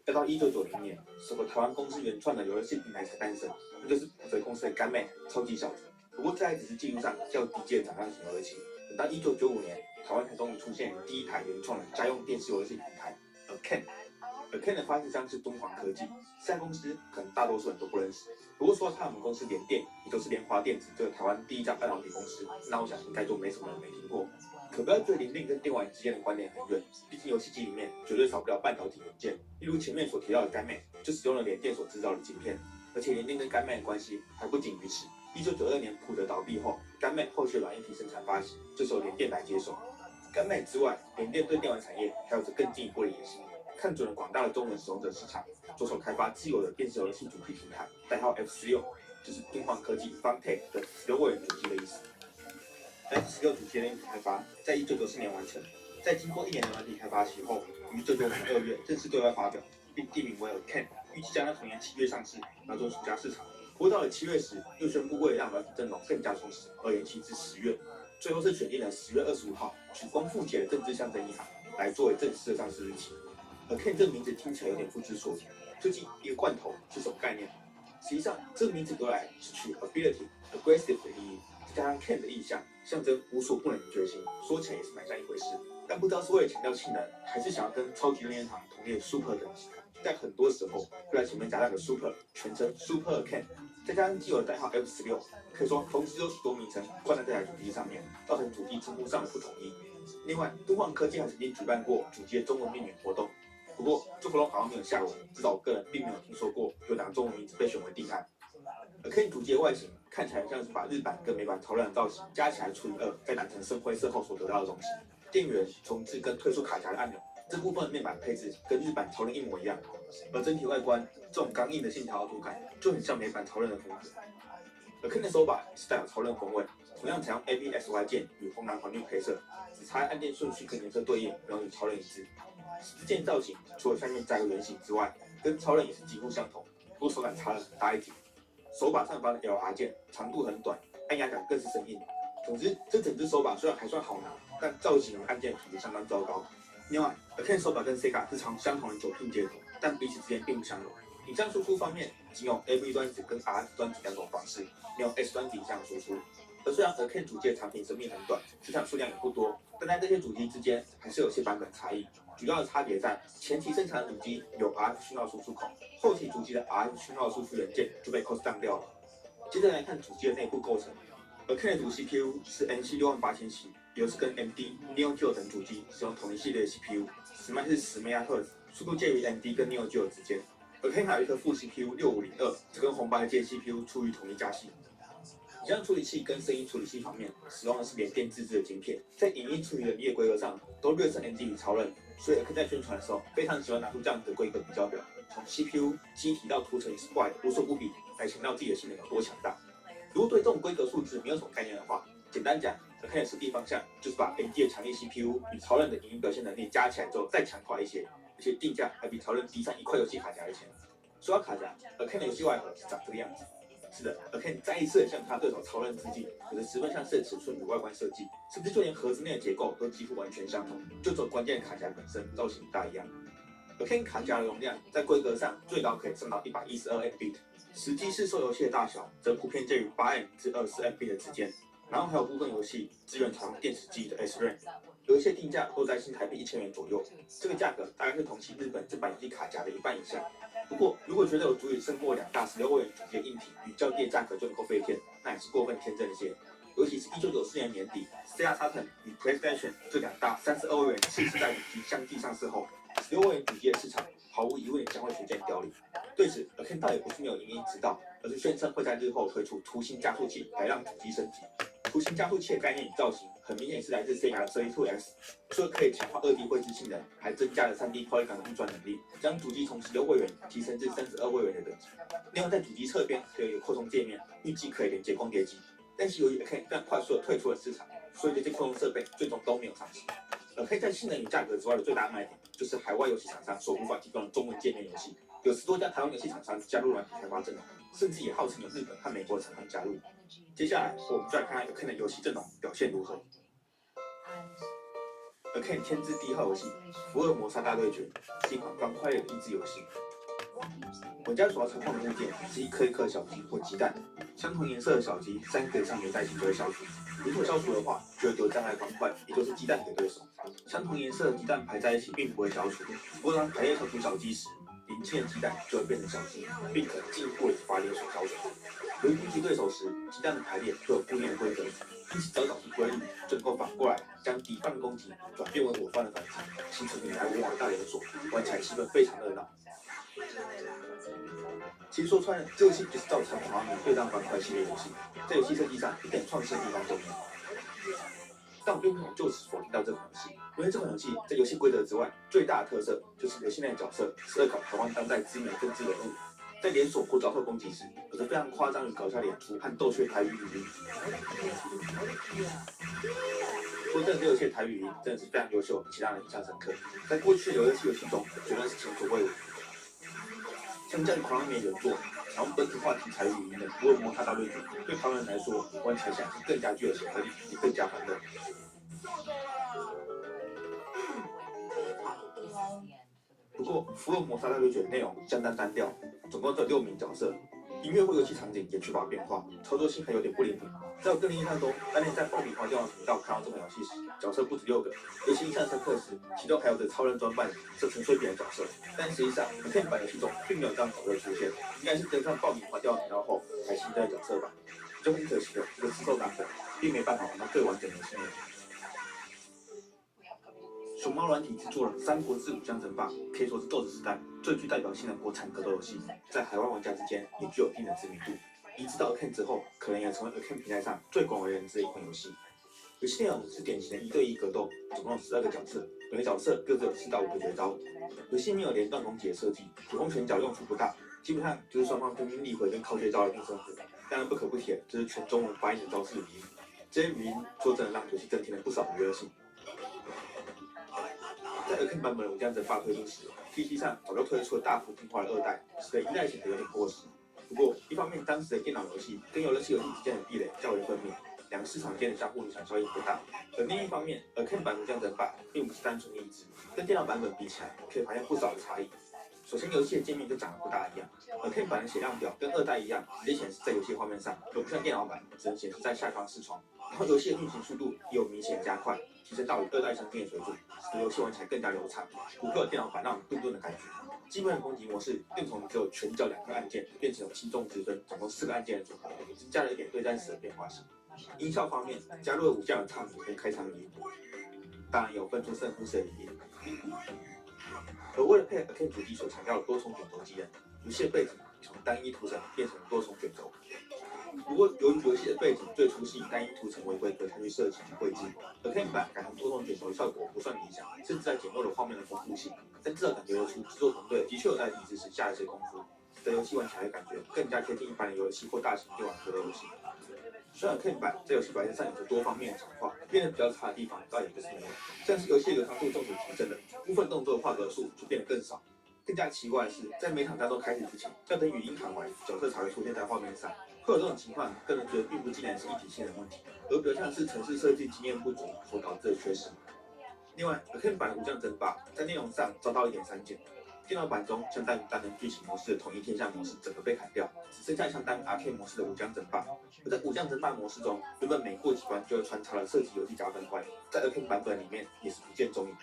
要到1990年，首个台湾公司原创的游戏平台才诞生，那就是普泽公司的干妹超级小子。不过这还只是技术上较低阶的掌上型而已。等到1995年，台湾才终于出现第一台原创的家用电视游戏平台 Arcane。Arcane 的发行商是敦煌科技，这家公司可能大多数人都不认识。不过说到他们公司联电，也就是联华电子这个台湾第一家半导体公司，那我想应该就没什么人没听过。可不要对联电跟电玩之间的关联很远，毕竟游戏机里面绝对少不了半导体元件。例如前面所提到的干妹，就使用了联电所制造的晶片。而且联电跟干妹的关系还不仅于此。1992年普德倒闭后，干妹后续软硬体生产发行，这时候联电来接手。干妹之外，联电对电玩产业还有着更进一步的野心，看准了广大的中文使用者市场，着手开发自有的电视游戏主机平台，代号 F16，就是敦煌科技 Funtech 的16位元主机的意思。F16主机的硬体开发在1994年完成，在经过1年的软体开发期后，于1995年2月正式对外发表，并定名为 Arcane，预计将在同年7月上市，瞄准暑假市场。不过到了7月时，又宣布为了让软体阵容更加充实，而延期至10月。最后是选定了10月25号，取光复节的政治象征一行来作为正式的上市日期。Arcane 这个名字听起来有点不知所措，究竟一个罐头是什么概念？实际上，这个名字由来是取 ability、aggressive 的意义，再加上 Can 的意象，象征无所不能的决心，说起来也是蛮像一回事。但不知道是为了强调气能，还是想要跟超级任天堂同列 Super 等级，在很多时候会在前面加上个 Super， 全称 Super Can， 再加上既有的代号 F16， 可以说同时有许多名称冠在这台主机上面，造成主机称呼上的不统一。另外，敦煌科技还曾经举办过主机的中文命名活动，不过这活动好像没有下文，至少我个人并没有听说过有哪个中文名字被选为定案。Arcane 主机的外形看起来像是把日版跟美版超人的造型加起来除以2，再染成深灰色后所得到的东西。电源、重置跟退出卡夹的按钮这部分的面板配置跟日版超人一模一样，而整体外观这种刚硬的线条凹凸感就很像美版超人的风格。Arcane 的手把是带有超人风味，同样采用 ABSY 键与红蓝黄绿配色，只差按键顺序跟颜色对应，然后与超人一致。十字键造型除了下面加个圆形之外，跟超人也是几乎相同，不过手感差了很大一截。手把上方的 LR 键长度很短，按压感更是生硬。总之，这整只手把虽然还算好拿，但造型和按键品质相当糟糕。另外 ，Arcane 手把跟 Sega 是相同的9 pin 接头，但彼此之间并不相容。影像输出方面，仅有 AV 端子跟 RF 端子2种方式，没有 S 端子影像输出。而虽然 Arcane 主机的产品生命很短，市场数量也不多，但在这些主机之间还是有些版本差异。主要的差别在前期生产的主机有 RF 讯号输出口，后期主机的 RF 讯号输出元件就被 cost down 掉了。接着来看主机的内部构成。Arcane 主 CPU 是 NC68000系，也就是跟 MD、Neo Geo 等主机使用同一系列的 CPU， 时脉是10 MHz， 速度介于 MD 跟 Neo Geo 之间。Arcane 还有一颗副 CPU 6502，这跟红白键 CPU 出于同一家系。影像处理器跟声音处理器方面，使用的是联电自制的晶片，在影音处理的列规格上都略胜 ND 与超人，所以 Arcane 在宣传的时候非常喜欢拿出这样的规格比较表，从 CPU、机体到图层与 SPI 无所不比，来强调自己的性能有多强大。如果对这种规格数字没有什么概念的话，简单讲 ，Arcane 的实际方向就是把 ND 的强力 CPU 与超人的影音表现能力加起来之后再强化一些，而且定价还比超人低上1块游戏卡夹的钱。说到卡夹 ，Arcane 的游戏外盒是长这个样子。是的 ，Arcane 再一次的向他对手超人致敬，有着十分相似的尺寸与外观设计，甚至就连盒子内的结构都几乎完全相同，就走关键卡夹本身造型不大一样。Arcane 卡夹的容量在规格上最高可以上到112 MB， 实际市售游戏的大小则普遍介于8M 至24 MB 的之间，然后还有部分游戏支援采用电池机的 SRAM， 有一些定价都在新台币1000元左右，这个价格大概是同期日本正版游戏卡夹的1半以下。不过，如果觉得有足以胜过2大16位元主机的硬体与较低的价格就能够飞天，那也是过分天真一些。尤其是1994年年底 ，Sega Saturn 与 PlayStation 这2大32位元次世代主机相继上市后，16位元主机的市场毫无疑问也将会逐渐凋零。对此 ，Arcane 倒也不是没有隐隐知道，而是宣称会在日后推出图形加速器来让主机升级。图形加速器的概念与造型很明显是来自 Sega 的 32X， 除了可以强化2D 绘制性能，还增加了3D Polygon 的运算能力，将主机从16位元提升至32位元的等级。另外，在主机侧边还有一个扩充界面，预计可以连接光碟机。但是由于 Arcane 非常快速的退出了市场，所以这些扩充设备最终都没有上市。Arcane 在性能与价格之外的最大卖点，就是海外游戏厂商所无法提供的中文界面游戏。有10多家台湾游戏厂商加入软体开发阵容，甚至也号称有日本和美国的厂商加入。接下来，我们就来看看 Arcane 的游戏阵容表现如何。Arkane 天之第一号游戏《福尔摩沙大对决》是一款方块类的益智游戏。玩家主要操控的物件是一颗一颗小鸡或鸡蛋，相同颜色的小鸡3个以上连在一起就会消除，如果消除的话，就会丢障碍方块，也就是鸡蛋给对手。相同颜色的鸡蛋排在一起并不会消除，不过当排列消除小鸡时，邻近的鸡蛋就会变成小鸡，并可能进一步引发连锁消除。由于攻击对手时，鸡蛋的排列会有固定的规则，因此只要找出规律，就能够反过来将敌方的攻击转变为我方的反击，形成你来我往的大连锁，玩起来气氛非常热闹。其实说穿了，这游戏就是照常华迷对战方块系列游戏，在游戏设计上一点创新的地方都没有。但我并不想就此否定掉这款游戏，因为这款游戏在游戏规则之外，最大的特色就是游戏内的角色是恶搞台湾当代知名政治人物，在连锁或遭受攻击时，有着非常夸张与搞笑的演出和逗趣台语语音。说真的，这游戏的台语语音真的是非常优秀，且让人印象深刻。在过去的游戏中，绝对是前所未有。相较于狂人迷原作，采用本土化题材语音的《福尔摩沙大对决》，对台湾人来说，玩起来是更加具有亲和力，也更加欢乐。不过，《福尔摩沙大对决》内容相当单调，总共只有6名角色，音乐或游戏场景也缺乏变化，操作性还有点不灵敏。在我个人印象中，当年在爆米花电玩频道看到这款游戏时，角色不止6个，尤其印象深刻时，其中还有着超人装扮这陈水扁的角色。但实际上，Arkane版游戏中并没有这样的角色出现，应该是登上爆米花电玩频道后才新增的角色吧。就很可惜的，这个制作版本并没办法玩到最完整的游戏内容。熊猫软体制作了《三国志武将争霸》，可以说是斗子时代最具代表性的国产格斗游戏，在海外玩家之间也具有一定的知名度。移植到 Arkane 之后，可能也成为 Arkane 平台上最广为人知的一款游戏。游戏内容是典型的1对1格斗，总共有12个角色，每个角色各自有4到5个绝招。游戏没有连段攻击的设计，普攻拳脚用处不大，基本上就是双方分兵力回跟靠绝招的定胜负。当然不可不提的就是全中文发音的招式语音，这些语音说真的让游戏增添了不少娱乐性。在 Arkane 版本的武将争霸推出时 ，PC 上早就推出了大幅进化的2代，使得1代显得有点过时。不过，一方面当时的电脑游戏跟游乐器游戏之间的壁垒较为分明，两个市场间的相互影响效应不大。而另一方面，Arkane 版武将争霸并不是单纯的移植，跟电脑版本比起来，可以发现不少的差异。首先，游戏的界面就长得不大一样。Arkane 版的血量表跟2代一样，直接显示在游戏画面上，而不像电脑版只能显示在下方视窗。然后，游戏的运行速度也有明显加快，提升到与2代相近的水准，使得游戏玩起来更加流畅，不会有电脑版那种顿顿的感觉。基本的攻击模式更从只有拳脚2个按键，变成有轻重之分，总共4个按键的组合，增加了一点对战时的变化性。音效方面，加入了武将的唱名跟开场语音，当然有分出胜负时的语音。而为了配合 Arkane 主机所强调的多重卷轴机能，游戏的背景从单一图层变成了多重卷轴。不过，由于游戏的背景最初是以单一图层为规格下去设计与绘制，Arkane 版改成多重卷轴的效果不算理想，甚至在减弱了画面的丰富性。但至少感觉得出制作团队的确有在移植时下了些功夫，使得游戏玩起来的感觉更加贴近一般的游戏或大型电玩格斗游戏。虽然 Arkane 版在游戏表现上有着多方面的强化，变得比较差的地方倒也不是没有，像是游戏的流畅度纵使提升了，部分动作的画格数就变得更少。更加奇怪的是，在每场战斗开始之前，要等语音喊完，角色才会出现在画面上。会有这种情况，个人觉得并不尽然是一体性的问题，而比较像是程式设计经验不足所导致的缺失。另外 ，Arkane 版的武将争霸在内容上遭到一点删减。电脑版中相当于单人剧情模式的统一天下模式整个被砍掉，只剩下相当于 Arcade 模式的武将争霸。而在武将争霸模式中，原本每过几关就会穿插了射击游戏加分块，在 Arkane 版本里面也是不见踪影。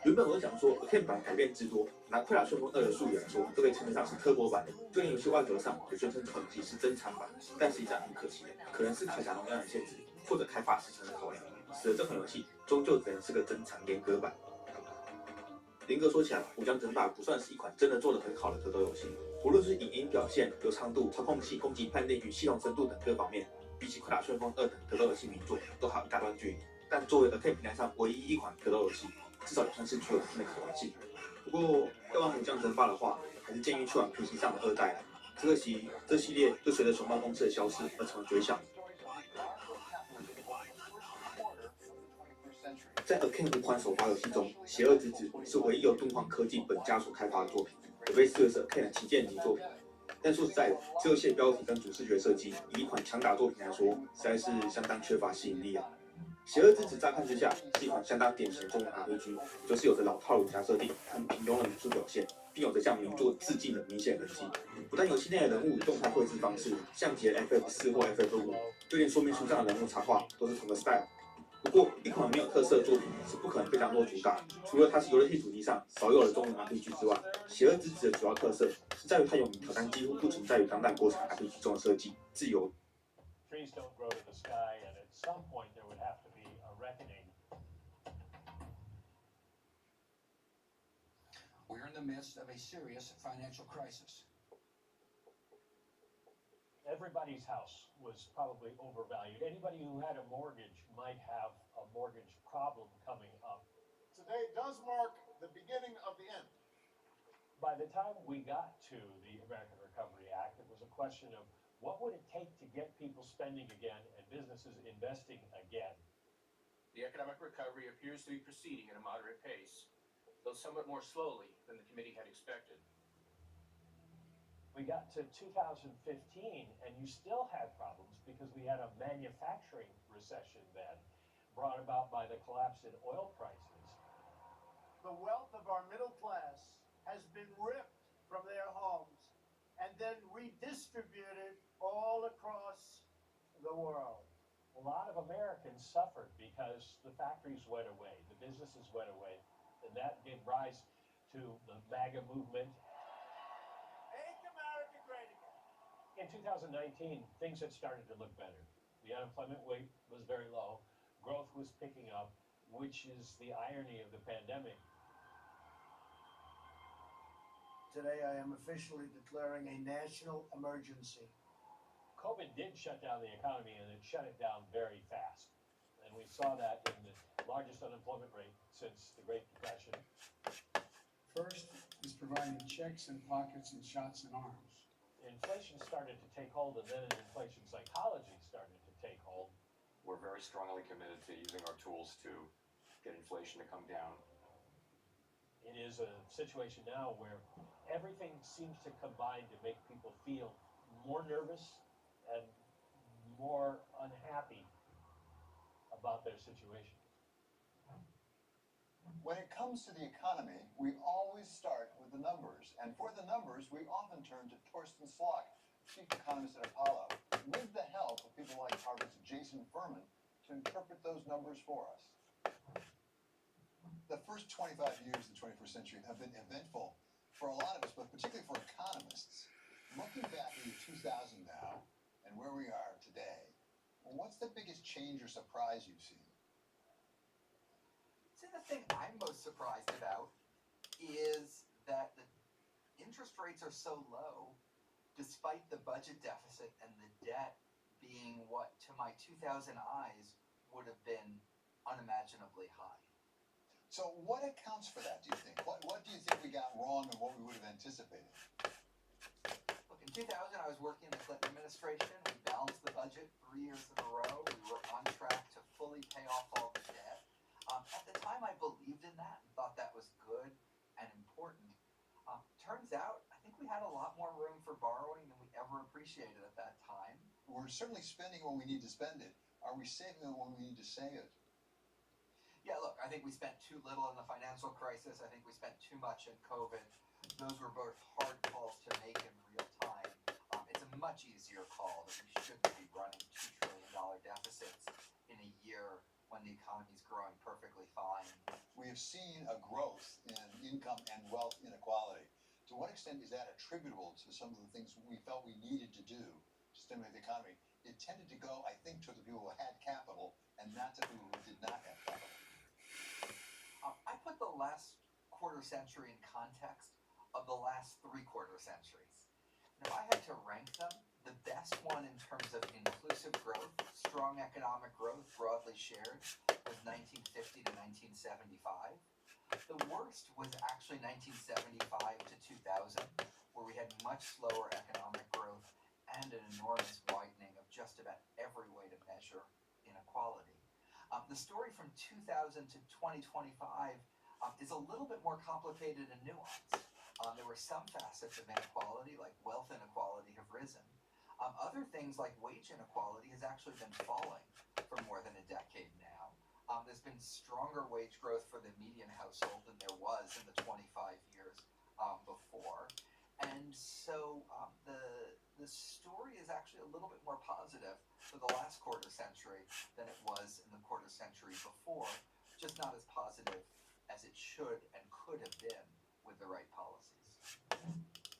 原本我想说 Arkane 版改变之多，拿《快打旋风2》的术语来说，都可以称得上是特波版的。就连游戏外壳上也宣称这款游戏是珍藏版，但实际上很可惜的，可能是开发容量的限制，或者开发时程的考量，使得这款游戏终究只能是个珍藏阉割版。严格说起来，武将争霸不算是一款真的做得很好的格斗游戏，无论是影音表现、流畅度、操控性、攻击判定与系统深度等各方面，比起《快打旋风2》等格斗游戏名作都还有一大段距离。但作为 Arkane 平台上唯一一款格斗游戏，至少也算是具有一定的可玩性。不过要玩武将争霸的话，还是建议去玩 PC 上的2代啦。这系列就随着熊猫公司的消失而成为绝响。在 Arkane 5款首发游戏中，《邪恶之子》是唯一由敦煌科技本家所开发的作品，也被视为是 Arkane 的旗舰级作品。但说实在的，这游戏的标题跟主视觉设计，以一款强打作品来说，实在是相当缺乏吸引力啊。邪恶之子乍看之下是一款相当典型的中文 RPG，就是有着老套路假设定和平庸的美术表现，并有着向名作致敬的明显痕迹。不但游戏内的人物与动态绘制方式像极了 FF4 或 FF5，就连说明书上的人物插画都是同个 style。不过，一款没有特色的作品是不可能被当作主打。除了它是游戏主题上少有的中文 RPG 之外，《邪恶之子》的主要特色是在于它有名挑战几乎不存在于当代国产 RPG 中的设计——自由。Trees don't grow to the sky, and at some point there would have to be a reckoning. We're in the midst of a serious financial crisis. Everybody's house was probably overvalued. Anybody who had a mortgage might have a mortgage problem coming up. Today does mark the beginning of the end. By the time we got to the American Recovery Act, it was a question of what would it take to get people spending again and businesses investing again. The economic recovery appears to be proceeding at a moderate pace, though somewhat more slowly than the committee had expected. We got to 2015 and you still had problems because we had a manufacturing recession then, brought about by the collapse in oil prices. The wealth of our middle class has been ripped from their homes and then redistributed all across the world. A lot of Americans suffered because the factories went away, the businesses went away, and that gave rise to the MAGA movement. Make America great again. In 2019, things had started to look better. The unemployment rate was very low, growth was picking up, which is the irony of the pandemic. Today I am officially declaring a national emergency. COVID did shut down the economy, and it shut it down very fast. And we saw that in the largest unemployment rate since the Great Depression. First is providing checks in pockets and shots in arms. Inflation started to take hold, and then an inflation psychology started to take hold. We're very strongly committed to using our tools to get inflation to come down. It is a situation now where everything seems to combine to make people feel more nervous and more unhappy about their situation. When it comes to the economy, we always start with the numbers. And for the numbers, we often turn to Torsten Slok, chief economist at Apollo, with the help of people like Harvard's Jason Furman to interpret those numbers for us. The first 25 years of the 21st century have been eventful for a lot of us, but particularly for economists. Looking back at 2000 now and where we are today, what's the biggest change or surprise you've seen? See, the thing I'm most surprised about is that the interest rates are so low, despite the budget deficit and the debt being what, to my 2000 eyes, would have been unimaginably high. So what accounts for that, do you think? What do you think we got wrong and what we would have anticipated? Look, in 2000, I was working in the Clinton administration. We balanced the budget 3 years in a row. We were on track to fully pay off all the debt. At the time, I believed in that and thought that was good and important. Turns out, I think we had a lot more room for borrowing than we ever appreciated at that time. We're certainly spending when we need to spend it. Are we saving it when we need to save it? Yeah, look, I think we spent too little in the financial crisis. I think we spent too much in COVID. Those were both hard calls to make in real time. It's a much easier call that we shouldn't be running $2 trillion deficits in a year when the economy's growing perfectly fine. We have seen a growth in income and wealth inequality. To what extent is that attributable to some of the things we felt we needed to do to stimulate the economy? It tended to go, I think, to the people who had capital and not to people who did not have capital. I put the last quarter century in context of the last 3 quarter centuries. And if I had to rank them, the best one in terms of inclusive growth, strong economic growth broadly shared, was 1950 to 1975. The worst was actually 1975 to 2000, where we had much slower economic growth and an enormous widening of just about every way to measure inequality. The story from 2000 to 2025 is a little bit more complicated and nuanced. There were some facets of inequality, like wealth inequality, have risen. Other things like wage inequality has actually been falling for more than a decade now. There's been stronger wage growth for the median household than there was in the 25 years before. And so the story is actually a little bit more positive for the last quarter century than it was in the quarter century before, just not as positive as it should and could have been with the right policies.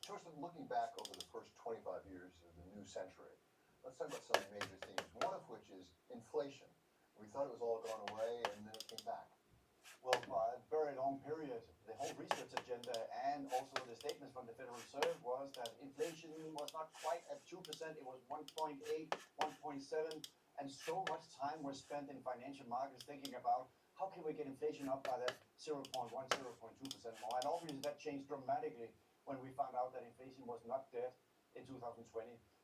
Torsten, looking back over the first 25 years of the new century, let's talk about some major themes, one of which is inflation. We thought it was all gone away, and then it came back. Well, for a very long period, the whole research agenda and also the statements from the Federal Reserve was that inflation was not quite at 2%, it was 1.8, 1.7, and so much time was spent in financial markets thinking about how can we get inflation up by that 0.1, 0.2% more. And obviously that changed dramatically when we found out that inflation was not dead in 2020.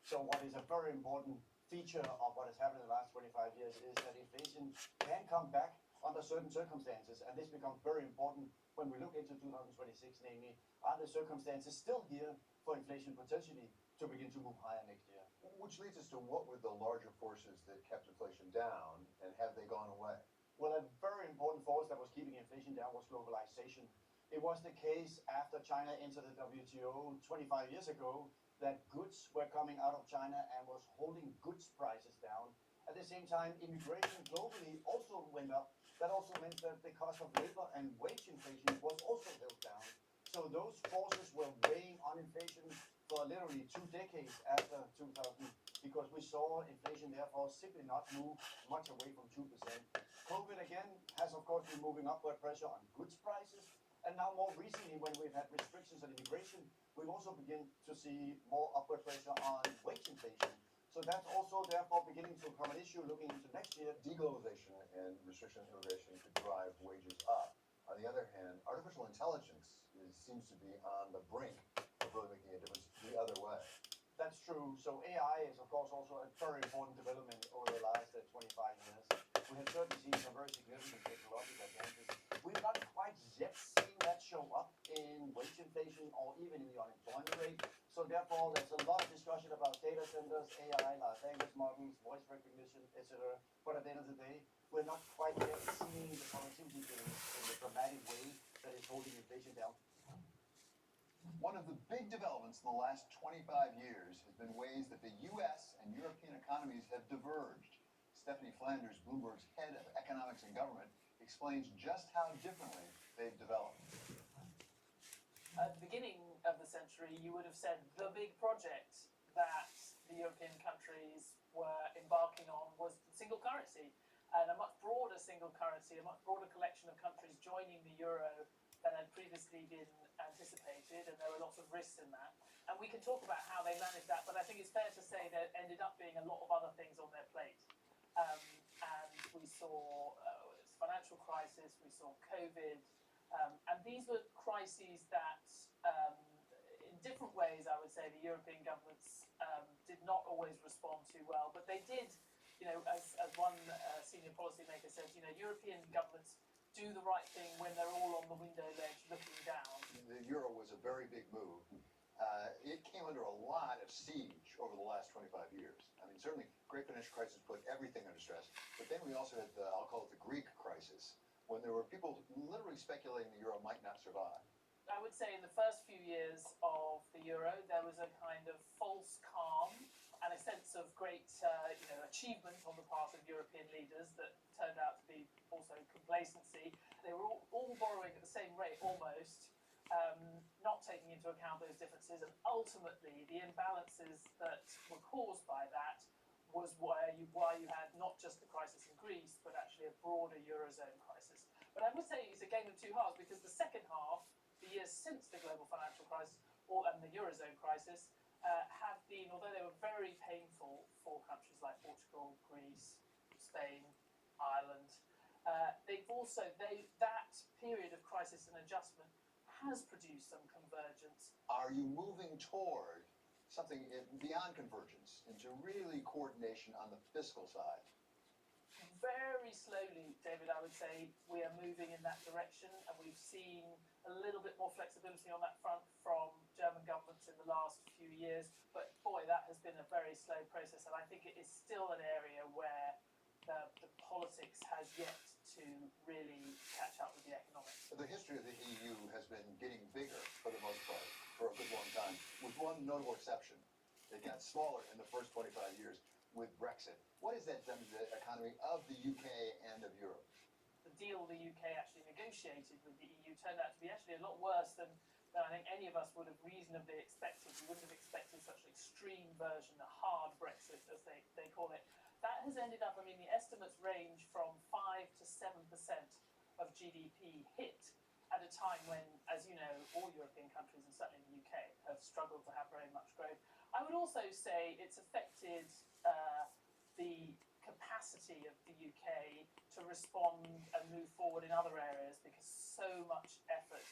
So what is a very important feature of what has happened in the last 25 years is that inflation can come back under certain circumstances, and this becomes very important when we look into 2026, namely, are the circumstances still here for inflation potentially to begin to move higher next year? Which leads us to what were the larger forces that kept inflation down, and have they gone away? Well, a very important force that was keeping inflation down was globalization. It was the case after China entered the WTO 25 years ago that goods were coming out of China and was holding goods prices down. At the same time, immigration globally also went up. That also meant that the cost of labor and wage inflation was also held down. So those forces were weighing on inflation for literally 2 decades after 2000, because we saw inflation therefore simply not move much away from 2%. COVID again has of course been moving upward pressure on goods prices. And now more recently, when we've had restrictions on immigration, we've also begun to see more upward pressure on wage inflation. So that's also therefore beginning to become an issue looking into next year. Deglobalization and restriction on immigration could drive wages up. On the other hand, artificial intelligence seems to be on the brink of really making a difference the other way. That's true. So AI is of course also a very important development over the last 25 years. We have certainly seen some very significant technological advances. We've not quite yet seen that show up in wage inflation or even in the unemployment rate. So therefore, there's a lot of discussion about data centers, AI, large language models, voice recognition, etc. But at the end of the day, we're not quite yet seeing the productivity gains in the dramatic way that is holding inflation down. One of the big developments in the last 25 years has been ways that the U.S. and European economies have diverged. Stephanie Flanders, Bloomberg's head of economics and government, explains just how differently they've developed. At the beginning of the century, you would have said the big project that the European countries were embarking on was the single currency, and a much broader single currency, a much broader collection of countries joining the euro than had previously been anticipated, and there were lots of risks in that. And we can talk about how they managed that, but I think it's fair to say there ended up being a lot of other things on their plate. And we saw financial crisis, we saw COVID, and these were crises that, in different ways, I would say, the European governments did not always respond to well, but they did, as one senior policymaker said, European governments do the right thing when they're all on the window ledge looking down. The euro was a very big move. It came under a lot of siege over the last 25 years. I mean, certainly, great financial crisis put everything under stress. But then we also had I'll call it the Greek crisis, when there were people literally speculating the euro might not survive. I would say in the first few years of the euro, there was a kind of false calm and a sense of great, achievement on the part of European leaders that turned out to be also complacency. They were all borrowing at the same rate, almost, not taking into account those differences, and ultimately the imbalances that were caused by that was why you had not just the crisis in Greece, but actually a broader Eurozone crisis. But I would say it's a game of two halves, because the second half, the years since the global financial crisis and the Eurozone crisis, have been, although they were very painful for countries like Portugal, Greece, Spain, Ireland, that period of crisis and adjustment has produced some convergence. Are you moving toward something beyond convergence, into really coordination on the fiscal side? Very slowly, David, I would say we are moving in that direction, and we've seen a little bit more flexibility on that front from German governments in the last few years. But boy, that has been a very slow process, and I think it is still an area where the politics has yet to really catch up with the economics. The history of the EU has been getting bigger for the most part for a good long time, with one notable exception. It got smaller in the first 25 years with Brexit. What has that done to the economy of the UK and of Europe? The deal the UK actually negotiated with the EU turned out to be actually a lot worse than I think any of us would have reasonably expected. We wouldn't have expected such an extreme version, a hard Brexit, as they call it. That has ended up, I mean, the estimates range from 5 to 7% of GDP hit at a time when, as you know, all European countries, and certainly the UK, have struggled to have very much growth. I would also say it's affected the capacity of the UK to respond and move forward in other areas, because so much effort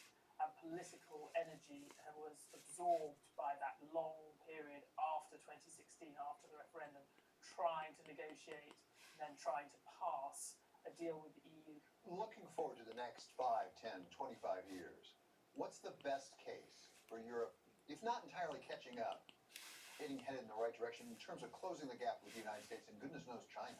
and political energy was absorbed by that long period after 2016, after the referendum, trying to negotiate and then trying to pass a deal with the EU. Looking forward to the next 5, 10, 25 years, what's the best case for Europe, if not entirely catching up, headed in the right direction in terms of closing the gap with the United States and goodness knows China?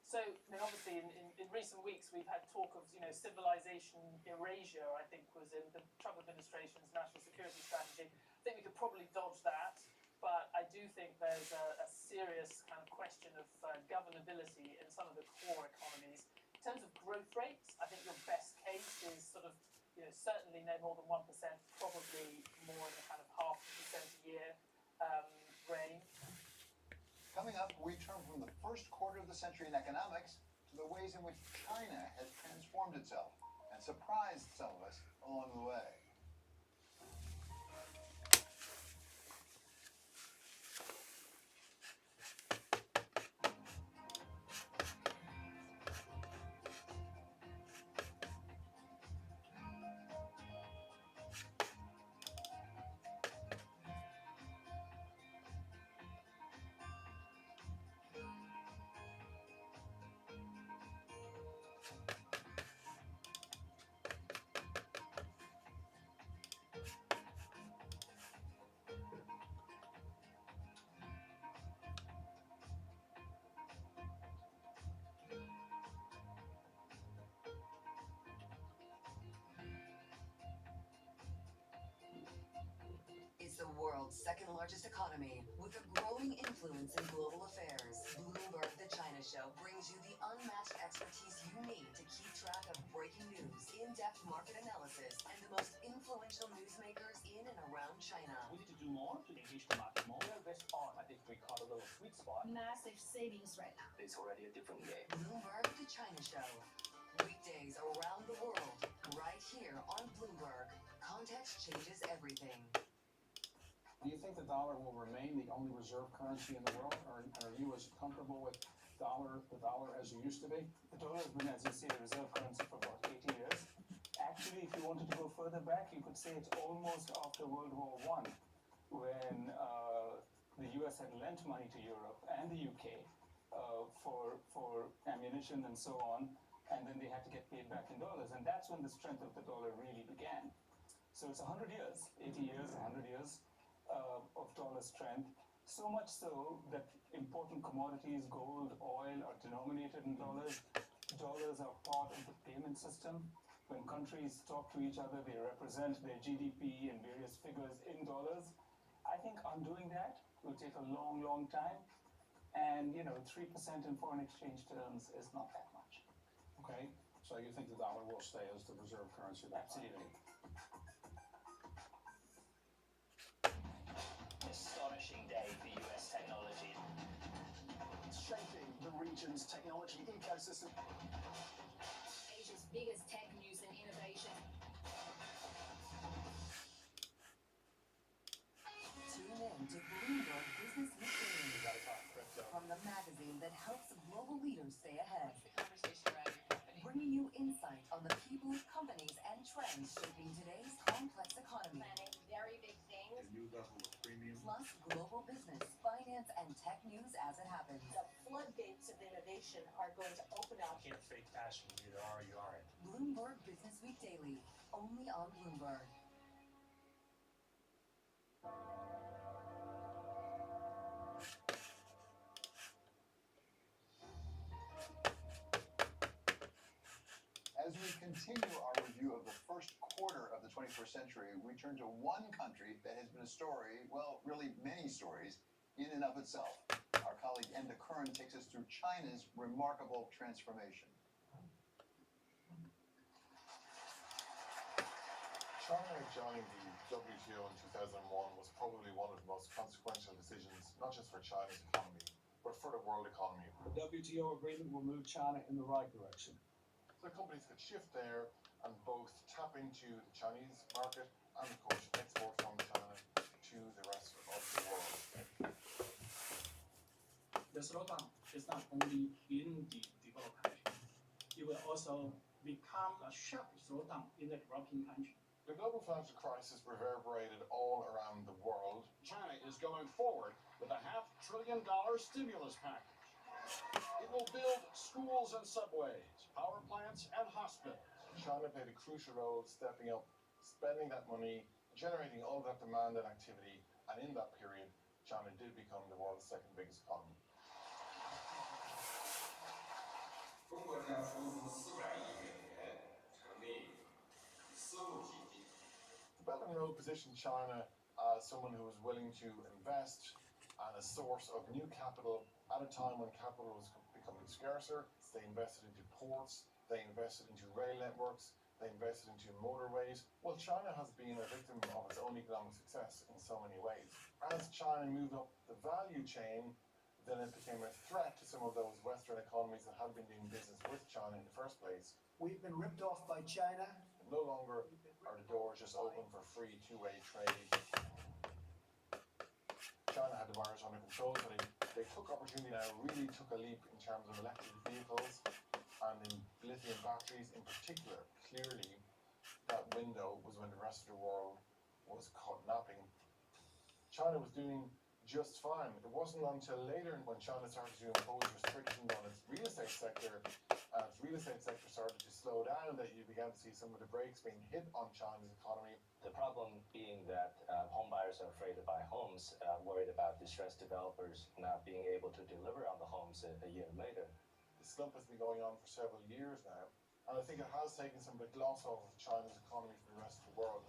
So, I mean, obviously, in recent weeks, we've had talk of, civilization erasure, I think, was in the Trump administration's national security strategy. I think we could probably dodge that, but I do think there's a serious kind of question of governability in some of the core economies. In terms of growth rates, I think your best case is sort of, certainly no more than 1%, probably more in the kind of 0.5% a year range. Coming up, we turn from the first quarter of the century in economics to the ways in which China has transformed itself and surprised some of us along the way. It's the world's second largest economy, with a growing influence in global affairs. Bloomberg The China Show brings you the unmatched expertise you need to keep track of breaking news, in-depth market analysis, and the most influential newsmakers in and around China. We need to do more to engage the market more. Where this on, I think we caught a little sweet spot. Massive savings right now. It's already a different game. Bloomberg The China Show. Weekdays around the world, right here on Bloomberg. Context changes everything. Do you think the dollar will remain the only reserve currency in the world, or are you as comfortable with the dollar as you used to be? The dollar has been, as you say, a reserve currency for about 80 years. Actually, if you wanted to go further back, you could say it's almost after World War I, when the US had lent money to Europe and the UK for ammunition and so on, and then they had to get paid back in dollars, and that's when the strength of the dollar really began. So it's 100 years, 80 years, 100 years of dollar strength, so much so that important commodities, gold, oil, are denominated in dollars. Dollars are part of the payment system. When countries talk to each other, they represent their GDP and various figures in dollars. I think undoing that will take a long, long time, and 3% in foreign exchange terms is not that much. Okay, so you think the dollar will stay as the reserve currency? Absolutely. Astonishing day for US technology. Shaping the region's technology ecosystem. Asia's biggest tech news and innovation. Tune in to Bloomberg Business Weekly. From the magazine that helps global leaders stay ahead. What's the conversation around your company? Bringing you insight on the people, companies, and trends shaping today's complex economy. Planning very big things. Plus global business, finance, and tech news as it happens. The floodgates of innovation are going to open up. Can't fake fashion, you either are or you aren't. Bloomberg Business Week Daily, only on Bloomberg. continue our review of the first quarter of the 21st century, we turn to one country that has been a story, well, really many stories, in and of itself. Our colleague Enda Kern takes us through China's remarkable transformation. China joining the WTO in 2001 was probably one of the most consequential decisions, not just for China's economy, but for the world economy. The WTO agreement will move China in the right direction. So companies could shift there and both tap into the Chinese market and, of course, export from China to the rest of the world. The slowdown is not only in the developed country, it will also become a sharp slowdown in the developing country. The global financial crisis reverberated all around the world. China is going forward with a $500 billion stimulus package. It will build schools and subways, power plants and hospitals. China played a crucial role stepping up, spending that money, generating all that demand and activity, and in that period, China did become the world's second biggest economy. The Belt and Road positioned China as someone who was willing to invest and a source of new capital at a time when capital was becoming scarcer. They invested into ports, they invested into rail networks, they invested into motorways. Well, China has been a victim of its own economic success in so many ways. As China moved up the value chain, then it became a threat to some of those Western economies that had been doing business with China in the first place. We've been ripped off by China. And no longer are the doors just open for free two-way trade. China had the virus under control, so they took opportunity now, really took a leap in terms of electric vehicles and in lithium batteries in particular. Clearly, that window was when the rest of the world was caught napping. China was doing just fine. It wasn't until later when China started to impose restrictions on its real estate sector, and its real estate sector started to slow down, that you began to see some of the brakes being hit on China's economy. The problem being that home buyers are afraid to buy homes, worried about distressed developers not being able to deliver on the homes a year later. The slump has been going on for several years now, and I think it has taken some of the gloss off of China's economy from the rest of the world.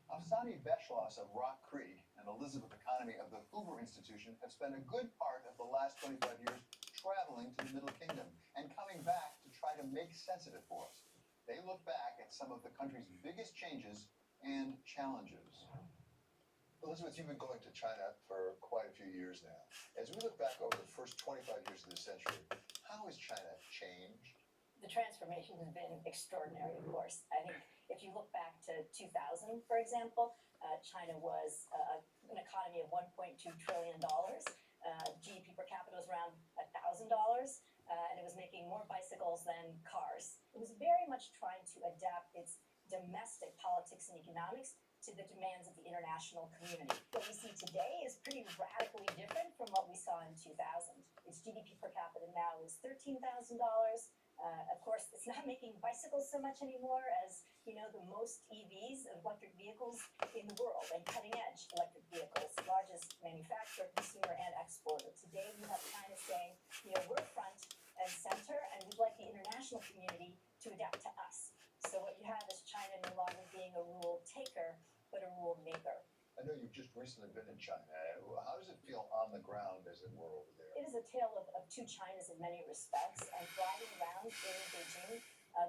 Afsani Beschloss of Rock Creek and Elizabeth Economy of the Hoover Institution have spent a good part of the last 25 years traveling to the Middle Kingdom and coming back to try to make sense of it for us. They look back at some of the country's biggest changes and challenges. Elizabeth, you've been going to China for quite a few years now. As we look back over the first 25 years of this century, how has China changed? The transformation has been extraordinary, of course. I think if you look back to 2000, for example, China was an economy of $1.2 trillion. GDP per capita was around $1,000, and it was making more bicycles than cars. It was very much trying to adapt its domestic politics and economics to the demands of the international community. What we see today is pretty radically different from what we saw in 2000. Its GDP per capita now is $13,000. Of course, it's not making bicycles so much anymore as, the most EVs, electric vehicles in the world, and cutting-edge electric vehicles, largest manufacturer, consumer, and exporter. Today, we have China saying, we're front and center, and we'd like the international community to adapt to us. So what you have is China no longer being a rule taker, but a rule maker. I know you've just recently been in China. How does it feel on the ground, as it were, over there? It is a tale of two Chinas in many respects, and driving around in Beijing,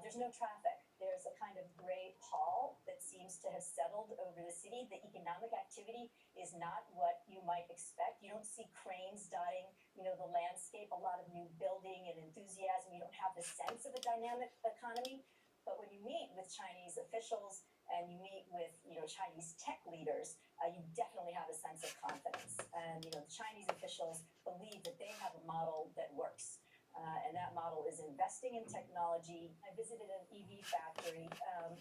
there's no traffic. There's a kind of gray pall that seems to have settled over the city. The economic activity is not what you might expect. You don't see cranes dotting, the landscape, a lot of new building and enthusiasm. You don't have the sense of a dynamic economy. But when you meet with Chinese officials and you meet with, Chinese tech leaders, you definitely have a sense of confidence. And, the Chinese officials believe that they have a model that works. And that model is investing in technology. I visited an EV factory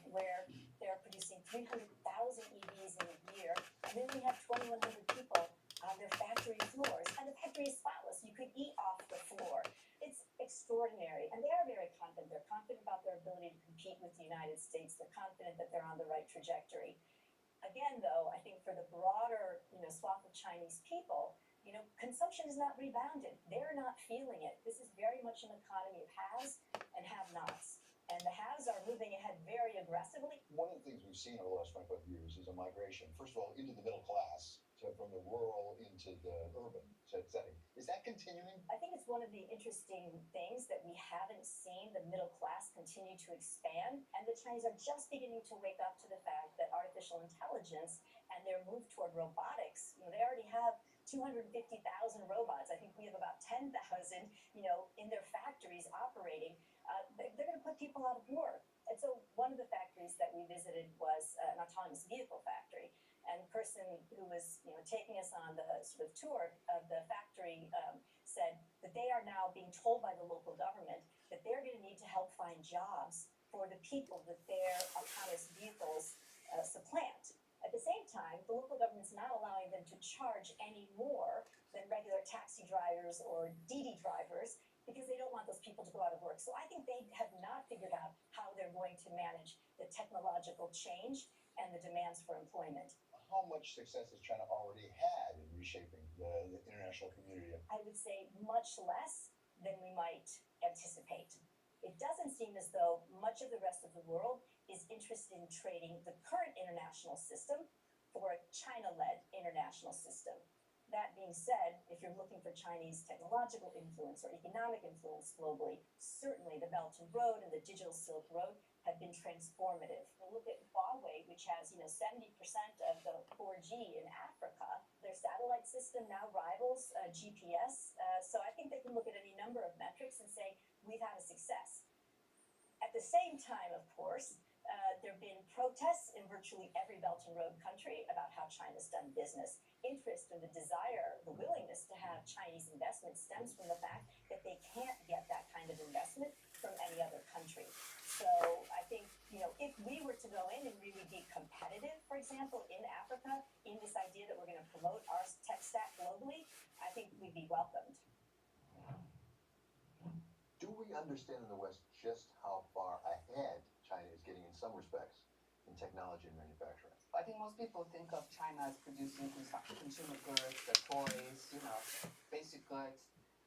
where they're producing 300,000 EVs in a year. And then we have 2,100 people on their factory floors. And the factory is spotless. You could eat off the floor. It's extraordinary. And they are very confident. They're confident about their ability to compete with the United States. They're confident that they're on the right trajectory. Again, though, I think for the broader, swath of Chinese people, consumption is not rebounded. They're not feeling it. This is very much an economy of haves and have-nots. And the haves are moving ahead very aggressively. One of the things we've seen over the last 25 years is a migration, first of all, into the middle class, so from the rural into the urban setting. Is that continuing? I think it's one of the interesting things that we haven't seen the middle class continue to expand. And the Chinese are just beginning to wake up to the fact that artificial intelligence and their move toward robotics, they already have 250,000 robots. I think we have about 10,000, in their factories operating. They're going to put people out of work. And so one of the factories that we visited was an autonomous vehicle factory. And the person who was, taking us on the sort of tour of the factory said that they are now being told by the local government that they're going to need to help find jobs for the people that their autonomous vehicles supplant. At the same time, the local government's not allowing them to charge any more than regular taxi drivers or Didi drivers because they don't want those people to go out of work. So I think they have not figured out how they're going to manage the technological change and the demands for employment. How much success has China already had in reshaping the international community? I would say much less than we might anticipate. It doesn't seem as though much of the rest of the world is interested in trading the current international system for a China-led international system. That being said, if you're looking for Chinese technological influence or economic influence globally, certainly the Belt and Road and the Digital Silk Road have been transformative. Look at Huawei, which has 70% of the 4G in Africa. Their satellite system now rivals GPS. So I think they can look at any number of metrics and say, we've had a success. At the same time, of course, there have been protests in virtually every Belt and Road country about how China's done business. Interest and the desire, the willingness to have Chinese investment stems from the fact that they can't get that kind of investment from any other country. So I think, if we were to go in and really be competitive, for example, in Africa, in this idea that we're going to promote our tech stack globally, I think we'd be welcomed. Do we understand in the West just how far ahead China is getting in some respects in technology and manufacturing? I think most people think of China as producing consumer goods, the toys, basic goods.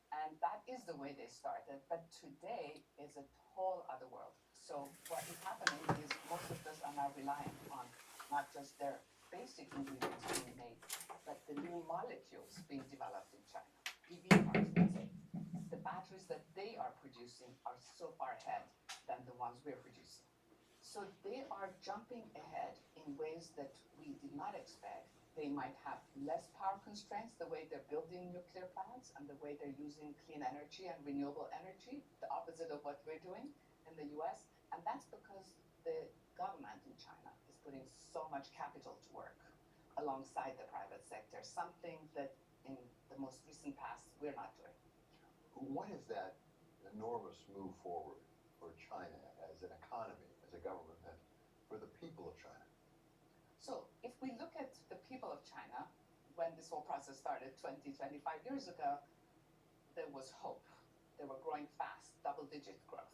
And that is the way they started. But today is a whole other world. So what is happening is most of us are now relying on not just their basic ingredients being made, but the new molecules being developed in China. EV cars, let's say. The batteries that they are producing are so far ahead than the ones we're producing. So they are jumping ahead in ways that we did not expect. They might have less power constraints, the way they're building nuclear plants and the way they're using clean energy and renewable energy, the opposite of what we're doing in the US. And that's because the government in China is putting so much capital to work alongside the private sector, something that in the most recent past we're not doing. What is that enormous move forward for China as an economy, as a government, and for the people of China? So if we look at the people of China, when this whole process started 20, 25 years ago, there was hope. They were growing fast, double-digit growth.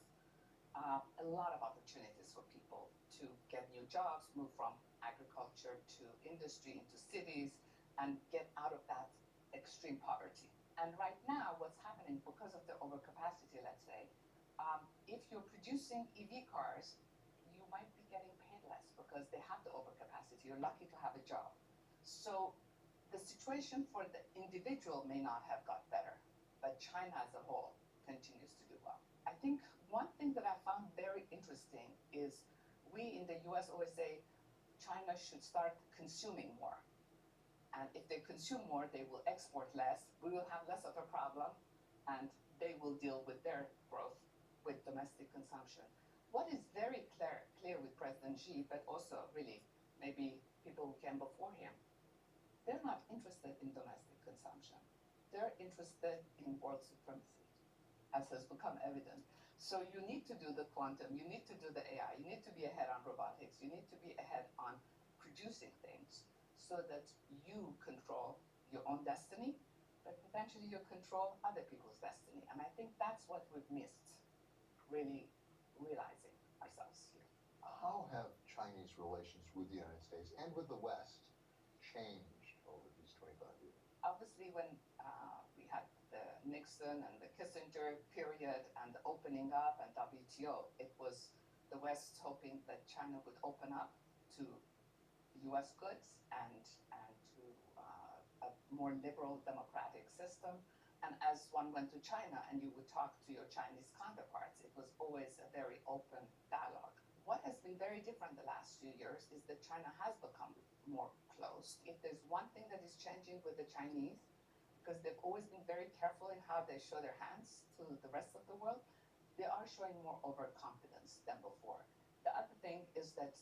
A lot of opportunities for people to get new jobs, move from agriculture to industry into cities, and get out of that extreme poverty. And right now, what's happening because of the overcapacity, let's say, if you're producing EV cars, you might be getting paid less because they have the overcapacity. You're lucky to have a job. So the situation for the individual may not have got better, but China as a whole continues to do well. I think one thing that I found very interesting is we in the US always say China should start consuming more. And if they consume more, they will export less. We will have less of a problem, and they will deal with their growth with domestic consumption. What is very clear with President Xi, but also really maybe people who came before him, they're not interested in domestic consumption. They're interested in world supremacy, as has become evident. So you need to do the quantum, you need to do the AI, you need to be ahead on robotics, you need to be ahead on producing things so that you control your own destiny, but potentially you control other people's destiny. And I think that's what we've missed, really realizing ourselves here. How have Chinese relations with the United States and with the West changed over these 25 years? obviously, when we had the Nixon and the Kissinger period and the opening up and WTO, it was the West hoping that China would open up to U.S. goods and to a more liberal democratic system. And as one went to China and you would talk to your Chinese counterparts, it was always a very open dialogue. What has been very different the last few years is that China has become more closed. If there's one thing that is changing with the Chinese, because they've always been very careful in how they show their hands to the rest of the world, they are showing more overconfidence than before. The other thing is that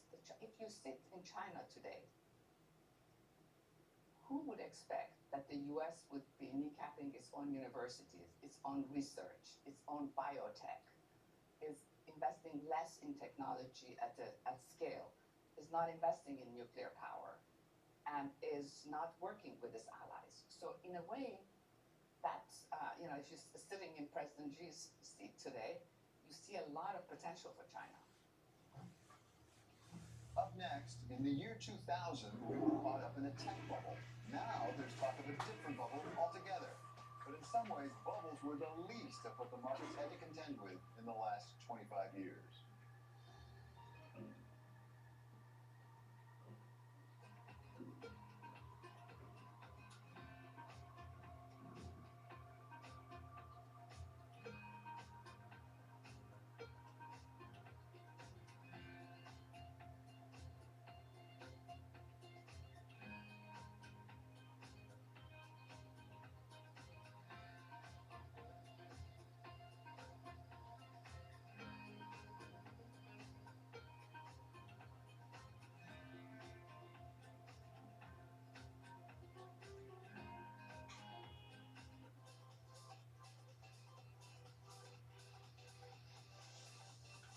if you sit in China today, who would expect that the US would be kneecapping its own universities, its own research, its own biotech, is investing less in technology at scale, is not investing in nuclear power, and is not working with its allies. So in a way, that's, if you're sitting in President Xi's seat today, you see a lot of potential for China. Up next, in the year 2000, we were caught up in a tech bubble. Now there's talk of a different bubble altogether. But in some ways, bubbles were the least of what the markets had to contend with in the last 25 years.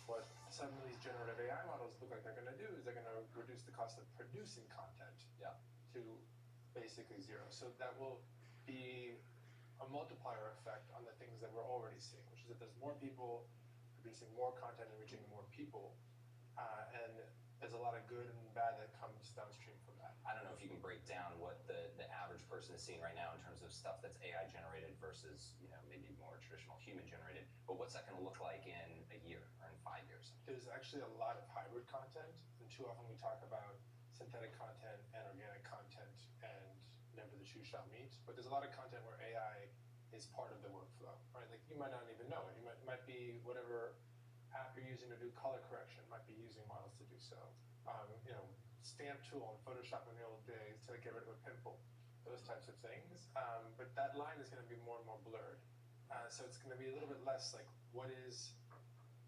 What some of these generative AI models look like they're going to do is they're going to reduce the cost of producing content to basically zero. So that will be a multiplier effect on the things that we're already seeing, which is that there's more people producing more content and reaching more people, and there's a lot of good and bad that comes downstream from that. I don't know if you can break down what the average person is seeing right now in terms of stuff that's AI generated versus, maybe more traditional human generated, but what's that going to look like in a year or in 5 years? There's actually a lot of hybrid content, and too often we talk about synthetic content and organic content, and never the two shall meet. But there's a lot of content where AI is part of the workflow, right? Like you might not even know it. It might be whatever app you're using to do color correction, might be using models to do so. Stamp tool in Photoshop in the old days to get rid of a pimple, those types of things. But that line is going to be more and more blurred. So it's going to be a little bit less like what is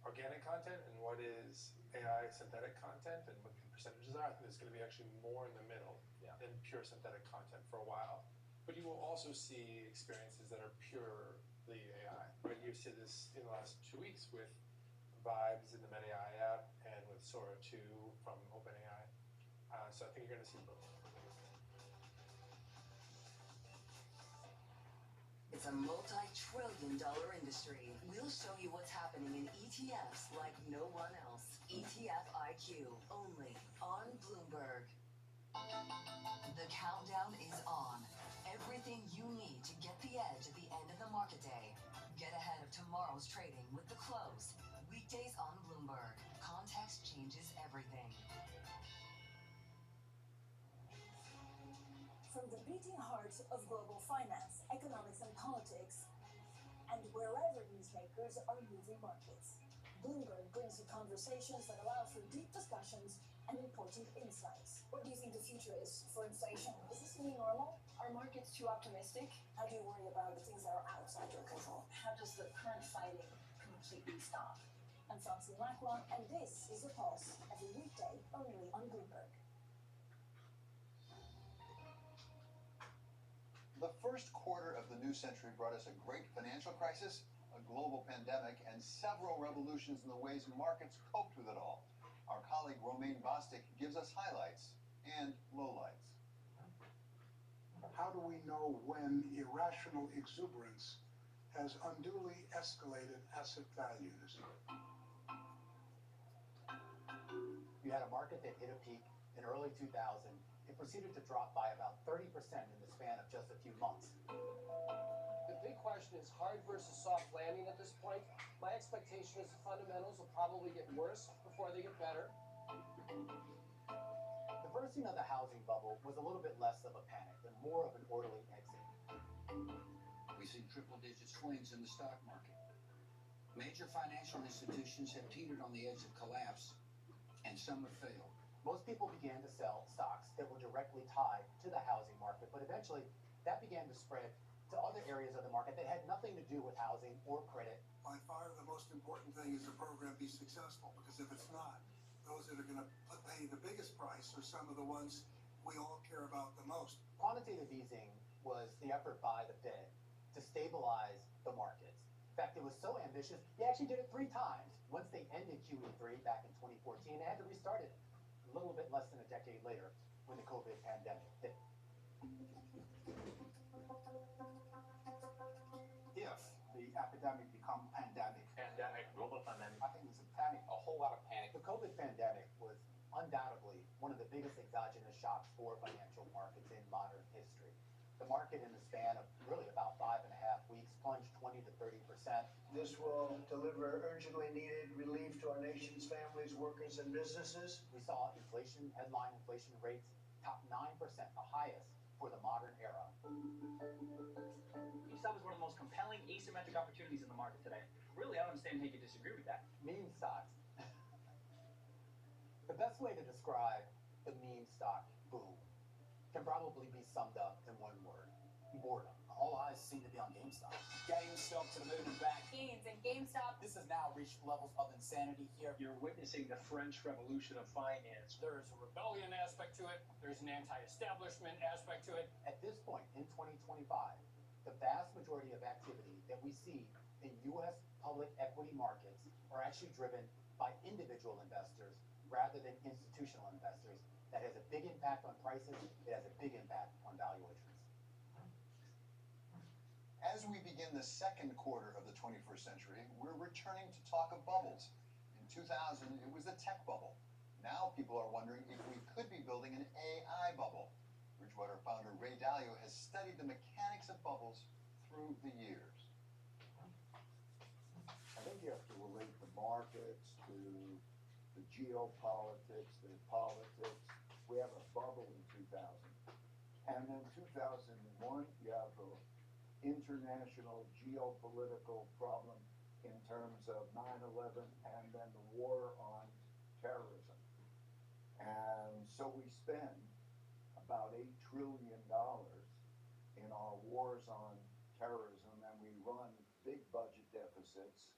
organic content and what is AI synthetic content and what the percentages are. I think there's going to be actually more in the middle than pure synthetic content for a while. But you will also see experiences that are purely AI. Right? You've seen this in the last 2 weeks with Vibes in the Meta AI app and with Sora 2 from OpenAI. So I think you're going to see both. It's a multi-trillion-dollar industry. We'll show you what's happening in ETFs like no one else. ETF IQ, only on Bloomberg. The countdown is on. Everything you need to get the edge at the end of the market day. Get ahead of tomorrow's trading with the close. Weekdays on Bloomberg. Context changes everything. From the beating heart of global finance, economics and politics, and wherever newsmakers are moving markets, Bloomberg brings you conversations that allow for deep discussions and important insights. What do you think the future is for inflation? Is this new normal? Are markets too optimistic? How do you worry about the things that are outside your control? How does the current fighting completely stop? I'm Francine Lacroix, and this is The Pulse, every weekday only on Bloomberg. The first quarter of the new century brought us a great financial crisis, a global pandemic, and several revolutions in the ways markets coped with it all. Our colleague Romain Bostick gives us highlights and lowlights. How do we know when irrational exuberance has unduly escalated asset values? You had a market that hit a peak in early 2000. It proceeded to dropped by about 30% in the span of just a few months. The big question is hard versus soft landing at this point. My expectation is the fundamentals will probably get worse before they get better. The bursting of the housing bubble was a little bit less of a panic and more of an orderly exit. We've seen triple-digit swings in the stock market. Major financial institutions have teetered on the edge of collapse, and some have failed. Most people began to sell stocks that were directly tied to the housing market, but eventually that began to spread to other areas of the market that had nothing to do with housing or credit. By far, the most important thing is the program be successful, because if it's not, those that are going to pay the biggest price are some of the ones we all care about the most. Quantitative easing was the effort by the Fed to stabilize the markets. In fact, it was so ambitious, they actually did it 3 times. Once they ended QE3 back in 2014, they had to restart it a little bit less than a decade later when the COVID pandemic hit. If the epidemic become pandemic, Global pandemic. I think it was a panic, a whole lot of panic. The COVID pandemic was undoubtedly one of the biggest exogenous shocks for financial markets in modern history. The market in the span of really about 5.5 weeks plunged 20 to 30%. This will deliver urgently needed relief to our nation's families, workers, and businesses. We saw inflation, headline inflation rates top 9%, the highest for the modern era. ESOP is one of the most compelling asymmetric opportunities in the market today. Really, I don't understand how you could disagree with that. Meme stocks. The best way to describe the meme stock boom can probably be summed up in one word: boredom. All eyes seem to be on GameStop. GameStop to the moon and back. Gains and GameStop. This has now reached levels of insanity here. You're witnessing the French Revolution of finance. There's a rebellion aspect to it. There's an anti-establishment aspect to it. At this point in 2025, the vast majority of activity that we see in U.S. public equity markets are actually driven by individual investors rather than institutional investors. That has a big impact on prices. It has a big impact on valuations. As we begin the second quarter of the 21st century, we're returning to talk of bubbles. In 2000, it was the tech bubble. Now people are wondering if we could be building an AI bubble. Bridgewater founder Ray Dalio has studied the mechanics of bubbles through the years. I think you have to relate the markets to the geopolitics, the politics. We have a bubble in 2000. And then 2001, you have a international geopolitical problem in terms of 9/11 and then the war on terrorism. And so we spend about $8 trillion in our wars on terrorism, and we run big budget deficits.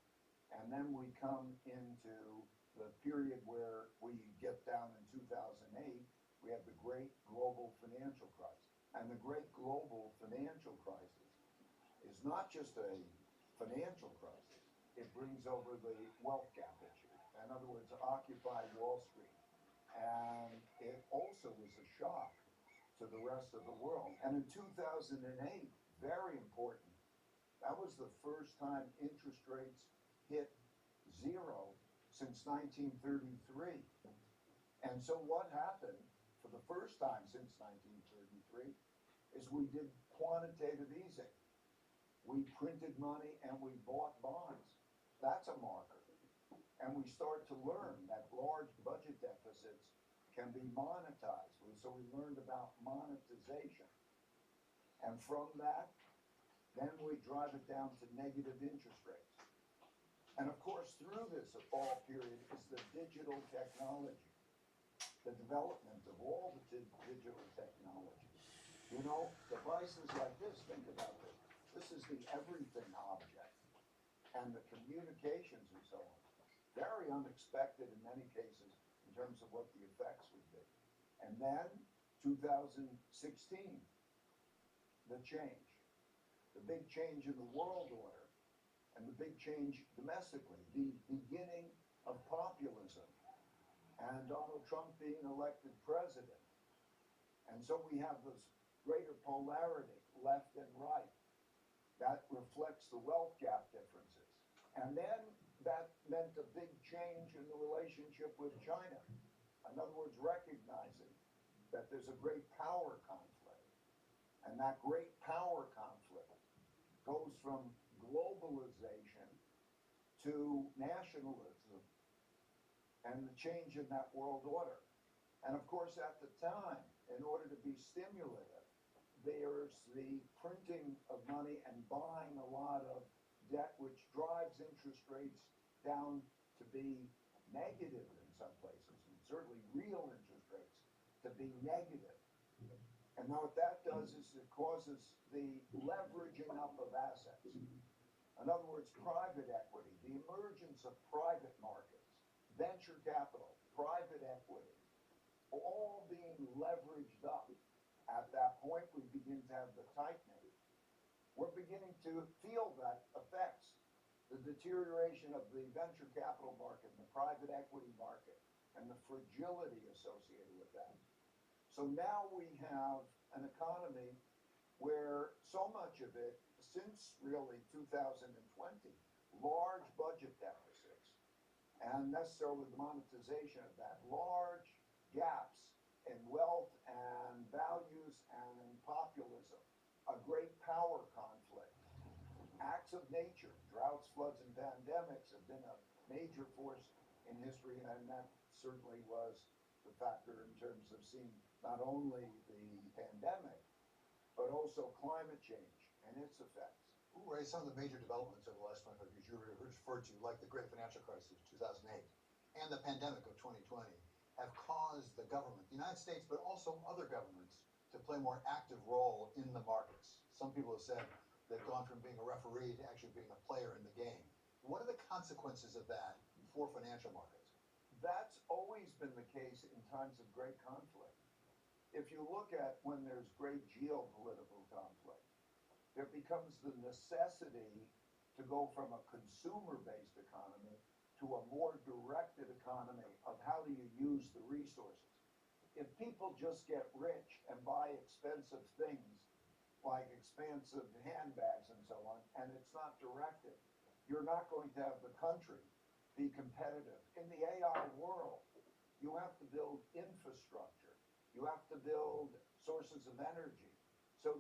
And then we come into the period where we get down in 2008, we have the great global financial crisis. And the great global financial crisis is not just a financial crisis, it brings over the wealth gap issue. In other words, Occupy Wall Street. And it also was a shock to the rest of the world. And in 2008, very important, that was the first time interest rates hit zero since 1933. And so what happened for the first time since 1933 is we did quantitative easing. We printed money and we bought bonds. That's a marker. And we start to learn that large budget deficits can be monetized. So we learned about monetization. And from that, then we drive it down to negative interest rates. And of course, through this fall period is the digital technology, the development of all the digital technology. You know, devices like this, think about this. This is the everything object and the communications and so on. Very unexpected in many cases in terms of what the effects would be. And then 2016, the change. The big change in the world order and the big change domestically, the beginning of populism and Donald Trump being elected president. And so we have this greater polarity, left and right. That reflects the wealth gap differences. And then that meant a big change in the relationship with China. In other words, recognizing that there's a great power And that great power conflict goes from globalization to nationalism and the change in that world order. And of course, at the time, in order to be stimulative, there's the printing of money and buying a lot of debt, which drives interest rates down to be negative in some places, and certainly real interest rates to be negative. And what that does is it causes the leveraging up of assets. In other words, private equity, the emergence of private markets, venture capital, private equity, all being leveraged up. At that point, we begin to have the tightening. We're beginning to feel that effects, the deterioration of the venture capital market, and the private equity market, and the fragility associated with that. So now we have an economy where so much of it, since really 2020, large budget deficits, and necessarily the monetization of that, large gaps in wealth and values and in populism, a great power conflict, acts of nature, droughts, floods, and pandemics have been a major force in history, and that certainly was the factor in terms of seeing not only the pandemic, but also climate change and its effects. Ray, some of the major developments over the last 25 years you referred to, like the Great Financial Crisis of 2008 and the pandemic of 2020, have caused the government, the United States, but also other governments, to play a more active role in the markets. Some people have said they've gone from being a referee to actually being a player in the game. What are the consequences of that for financial markets? That's always been the case in times of great conflict. If you look at when there's great geopolitical conflict, there becomes the necessity to go from a consumer-based economy to a more directed economy of how do you use the resources. If people just get rich and buy expensive things, like expensive handbags and so on, and it's not directed, you're not going to have the country be competitive. In the AI world, you have to build infrastructure. You have to build sources of energy. So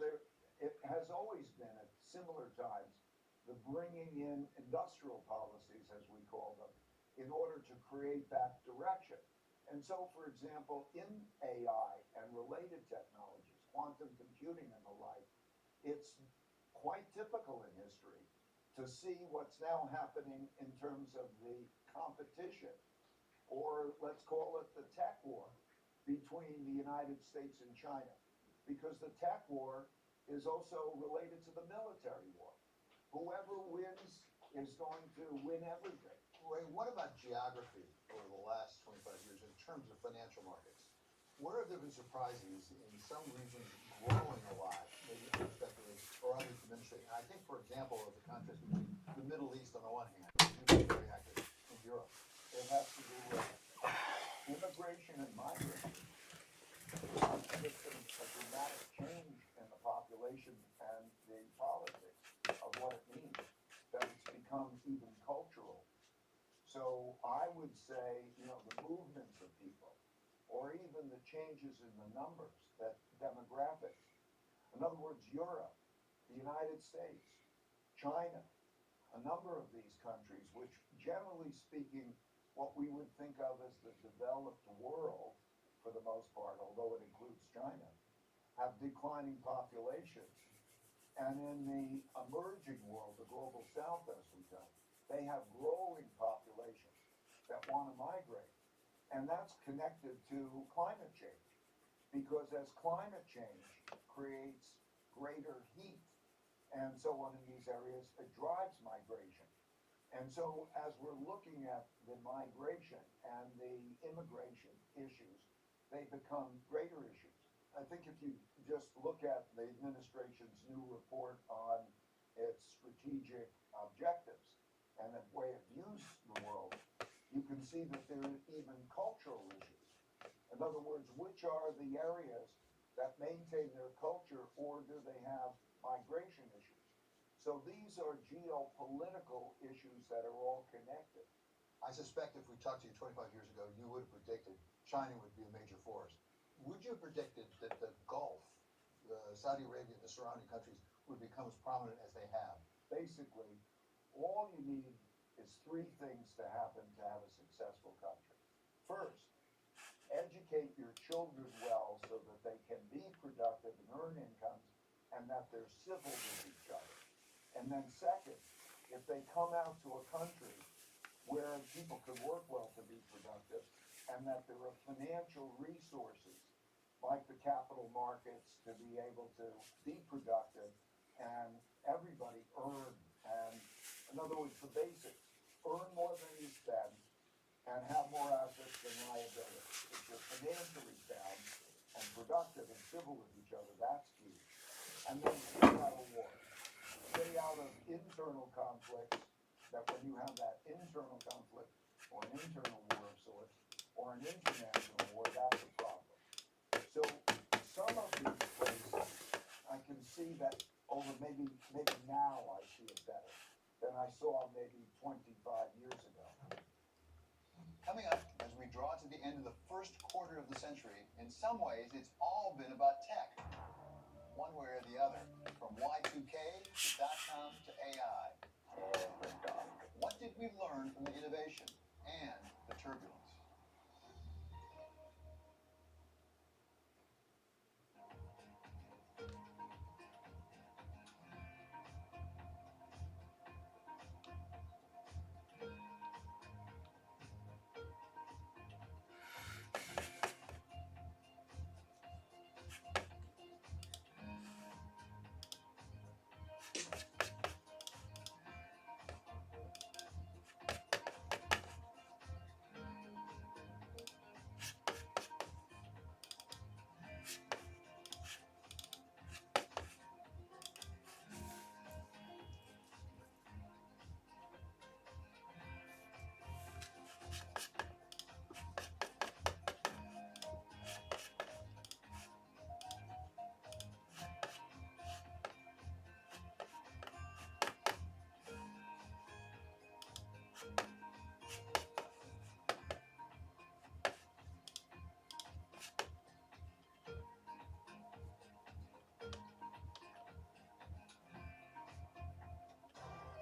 it has always been at similar times the bringing in industrial policies, as we call them, in order to create that direction. And so, for example, in AI and related technologies, quantum computing and the like, it's quite typical in history to see what's now happening in terms of the competition, or let's call it the tech war, between the United States and China. Because the tech war is also related to the military war. Whoever wins is going to win everything. Ray, what about geography over the last 25 years in terms of financial markets? Where have there been surprises in some regions growing a lot, maybe unexpectedly, or others diminishing? And I think, for example, of the contrast between the Middle East on the one hand, and very active in Europe. It has to do with immigration and migration. There's been a dramatic change in the population and the politics of what it means, that it's become even cultural. So I would say, the movements of people, or even the changes in the numbers, that demographics. In other words, Europe, the United States, China, a number of these countries, which generally speaking, what we would think of as the developed world, for the most part, although it includes China, have declining populations. And in the emerging world, the global south, as we know, they have growing populations that want to migrate. And that's connected to climate change. Because as climate change creates greater heat and so on in these areas, it drives migration. And so as we're looking at the migration and the immigration issues, they become greater issues. I think if you just look at the administration's new report on its strategic objectives and the way it views the world, you can see that there are even cultural issues. In other words, which are the areas that maintain their culture, or do they have migration issues? So these are geopolitical issues that are all connected. I suspect if we talked to you 25 years ago, you would have predicted China would be a major force. Would you have predicted that the Gulf, Saudi Arabia and the surrounding countries would become as prominent as they have? Basically, all you need is three things to happen to have a successful country. First, educate your children well so that they can be productive and earn incomes and that they're civil with each other. And then second, if they come out to a country where people can work well to be productive and that there are financial resources like the capital markets to be able to be productive and everybody earn. And in other words, the basics, earn more than you spend and have more assets than liabilities. If you're financially sound and productive and civil with each other, that's key. And then stay out of war. Stay out of internal conflicts, that when you have that internal conflict or an internal war of sorts or an international war, that's a problem. So some of these places, I can see that over maybe now I see it better than I saw maybe 25 years ago. Coming up, as we draw to the end of the first quarter of the century, in some ways it's all been about tech, one way or the other, from Y2K to .com to AI. What did we learn from the innovation and the turbulence?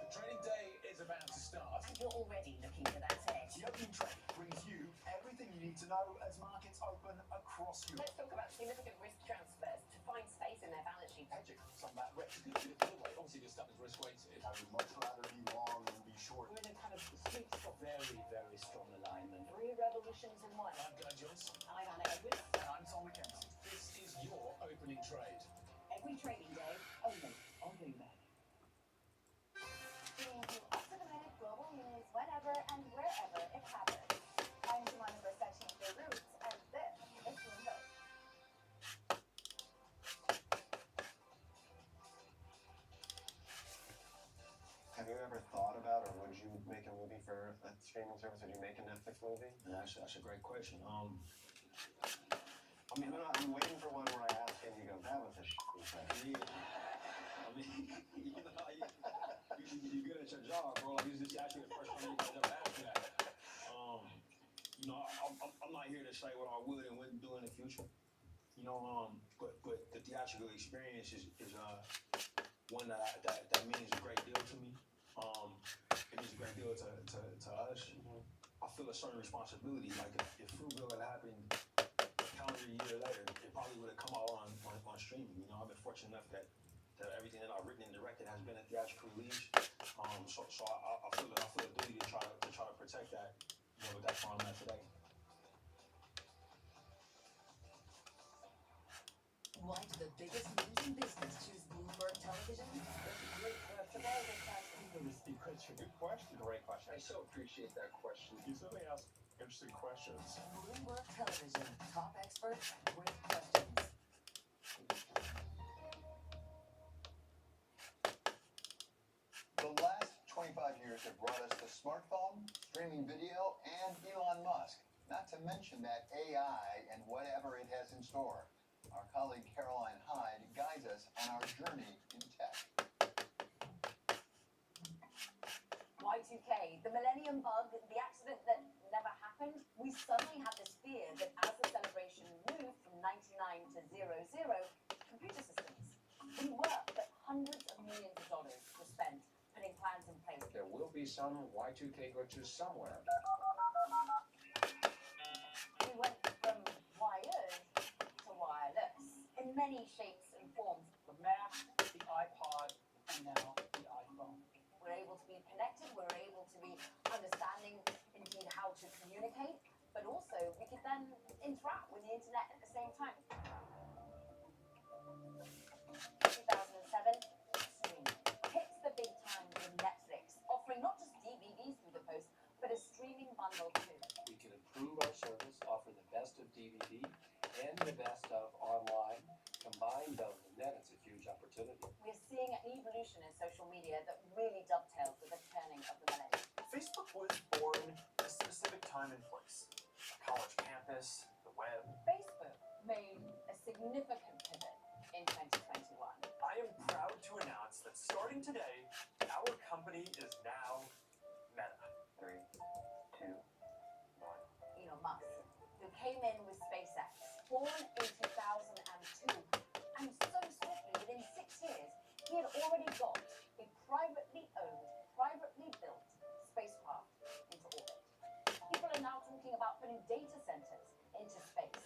Trading day is about to start. You're already looking for that edge. The opening trade brings you everything you need to know as markets open across Europe. Let's talk about significant risk transfers to find space in their balance sheet. Hedging some of that risk. Obviously, this stuff is risk weighted. I would much rather be long than be short. We're in a kind of sweet spot. Very, very strong alignment. 3 revolutions in 1. I'm Guy Johnson. I'm Anna Edwards. And I'm Tom McKenzie. This is your opening trade. Every trading day, only on Bloomberg. Bringing you up-to-the-minute global news whenever and wherever it happens. I'm Jemima Versace Beirut, and this is Bloomberg. Have you ever thought about, or would you make a movie for a streaming service? Would you make a Netflix movie? Yeah, that's a great question. I mean, I'm waiting for one where I ask him, you go, that was a shitty thing. Yeah. I mean, you're good at your job, bro. Like, this is actually the first time you guys ever asked me that. I'm not here to say what I would and wouldn't do in the future. But the theatrical experience is one that means a great deal to me. It means a great deal to us. I feel a certain responsibility. Like if Fruitvale had happened a calendar year later, it probably would have come out on streaming. I've been fortunate enough that everything that I've written and directed has been a theatrical release. So I feel a duty to try to protect that. But that's where I'm at today. Why do the biggest names in business choose Bloomberg Television? Great question. Good question. Great question. I so appreciate that question. You certainly ask interesting questions. Bloomberg Television, top experts, great questions. The last 25 years have brought us the smartphone, streaming video, and Elon Musk, not to mention that AI and whatever it has in store. Our colleague Caroline Hyde guides us on our journey in tech. Y2K, the millennium bug, the accident that never happened, we suddenly had this fear that as the celebration moved from 99 to 00, computer systems some Y2K glitches somewhere. We went from wired to wireless in many shapes and forms. The Mac, the iPod, and now the iPhone. We're able to be connected, we're able to be understanding indeed how to communicate, but also we could then interact with the internet at the same time. 2007, streaming hits the big time with Netflix, offering not just DVDs through the post, but a streaming bundle too. We can improve our service, offer the best of DVD and the best of online. Combine those, and then it's a huge opportunity. We're seeing an evolution in social media that really dovetails with the turning of the millennium. Facebook was born at a specific time and place. A college campus, the web. Facebook made a significant pivot in 2021. I am proud to announce that starting today, our company is now Meta. 3, 2, 1. Elon Musk, who came in with SpaceX, born in 2002, and so swiftly, within 6 years, he had already got a privately owned, privately built spacecraft into orbit. People are now talking about putting data centers into space.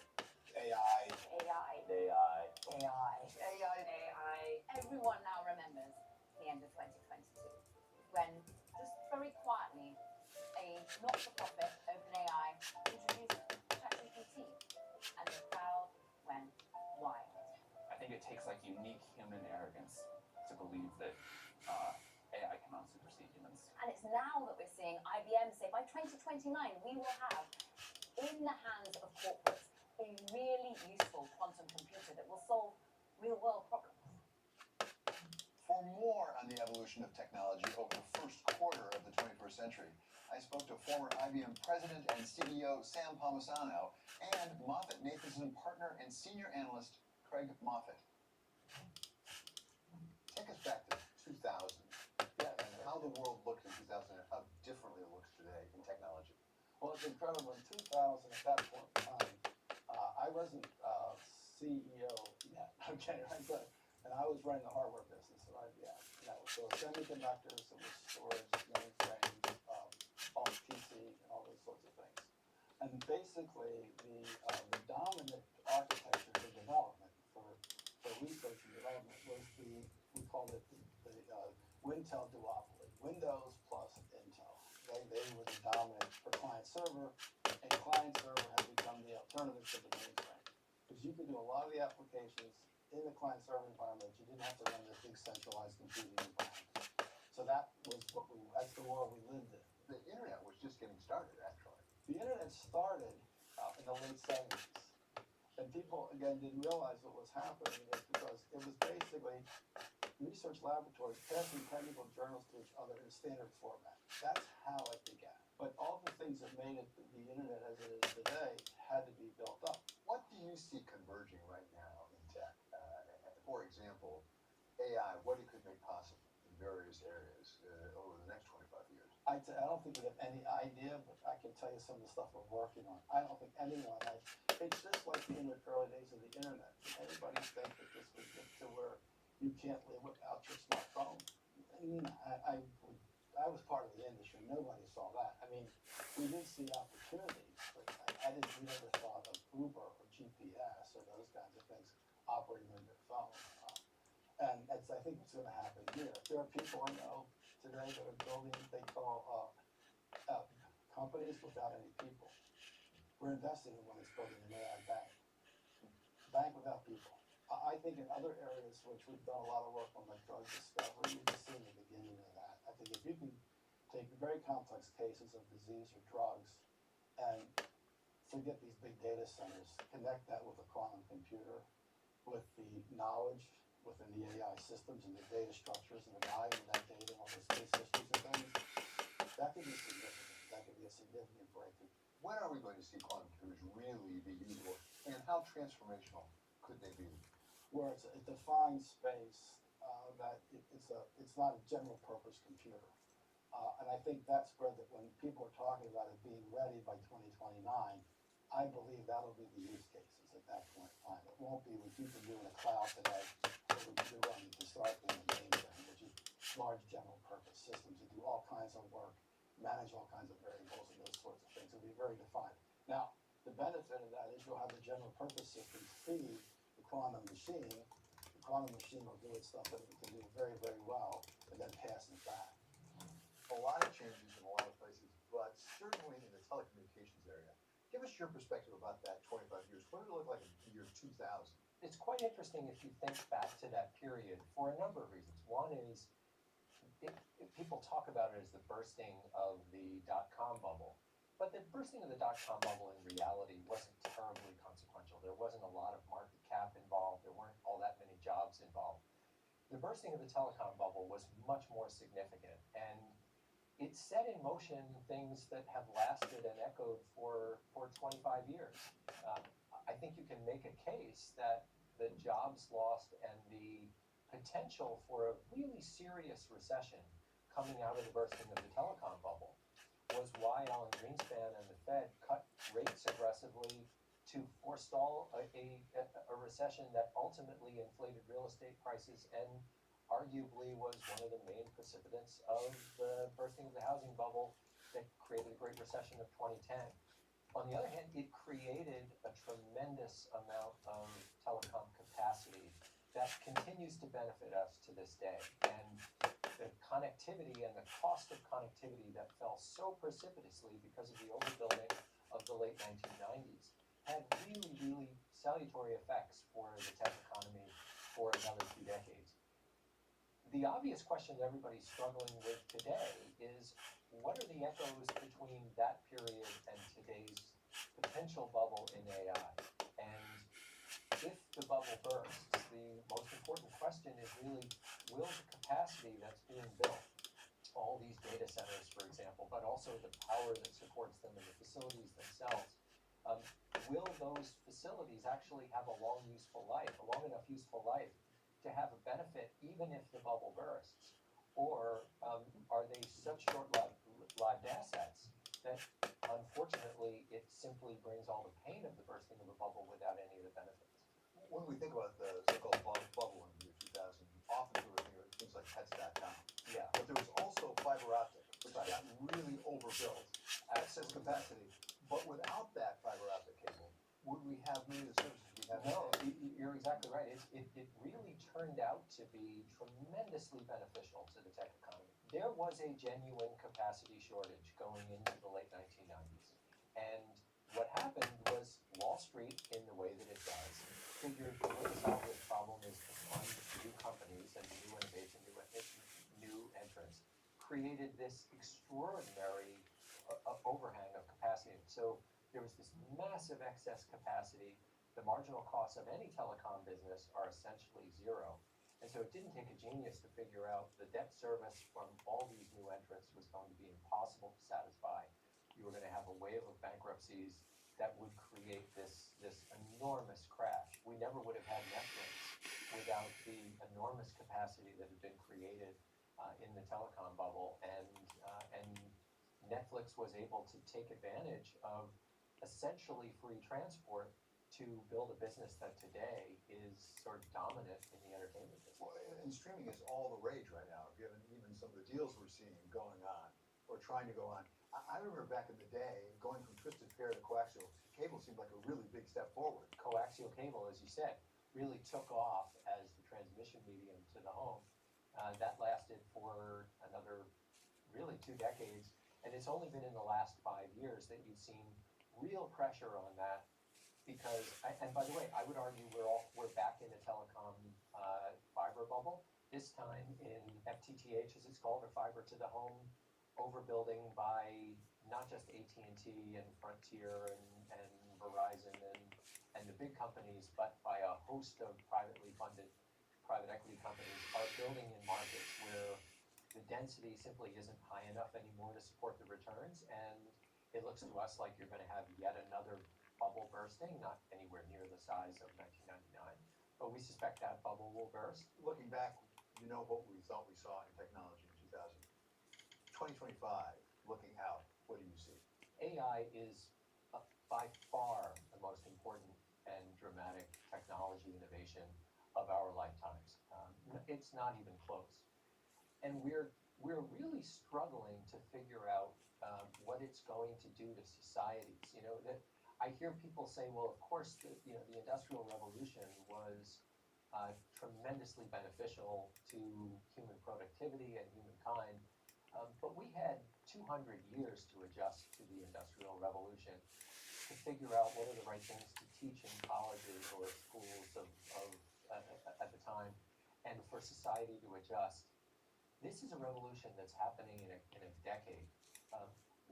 AI. AI. AI. AI. AI. Everyone now remembers the end of 2022, when just very quietly, a not-for-profit OpenAI introduced ChatGPT, and the crowd went wild. I think it takes like unique human arrogance to believe that AI cannot supersede humans. And it's now that we're seeing IBM say by 2029 we will have in the hands of corporates a really useful quantum computer that will solve real-world problems. For more on the evolution of technology over the first quarter of the 21st century, I spoke to former IBM president and CEO Sam Palmisano and MoffettNathanson partner and senior analyst Craig Moffett. Take us back to 2000. Yeah, and how the world looked in 2000 and how differently it looks today in technology. Well, it's incredible. In 2000, at that point in time, I wasn't CEO yet, okay, right? And I was running the hardware business at IBM. And that was so semiconductors, it was storage, mainframes, all PC, and all those sorts of things. And basically, the dominant architecture for development, for research and development, was we called it the Wintel duopoly, Windows plus Intel. They were the dominant for client server, and client server had become the alternative to the mainframe. Because you could do a lot of the applications in the client server environment, you didn't have to run this big centralized computing environment. So that's the world we lived in. The internet was just getting started, actually. The internet started in the late 70s. And people, again, didn't realize what was happening is because it was basically research laboratories passing technical journals to each other in standard format. That's how it began. But all the things that made it the internet as it is today had to be built up. What do you see converging right now in tech? For example, AI, what it could make possible in various areas over the next 25 years? I don't think we have any idea, but I can tell you some of the stuff we're working on. I don't think anyone has. It's just like in the early days of the internet. Everybody thinks that this would get to where you can't live without your smartphone. I was part of the industry. Nobody saw that. I mean, we did see opportunities, but we never thought of Uber or GPS or those kinds of things operating on your phone. And I think what's going to happen here. There are people I know today that are building they call companies without any people. We're investing in one that's building an AI bank without people. I think in other areas which we've done a lot of work on, like drug discovery, you're just seeing the beginning of that. I think if you can take very complex cases of disease or drugs and forget these big data centers, connect that with a quantum computer, with the knowledge within the AI systems and the data structures and the value of that data and all those case histories and things, that could be significant. That could be a significant breakthrough. When are we going to see quantum computers really be usable, and how transformational could they be? Where it's a defined space that it's not a general purpose computer. And I think that's where when people are talking about it being ready by 2029, I believe that'll be the use cases at that point in time. It won't be what you can do in a cloud today, or what you do running historically in the mainframe, which is large general purpose systems that do all kinds of work manage all kinds of variables and those sorts of things. It'll be very defined. Now, the benefit of that is you'll have the general purpose system feed the quantum machine. The quantum machine will do its stuff that it can do very, very well, and then pass it back. A lot of changes in a lot of places, but certainly in the telecommunications area. Give us your perspective about that 25 years. What did it look like in the year 2000? It's quite interesting if you think back to that period for a number of reasons. One is people talk about it as the bursting of the dot-com bubble, but the bursting of the dot-com bubble in reality wasn't terribly consequential. There wasn't a lot of market cap involved. There weren't all that many jobs involved. The bursting of the telecom bubble was much more significant, and it set in motion things that have lasted and echoed for 25 years. I think you can make a case that the jobs lost and the potential for a really serious recession coming out of the bursting of the telecom bubble was why Alan Greenspan and the Fed cut rates aggressively to forestall a recession that ultimately inflated real estate prices and arguably was one of the main precipitants of the bursting of the housing bubble that created the Great Recession of 2010. On the other hand, it created a tremendous amount of telecom capacity that continues to benefit us to this day. And the connectivity and the cost of connectivity that fell so precipitously because of the overbuilding of the late 1990s had really, really salutary effects for the tech economy for another 2 decades. The obvious question that everybody's struggling with today is, what are the echoes between that period and today's potential bubble in AI? And if the bubble bursts, the most important question is really, will the capacity that's being built, all these data centers, for example, but also the power that supports them and the facilities themselves, will those facilities actually have a long enough useful life to have a benefit even if the bubble bursts? Or are they such short-lived assets that unfortunately it simply brings all the pain of the bursting of the bubble without any of the benefits? When we think about the so-called bubble in the year 2000, often we were thinking of things like Pets.com. Yeah. But there was also fiber optic, which got really overbuilt. Access capacity. But without that fiber optic cable, would we have many of the services we have No, today? you're exactly right. It really turned out to be tremendously beneficial to the tech economy. There was a genuine capacity shortage going into the late 1990s. And what happened was Wall Street, in the way that it does, figured the way to solve this problem is to fund new companies and new innovation, new entrants, created this extraordinary overhang of capacity. So there was this massive excess capacity. The marginal costs of any telecom business are essentially zero. And so it didn't take a genius to figure out the debt service from all these new entrants was going to be impossible to satisfy. You were going to have a wave of bankruptcies that would create this enormous crash. We never would have had Netflix without the enormous capacity that had been created in the telecom bubble. And Netflix was able to take advantage of essentially free transport to build a business that today is sort of dominant in the entertainment business. Well, and streaming is all the rage right now, given even some of the deals we're seeing going on, or trying to go on. I remember back in the day, going from twisted pair to coaxial cable seemed like a really big step forward. Coaxial cable, as you said, really took off as the transmission medium to the home. That lasted for another really 2 decades, and it's only been in the last 5 years that you've seen real pressure on that. Because, and by the way, I would argue we're back in a telecom fiber bubble, this time in FTTH, as it's called, or fiber to the home, overbuilding by not just AT&T and Frontier and Verizon and the big companies, but by a host of privately funded private equity companies are building in markets where the density simply isn't high enough anymore to support the returns, and it looks to us like you're going to have yet another bubble bursting, not anywhere near the size of 1999, but we suspect that bubble will burst. Looking back, you know what we thought we saw in technology in 2000. 2025, looking out, what do you see? AI is by far the most important and dramatic technology innovation of our lifetimes. It's not even close. And we're really struggling to figure out what it's going to do to societies. You know, that I hear people say, well, of course, the Industrial Revolution was tremendously beneficial to human productivity and humankind, but we had 200 years to adjust to the Industrial Revolution, to figure out what are the right things to teach in colleges or schools at the time, and for society to adjust. This is a revolution that's happening in a decade.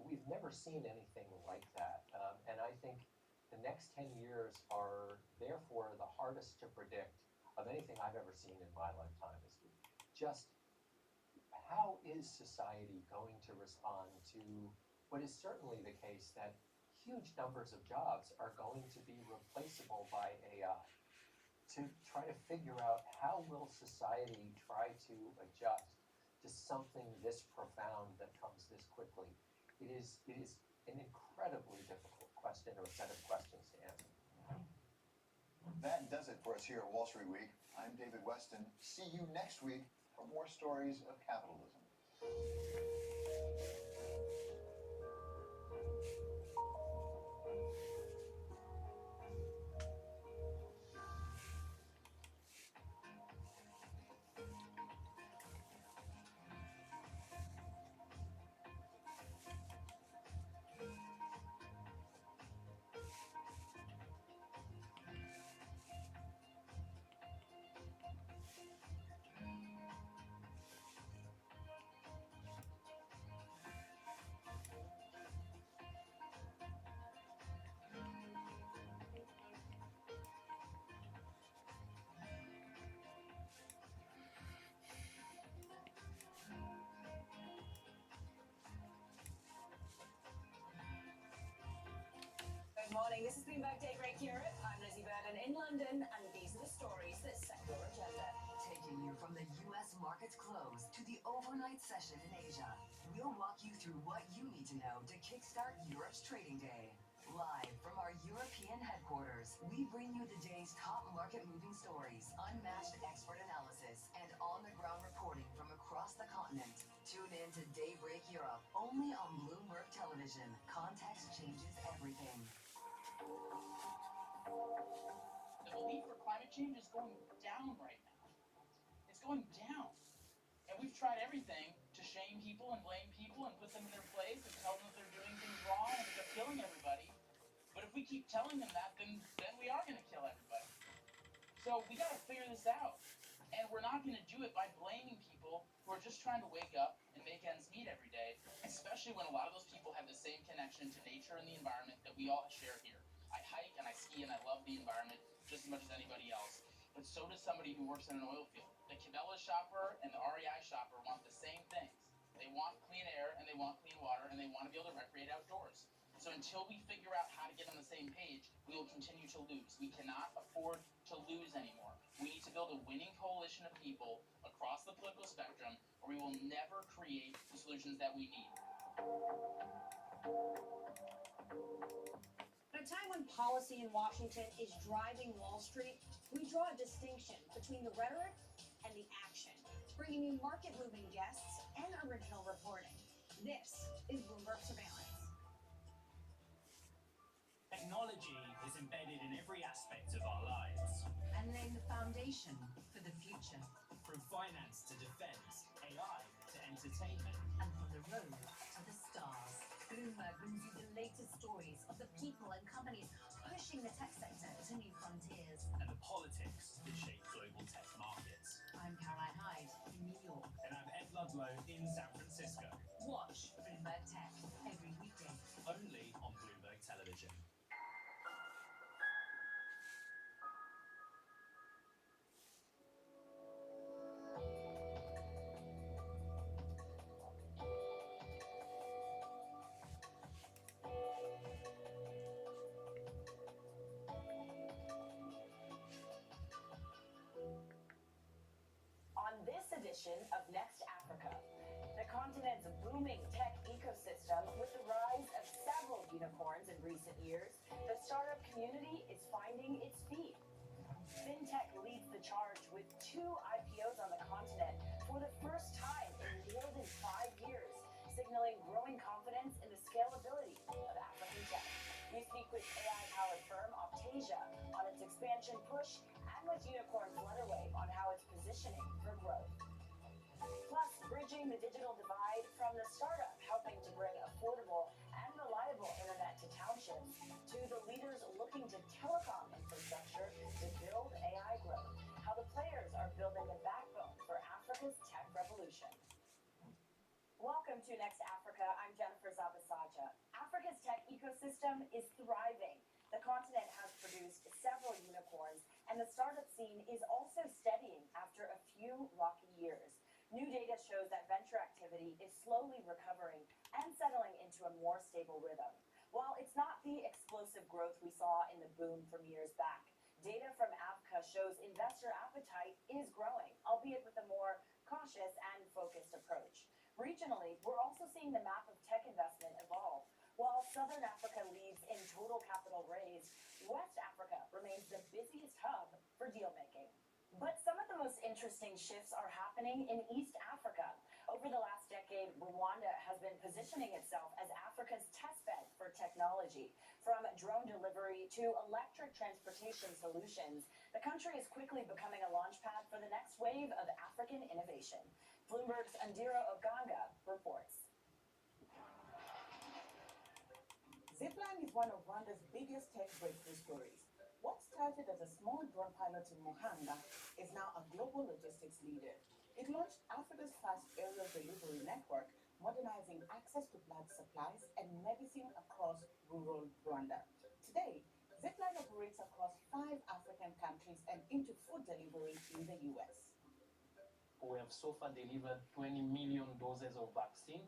We've never seen anything like that, and I think the next 10 years are therefore the hardest to predict of anything I've ever seen in my lifetime. Is just how is society going to respond to what is certainly the case that huge numbers of jobs are going to be replaceable by AI. To try to figure out how will society try to adjust to something this profound that comes this quickly. It is an incredibly difficult question or set of questions to answer. That does it for us here at Wall Street Week. I'm David Weston. See you next week for more stories of capitalism. Good morning, this is Bloomberg Daybreak Europe. I'm Lizzie Burden in London, and these are the stories that set your agenda. Taking you from the U.S. market's close to the overnight session in Asia, we'll walk you through what you need to know to kickstart Europe's trading day. Live from our European headquarters, we bring you the day's top market-moving stories, unmatched expert analysis, and on-the-ground reporting from across the continent. Tune in to Daybreak Europe, only on Bloomberg Television. Context changes everything. The belief for climate change is going down right now. It's going down. And we've tried everything to shame people and blame people and put them in their place and tell them that they're doing things wrong and that they're killing everybody. But if we keep telling them that, then we are going to kill everybody. So we got to figure this out. And we're not going to do it by blaming people who are just trying to wake up and make ends meet every day, especially when a lot of those people have the same connection to nature and the environment that we all share here. I hike and I ski and I love the environment just as much as anybody else. But so does somebody who works in an oil field. The Cabela's shopper and the REI shopper want the same things. They want clean air and they want clean water and they want to be able to recreate outdoors. So until we figure out how to get on the same page, we will continue to lose. We cannot afford to lose anymore. We need to build a winning coalition of people across the political spectrum, or we will never create the solutions that we need. At a time when policy in Washington is driving Wall Street, we draw a distinction between the rhetoric and the action, bringing you market-moving guests and original reporting. This is Bloomberg Surveillance. Technology is embedded in every aspect of our lives. And laying the foundation for the future. From finance to defense, AI to entertainment. And from the road to the stars. Bloomberg brings you the latest stories of the people and companies pushing the tech sector to new frontiers. And the politics that shape global tech markets. I'm Caroline Hyde in New York. And I'm Ed Ludlow in San Francisco. Watch Bloomberg Tech every weekday. Only on Bloomberg Television. On this edition of Next Africa, the continent's booming tech ecosystem with the rise of several unicorns in recent years, the startup community is finding its feet. FinTech leads the charge with 2 IPOs on the continent for the first time in more than 5 years, signaling growing confidence in with AI-powered firm Optasia on its expansion push, and with unicorn Flutterwave on how it's positioning for growth. Plus, bridging the digital divide from the startup helping to bring affordable and reliable internet to townships, to the leaders looking to telecom infrastructure to build AI growth, how the players are building the backbone for Africa's tech revolution. Welcome to Next Africa. I'm Jennifer Zabasaja. Africa's tech ecosystem is thriving. The continent has produced several unicorns, and the startup scene is also steadying after a few rocky years. New data shows that venture activity is slowly recovering and settling into a more stable rhythm. While it's not the explosive growth we saw in the boom from years back, data from AVCA shows investor appetite is growing, albeit with a more cautious and focused approach. Regionally, we're also seeing the map of tech investment evolve. While Southern Africa leads in total capital raised, West Africa remains the busiest hub for deal making. But some of the most interesting shifts are happening in East Africa. Over the last decade, Rwanda has been positioning itself as Africa's testbed for technology. From drone delivery to electric transportation solutions, the country is quickly becoming a launchpad for the next wave of African innovation. Bloomberg's Andira Oganga reports. Zipline is one of Rwanda's biggest tech breakthrough stories. What started as a small drone pilot in Muhanga is now a global logistics leader. It launched Africa's first aerial delivery network, modernizing access to blood supplies and medicine across rural Rwanda. Today, Zipline operates across 5 African countries and into food delivery in the US. We have so far delivered 20 million doses of vaccine.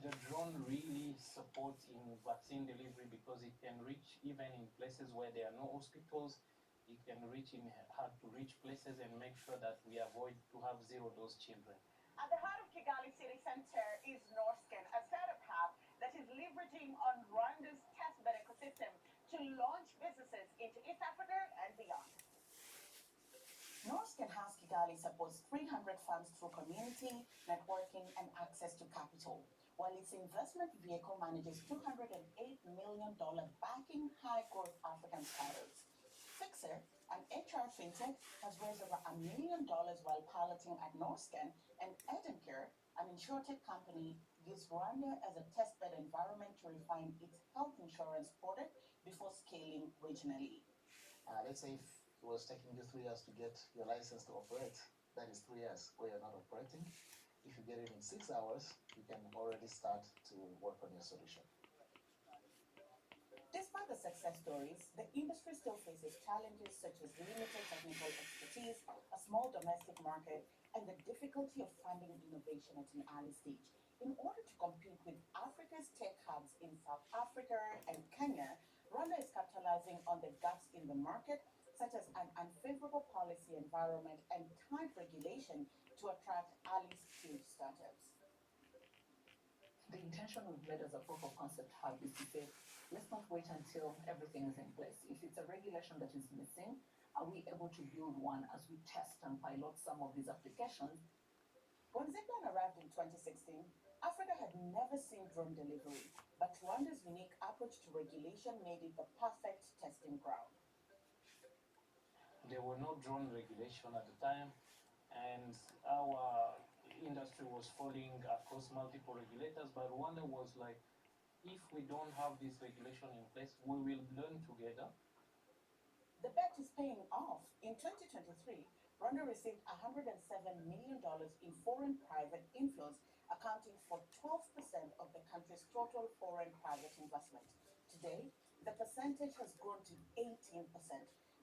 The drone really supports in vaccine delivery because it can reach even in places where there are no hospitals. It can reach in hard to reach places and make sure that we avoid to have zero-dose children. At the heart of Kigali City Center is Norscan, a startup hub that is leveraging on Rwanda's testbed ecosystem to launch businesses into East Africa and beyond. Norscan House Kigali supports 300 farms through community, networking, and access to capital, while its investment vehicle manages $208 million backing high-growth African startups. Fixer, an HR fintech, has raised over $1 million while piloting at Norscan, and Edencare, an insurtech company, used Rwanda as a testbed environment to refine its health insurance product before scaling regionally. Let's say if it was taking you 3 years to get your license to operate, that is 3 years where you're not operating. If you get it in 6 hours, you can already start to work on your solution. Despite the success stories, the industry still faces challenges such as limited technical expertise, a small domestic market, and the difficulty of funding innovation at an early stage. In order to compete with Africa's tech hubs in South Africa and Kenya, Rwanda is capitalizing on the gaps in the market, such as an unfavorable policy environment and tight regulation to attract early-stage startups. The intention we've made as a proof of concept hub is to say, let's not wait until everything is in place. If it's a regulation that is missing, are we able to build one as we test and pilot some of these applications? When Zipline arrived in 2016, Africa had never seen drone delivery, but Rwanda's unique approach to regulation made it the perfect testing ground. There were no drone regulation at the time, and our industry was falling across multiple regulators, but Rwanda was like, if we don't have this regulation in place, we will learn together. The bet is paying off. In 2023, Rwanda received $107 million in foreign private inflows, accounting for 12% of the country's total foreign private investment. Today, the percentage has grown to 18%.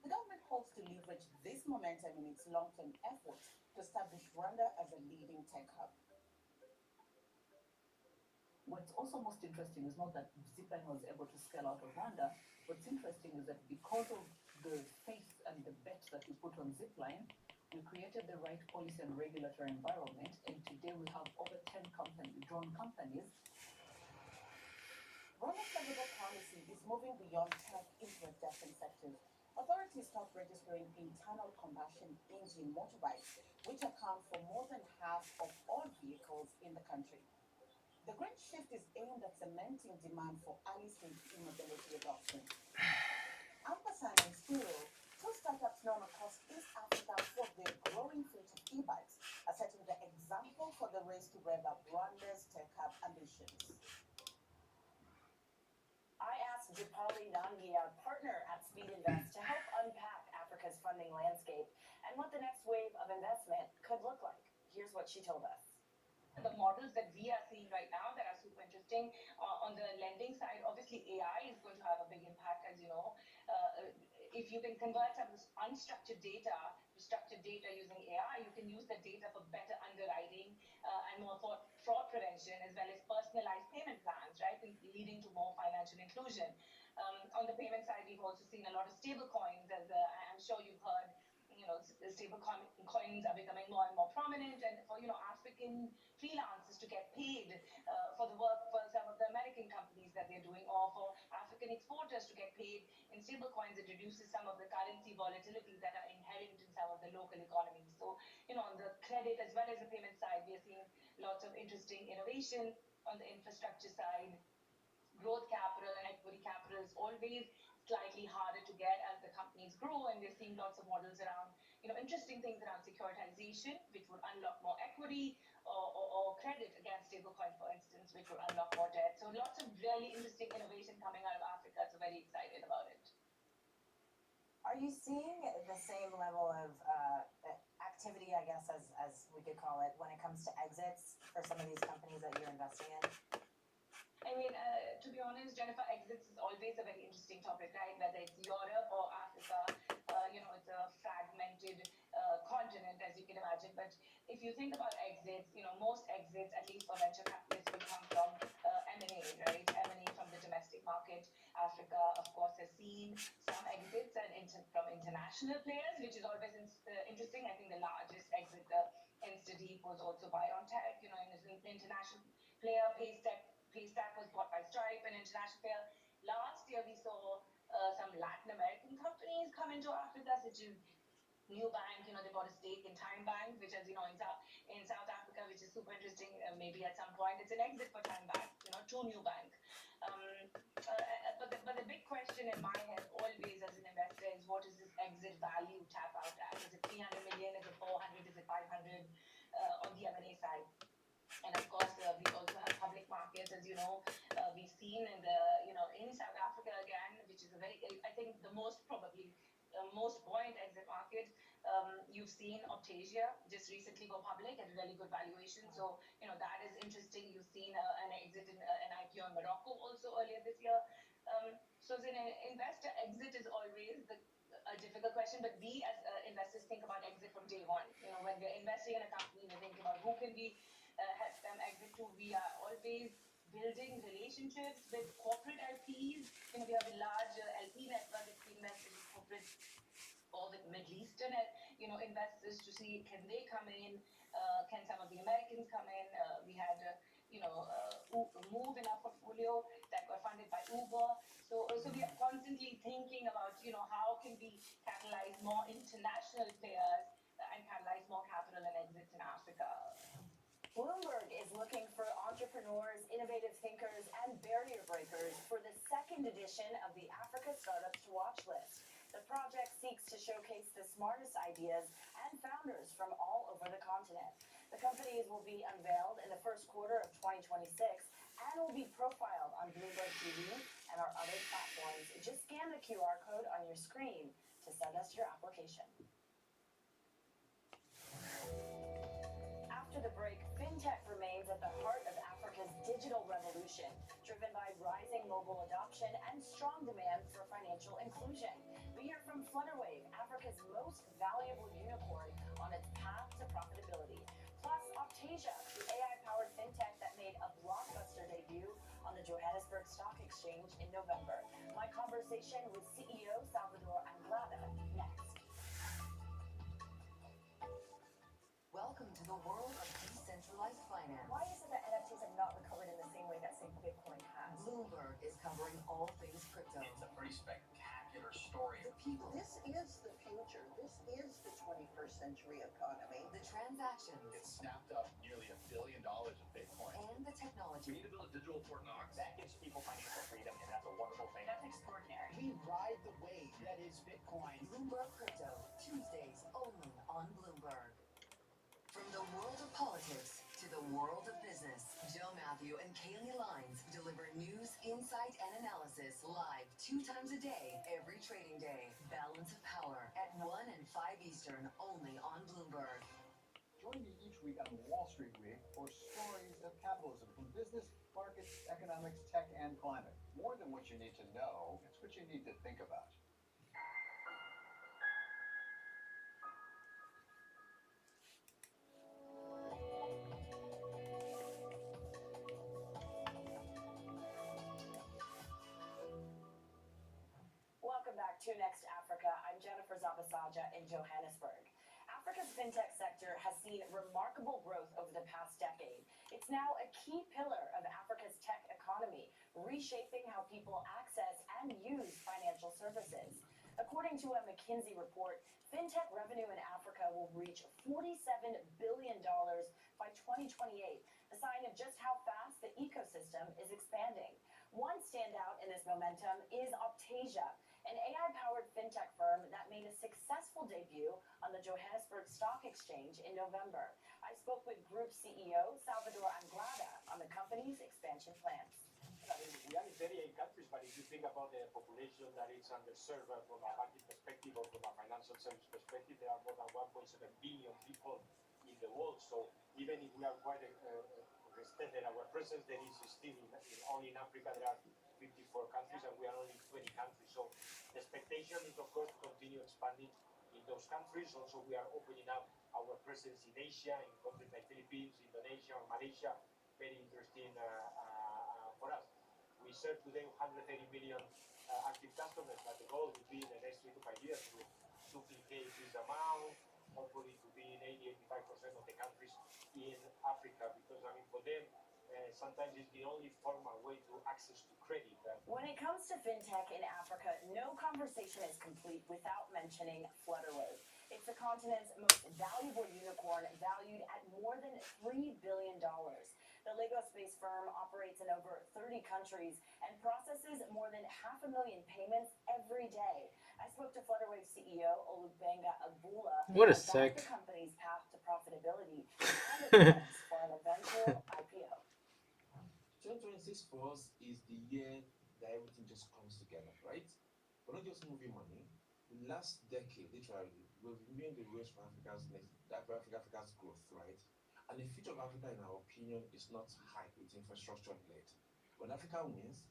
The government hopes to leverage this momentum in its long-term efforts to establish Rwanda as a leading tech hub. What's also most interesting is not that Zipline was able to scale out of Rwanda. What's interesting is that because of the faith and the bet that we put on Zipline, we created the right policy and regulatory environment, and today we have over 10 drone companies. Rwanda's favorable policy is moving beyond tech into adjacent sectors. Authorities stopped registering internal combustion engine motorbikes, which account for more than half of all vehicles in the country. The green shift is aimed at cementing demand for early-stage e-mobility adoption. Ampersand and Spiro, two startups known across East Africa for their growing fleet of e-bikes, are setting the example for the race to rev up Rwanda's tech hub ambitions. I asked Dipali Nangia, partner at Speed Invest, to help unpack Africa's funding landscape and what the next wave of investment could look like. Here's what she told us. The models that we are seeing right now that are super interesting on the lending side, obviously AI is going to have a big impact, as you know. If you can convert some of this unstructured data to structured data using AI, you can use the data for better underwriting and more fraud prevention, as well as personalized payment plans, right, leading to more financial inclusion. On the payment side, we've also seen a lot of stable coins, as I'm sure you've heard. Stable coins are becoming more and more prominent, and for African freelancers to get paid for the work for some of the American companies that they're doing, or for African exporters to get paid in stable coins, it reduces some of the currency volatility that are inherent in some of the local economies. So, on the credit as well as the payment side, we are seeing lots of interesting innovation. On the infrastructure side, growth capital and equity capital is always slightly harder to get as the companies grow, and we're seeing lots of models around, interesting things around securitization, which would unlock more equity, or credit against stablecoin, for instance, which would unlock more debt. So lots of really interesting innovation coming out of Africa, so very excited about it. Are you seeing the same level of activity, I guess, as we could call it, when it comes to exits for some of these companies that you're investing in? I mean, to be honest, Jennifer, exits is always a very interesting topic, right? Whether it's Europe or Africa, it's a fragmented continent, as you can imagine. But if you think about exits, most exits, at least for venture capitalists, will come from M&A, right? M&A from the domestic market. Africa, of course, has seen some exits from international players, which is always interesting. I think the largest exit, InstaDeep, was also BioNTech, an international player. Paystack was bought by Stripe, an international player. Last year, we saw some Latin American companies come into Africa, such as Nubank. They bought a stake in Time Bank, which, as you know, in South Africa, which is super interesting. Maybe at some point, it's an exit for Time Bank, to Nubank. But the big question in my head always as an investor is, what is this exit value tap out at? Is it 300 million? Is it 400? Is it 500 on the M&A side? And of course, we also have public markets, as you know. We've seen in South Africa again, which is I think the most buoyant exit market. You've seen Optasia just recently go public at a really good valuation. So, that is interesting. You've seen an exit in an IPO in Morocco also earlier this year. So as an investor, exit is always a difficult question, but we as investors think about exit from day one. When we're investing in a company, we think about who can we help them exit to. We are always building relationships with corporate LPs. We have a large LP network that we invest in corporate or with Middle Eastern, investors to see, can they come in? Can some of the Americans come in? We had, Move in our portfolio that got funded by Uber. So we are constantly thinking about, how can we catalyze more international players and catalyze more capital and exits in Africa. Bloomberg is looking for entrepreneurs, innovative thinkers, and barrier breakers for the second edition of the Africa Startups to Watch list. The project seeks to showcase the smartest ideas and founders from all over the continent. The companies will be unveiled in the first quarter of 2026 and will be profiled on Bloomberg TV and our other platforms. Just scan the QR code on your screen to send us your application. After the break, fintech remains at the heart of Africa's digital revolution, driven by rising mobile adoption and strong demand for financial inclusion. We hear from Flutterwave, Africa's most valuable unicorn, on its path to profitability. Plus, Optasia, the AI-powered fintech that made a blockbuster debut on the Johannesburg Stock Exchange in November. My conversation with CEO Salvador Anglada next. Welcome to the world of decentralized finance. Why is it that NFTs have not recovered in the same way that, say, Bitcoin has? Bloomberg is covering all things crypto. It's a pretty spectacular story. The people. This is the future. This is the 21st century economy. The transactions. It snapped up nearly $1 billion of Bitcoin. And the technology. Knox. We need to build a digital Fort Knox. That gives people financial freedom, and that's a wonderful thing. That's extraordinary. We ride the wave that is Bitcoin. Bloomberg Crypto, Tuesdays only on Bloomberg. From the world of politics to the world of business, Joe Matthew and Kaylee Lines deliver news, insight, and analysis live 2 times a day, every trading day. Balance of Power at 1 and 5 Eastern, only on Bloomberg. Join me each week on Wall Street Week for stories of capitalism from business, markets, economics, tech, and climate. More than what you need to know, it's what you need to think about. Welcome back to Next Africa. I'm Jennifer Zabasaja in Johannesburg. Africa's fintech sector has seen remarkable growth over the past decade. It's now a key pillar of Africa's tech economy, reshaping how people access and use financial services. According to a McKinsey report, fintech revenue in Africa will reach $47 billion by 2028, a sign of just how fast the ecosystem is expanding. One standout in this momentum is Optasia, an AI-powered fintech firm that made a successful debut on the Johannesburg Stock Exchange in November. I spoke with Group CEO Salvador Anglada on the company's expansion plans. We are in 38 countries, but if you think about the population that is underserved from a banking perspective or from a financial service perspective, there are more than 1.7 billion people in the world. So even if we are quite extended our presence, there is still only in Africa there are 54 countries and we are only 20 countries. So the expectation is of course to continue expanding in those countries. Also we are opening up our presence in Asia, in countries like Philippines, Indonesia, or Malaysia. Very interesting for us. We serve today 130 million active customers, but the goal would be in the next 3 to 5 years to duplicate this amount, hopefully to be in 80-85% of the countries in Africa, because I mean for them sometimes it's the only formal way to access to credit. When it comes to fintech in Africa, no conversation is complete without mentioning Flutterwave. It's the continent's most valuable unicorn, valued at more than $3 billion. The Lagos-based firm operates in over 30 countries and processes more than 500,000 payments every day. I spoke to Flutterwave CEO Olubenga Agboola What a about sec. the company's path to profitability and its plans for an eventual IPO. 2026 for us is the year that everything just comes together, right? We're not just moving money. The last decade, literally, we've been the race for Africa's growth, right? And the future of Africa, in our opinion, is not hype, it's infrastructure led. When Africa wins,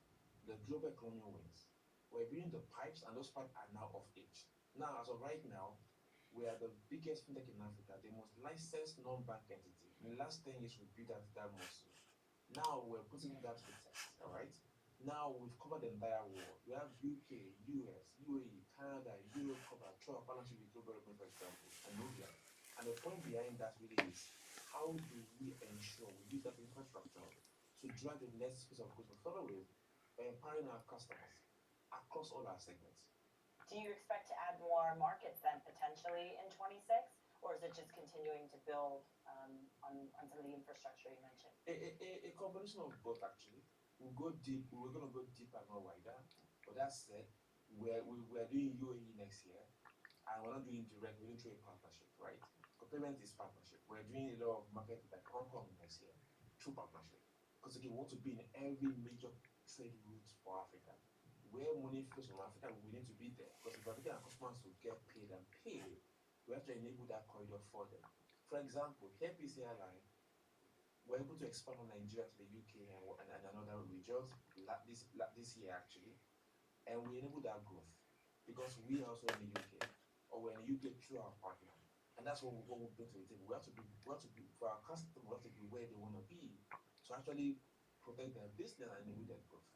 the global economy wins. We're building the pipes, and those pipes are now of age. Now, as of right now, we are the biggest fintech in Africa, the most licensed non-bank entity. In the last 10 years, we built that muscle. Now we're putting that to test, all right? Now we've covered the entire world. We have UK, US, UAE, Canada, Europe covered, through our partnership with Global Revenue, for example, and Nubia. And the point behind that really is, how do we ensure we use that infrastructure to drive the next piece of growth for Flutterwave by empowering our customers across all our segments? Do you expect to add more markets then potentially in 26, or is it just continuing to build on some of the infrastructure you mentioned? A combination of both, actually. We'll go deep. We're going to go deeper and not wider. But that said, we're doing UAE next year, and we're not doing direct. We're doing through a partnership, right? Because payment is partnership. We're doing a lot of markets like Hong Kong next year through partnership. Because again, we want to be in every major trade route for Africa. Where money flows from Africa, we need to be there. Because if African customers to get paid and pay, we have to enable that corridor for them. For example, KPC Airline, we're able to expand from Nigeria to the UK and another regions this year actually, and we enable that growth because we are also in the UK, or we're in the UK through our partner, and that's what we bring to the table. We have to be for our customers. We have to be where they want to be to actually protect their business and enable their growth.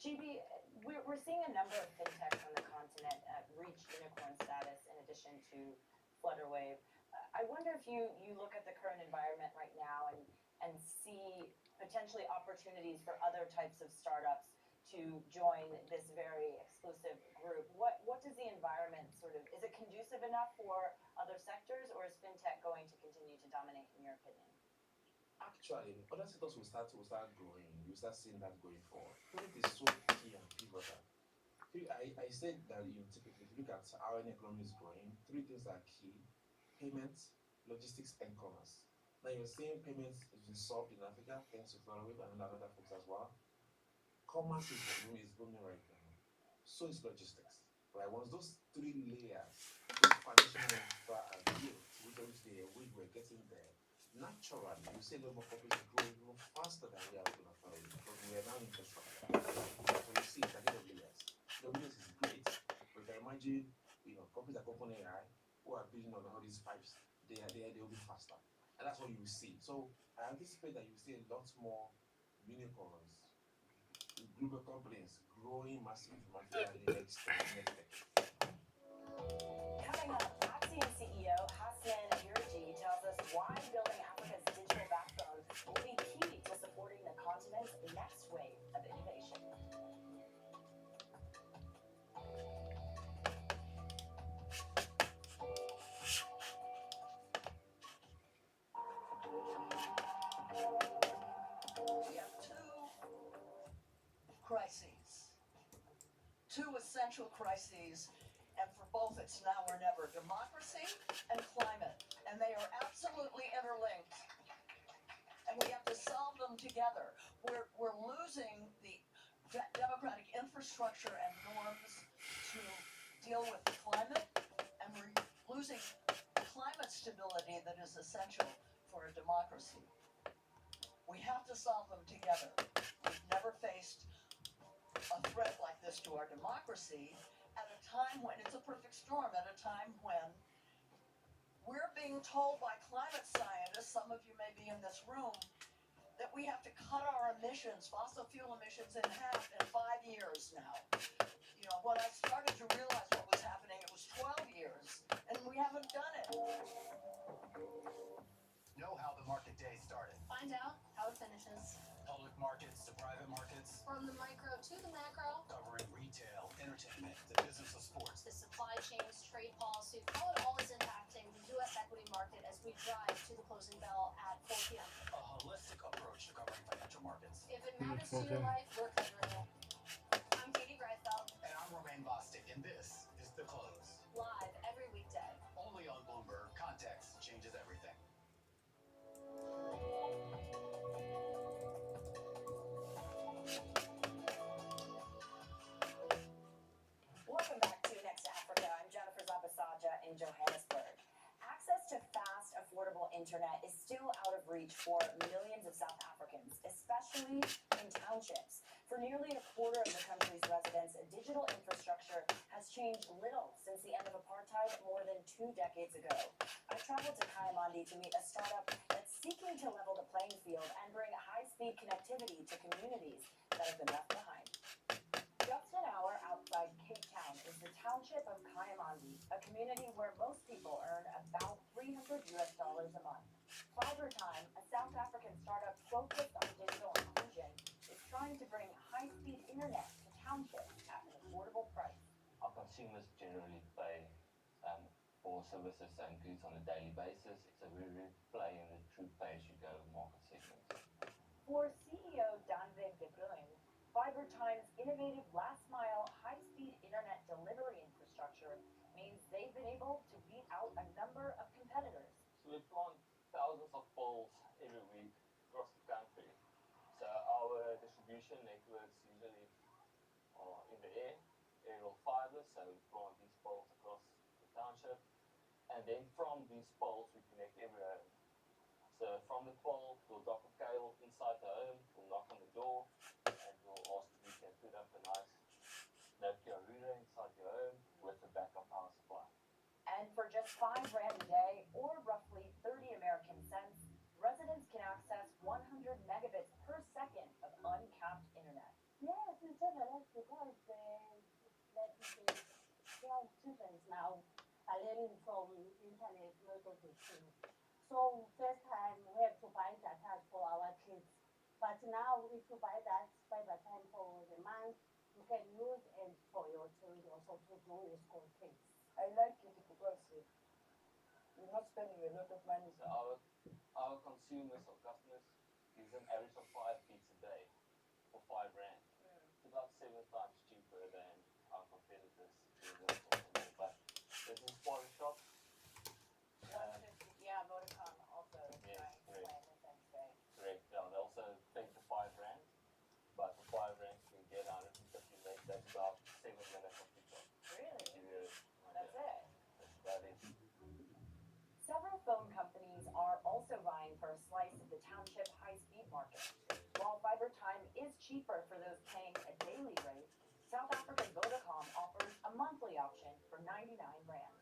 GB, we're seeing a number of fintechs on the continent reach unicorn status in addition to Flutterwave. I wonder if you look at the current environment right now and see potentially opportunities for other types of startups to join this very exclusive group. What does the environment is it conducive enough for other sectors, or is fintech going to continue to dominate in your opinion? actually, other sectors will start growing. You start seeing that going forward. Credit is so key and pivotal. I said that typically, if you look at how an economy is growing, three things are key: payments, logistics, and commerce. Now you're seeing payments is being solved in Africa, thanks to Florida and other folks as well. Commerce is booming right now. So is logistics. Right? Once those three layers, those foundational infra are built, which we're getting there, naturally you see a lot more companies grow even faster than we are going to follow because we are now infrastructure. So you see it's at AWS. AWS is great. But you can imagine, companies like OpenAI who are building on all these pipes, they'll be faster. And that's what you will see. So I anticipate that you will see a lot more unicorns, global companies growing massively in the next decade. Coming up, Axiom CEO Hassan Yurji tells us why building Africa's digital backbone will be key to supporting the continent's next wave of innovation. We have two essential crises, and for both it's now or never: democracy and climate, and they are absolutely interlinked. And we have to solve them together. We're losing the democratic infrastructure and norms to deal with the climate, and we're losing climate stability that is essential for a democracy. We have to solve them together. We've never faced a threat like this to our democracy at a time when it's a perfect storm, at a time when we're being told by climate scientists, some of you may be in this room, that we have to cut our emissions, fossil fuel emissions, in half in 5 years now. When I started to realize what was happening, it was 12 years, and we haven't done it. Know how the market day started. Find out how it finishes. Public markets to private markets, From the micro to the macro, covering retail, entertainment, the business of sports. the supply chains, trade policy, how it all is impacting the U.S. equity market as we drive to the closing bell at 4 p.m. A holistic approach to covering financial markets. If it matters to your life, we're covering it. I'm Katie Greifeld, And I'm Romaine Bostic, and this is The Close. live every weekday. Only on Bloomberg. Context changes everything. Welcome back to Next Africa. I'm Jennifer Zabasaja in Johannesburg. Access to fast, affordable internet is still out of reach for millions of South Africans, especially in townships. For nearly a quarter of the country's residents, digital infrastructure has changed little since the end of apartheid more than 2 decades ago. I traveled to Kayamandi to meet a startup that's seeking to level the playing field and bring high-speed connectivity to communities that have been left behind. Just an hour outside Cape Town is the township of Kayamandi, a community where most people earn about $300 a month. Fibertime, a South African startup focused on digital inclusion, is trying to bring high-speed internet to townships at an affordable price. Our consumers generally pay for services and goods on a daily basis, so we really play in the true pay-as-you-go market segment. For CEO Danvig de Bruin, Fibertime's innovative last-mile high-speed internet delivery infrastructure means they've been able to beat out a number of competitors. So we plant thousands of poles every week across the country. So our distribution networks usually are in the air, aerial fiber, so we plant these poles across the township. And then from these poles, we connect every home. So from the pole, we'll drop a cable inside the home, we'll knock on the door, and we'll ask if we can put up a nice Nokia router inside your home with a backup power supply. And for just R5 a day, or roughly 30 American cents, residents can access 100 megabits per second of uncapped internet. Yes, it's developed because young children now are learning from internet, not of the school. So first time we have to buy data for our kids. But now if you buy that fiber time for the month, you can use it for your children also to do the school things. I like it because you're not spending a lot of money. So our consumers or customers gives an average of 5 gigs a day for R5. It's about 7 times cheaper than our competitors doing this also more. But this is Photoshop. Yeah, Vodacom also Yes, trying to correct. play in the same space. Correct. Yeah, they also take the R5, but for R5 you can get 150 meg. That's about 7 minutes of TikTok. Really? Yeah, That's it. that's about it. Several phone companies are also vying for a slice of the township high-speed market. While fiber time is cheaper for those paying a daily rate, South Africa's Vodacom offers a monthly option for 99 rand.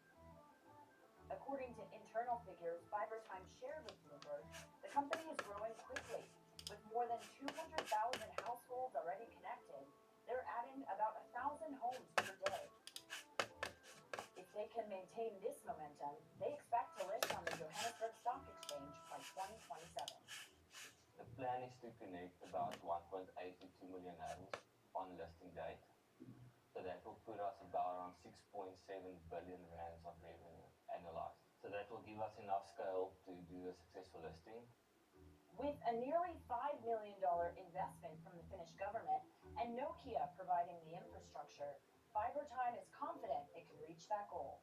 According to internal figures fiber time shared with Bloomberg, the company is growing quickly. With more than 200,000 households already connected, they're adding about 1,000 homes per day. If they can maintain this momentum, they expect to list on the Johannesburg Stock Exchange by 2027. The plan is to connect about 1.8 to 2 million households on listing date. So that will put us about around 6.7 billion rands of revenue annualized. So that will give us enough scale to do a successful listing. With a nearly $5 million investment from the Finnish government and Nokia providing the infrastructure, FiberTime is confident it can reach that goal.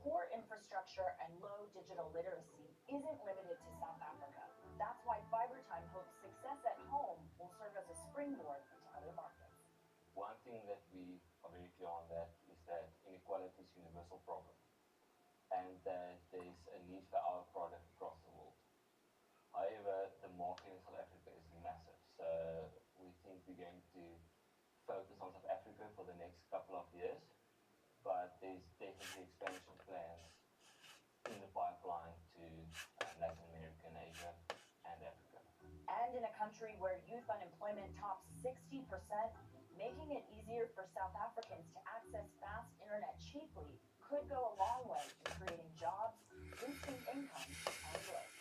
Poor infrastructure and low digital literacy isn't limited to South Africa. That's why FiberTime hopes success at home will serve as a springboard into other markets. One thing that we are very clear on that is that inequality is a universal problem and that there's a need for our product across the world. However, the market in South Africa is massive, so we think we're going to focus on South Africa for the next couple of years, but there's definitely expansion plans in the pipeline to Latin America and Asia and Africa. And in a country where youth unemployment tops 60%, making it easier for South Africans to access fast internet cheaply could go a long way in creating jobs, boosting income, and growth.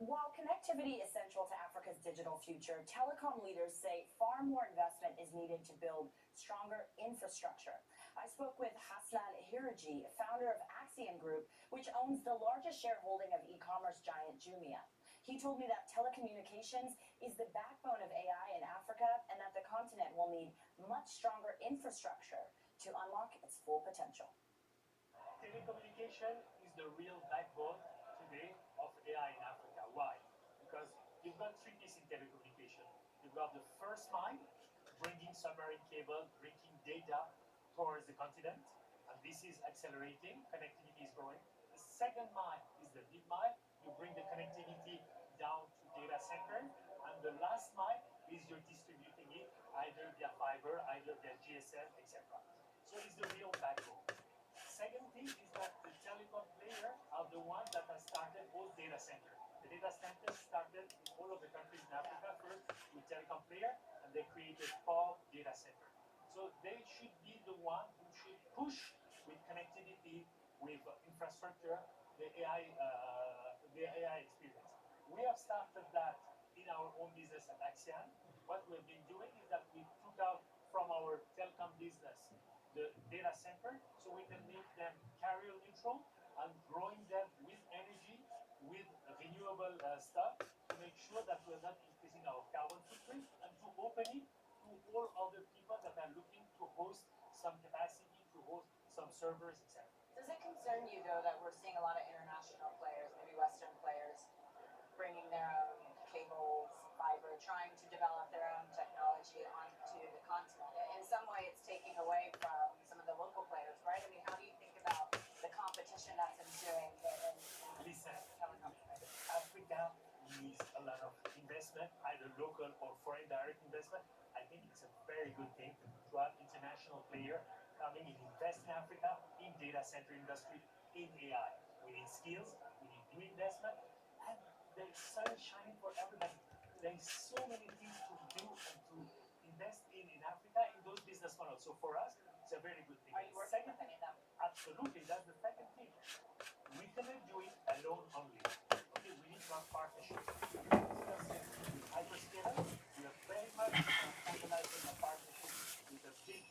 While connectivity is central to Africa's digital future, telecom leaders say far more investment is needed to build stronger infrastructure. I spoke with Hassan Hiriji, founder of Axiom Group, which owns the largest shareholding of e-commerce giant Jumia. He told me that telecommunications is the backbone of AI in Africa and that the continent will need much stronger infrastructure to unlock its full potential. Telecommunication is the real backbone today of AI in Africa. Why? Because you've got three pieces in telecommunication. You've got the first mile, bringing submarine cable, bringing data towards the continent, and this is accelerating. Connectivity is growing. The second mile is the mid mile. You bring the connectivity down to data center, and the last mile is you're distributing it either via fiber, either via GSM, etc. So it's the real backbone. Second thing is that the telecom player are the ones that have started all data center. The data centers started in all of the countries in Africa first with telecom player, and they created 4 data center. So they should be the one who should push with connectivity, with infrastructure, the AI experience. We have started that in our own business at Axiom. What we've been doing is that we took out from our telecom business the data center so we can make them carrier neutral and growing them with energy, with renewable stuff to make sure that we're not increasing our carbon footprint and to open it to all other people that are looking to host some capacity, to host some servers, etc. Does it concern you, though, that we're seeing a lot of international players, maybe Western players, bringing their own cables, fiber, trying to develop their own technology onto the continent? In some way, it's taking away from some of the local players, right? I mean, how do you think about the competition that's ensuing in Listen, telecom? Africa needs a lot of investment, either local or foreign direct investment. I think it's a very good thing to have international player coming and invest in Africa, in data center industry, in AI. We need skills, we need new investment, and the sun is shining for everybody. There's so many things to do and to invest in Africa in those business models. So for us, it's a very good thing. Are you working with any of them? Absolutely, that's the second thing. We cannot do it alone only. Okay, we need to have partnership. Hyperscalers, we are very much finalizing a partnership with a big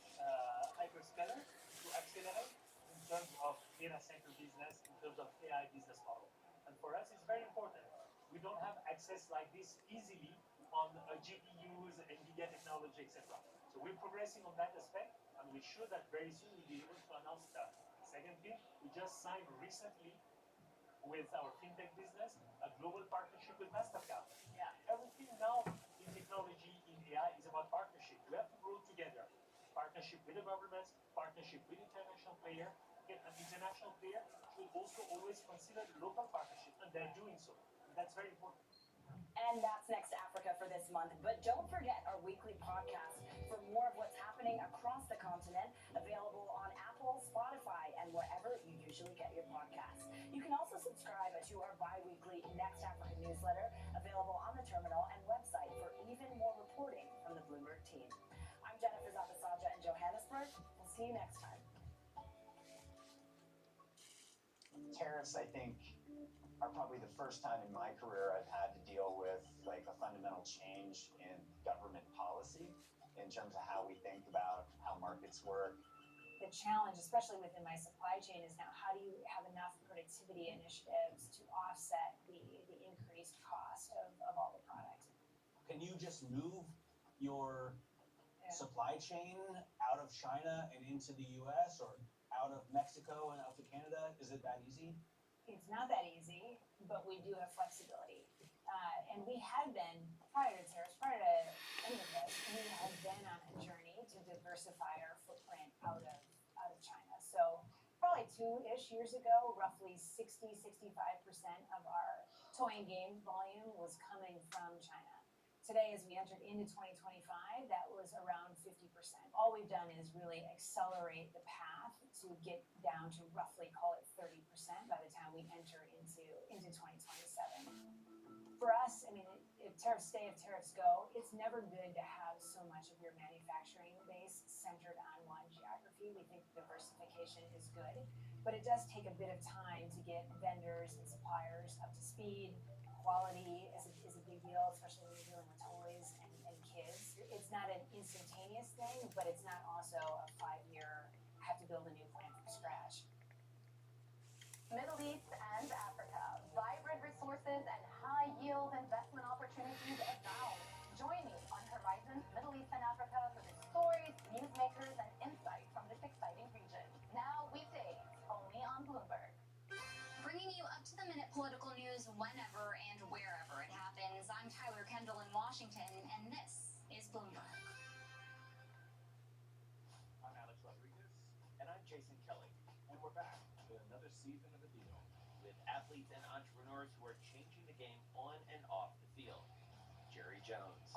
hyperscaler to accelerate in terms of data center business, in terms of AI business model. And for us, it's very important. we don't have access like this easily on GPUs, NVIDIA technology, etc. So we're progressing on that aspect, and we're sure that very soon we'll be able to announce that. Second thing, we just signed recently with our fintech business a global partnership with Mastercard. Yeah. Everything now in technology, in AI, is about partnership. We have to grow together. Partnership with the governments, partnership with international player. Okay, an international player should also always consider local partnership, and they're doing so. And that's very important. And that's Next Africa for this month. But don't forget our weekly podcast for more of what's happening across the continent, available on Apple, Spotify, and wherever you usually get your podcasts. You can also subscribe to our bi-weekly Next Africa newsletter, available on the terminal and website for even more reporting from the Bloomberg team. I'm Jennifer Zapasaja in Johannesburg. We'll see you next time. Tariffs, I think, are probably the first time in my career I've had to deal with like a fundamental change in government policy in terms of how we think about how markets work. The challenge, especially within my supply chain, is now how do you have enough productivity initiatives to offset the increased cost of all the product? Can you just move your supply chain out of China and into the US or out of Mexico and out to Canada? Is it that easy? It's not that easy, but we do have flexibility. And we had been, prior to tariffs, prior to any of this, we had been on a journey to diversify our footprint out of China. So probably 2-ish years ago, roughly 65% of our toy and game volume was coming from China. Today, as we entered into 2025, that was around 50%. All we've done is really accelerate the path to get down to roughly, call it 30% by the time we enter into 2027. For us, I mean, if tariffs stay, if tariffs go, it's never good to have so much of your manufacturing base centered on one geography. We think diversification is good, but it does take a bit of time to get vendors and suppliers up to speed. Quality is a big deal, especially when you're dealing with toys and kids. It's not an instantaneous thing, but it's not also a 5-year, have to build a new plant from scratch. Middle East and Africa, vibrant resources and high-yield investment opportunities abound. Join me on Horizons Middle East and Africa for the stories, newsmakers, and insight from this exciting region. Now weekdays, only on Bloomberg. Bringing you up-to-the-minute political news whenever and wherever it happens. I'm Tyler Kendall in Washington, and this is Bloomberg. I'm Alex Rodriguez. And I'm Jason Kelly. And we're back with another season of The Deal, with athletes and entrepreneurs who are changing the game on and off the field. Jerry Jones.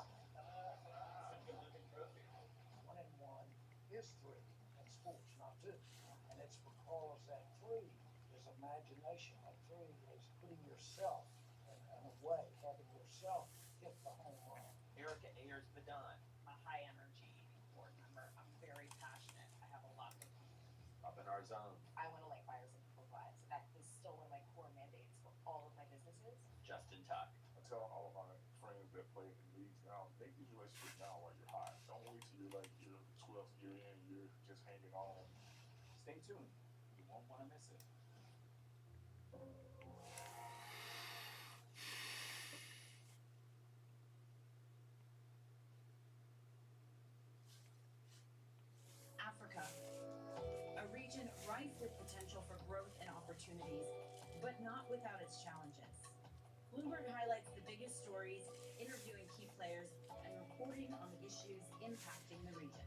One-and-one is 3 in sports, not 2. And it's because that 3 is imagination. That 3 is putting yourself in a way, having yourself hit the home run. Erica Ayers-Badon. I'm a high-energy board member. I'm very passionate. I have a lot of Up in our zone. I want to light fires and people lives. That is still one of my core mandates for all of my businesses. Justin Tuck. I tell all of my friends that play in leagues now, make these relationships now while you're high. Don't wait till you're like your 12th year in, you're just hanging on. Stay tuned. You won't want to miss it. Africa, a region rife with potential for growth and opportunities, but not without its challenges. Bloomberg highlights the biggest stories, interviewing key players, and reporting on the issues impacting the region.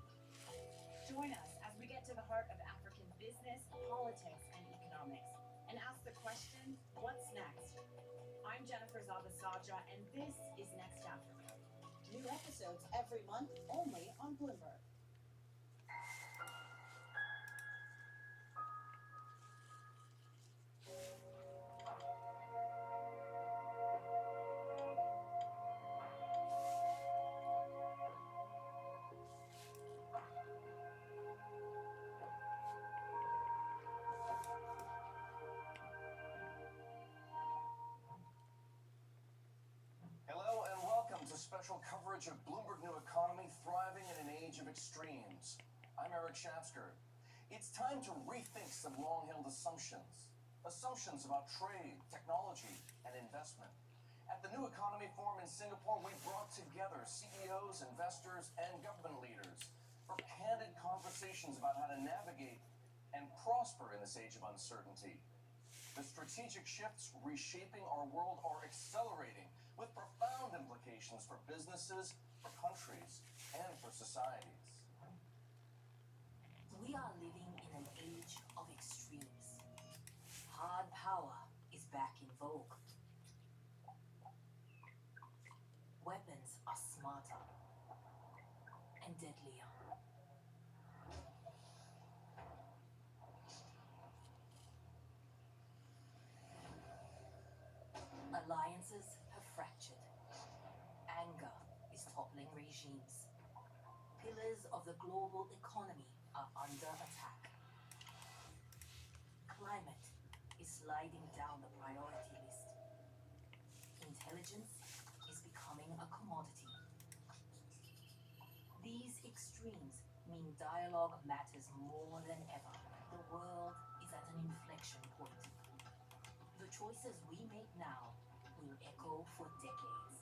Join us as we get to the heart of African business, politics, and economics, and ask the question, what's next? I'm Jennifer Zabasaja, and this is Next Africa. New episodes every month, only on Bloomberg. Hello and welcome to special coverage of Bloomberg New Economy, thriving in an age of extremes. I'm Eric Schatzker. It's time to rethink some long-held assumptions. Assumptions about trade, technology, and investment. At the New Economy Forum in Singapore, we brought together CEOs, investors, and government leaders for candid conversations about how to navigate and prosper in this age of uncertainty. The strategic shifts reshaping our world are accelerating with profound implications for businesses, for countries, and for societies. We are living in an age of extremes. Hard power is back in vogue. Weapons are smarter and deadlier. Alliances have fractured. Anger is toppling regimes. Pillars of the global economy are under attack. Climate is sliding down the priority list. Intelligence is becoming a commodity. These extremes mean dialogue matters more than ever. The world is at an inflection point. The choices we make now will echo for decades.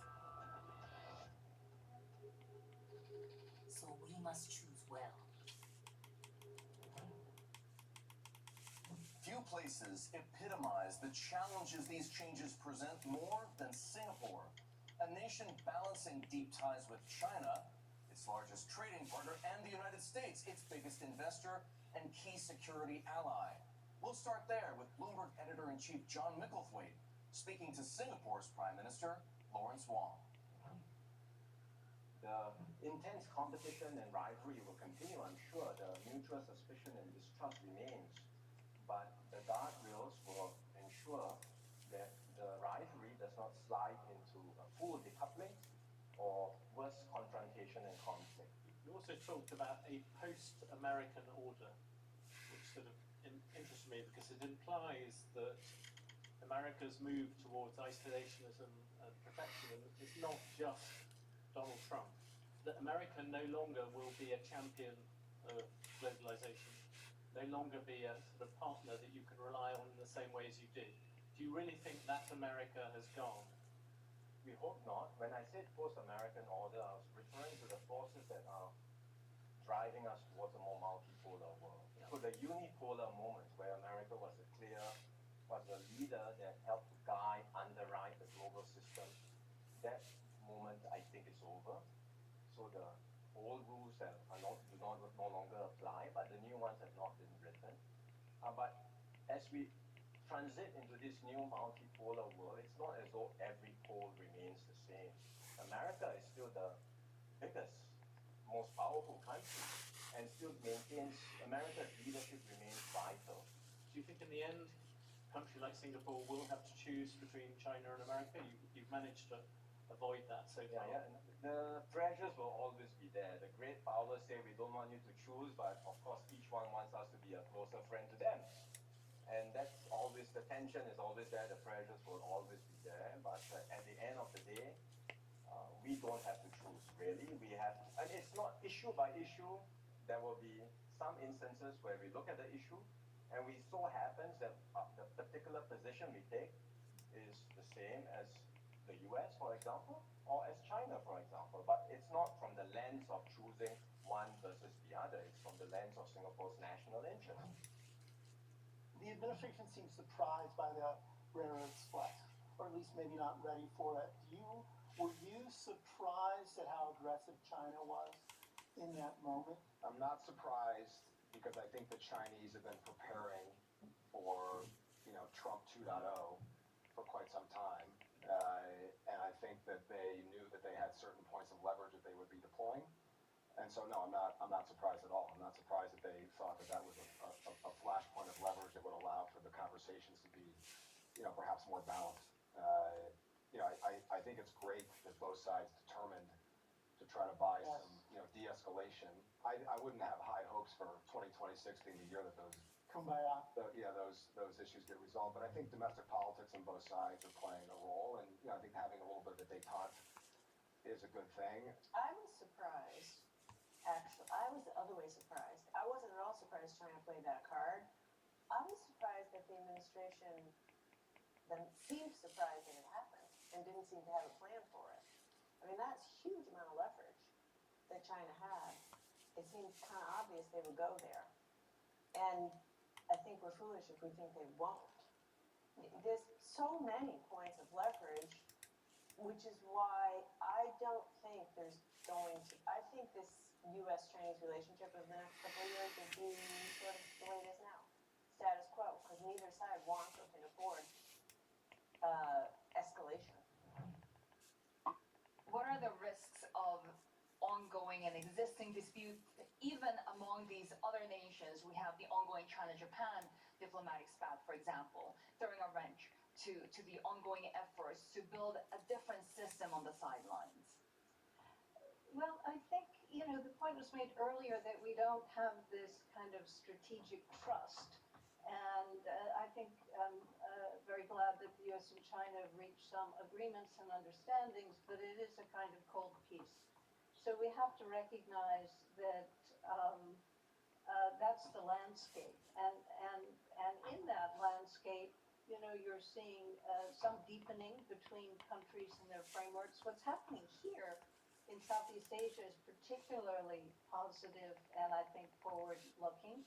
So we must choose well. Few places epitomize the challenges these changes present more than Singapore, a nation balancing deep ties with China, its largest trading partner, and the United States, its biggest investor and key security ally. We'll start there with Bloomberg editor-in-chief John Micklethwaite speaking to Singapore's Prime Minister, Lawrence Wong. The intense competition and rivalry will continue. I'm sure the mutual suspicion and distrust remains, but the guardrails will ensure that the rivalry does not slide into a full decoupling or worse, confrontation and conflict. You also talked about a post-American order, which sort of interests me because it implies that America's move towards isolationism and protectionism is not just Donald Trump. That America no longer will be a champion of globalization, no longer be a sort of partner that you can rely on in the same way as you did. Do you really think that America has gone? We hope not. When I said post-American order, I was referring to the forces that are driving us towards a more multipolar world. So the unipolar moment where America was a leader that helped to guide, underwrite the global system, that moment I think is over. So the old rules that are no longer apply, but the new ones have not been written. But as we transit into this new multipolar world, it's not as though every pole remains the same. America is still the biggest, most powerful country, and still maintains, America's leadership remains vital. Do you think in the end, a country like Singapore will have to choose between China and America? You've managed to avoid that so far. Yeah. The pressures will always be there. The great powers say we don't want you to choose, but of course each one wants us to be a closer friend to them. And that's always, the tension is always there, the pressures will always be there, but at the end of the day, we don't have to choose, really. We have, and it's not issue by issue. There will be some instances where we look at the issue, and we so happens that the particular position we take is the same as the US, for example, or as China, for example. But it's not from the lens of choosing one versus the other. It's from the lens of Singapore's national interest. The administration seems surprised by the rare earths flex, or at least maybe not ready for it. Were you surprised at how aggressive China was in that moment? I'm not surprised because I think the Chinese have been preparing for, Trump 2.0 for quite some time. And I think that they knew that they had certain points of leverage that they would be deploying. And so, no, I'm not surprised at all. I'm not surprised that they thought that was a flashpoint of leverage that would allow for the conversations to be, perhaps more balanced. I think it's great that both sides determined to try to buy some, de-escalation. I wouldn't have high hopes for 2026 being the year that those issues get resolved. But I think domestic politics on both sides are playing a role, and I think having a little bit of a détente is a good thing. I was surprised. Actually, I was the other way surprised. I wasn't at all surprised China played that card. I was surprised that the administration then seemed surprised that it happened. and didn't seem to have a plan for it. I mean, that's a huge amount of leverage that China had. It seems kind of obvious they would go there. And I think we're foolish if we think they won't. There's so many points of leverage, which is why I don't think there's going to, I think this US-Chinese relationship over the next couple of years will be sort of the way it is now, status quo, because neither side wants or can afford escalation. What are the risks of ongoing and existing disputes, even among these other nations? We have the ongoing China-Japan diplomatic spat, for example, throwing a wrench to the ongoing efforts to build a different system on the sidelines. Well, I think, the point was made earlier that we don't have this kind of strategic trust. And I think I'm very glad that the US and China have reached some agreements and understandings, but it is a kind of cold peace. So we have to recognize that that's the landscape. And in that landscape, you're seeing some deepening between countries and their frameworks. What's happening here in Southeast Asia is particularly positive and I think forward-looking.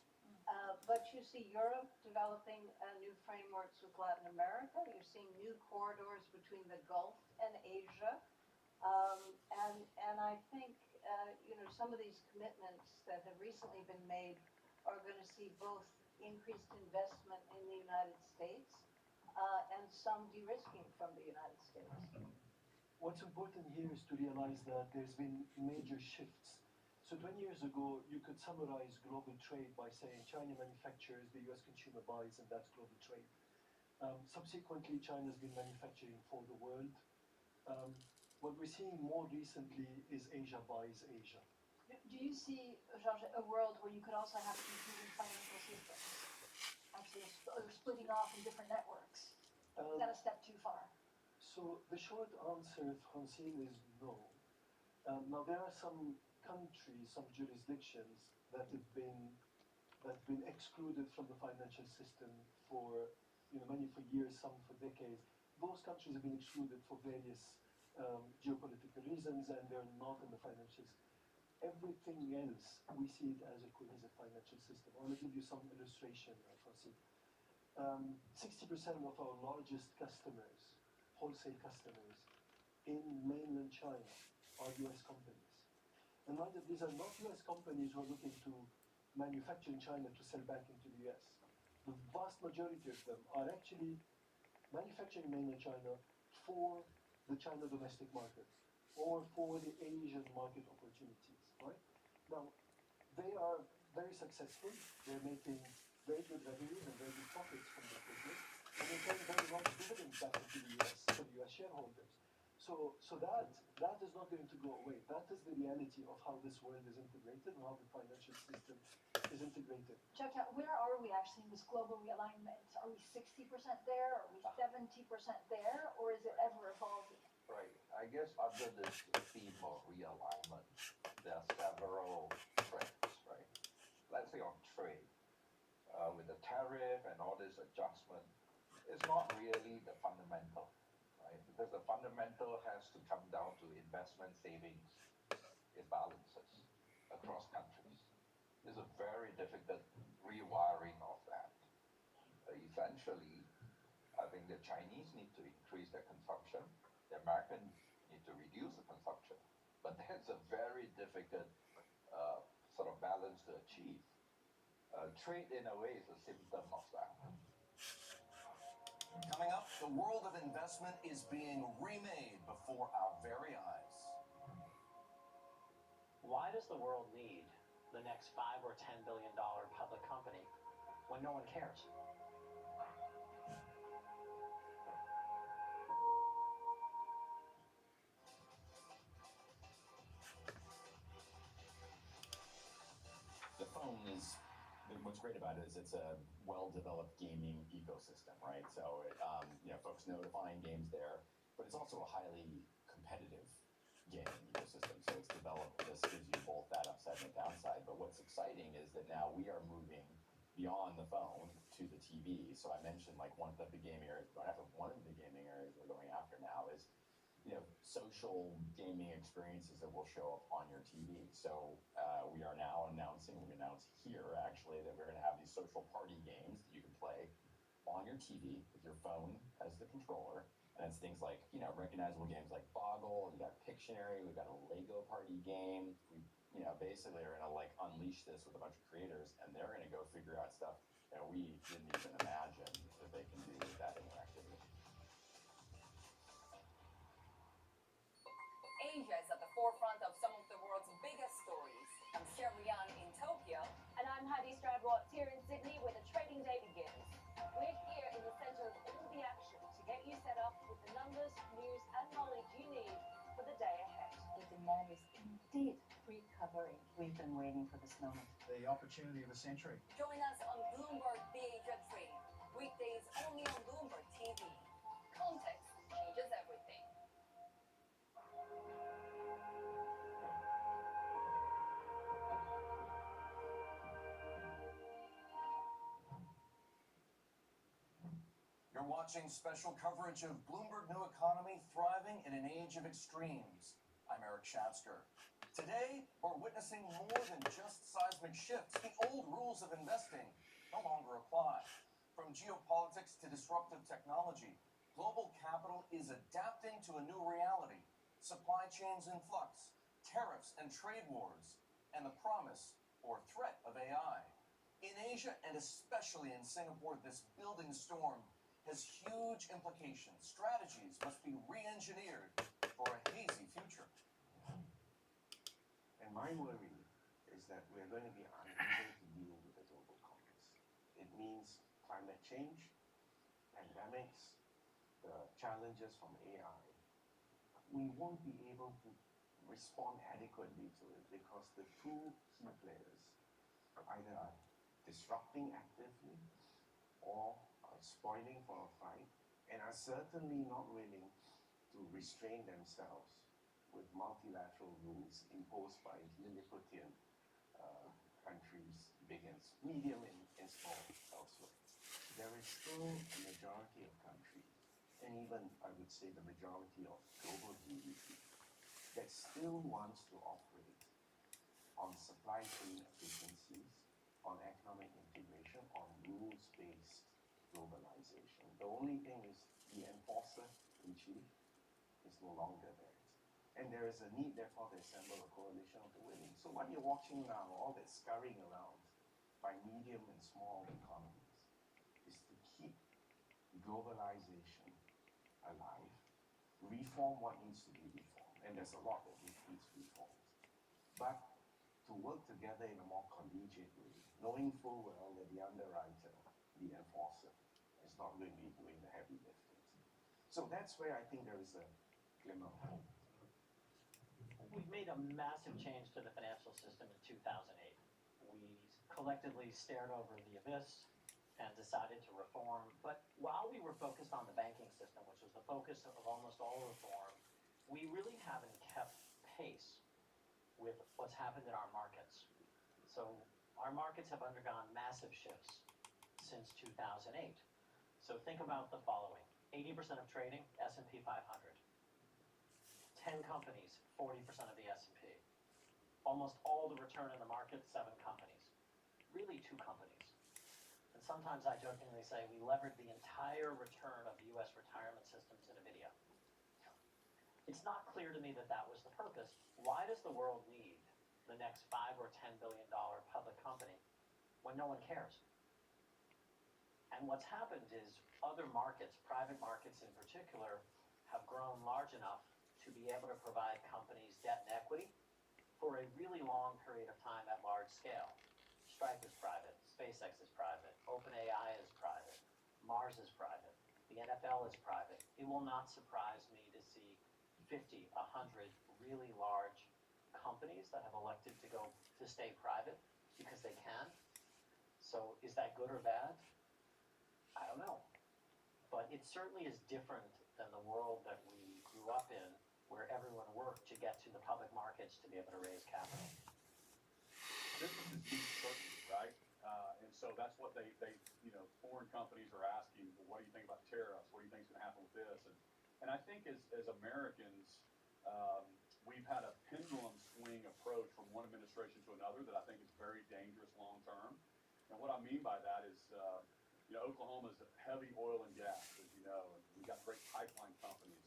But you see Europe developing new frameworks with Latin America. You're seeing new corridors between the Gulf and Asia. And I think, some of these commitments that have recently been made are going to see both increased investment in the United States and some de-risking from the United States. What's important here is to realize that there's been major shifts. So 20 years ago, you could summarize global trade by saying China manufactures, the US consumer buys, and that's global trade. Subsequently, China's been manufacturing for the world. What we're seeing more recently is Asia buys Asia. Do you see, George, a world where you could also have competing financial systems? Actually, splitting off in different networks? Is that a step too far? So the short answer, Francine, is no. Now there are some countries, some jurisdictions that have been excluded from the financial system for many for years, some for decades. Those countries have been excluded for various geopolitical reasons, and they're not in the financial system. Everything else, we see it as a cohesive financial system. I want to give you some illustration, Francine. 60% of our largest customers, wholesale customers in mainland China, are US companies. And mind that these are not US companies who are looking to manufacture in China to sell back into the US. The vast majority of them are actually manufacturing in mainland China for the China domestic market or for the Asian market opportunities, right? Now, they are very successful. They're making very good revenues and very good profits from their business, and they're paying very large dividends back into the US to the US shareholders. So that is not going to go away. That is the reality of how this world is integrated and how the financial system is integrated. Chacha, where are we actually in this global realignment? Are we 60% there? Are we 70% there? Or is it ever evolving? Right. I guess under this theme of realignment, there are several trends, right? Let's say on trade, with the tariff and all this adjustment, it's not really the fundamental, right? Because the fundamental has to come down to investment savings imbalances across countries. It's a very difficult rewiring of that. Eventually, I think the Chinese need to increase their consumption. The Americans need to reduce the consumption. But that's a very difficult sort of balance to achieve. Trade, in a way, is a symptom of that. Coming up, the world of investment is being remade before our very eyes. Why does the world need the next $5 or $10 billion public company when no one cares? The phone is, what's great about it is it's a well-developed gaming ecosystem, right? So, folks know to find games there, but it's also a highly competitive gaming ecosystem. So it's developed, this gives you both that upside and the downside. But what's exciting is that now we are moving beyond the phone to the TV. So I mentioned one of the big gaming areas we're going after now is social gaming experiences that will show up on your TV. So we are now announcing, we announced here actually, that we're going to have these social party games that you can play on your TV with your phone as the controller. And it's things like, recognizable games like Boggle, we got Pictionary, we've got a Lego party game. We, basically are going to unleash this with a bunch of creators, and they're going to go figure out stuff that we didn't even imagine that they can do with that interactivity. Asia is at the forefront of some of the world's biggest stories. I'm Sherry Young in Tokyo. And I'm Heidi Stradwatts here in Sydney where the trading day begins. We're here in the centre of all the action to get you set up with the numbers, news and knowledge you need for the day ahead. The demand is indeed recovering. We've been waiting for this moment. The opportunity of a century. Join us on Bloomberg BHF3. Weekdays only on Bloomberg TV. Context changes everything. You're watching special coverage of Bloomberg New Economy thriving in an age of extremes. I'm Eric Schatzker. Today, we're witnessing more than just seismic shifts. The old rules of investing no longer apply. From geopolitics to disruptive technology, global capital is adapting to a new reality. Supply chains in flux, tariffs and trade wars, and the promise or threat of AI. In Asia, and especially in Singapore, this building storm has huge implications. Strategies must be re-engineered for a hazy future. And my worry is that we're going to be unable to deal with the global compass. It means climate change, pandemics, the challenges from AI. We won't be able to respond adequately to it because the two key players either are disrupting actively or are spoiling for a fight and are certainly not willing to restrain themselves with multilateral rules imposed by Lilliputian countries, big and medium and small elsewhere. There is still a majority of countries, and even I would say the majority of global GDP, that still wants to operate on supply chain efficiencies, on economic integration, on rules-based globalization. The only thing is the enforcer in chief is no longer there. And there is a need, therefore, to assemble a coalition of the willing. So what you're watching now, all that scurrying around by medium and small economies, is to keep globalization alive, reform what needs to be reformed, and there's a lot that needs reformed, but to work together in a more collegiate way, knowing full well that the underwriter, the enforcer, is not going to be doing the heavy lifting. So that's where I think there is a glimmer of hope. We've made a massive change to the financial system in 2008. We collectively stared over the abyss and decided to reform. But while we were focused on the banking system, which was the focus of almost all reform, we really haven't kept pace with what's happened in our markets. So our markets have undergone massive shifts since 2008. So think about the following. 80% of trading, S&P 500. 10 companies, 40% of the S&P. Almost all the return in the market, 7 companies. Really 2 companies. And sometimes I jokingly say we levered the entire return of the U.S. retirement system to NVIDIA. It's not clear to me that that was the purpose. Why does the world need the next $5 or $10 billion public company when no one cares? And what's happened is other markets, private markets in particular, have grown large enough to be able to provide companies debt and equity for a really long period of time at large scale. Stripe is private, SpaceX is private, OpenAI is private, Mars is private, the NFL is private. It will not surprise me to see 50, 100 really large companies that have elected to stay private because they can. So is that good or bad? I don't know. But it certainly is different than the world that we grew up in, where everyone worked to get to the public markets to be able to raise capital. Business is deep certainty, right? And so that's what they foreign companies are asking, well, what do you think about tariffs? What do you think is going to happen with this? And I I think as Americans, we've had a pendulum swing approach from one administration to another that I think is very dangerous long term. And what I mean by that is, Oklahoma is heavy oil and gas, as you know, and we've got great pipeline companies.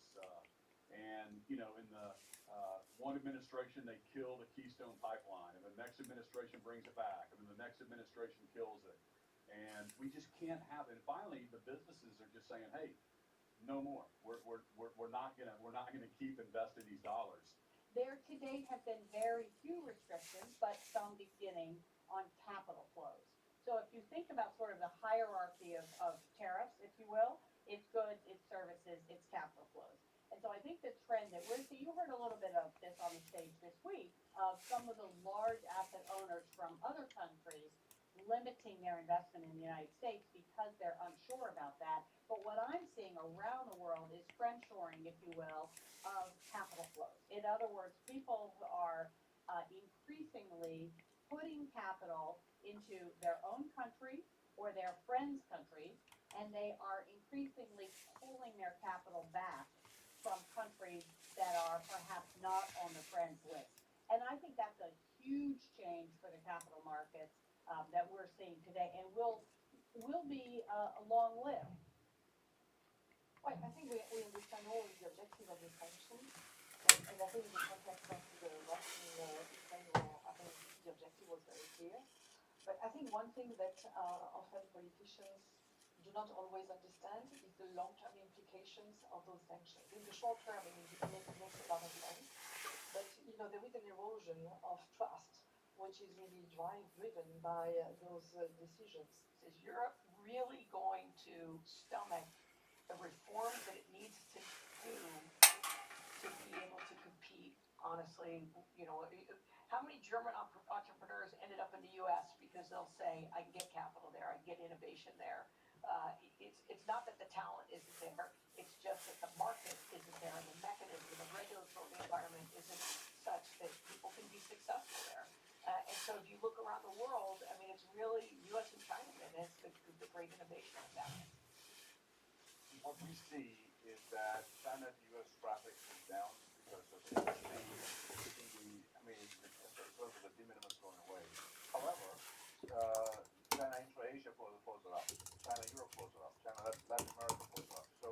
In the one administration, they kill the Keystone Pipeline, and the next administration brings it back, and then the next administration kills it. And we just can't have it. And finally, the businesses are just saying, hey, no more. We're not gonna keep investing these dollars. There to date have been very few restrictions, but some beginning on capital flows. So if you think about sort of the hierarchy of tariffs, if you will, it's goods, it's services, it's capital flows. And so I think the trend that we're seeing, you heard a little bit of this on the stage this week, of some of the large asset owners from other countries limiting their investment in the United States because they're unsure about that. But what I'm seeing around the world is friendshoring, if you will, of capital flows. In other words, people are increasingly putting capital into their own country or their friends' countries, and they are increasingly pulling their capital back from countries that are perhaps not on the friends list. And I think that's a huge change for the capital markets that we're seeing today, and will be long-lived. Well, I think we understand all the objective of the sanctions, and I think in the context of the Russian-Ukraine war, I think the objective was very clear. But I think one thing that often politicians do not always understand is the long-term implications of those sanctions. In the short term, it makes a lot of sense, but there is an erosion of trust, which is really driven by those decisions. Is Europe really going to stomach the reforms that it needs to do to be able to compete? Honestly, how many German entrepreneurs ended up in the U.S. because they'll say, I can get capital there, I can get innovation there. It's not that the talent isn't there, it's just that the market isn't there, and the mechanism, the regulatory environment isn't such that people can be successful there. And so if you look around the world, I mean, it's really U.S. and China that has the great innovation of that. What we see is that China to U.S. traffic is down because of the sort of the de minimis going away. However, China intra-Asia flows are up. China Europe flows are up. China Latin America flows are up. So,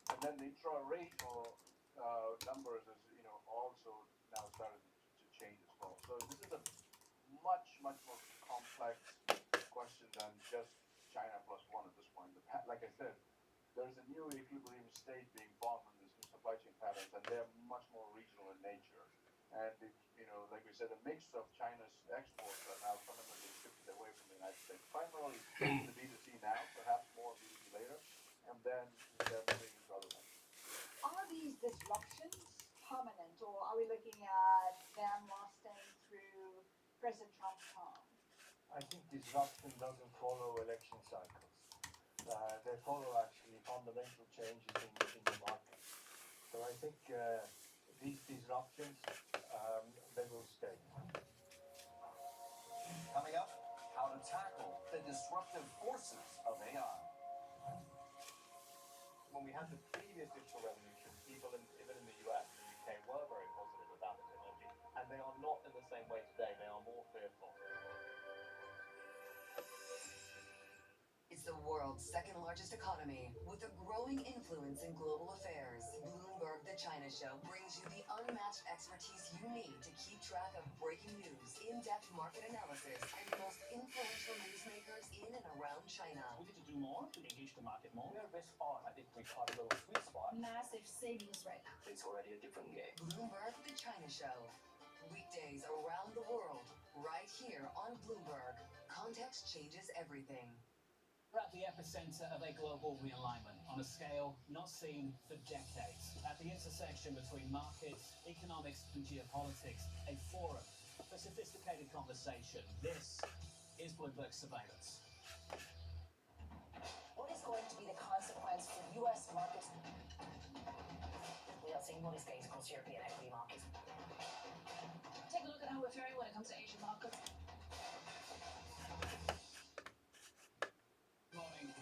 and then the intra-regional numbers is also now started to change as well. So this is a much more complex question than just China plus one at this point. Like I said, there's a new equilibrium state being formed in these new supply chain patterns, and they're much more regional in nature. And like we said, a mix of China's exports are now fundamentally shifted away from the United States, primarily to B2C now, perhaps more B2B later, and then they're moving into other things. Are these disruptions permanent, or are we looking at them lasting through President Trump's term? I think disruption doesn't follow election cycles. They follow actually fundamental changes in the market. So I think these disruptions, they will stay. Coming up, how to tackle the disruptive forces of AI. When we had the previous digital revolution, people even in the US and the UK were very positive about the technology, and they are not in the same way today. They are more fearful. It's the world's second largest economy, with a growing influence in global affairs. Bloomberg The China Show brings you the unmatched expertise you need to keep track of breaking news, in-depth market analysis, and the most influential newsmakers in and around China. We need to do more to engage the market more. We're this far. I think we caught a little sweet spot. Massive savings right now. It's already a different game. Bloomberg The China Show. Weekdays around the world, right here on Bloomberg. Context changes everything. We're at the epicenter of a global realignment on a scale not seen for decades. At the intersection between markets, economics, and geopolitics, a forum for sophisticated conversation. This is Bloomberg Surveillance. What is going to be the consequence for U.S. markets? We are seeing bullish gains across European equity markets. Take a look at how we're faring when it comes to Asian markets.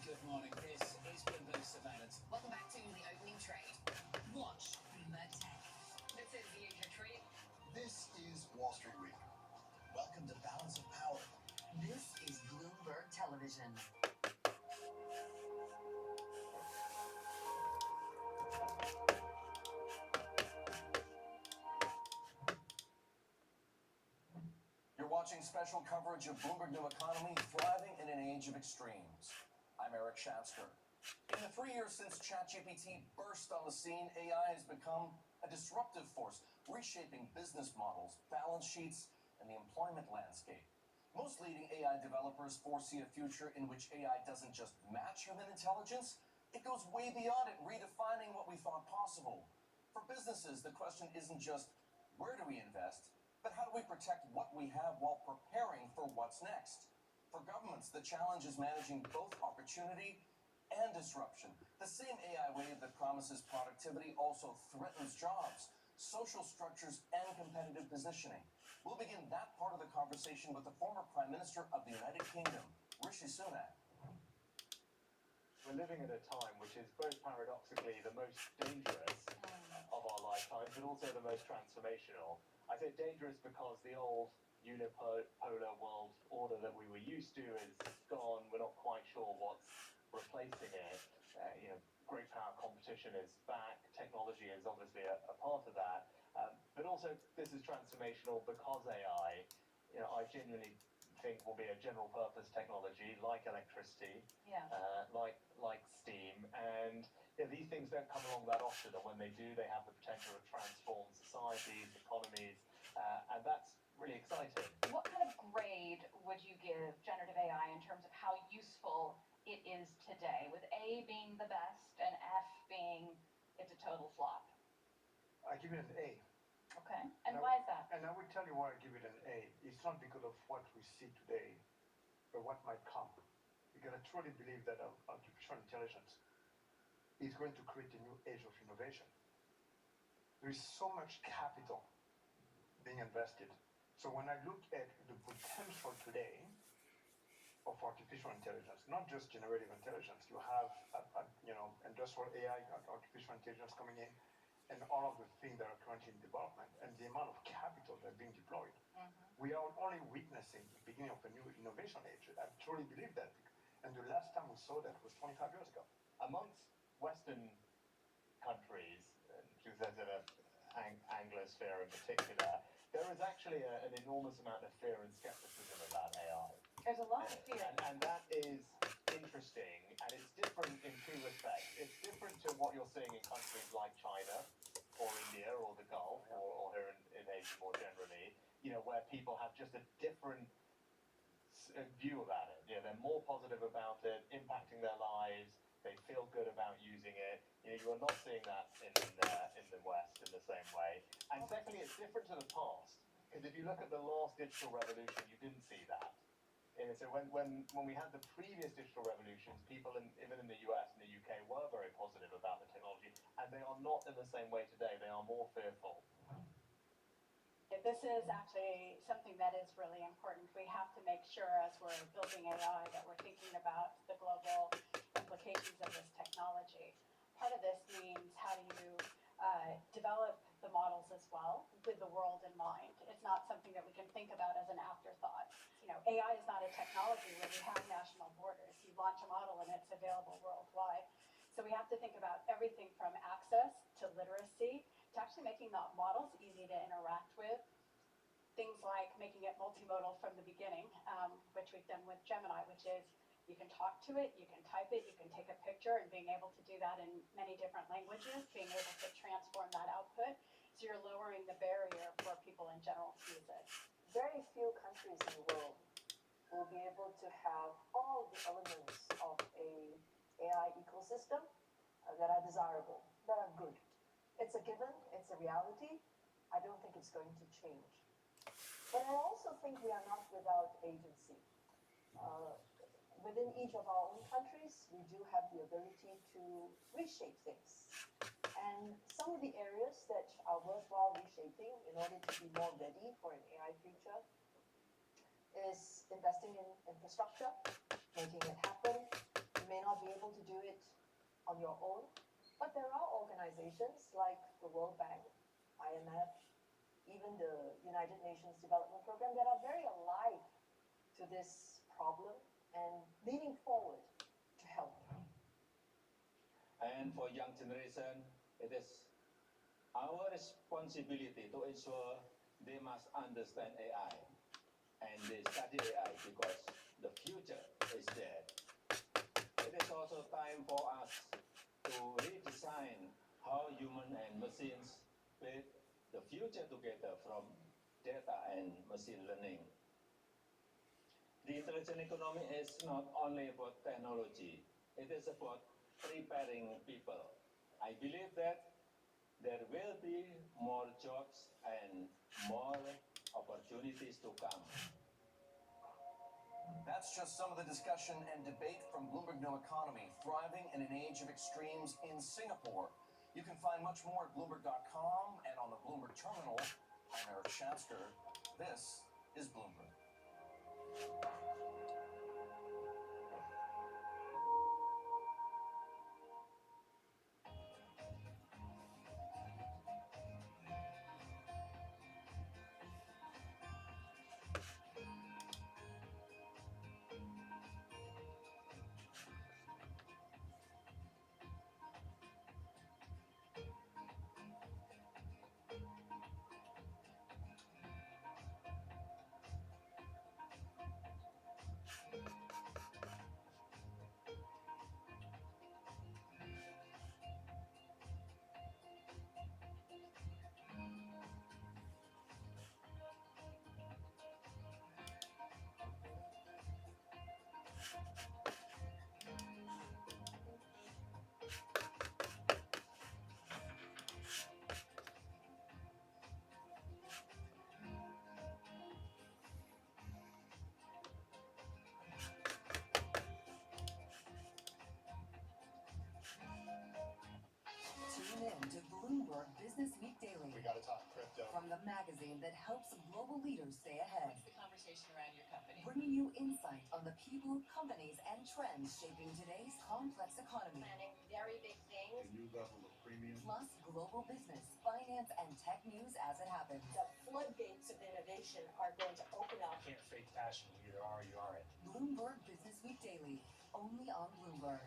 Good morning. This is Bloomberg Surveillance. Welcome back to the opening trade. the balance of power. This is Bloomberg Television. You're watching special coverage of Bloomberg New Economy, thriving in an age of extremes. I'm Eric Schatzker. In the 3 years since ChatGPT burst on the scene, AI has become a disruptive force, reshaping business models, balance sheets, and the employment landscape. Most leading AI developers foresee a future in which AI doesn't just match human intelligence, it goes way beyond it, redefining what we thought possible. For businesses, the question isn't just where do we invest, but how do we protect what we have while preparing for what's next? For governments, the challenge is managing both opportunity and disruption. The same AI wave that promises productivity also threatens jobs, social structures, and competitive positioning. We'll begin that part of the conversation with the former Prime Minister of the United Kingdom, Rishi Sunak. We're living at a time which is both paradoxically the most dangerous of our lifetimes, but also the most transformational. I say dangerous because the old unipolar world order that we were used to is gone. We're not quite sure what's replacing it. Great power competition is back. Technology is obviously a part of that. But also, this is transformational because AI, I genuinely think will be a general purpose technology like electricity, like steam. And these things don't come along that often. And when they do, they have the potential to transform societies, economies. And that's really exciting. What kind of grade would you give generative AI in terms of how useful it is today, with A being the best and F being it's a total flop? I give it an A. Okay, and why is that? And I will tell you why I give it an A. It's not because of what we see today, but what might come. Because I truly believe that artificial intelligence is going to create a new age of innovation. There is so much capital being invested. So when I look at the potential today of artificial intelligence, not just generative intelligence, you have industrial AI, artificial intelligence coming in, and all of the things that are currently in development, and the amount of capital that are being deployed. We are only witnessing the beginning of a new innovation age. I truly believe that. And the last time we saw that was 25 years ago. Amongst Western countries, Anglosphere in particular, there is actually an enormous amount of fear and skepticism about AI. There's a lot of fear. And that is interesting, and it's different in two respects. It's different to what you're seeing in countries like China or India or the Gulf or here in Asia more generally, where people have just a different view about it. They're more positive about it, impacting their lives. They feel good about using it. You are not seeing that in the West in the same way. And secondly, it's different to the past, because if you look at the last digital revolution, you didn't see that. And so when we had the previous digital revolutions, people even in the US and the UK were very positive about the technology, and they are not in the same way today. They are more fearful. This is actually something that is really important. We have to make sure as we're building AI that we're thinking about the global implications of this technology. Part of this means how do you develop the models as well with the world in mind. It's not something that we can think about as an afterthought. AI is not a technology where we have national borders. You launch a model and it's available worldwide. So we have to think about everything from access to literacy to actually making the models easy to interact with. Things like making it multimodal from the beginning, which we've done with Gemini, which is you can talk to it, you can type it, you can take a picture, and being able to do that in many different languages, being able to transform that output. So you're lowering the barrier for people in general to use it. Very few countries in the world will be able to have all the elements of a AI ecosystem that are desirable, that are good. It's a given, it's a reality. I don't think it's going to change. But I also think we are not without agency. Within each of our own countries, we do have the ability to reshape things. And some of the areas that are worthwhile reshaping in order to be more ready for an AI future is investing in infrastructure, making it happen. You may not be able to do it on your own, but there are organizations like the World Bank, IMF, even the United Nations Development Program that are very alive right to this problem and leaning forward to help. And for young generation, it is our responsibility to ensure they must understand AI and they study AI because the future is there. It is also time for us to redesign how human and machines build the future together from data and machine learning. The intelligent economy is not only about technology, it is about preparing people. I believe that there will be more jobs and more opportunities to come. That's just some of the discussion and debate from Bloomberg New Economy, thriving in an age of extremes in Singapore. You can find much more at Bloomberg.com and on the Bloomberg Terminal. I'm Eric Schatzker. This is Bloomberg. Tune in to Bloomberg Business Week Daily. We gotta talk crypto. From the magazine that helps global leaders stay ahead. What's the conversation around your company? Bringing you insight on the people, companies, and trends shaping today's complex economy. Planning very big things. A new level of premium. Plus global business, finance, and tech news as it happens. The floodgates of innovation are going to open up. Can't fake fashion. You either are or you aren't. Bloomberg Business Week Daily, only on Bloomberg.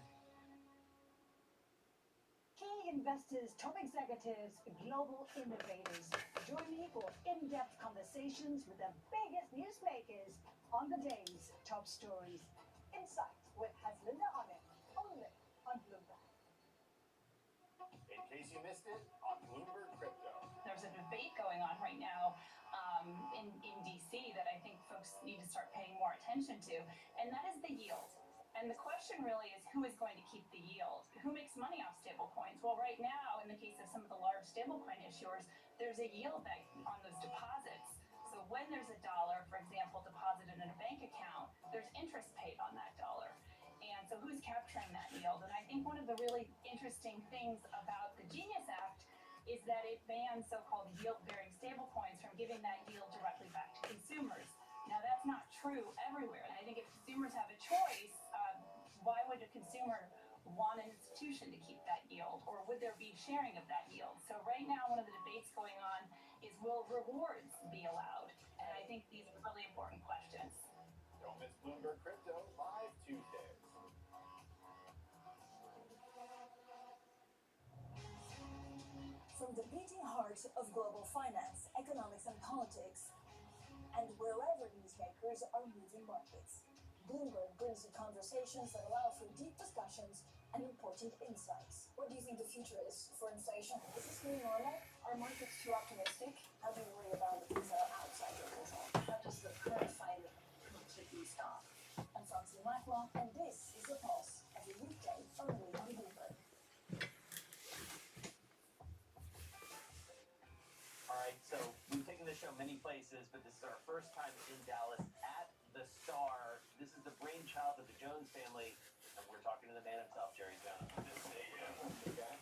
Key investors, top executives, global innovators. Join me for in-depth conversations with the biggest newsmakers on the day's top stories. Insight with Haslinda Ahmed, only on Bloomberg. In case you missed it, on Bloomberg Crypto. There's a debate going on right now in DC that I think folks need to start paying more attention to, and that is the yield. And the question really is, who is going to keep the yield? Who makes money off stablecoins? Well, right now, in the case of some of the large stablecoin issuers, there's a yield back on those deposits. So when there's a dollar, for example, deposited in a bank account, there's interest paid on that dollar. And so who's capturing that yield? And I think one of the really interesting things about the Genius Act is that it bans so-called yield-bearing stablecoins from giving that yield directly back to consumers. Now, that's not true everywhere. And I think if consumers have a choice, why would a consumer want an institution to keep that yield? Or would there be sharing of that yield? So right now, one of the debates going on is, will rewards be allowed? And I think these are really important questions. Don't miss Bloomberg Crypto live Tuesdays. From the beating heart of global finance, economics, and politics, and wherever newsmakers are moving markets, Bloomberg brings you conversations that allow for deep discussions and important insights. What do you think the future is for inflation? Is this new normal? Are markets too optimistic? How do you worry about the things that are outside your control? How does the current fighting completely stop? I'm Francine Lacklow, and this is The Pulse, every weekday only on Bloomberg. All right, so we've taken this show many places, but this is our first time in Dallas at the Star. This is the brainchild of the Jones family, and we're talking to the man himself, Jerry Jones.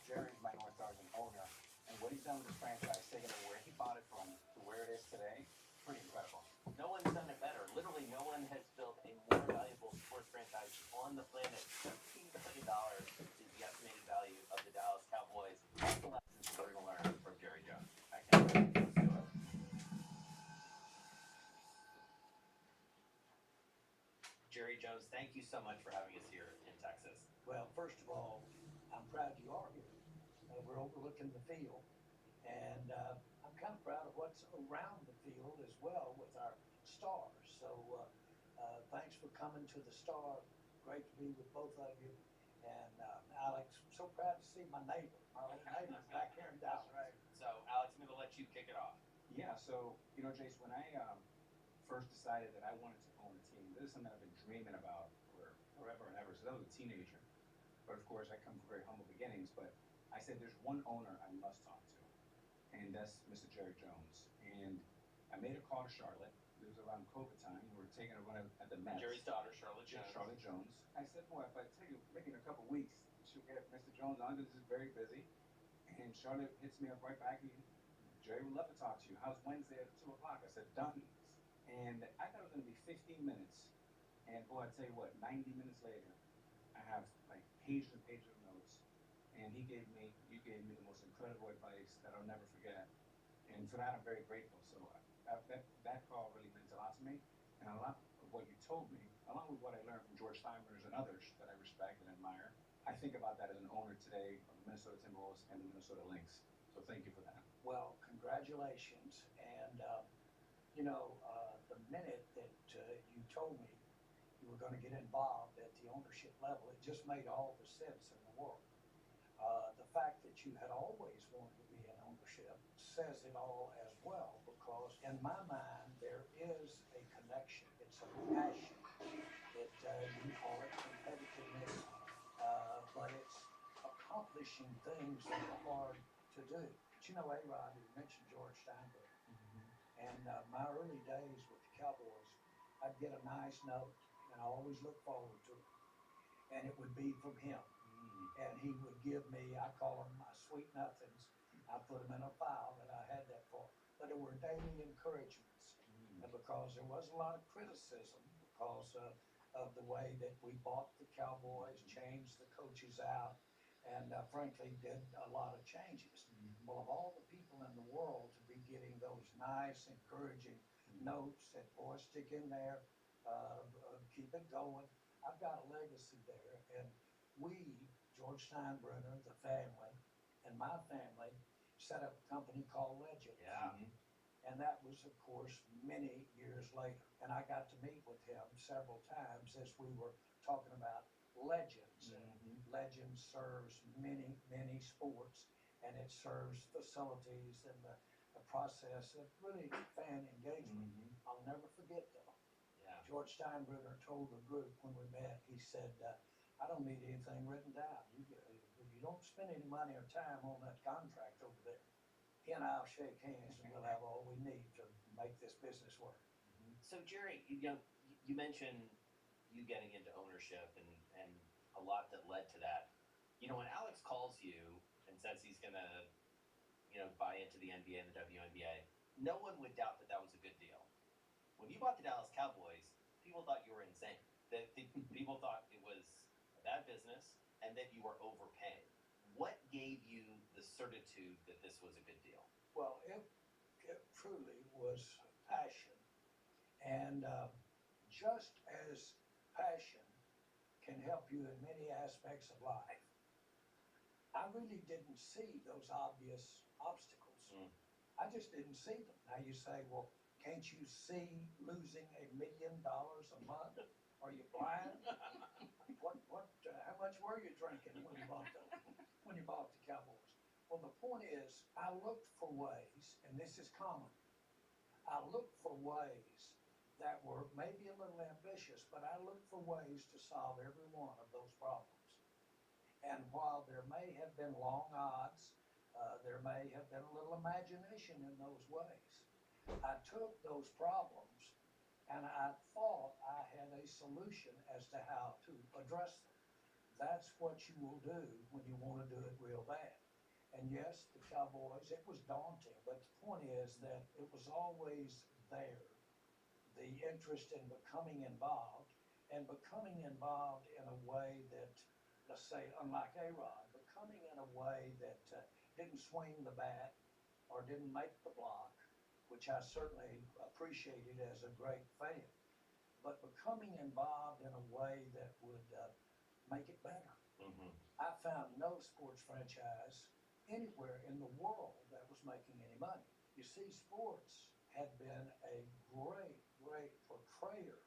Jerry's my North Sergeant owner, and what he's done with this franchise, taking it where he bought it from to where it is today, pretty incredible. No one's done it better. Literally, no one has built a more valuable sports franchise on the planet. $17 billion is the estimated value of the Dallas Cowboys. That's the lessons we're going to learn from Jerry Jones. I can't wait. Let's do it. thank you so much for having us here in Texas. Well, first of all, I'm proud you are here. We're overlooking the field, and I'm kind of proud of what's around the field as well with our stars. So thanks for coming to the Star. Great to be with both of you. And Alex, so proud to see my neighbor, my old neighbor back here in Dallas. Right. So, Alex, I'm going to let you kick it off. Yeah, so, Jace, when I first decided that I wanted to own a team, this is something I've been dreaming about for forever and ever, since I was a teenager. But of course, I come from very humble beginnings, but I said there's one owner I must talk to, and that's Mr. Jerry Jones. And I made a call to Charlotte. It was around COVID time. We were taking a run at the Mets. Jerry's daughter, Charlotte Jones. Charlotte Jones. I said, boy, if I tell you, maybe in a couple weeks, she'll get Mr. Jones on, because this is very busy. And Charlotte hits me up right back. Jerry would love to talk to you. How's Wednesday at 2 o'clock? I said, done. And I thought it was going to be 15 minutes. And boy, I tell you what, 90 minutes later, I have like pages and pages of notes. And you gave me the most incredible advice that I'll never forget. And for that, I'm very grateful. So that call really meant a lot to me. And a lot of what you told me, along with what I learned from George Steinbrenner and others that I respect and admire, I think about that as an owner today of the Minnesota Timberwolves and the Minnesota Lynx. So thank you for that. Well, congratulations. And, the minute that you told me you were going to get involved at the ownership level, it just made all the sense in the world. The fact that you had always wanted to be in ownership says it all as well, because in my mind, there is a connection. It's a passion. You call it competitiveness, but it's accomplishing things that are hard to do. But A-Rod, you mentioned George Steinbrenner. And my early days with the Cowboys, I'd get a nice note, and I always look forward to it. And it would be from him. And he would give me, I call them my sweet nothings. I put them in a file that I had that for. But there were daily encouragements. And because there was a lot of criticism because of the way that we bought the Cowboys, changed the coaches out, and frankly did a lot of changes. Well, of all the people in the world to be getting those nice, encouraging notes that, boy, stick in there, keep it going. I've got a legacy there. And we, George Steinbrenner, the family, and my family, set up a company called Legends. Yeah. And that was, of course, many years later. And I got to meet with him several times as we were talking about Legends. And Legends serves many, many sports, and it serves facilities and the process of really fan engagement. I'll never forget, though. Yeah. George Steinbrenner told the group when we met, he said, I don't need anything written down. You don't spend any money or time on that contract over there. He and I'll shake hands and we'll have all we need to make this business work. So, Jerry, you mentioned you getting into ownership and a lot that led to that. When Alex calls you and says he's going to, buy into the NBA and the WNBA, no one would doubt that that was a good deal. When you bought the Dallas Cowboys, people thought you were insane. People thought it was a bad business and that you were overpaying. What gave you the certitude that this was a good deal? Well, it truly was passion. And just as passion can help you in many aspects of life, I really didn't see those obvious obstacles. I just didn't see them. Now you say, well, can't you see losing $1 million a month? Are you blind? How much were you drinking when you bought the Cowboys? Well, the point is, I looked for ways, and this is common. I looked for ways that were maybe a little ambitious, but I looked for ways to solve every one of those problems. And while there may have been long odds, there may have been a little imagination in those ways. I took those problems and I thought I had a solution as to how to address them. That's what you will do when you want to do it real bad. And yes, the Cowboys, it was daunting, but the point is that it was always there. The interest in becoming involved and becoming involved in a way that, let's say, unlike A-Rod, becoming in a way that didn't swing the bat or didn't make the block, which I certainly appreciated as a great fan. but becoming involved in a way that would make it better. Mm-hmm. I found no sports franchise anywhere in the world that was making any money. You see, sports had been a great, great portrayer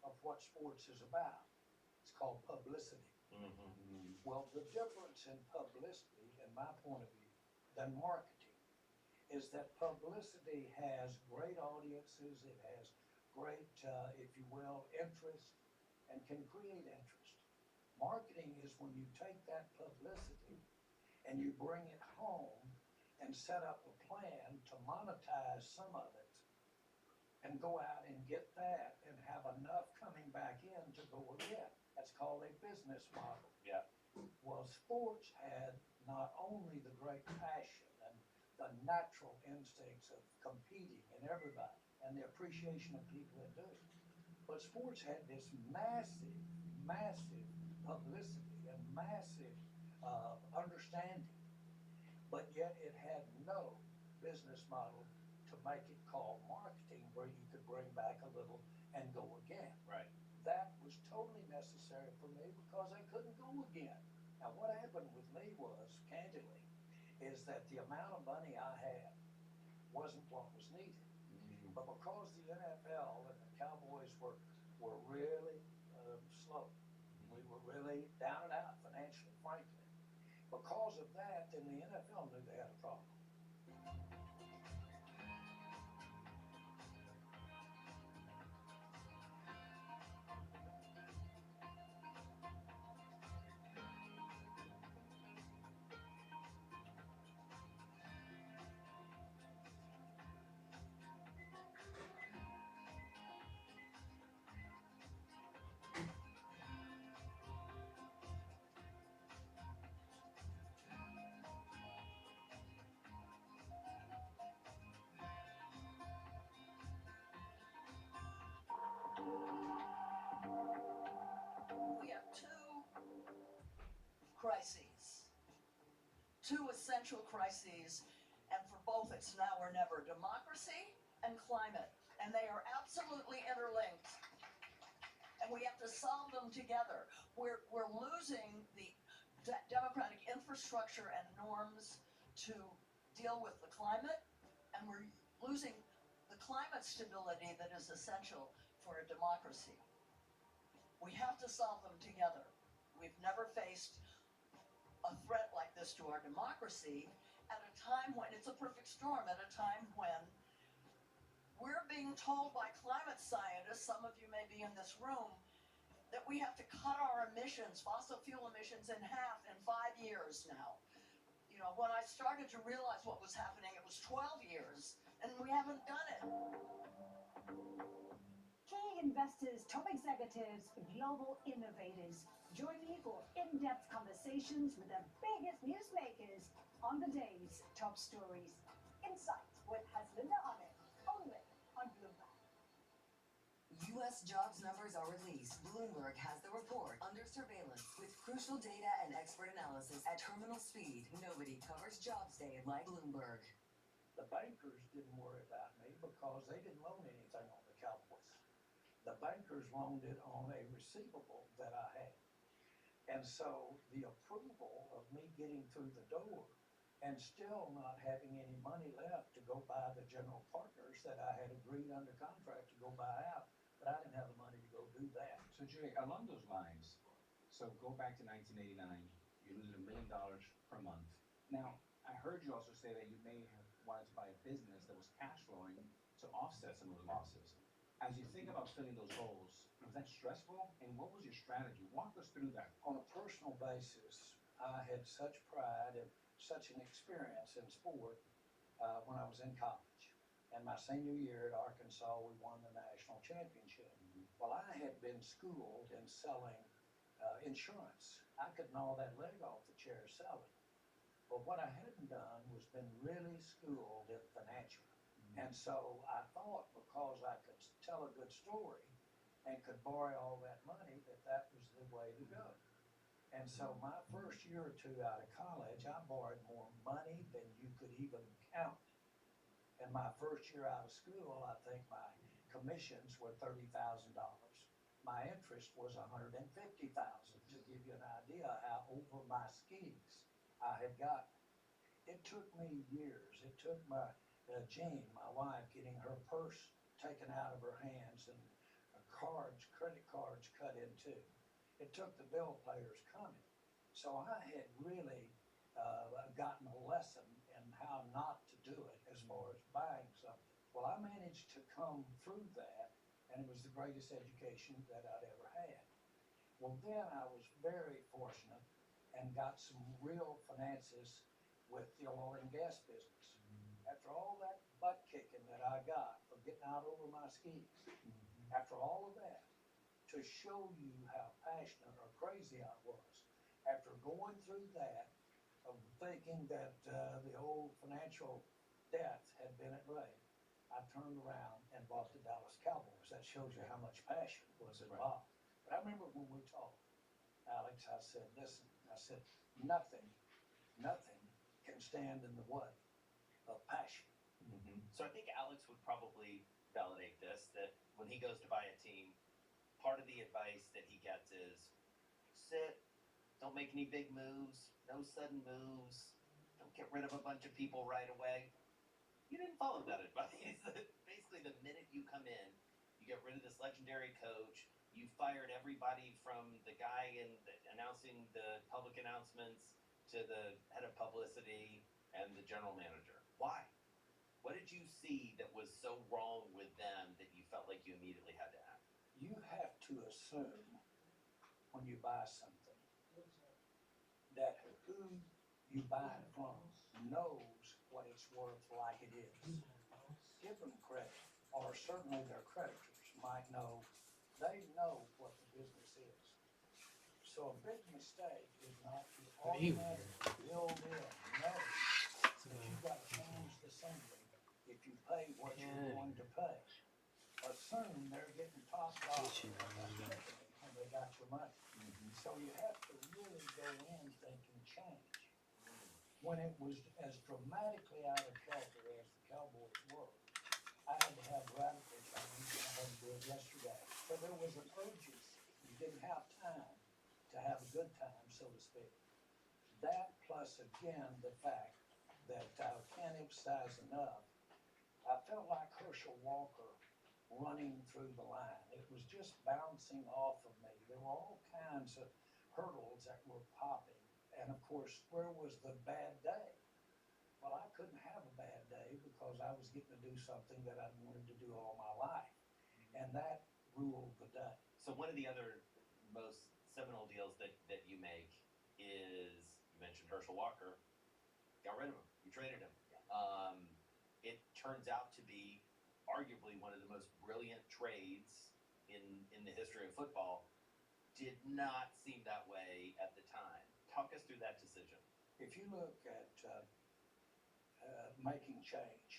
of what sports is about. It's called publicity. Mm-hmm. Well, the difference in publicity, in my point of view, than marketing is that publicity has great audiences, it has great, if you will, interest, and can create interest. Marketing is when you take that publicity and you bring it home and set up a plan to monetize some of it and go out and get that and have enough coming back in to go again. That's called a business model. Yeah. Well, sports had not only the great passion and the natural instincts of competing and everybody and the appreciation of people that do it, but sports had this massive, massive publicity and massive understanding, but yet it had no business model to make it called marketing where you could bring back a little and go again. Right. That was totally necessary for me because I couldn't go again. Now, what happened with me was, candidly, is that the amount of money I had wasn't what was needed. Mm-hmm. But because the NFL and the Cowboys were really slow, we were really down and out financially, frankly. Because of that, then the NFL knew they had a problem. We have two essential crises, and for both it's now or never: democracy and climate, and they are absolutely interlinked, and we have to solve them together. We're losing the democratic infrastructure and norms to deal with the climate, and we're losing the climate stability that is essential for a democracy. We have to solve them together. We've never faced a threat like this to our democracy at a time when it's a perfect storm, at a time when we're being told by climate scientists, some of you may be in this room, that we have to cut our emissions, fossil fuel emissions, in half in 5 years now. You know, when I started to realize what was happening, it was 12 years, and we haven't done it. Key investors, top executives, global innovators. Join me for in-depth conversations with the biggest newsmakers on the day's top stories. Insight with Haslinda Ahmed, only on Bloomberg. U.S. jobs numbers are released. Bloomberg has the report under surveillance with crucial data and expert analysis at terminal speed. Nobody covers jobs day like Bloomberg. The bankers didn't worry about me because they didn't loan anything on the Cowboys. The bankers loaned it on a receivable that I had. And so the approval of me getting through the door and still not having any money left to go buy the general partners that I had agreed under contract to go buy out, but I didn't have the money to go do that. So Jay, along those lines, so go back to 1989, you're losing $1 million per month. Now, I heard you also say that you may have wanted to buy a business that was cash flowing to offset some of the losses. As you think about filling those holes, was that stressful? And what was your strategy? Walk us through that. On a personal basis, I had such pride and such an experience in sport when I was in college. And my senior year at Arkansas, we won the national championship. Well, I had been schooled in selling insurance. I could gnaw that leg off the chair selling. But what I hadn't done was been really schooled in financial. And so I thought because I could tell a good story and could borrow all that money, that was the way to go. And so my first year or two out of college, I borrowed more money than you could even count. And my first year out of school, I think my commissions were $30,000. my interest was 150,000, to give you an idea how over my skis I had gotten. It took me years. It took my Jean, my wife, getting her purse taken out of her hands and credit cards cut in two. It took the bill payers coming. So I had really gotten a lesson in how not to do it as far as buying something. Well, I managed to come through that, and it was the greatest education that I'd ever had. Well, then I was very fortunate and got some real finances with the oil and gas business. After all that butt kicking that I got for getting out over my skis, after all of that, to show you how passionate or crazy I was, after going through that, of thinking that the old financial debt had been at bay, I turned around and bought the Dallas Cowboys. That shows you how much passion was involved. But I remember when we talked, Alex, I said, listen, I said, nothing can stand in the way of passion. So I think Alex would probably validate this, that when he goes to buy a team, part of the advice that he gets is sit, don't make any big moves, no sudden moves, don't get rid of a bunch of people right away. You didn't follow that advice. Basically, the minute you come in, you get rid of this legendary coach, you fired everybody from the guy announcing the public announcements to the head of publicity and the general manager. Why? What did you see that was so wrong with them that you felt like you immediately had to act? You have to assume when you buy something that who you buy it from knows what it's worth like it is. Give them credit, or certainly their creditors might know, they know what the business is. So a big mistake is not to automatically build in, know that you've got to change the scenery if you pay what you're going to pay. Assume they're getting top dollar when they got your money. So you have to really go in thinking change. When it was as dramatically out of kilter as the Cowboys were, I had to have radical change, and I had to do it yesterday. So there was an urgency. You didn't have time to have a good time, so to speak. That plus, again, the fact that I can't emphasize enough, I felt like Herschel Walker running through the line. It was just bouncing off of me. There were all kinds of hurdles that were popping. And of course, where was the bad day? Well, I couldn't have a bad day because I was getting to do something that I wanted to do all my life. And that ruled the day. So one of the other most seminal deals that you make is, you mentioned Herschel Walker, got rid of him, you traded him. It turns out to be arguably one of the most brilliant trades in the history of football. Did not seem that way at the time. Talk us through that decision. If you look at making change,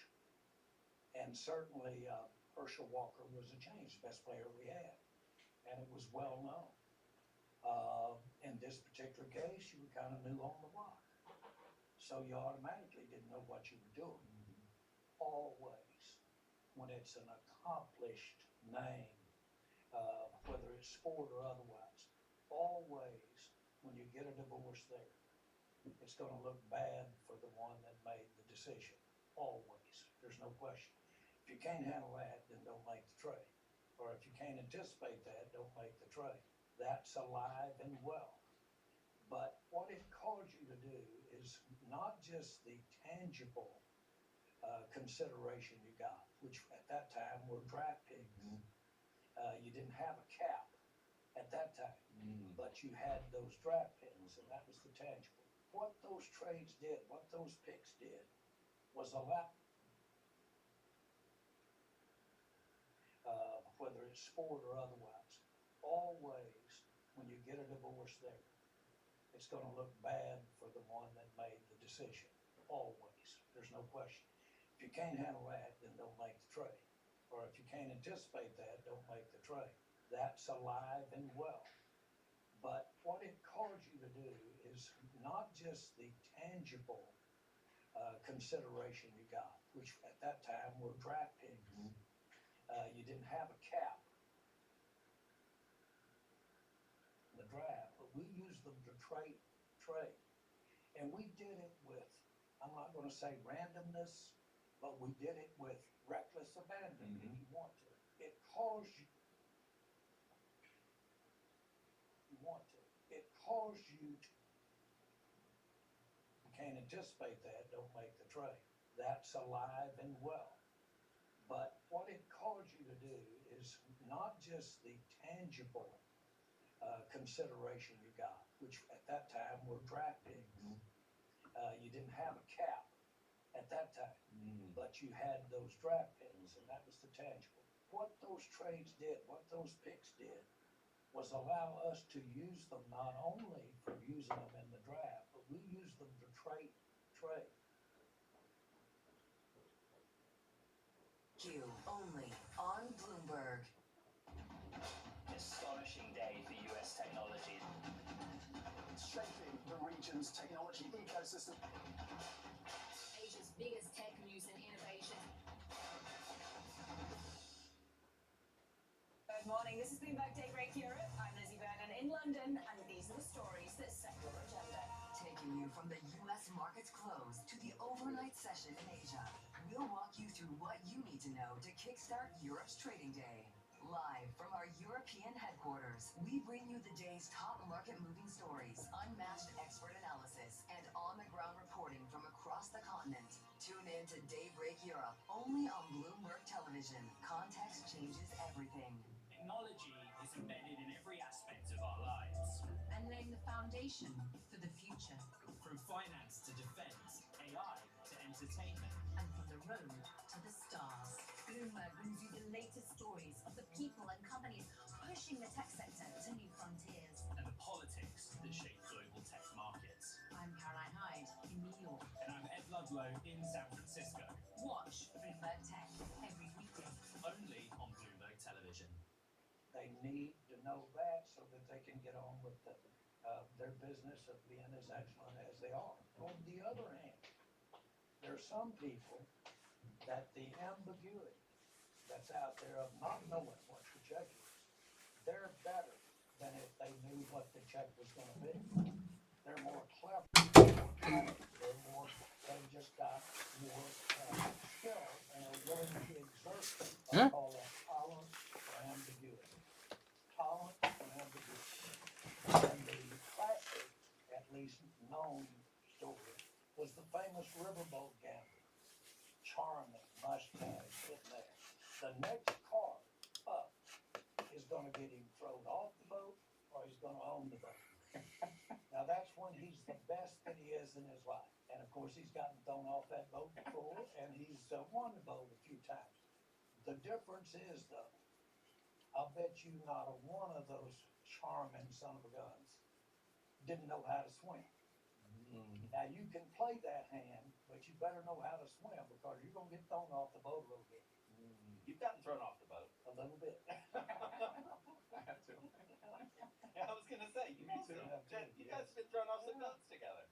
and certainly Herschel Walker was a change, best player we had, and it was well known. In this particular case, you were kind of new on the block, so you automatically didn't know what you were doing. Always, when it's an accomplished name, whether it's sport or otherwise, always when you get a divorce there, it's going to look bad for the one that made the decision. Always. There's no question. If you can't handle that, then don't make the trade. Or if you can't anticipate that, don't make the trade. That's alive and well. But what it calls you to do is not just the tangible consideration you got, which at that time were draft picks. You didn't have a cap at that time, but you had those draft picks, and that was the tangible. What those trades did, what those picks did, was allow, whether it's sport or otherwise, always when you get a divorce there, it's going to look bad for the one that made the decision. Always. There's no question. If you can't handle that, then don't make the trade. Or if you can't anticipate that, don't make the trade. That's alive and well. But what it calls you to do is not just the tangible consideration you got, which at that time were draft picks. You didn't have a cap draft, but we used them to trade. And we did it with, I'm not gonna say randomness, but we did it with reckless abandon, if you want to. It caused you, it caused you to, you can't anticipate that, don't make the trade. That's alive and well. But what it caused you to do is not just the tangible consideration you got, which at that time were draft picks. You didn't have a cap at that time, but you had those draft picks, and that was the tangible. What those trades did, what those picks did, was allow us to use them not only for using them in the draft, but we used them to trade. Q only on Bloomberg. Astonishing day for US technology. Shaping the region's technology ecosystem. Asia's biggest tech news and innovation. Good morning, this is Bloomberg Daybreak Europe. I'm Lizzie Vernon in London, and these are the stories that set your agenda. Taking you from the US market's close to the overnight session in Asia. We'll walk you through what you need to know to kickstart Europe's trading day. Live from our European headquarters, we bring you the day's top market-moving stories, unmatched expert analysis, and on-the-ground reporting from across the continent. Tune in to Daybreak Europe, only on Bloomberg Television. Context changes everything. Technology is embedded in every aspect of our lives. And laying the foundation for the future. From finance to defense, AI to entertainment. And from the road to the stars. Bloomberg brings you the latest stories of the people and companies pushing the tech sector to new frontiers. And the politics that shape global tech markets. I'm Caroline Hyde in New York. And I'm Ed Ludlow in San Francisco. Watch Bloomberg Tech every weekday. Only on Bloomberg Television. They need to know that so that they can get on with their business of being as excellent as they are. On the other hand, there are some people that the ambiguity that's out there of not knowing what the check is, they're better than if they knew what the check was going to be. They're more clever. They just got more skill and are willing to exert what I call that tolerance for ambiguity. Tolerance for ambiguity. And the classic, at least known story, was the famous riverboat gambler. Charming mustache sitting there. The next car up is going to get him thrown off the boat, or he's going to own the boat. Now that's when he's the best that he is in his life. And of course he's gotten thrown off that boat before, and he's won the boat a few times. The difference is though, I'll bet you not a one of those charming son of a guns didn't know how to swim. Now you can play that hand, but you better know how to swim because you're going to get thrown off the boat a little bit. You've gotten thrown off the boat. A little bit. I have to. Yeah, I was gonna say, you guys have been thrown off some boats together.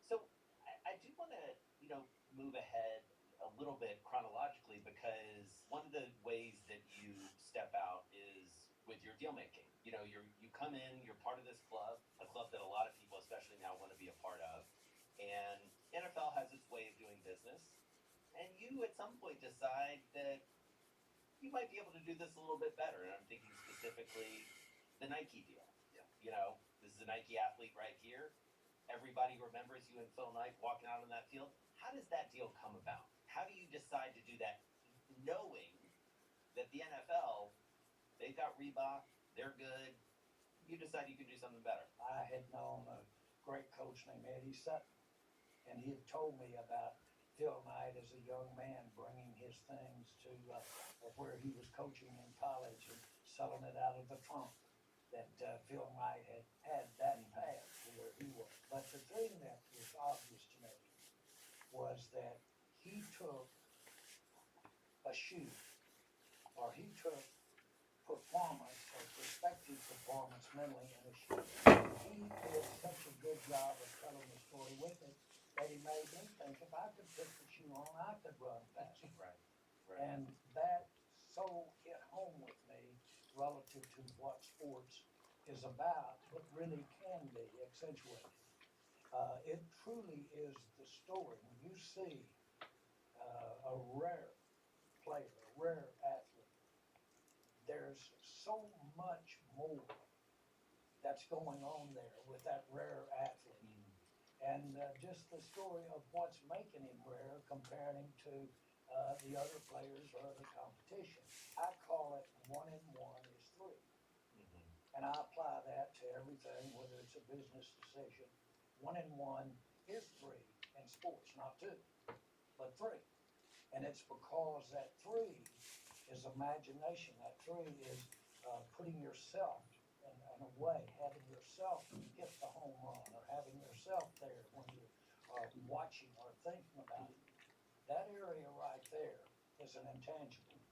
So I do want to, move ahead a little bit chronologically because one of the ways that you step out is with your deal making. You come in, you're part of this club, a club that a lot of people, especially now, want to be a part of. And NFL has its way of doing business. And you at some point decide that you might be able to do this a little bit better. And I'm thinking specifically the Nike deal. Yeah. This is a Nike athlete right here. Everybody remembers you and Phil Knight walking out on that field. How does that deal come about? How do you decide to do that knowing that the NFL, they've got Reebok, they're good. You decide you can do something better. I had known a great coach named Eddie Sutton, and he had told me about Phil Knight as a young man bringing his things to where he was coaching in college and selling it out of the trunk. That Phil Knight had that path to where he was. But the thing that was obvious to me was that he took a shoe, or he took performance or prospective performance mentally in a shoe. He did such a good job of telling the story with it that he made me think if I could put the shoe on, I could run faster. Right. And that so hit home with me relative to what sports is about, but really can be accentuated. It truly is the story. When you see a rare player, a rare athlete, there's so much more that's going on there with that rare athlete. And just the story of what's making him rare, comparing him to the other players or other competition. I call it 1 and 1 is 3. And I apply that to everything, whether it's a business decision. 1 and 1 is 3 in sports, not 2, but 3. And it's because that 3 is imagination. That 3 is putting yourself in a way, having yourself hit the home run, or having yourself there when you're watching or thinking about it. That area right there is an intangible.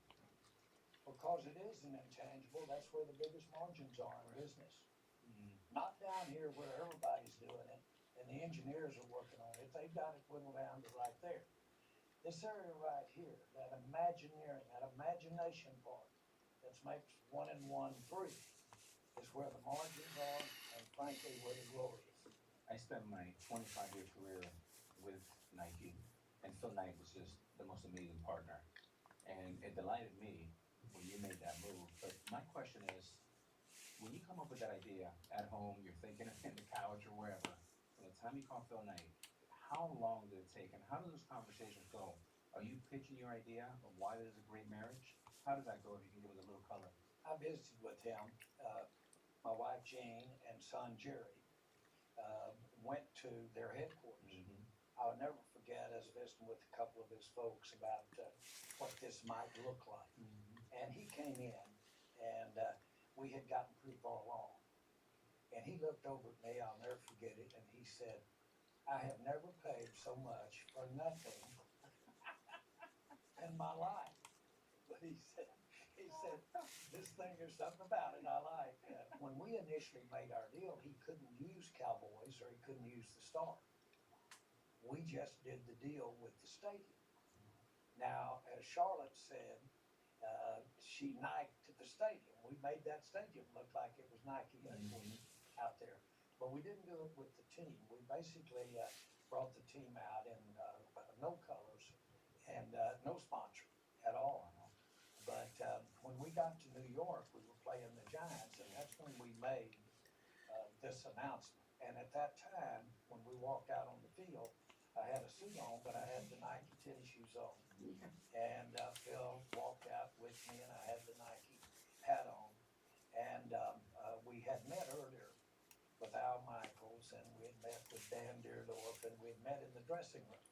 Because it is an intangible, that's where the biggest margins are in business. Not down here where everybody's doing it and the engineers are working on it. They've got it whittled down to right there. This area right here, that imagineering, that imagination part, that makes 1 and 1 3, is where the margins are, and frankly, where the glory is. I spent my 25-year career with Nike, and Phil Knight was just the most amazing partner. And it delighted me when you made that move. But my question is, when you come up with that idea at home, you're thinking in the couch or wherever, from the time you call Phil Knight, how long did it take, and how do those conversations go? Are you pitching your idea of why there's a great marriage? How does that go, if you can give us a little color? I visited with him. My wife Jean and son Jerry went to their headquarters. I'll never forget us visiting with a couple of his folks about what this might look like. And he came in, and we had gotten pretty far along. And he looked over at me, I'll never forget it, and he said, I have never paid so much for nothing in my life. But he said, this thing, there's something about it I like. When we initially made our deal, he couldn't use Cowboys or he couldn't use the Star. We just did the deal with the stadium. Now, as Charlotte said, she Niked the stadium. We made that stadium look like it was Nike out there. But we didn't do it with the team. We basically brought the team out in no colors and no sponsor at all. But when we got to New York, we were playing the Giants, and that's when we made this announcement. And at that time, when we walked out on the field, I had a suit on, but I had the Nike tennis shoes on. And Phil walked out with me, and I had the Nike hat on. And we had met earlier with Al Michaels, and we had met with Dan Deerdorf, and we had met in the dressing room.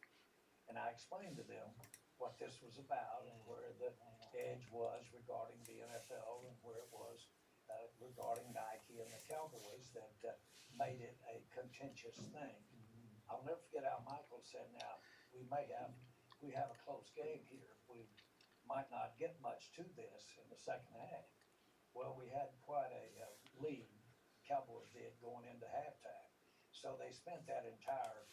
And I explained to them what this was about and where the edge was regarding the NFL and where it was regarding Nike and the Cowboys that made it a contentious thing. I'll never forget Al Michaels said, now, we have a close game here. We might not get much to this in the second half. Well, we had quite a lead, Cowboys did, going into halftime. So they spent that entire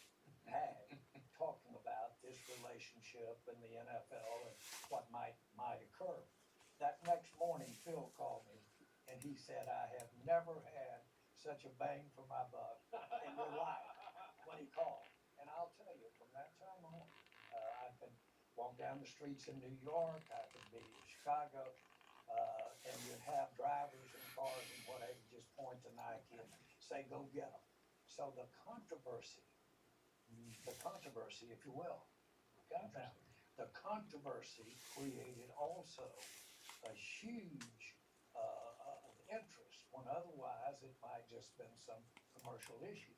half talking about this relationship in the NFL and what might occur. That next morning, Phil called me, and he said, I have never had such a bang for my buck in your life when he called. And I'll tell you, from that time on, I could walk down the streets in New York, I could be in Chicago, and you'd have drivers and cars and whatever just point to Nike and say, go get them. So the controversy, if you will, got that? The controversy created also a huge interest, when otherwise it might just been some commercial issue,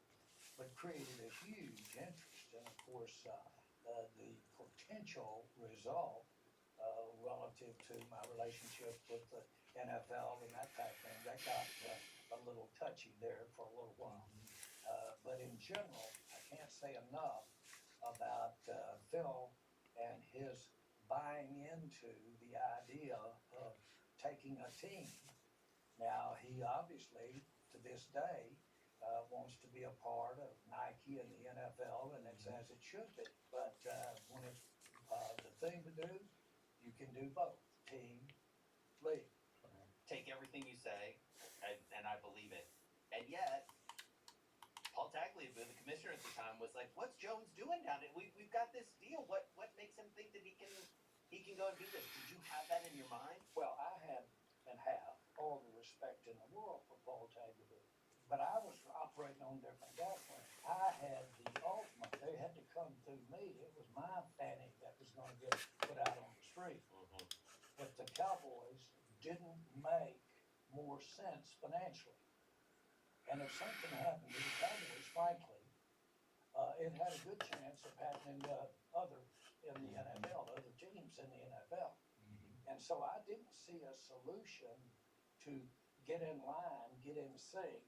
but created a huge interest. And of course, the potential result relative to my relationship with the NFL and that type of thing, that got a little touchy there for a little while. But in general, I can't say enough about Phil and his buying into the idea of taking a team. Now, he obviously, to this day, wants to be a part of Nike and the NFL, and it's as it should be. But when it's the thing to do, you can do both, team, league. Take everything you say and I believe it. And yet, Paul Tagliabue, the commissioner at the time, was like, "What's Jones doing down there? We've got this deal. What makes him think that he can go and do this?" Did you have that in your mind? Well, I had and have all the respect in the world for Paul Tagliabue, but I was operating on different gas lines. I had the ultimate. They had to come through me. It was my fanny that was going to get put out on the street. But the Cowboys didn't make more sense financially. And if something happened to the Cowboys, frankly, it had a good chance of happening to in the NFL, other teams in the NFL. And so I didn't see a solution to get in line, get in sync,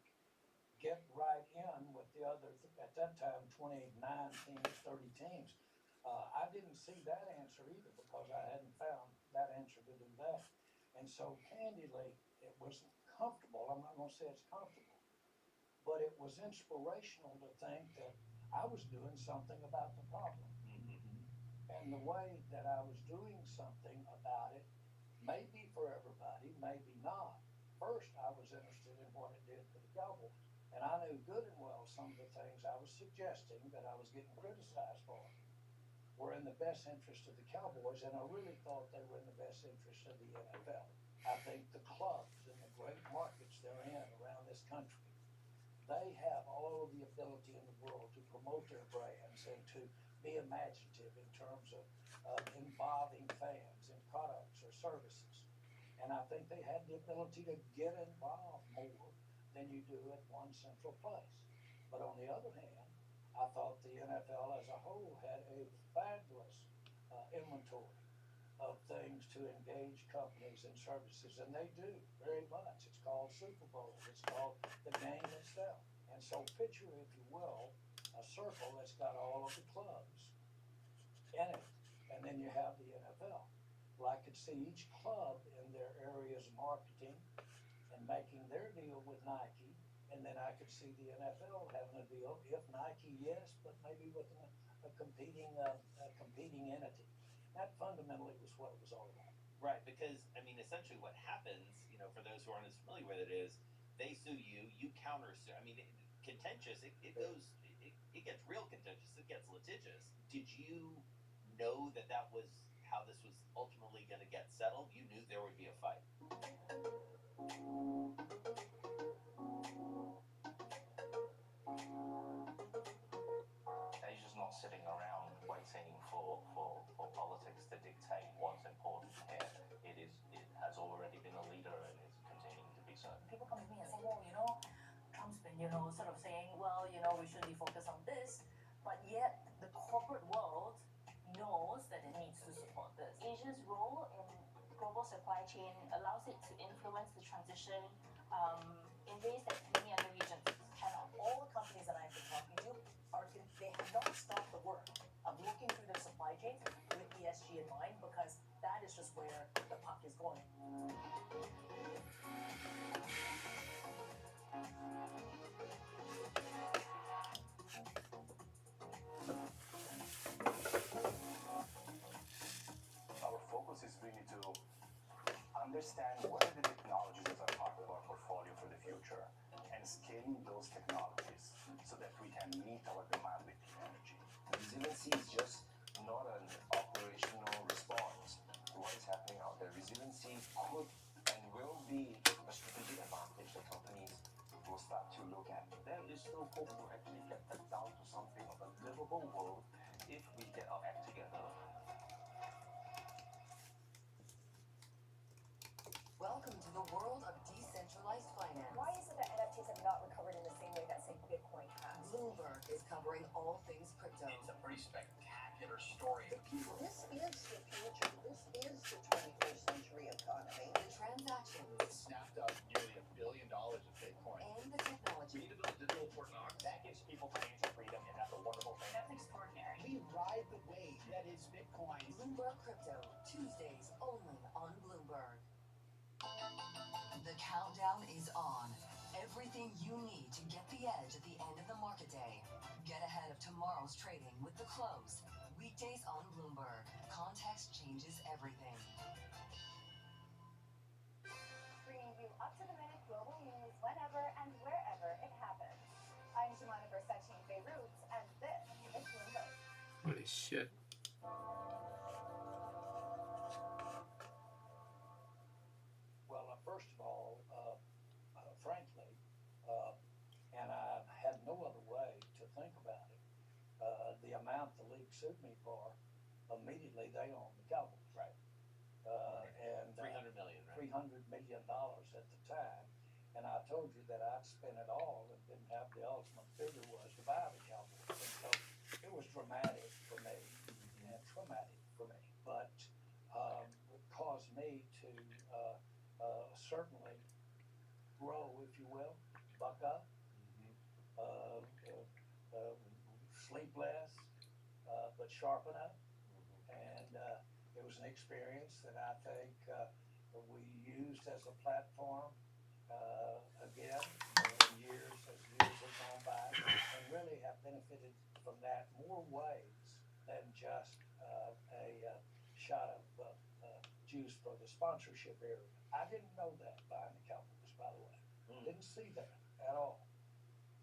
get right in with the other, at that time, 29 teams, 30 teams. I didn't see that answer either because I hadn't found that answer to do that. And so candidly, it wasn't comfortable. I'm not going to say it's comfortable, but it was inspirational to think that I was doing something about the problem. And the way that I was doing something about it, maybe for everybody, maybe not. First, I was interested in what it did for the Cowboys. And I knew good and well some of the things I was suggesting that I was getting criticized for were in the best interest of the Cowboys, and I really thought they were in the best interest of the NFL. I think the clubs and the great markets they're in around this country, they have all of the ability in the world to promote their brands and to be imaginative in terms of involving fans in products or services. And I think they had the ability to get involved more than you do at one central place. But on the other hand, I thought the NFL as a whole had a fabulous inventory of things to engage companies and services, and they do very much. It's called Super Bowl. It's called the game itself. And so picture, if you will, a circle that's got all of the clubs in it, and then you have the NFL. Well, I could see each club in their areas marketing and making their deal with Nike, and then I could see the NFL having a deal, if Nike, yes, but maybe with a competing entity. That fundamentally was what it was all about. Right, because I mean, essentially, what happens, for those who aren't as familiar with it, is they sue you, you counter sue. I mean, contentious. It gets real contentious. It gets litigious. Did you know that was how this was ultimately going to get settled? You knew there would be a fight. Asia's not sitting around waiting for politics to dictate what's important here. It has already been a leader and is continuing to be so. People come to me and say, well, Trump's been, sort of saying, well, we should be focused on this, but yet the corporate world knows that it needs to support this. Asia's role in global supply chain allows it to influence the transition in ways that many other regions cannot. All the companies that I've been talking to they have not stopped the work of looking through their supply chains with ESG in mind, because that is just where the puck is going. Our focus is really to understand what are the technologies that are part of our portfolio for the future and scaling those technologies so that we can meet our demand with clean energy. Resiliency is just not an operational response to what is happening out there. Resiliency could and will be a strategic advantage that companies will start to look at. There is still hope to actually get that down to something of a livable world if we get our act together. Welcome to the world of decentralized finance. Why is it that NFTs have not recovered in the same way that, say, Bitcoin has? Bloomberg is covering all things crypto. It's a pretty spectacular story. This is the future. This is the 21st century economy. The transactions. Snapped up nearly $1 billion of Bitcoin. And the technology. We need to build a digital Fort Knox. That gives people financial freedom, and that's a wonderful thing. That's extraordinary. We ride the wave that is Bitcoin. Bloomberg Crypto, Tuesdays only on Bloomberg. The countdown is on. Everything you need to get the edge at the end of the market day. Get ahead of tomorrow's trading with The Close. Weekdays on Bloomberg. Context changes everything. Bringing you up-to-the-minute global news should. Well, first of all, frankly, and I had no other way to think about it, the amount the league sued me for, immediately they own the Cowboys. Right. And 300 million, right? $300 million at the time. And I told you that I'd spent it all and didn't have the ultimate figure was to buy the Cowboys. And so it was dramatic for me and traumatic for me. But it caused me to certainly grow, if you will, buck up, sleep less, but sharpen up. And it was an experience that I think we used as a platform again in years as years have gone by, and really have benefited from that more ways than just a shot of juice for the sponsorship area. I didn't know that buying the Cowboys, by the way. Didn't see that at all.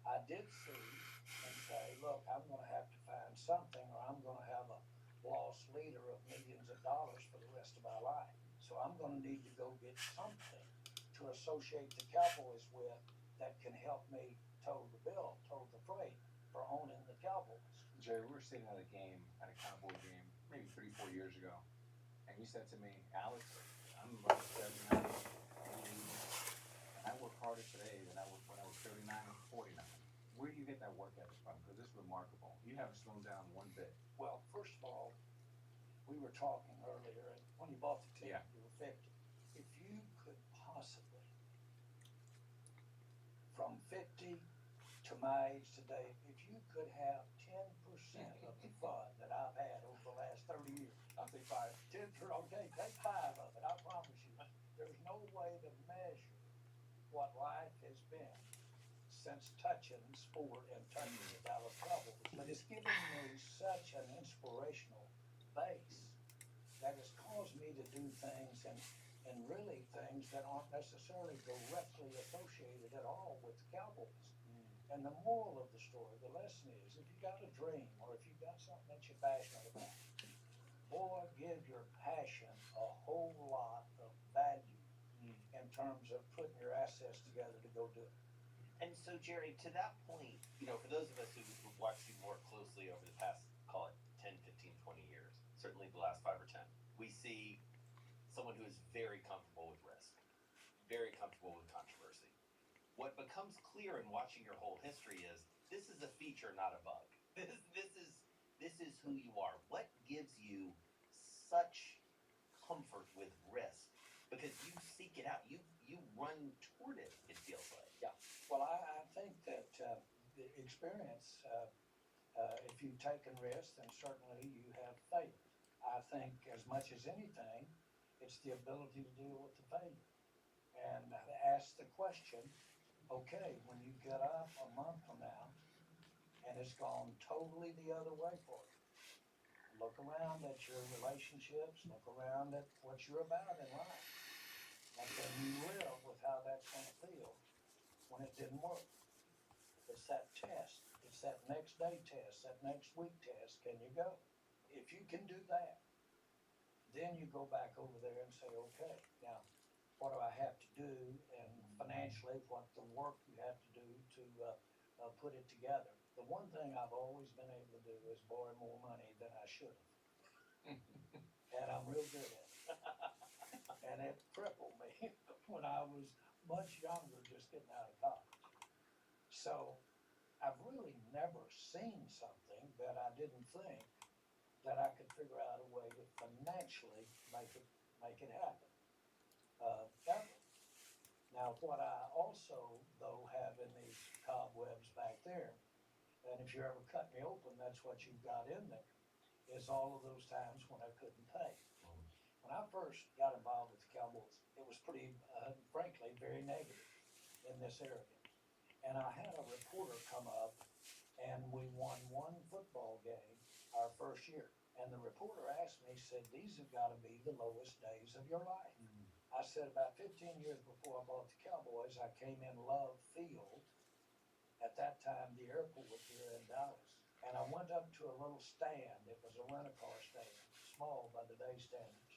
I did see and say, look, I'm going to have to find something, or I'm going to have a lost leader of millions of dollars for the rest of my life. So I'm going to need to go get something to associate the Cowboys with that can help me toe the bill, toe the freight for owning the Cowboys. Jerry, we were sitting at a game, at a Cowboy game, maybe 3-4 years ago, and you said to me, Alex, I'm about 79, 80, and I work harder today than I worked when I was 39 and 49. Where do you get that work ethic from? Because it's remarkable. You haven't slowed down one bit. Well, first of all, we were talking earlier, and when you bought the team, you were 50. If you could possibly, from 50 to my age today, if you could have 10% of the fun that I've had over the last 30 years, I'll say 5, 10, okay, take 5 of it, I promise you. There's no way to measure what life has been since touching sport and touching the Dallas Cowboys. But it's given me such an inspirational base that has caused me to do things and really things that aren't necessarily directly associated at all with the Cowboys. And the moral of the story, the lesson is, if you got a dream or if you got something that you're passionate about, boy, give your passion a whole lot of value in terms of putting your assets together to go do it. And so, Jerry, to that point, you know, for those of us who've watched you more closely over the past, call it 10, 15, 20 years, certainly the last 5 or 10, we see someone who is very comfortable with risk, very comfortable with controversy. What becomes clear in watching your whole history is this is a feature, not a bug. This is who you are. What gives you such comfort with risk? Because you seek it out. You run toward it, it feels like. Yeah. Well, I think that the experience, if you've taken risks, then certainly you have failed. I think as much as anything, it's the ability to deal with the failure and ask the question, okay, when you get up a month from now and it's gone totally the other way for you, look around at your relationships, look around at what you're about in life, and then you live with how that's going to feel when it didn't work. It's that test. It's that next day test, that next week test. Can you go? If you can do that, then you go back over there and say, okay, now what do I have to do, and financially what the work you have to do to put it together. The one thing I've always been able to do is borrow more money than I should have. And I'm real good at it. And it crippled me when I was much younger, just getting out of college. So I've really never seen something that I didn't think that I could figure out a way to financially make it happen. Ever. Now, what I also, though, have in these cobwebs back there, and if you ever cut me open, that's what you've got in there, is all of those times when I couldn't pay. When I first got involved with the Cowboys, it was pretty, frankly, very negative in this area. And I had a reporter come up, and we won one football game our first year. And the reporter asked me, said, these have got to be the lowest days of your life. I said, about 15 years before I bought the Cowboys, I came in Love Field. At that time, the airport here in Dallas. And I went up to a little stand, it was a rent-a-car stand, small by today's standards.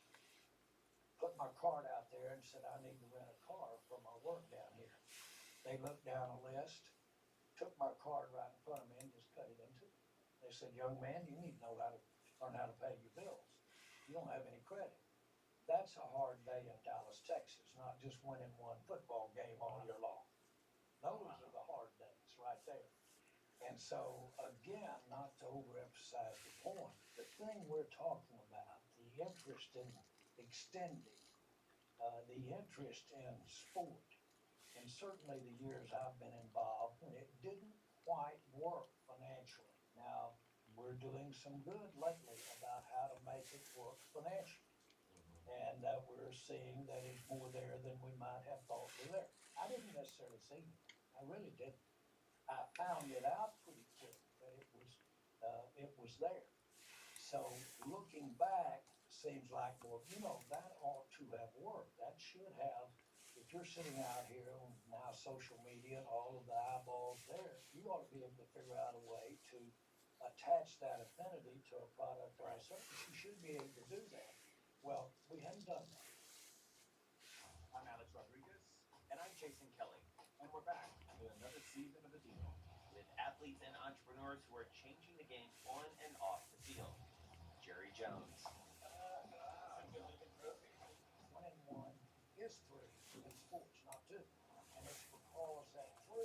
Put my card out there and said, I need to rent a car for my work down here. They looked down a list, took my card right in front of me and just cut it in two. They said, young man, you need to know how to learn how to pay your bills. You don't have any credit. That's a hard day in Dallas, Texas, not just winning one football game all year long. Those are the hard days right there. And so, again, not to overemphasize the point, the thing we're talking about, the interest in extending, the interest in sport, and certainly the years I've been involved, when it didn't quite work financially. Now, we're doing some good lately about how to make it work financially. And we're seeing that it's more there than we might have thought was there. I didn't necessarily see it. I really didn't. I found it out pretty quick that it was there. So looking back, seems like, well, you know, that ought to have worked. That should have, if you're sitting out here on now social media and all of the eyeballs there, you ought to be able to figure out a way to attach that affinity to a product or a service. You should be able to do that. Well, we haven't done that. I'm Alex Rodriguez. And I'm Jason Kelly. And we're back with another season of The Deal. With athletes and entrepreneurs who are changing the game on and off the field. Jerry Jones. 1 and 1 is 3 in sports, not 2. And it's because that 3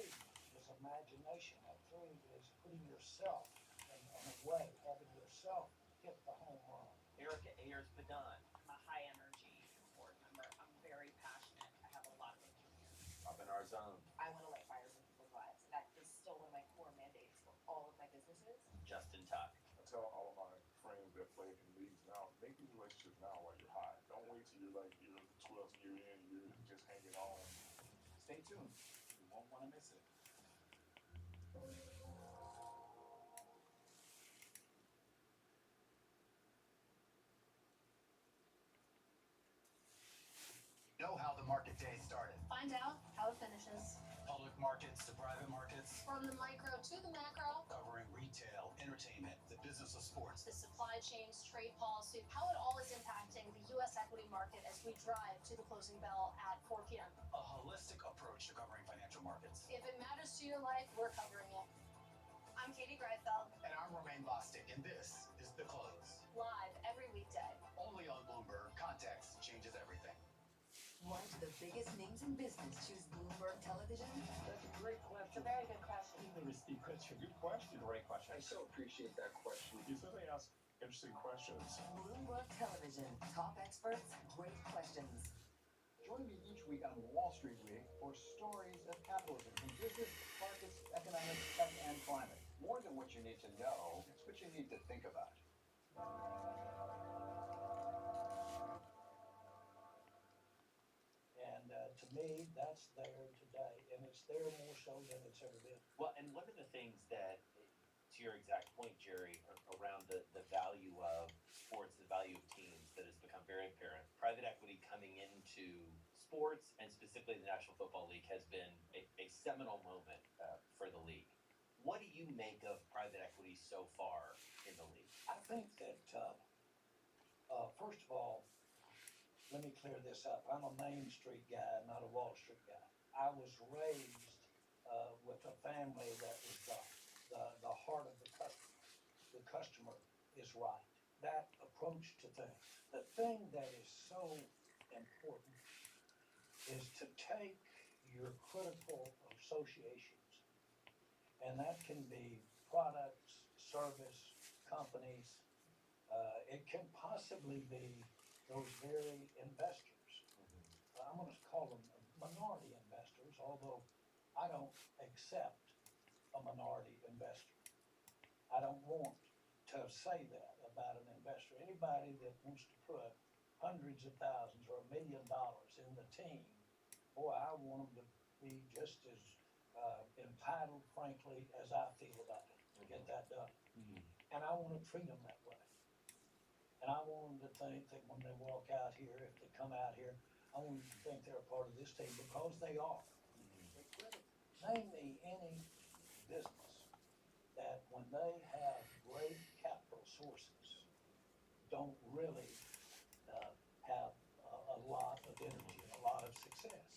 is imagination. That 3 is putting yourself in a way, having yourself hit the home run. Erica Ayers-Badon. I'm a high energy board member. I'm very passionate. I have a lot of opinions. Robin Arzón. I want to light fires in people's lives. That is still one of my core mandates for all of my businesses. Justin Tuck. I tell all of my friends that play in leagues now, make these relationships now while you're high. Don't wait till you're like you're the 12th year in, you're just hanging on. Stay tuned. You won't want to miss it. Know how the market day started. Find out how it finishes. Public markets to private markets, From the micro to the macro, covering retail, entertainment, the business of sports. the supply chains, trade policy, how it all is impacting the U.S. equity market as we drive to the closing bell at 4 p.m. A holistic approach to covering financial markets. If it matters to your life, we're covering it. I'm Katie Greifeld, And I'm Romaine Bostic, and this is The Close. live every weekday. Only on Bloomberg, context changes everything. Why do the biggest names in business choose Bloomberg Television? That's a great question. It's a very good question. Interesting question. Good question. Great question. I so appreciate that question. You certainly ask interesting questions. Bloomberg Television. Top experts, great questions. Join me each week on Wall Street Week for stories of capitalism from business, markets, economics, tech, and climate. More than what you need to know, it's what you need to think about. And to me, that's there today, and it's there more so than it's ever been. Well, and one of the things that, to your exact point, Jerry, around the value of sports, the value of teams, that has become very apparent. Private equity coming into sports, and specifically the National Football League, has been a seminal moment for the league. What do you make of private equity so far in the league? I think that, first of all, let me clear this up. I'm a Main Street guy, not a Wall Street guy. I was raised with a family that was the heart of the customer. The customer is right. That approach to things. The thing that is so important is to take your critical associations, and that can be products, service, companies. It can possibly be those very investors. I'm going to call them minority investors, although I don't accept a minority investor. I don't want to say that about an investor. Anybody that wants to put hundreds of thousands or $1 million in the team, boy, I want them to be just as entitled, frankly, as I feel about it, to get that done. And I want to treat them that way. And I want them to think that when they walk out here, if they come out here, I want them to think they're a part of this team, because they are. Name me any business that when they have great capital sources, don't really have a lot of energy and a lot of success.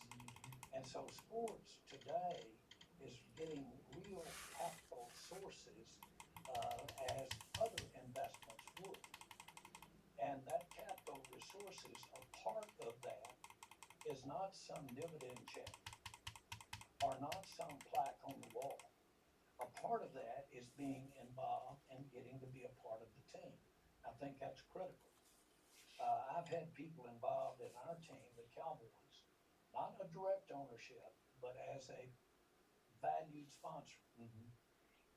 And so sports today is getting real capital sources as other investments would. And that capital resources, a part of that is not some dividend check or not some plaque on the wall. A part of that is being involved and getting to be a part of the team. I think that's critical. I've had people involved in our team, the Cowboys, not a direct ownership, but as a valued sponsor.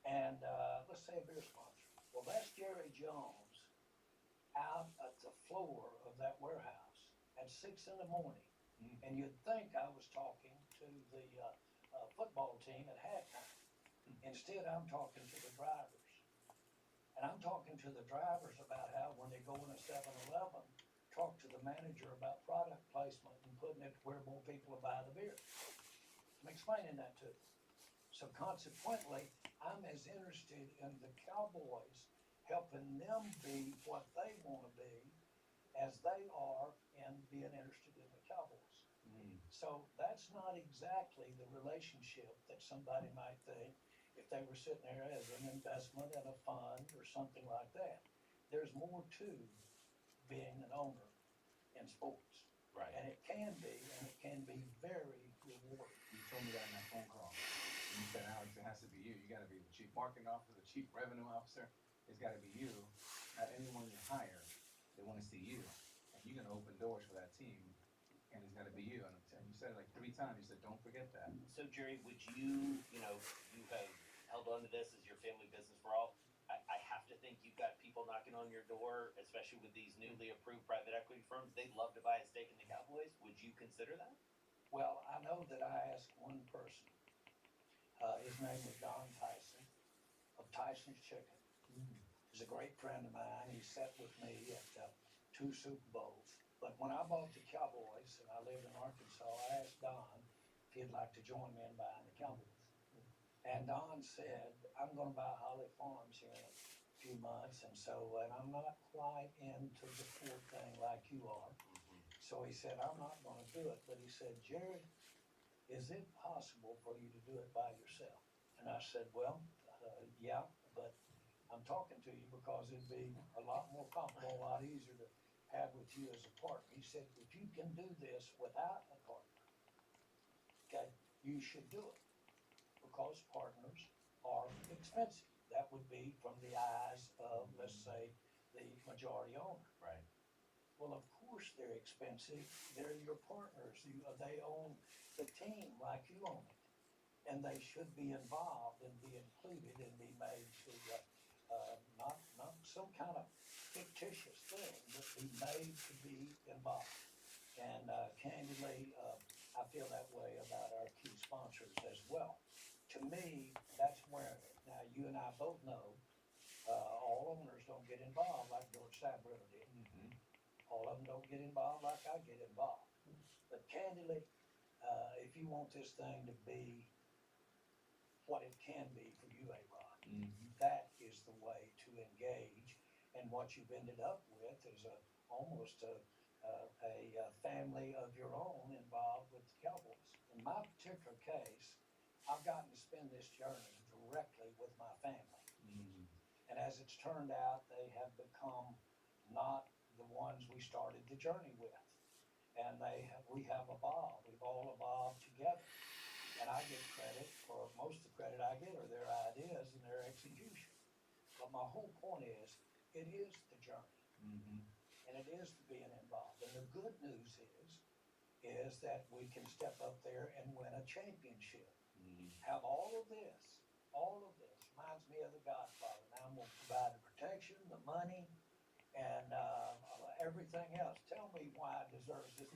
And let's say a beer sponsor. Well, that's Jerry Jones out at the floor of that warehouse at 6 in the morning. And you'd think I was talking to the football team at halftime. Instead, I'm talking to the drivers. And I'm talking to the drivers about how when they go in a 7-Eleven, talk to the manager about product placement and putting it where more people will buy the beer. I'm explaining that to them. So consequently, I'm as interested in the Cowboys helping them be what they want to be as they are in being interested in the Cowboys. So that's not exactly the relationship that somebody might think if they were sitting there as an investment in a fund or something like that. There's more to being an owner in sports. Right. And it can be very rewarding. You told me that in that phone call. You said, Alex, it has to be you. You got to be the chief marketing officer, the chief revenue officer. It's got to be you. Not anyone you hire. They want to see you. And you're going to open doors for that team. And it's got to be you. And you said it like 3 times. You said, don't forget that. So Jerry, would you, you have held on to this as your family business for all. I have to think you've got people knocking on your door, especially with these newly approved private equity firms. They'd love to buy a stake in the Cowboys. Would you consider that? Well, I know that I asked one person. His name was Don Tyson of Tyson's Chicken. He's a great friend of mine. He sat with me at 2 Super Bowls. But when I bought the Cowboys and I lived in Arkansas, I asked Don if he'd like to join me in buying the Cowboys. And Don said, I'm going to buy Holly Farms here in a few months, and I'm not quite into the sport thing like you are. So he said, I'm not going to do it. But he said, Jerry, is it possible for you to do it by yourself? And I said, well, yeah, but I'm talking to you because it'd be a lot more comfortable, a lot easier to have with you as a partner. He said, if you can do this without a partner, okay, you should do it. Because partners are expensive. That would be from the eyes of, let's say, the majority owner. Right. Well, of course they're expensive. They're your partners. They own the team like you own it. And they should be involved and be included and be made to, not some kind of fictitious thing, but be made to be involved. And candidly, I feel that way about our key sponsors as well. To me, that's where, now you and I both know, all owners don't get involved like George Steinbrenner did. All of them don't get involved like I get involved. But candidly, if you want this thing to be what it can be for you, A-Rod, that is the way to engage. And what you've ended up with is almost a family of your own involved with the Cowboys. In my particular case, I've gotten to spend this journey directly with my family. And as it's turned out, they have become not the ones we started the journey with. And we have evolved. We've all evolved together. And I get credit for, most of the credit I get are their ideas and their execution. But my whole point is, it is the journey. And it is being involved. And the good news is that we can step up there and win a championship. Have all of this reminds me of the Godfather. Now I'm going to provide the protection, the money, and everything else. Tell me why it deserves this.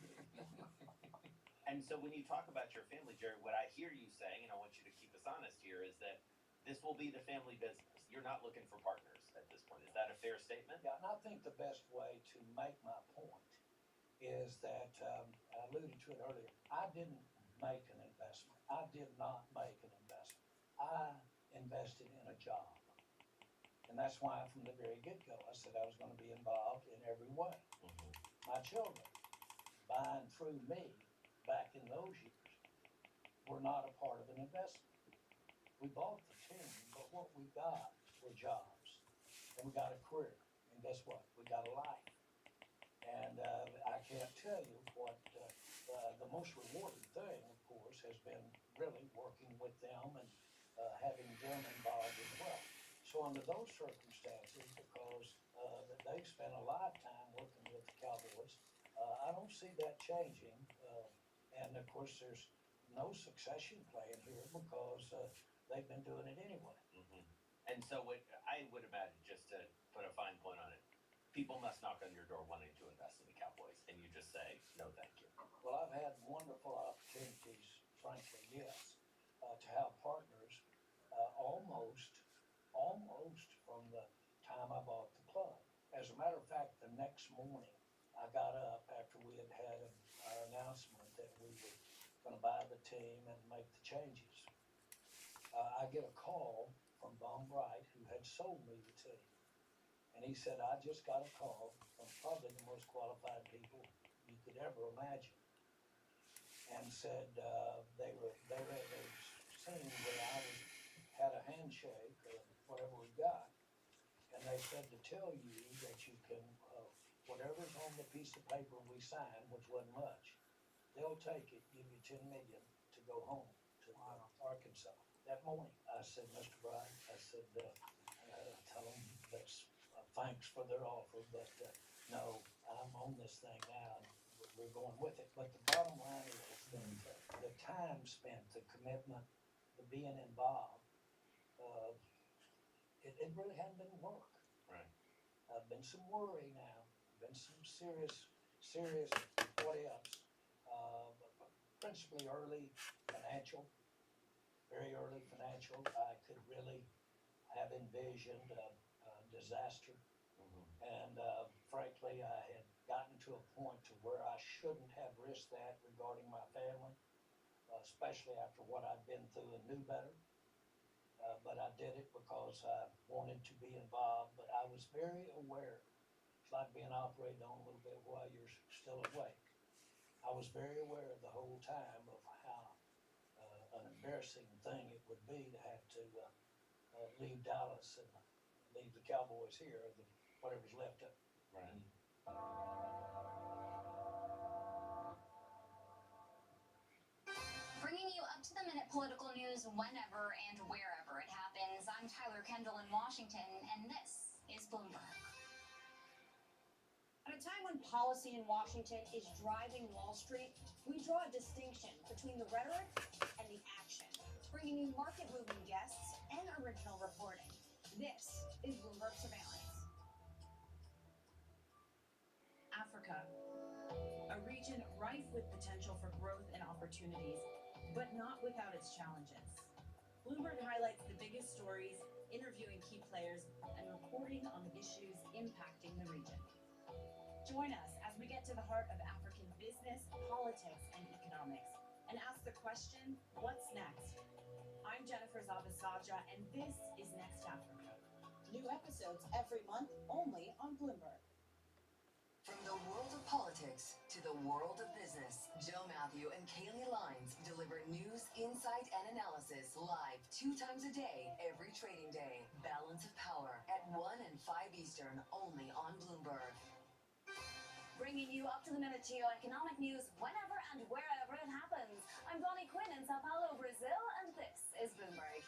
And so when you talk about your family, Jerry, what I hear you saying, and I want you to keep us honest here, is that this will be the family business. You're not looking for partners at this point. Is that a fair statement? Yeah, and I think the best way to make my point is that, I alluded to it earlier, I didn't make an investment. I did not make an investment. I invested in a job. And that's why from the very get-go, I said I was gonna be involved in every way. My children, buying through me back in those years, were not a part of an investment. We bought the team, but what we got were jobs, and we got a career, and guess what? We got a life. And I can't tell you what the most rewarding thing, of course, has been really working with them and having them involved as well. So under those circumstances, because they've spent a lifetime working with the Cowboys, I don't see that changing. And of course, there's no succession plan here because they've been doing it anyway. And so what I would imagine, just to put a fine point on it, people must knock on your door wanting to invest in the Cowboys, and you just say, no, thank you. Well, I've had wonderful opportunities, frankly, yes, to have partners almost from the time I bought the club. As a matter of fact, the next morning, I got up after we had had our announcement that we were going to buy the team and make the changes. I get a call from Von Bright, who had sold me the team. And he said, I just got a call from probably the most qualified people you could ever imagine. And said they were seeing where I had a handshake or whatever we got. And they said to tell you that you can, whatever's on the piece of paper we signed, which wasn't much, they'll take it, give you $10 million to go home to Arkansas. That morning, I said, Mr. Bright, I said, tell them that's thanks for their offer, but no, I'm on this thing now, and we're going with it. But the bottom line is that the time spent, the commitment, the being involved, it really hadn't been work. Right. Been some worry now, been some serious what ifs. Principally early financial, very early financial. I could really have envisioned a disaster. And frankly, I had gotten to a point to where I shouldn't have risked that regarding my family, especially after what I'd been through and knew better. But I did it because I wanted to be involved, but I was very aware. It's like being operated on a little bit while you're still awake. I was very aware the whole time of how an embarrassing thing it would be to have to leave Dallas and leave the Cowboys here, whatever's left of it. Right. Bringing you up-to-the-minute political news whenever and wherever it happens. I'm Tyler Kendall in Washington, and this is Bloomberg. At a time when policy in Washington is driving Wall Street, we draw a distinction between the rhetoric and the action, bringing you market-moving guests and original reporting. This is Bloomberg Surveillance. Africa, a region rife with potential for growth and opportunities, but not without its challenges. Bloomberg highlights the biggest stories, interviewing key players, and reporting on the issues impacting the region. Join us as we get to the heart of African business, politics, and economics, and ask the question, what's next? I'm Jennifer Zabasaja, and this is Next Africa. New episodes every month, only on Bloomberg. From the world of politics to the world of business, Joe Matthew and Kaylee Lines deliver news, insight, and analysis live 2 times a day, every trading day. Balance of Power at 1 and 5 Eastern, only on Bloomberg. Bringing you up-to-the-minute geo-economic news whenever and wherever it happens. I'm Bonnie Quinn in Sao Paulo, Brazil, and this is Bloomberg.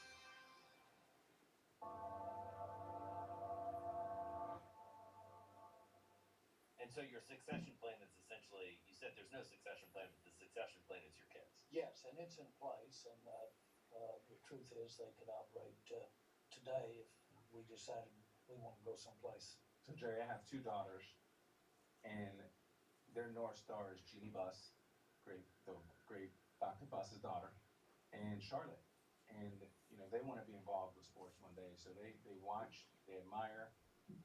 And so your succession plan is essentially, you said there's no succession plan, but the succession plan is your kids. Yes, and it's in place, and the truth is they could operate today if we decided we want to go someplace. So Jerry, I have 2 daughters, and their North Star is Jeannie Buss, the great Dr. Buss's daughter, and Charlotte. And, you know, they want to be involved with sports one day, so they watch, they admire,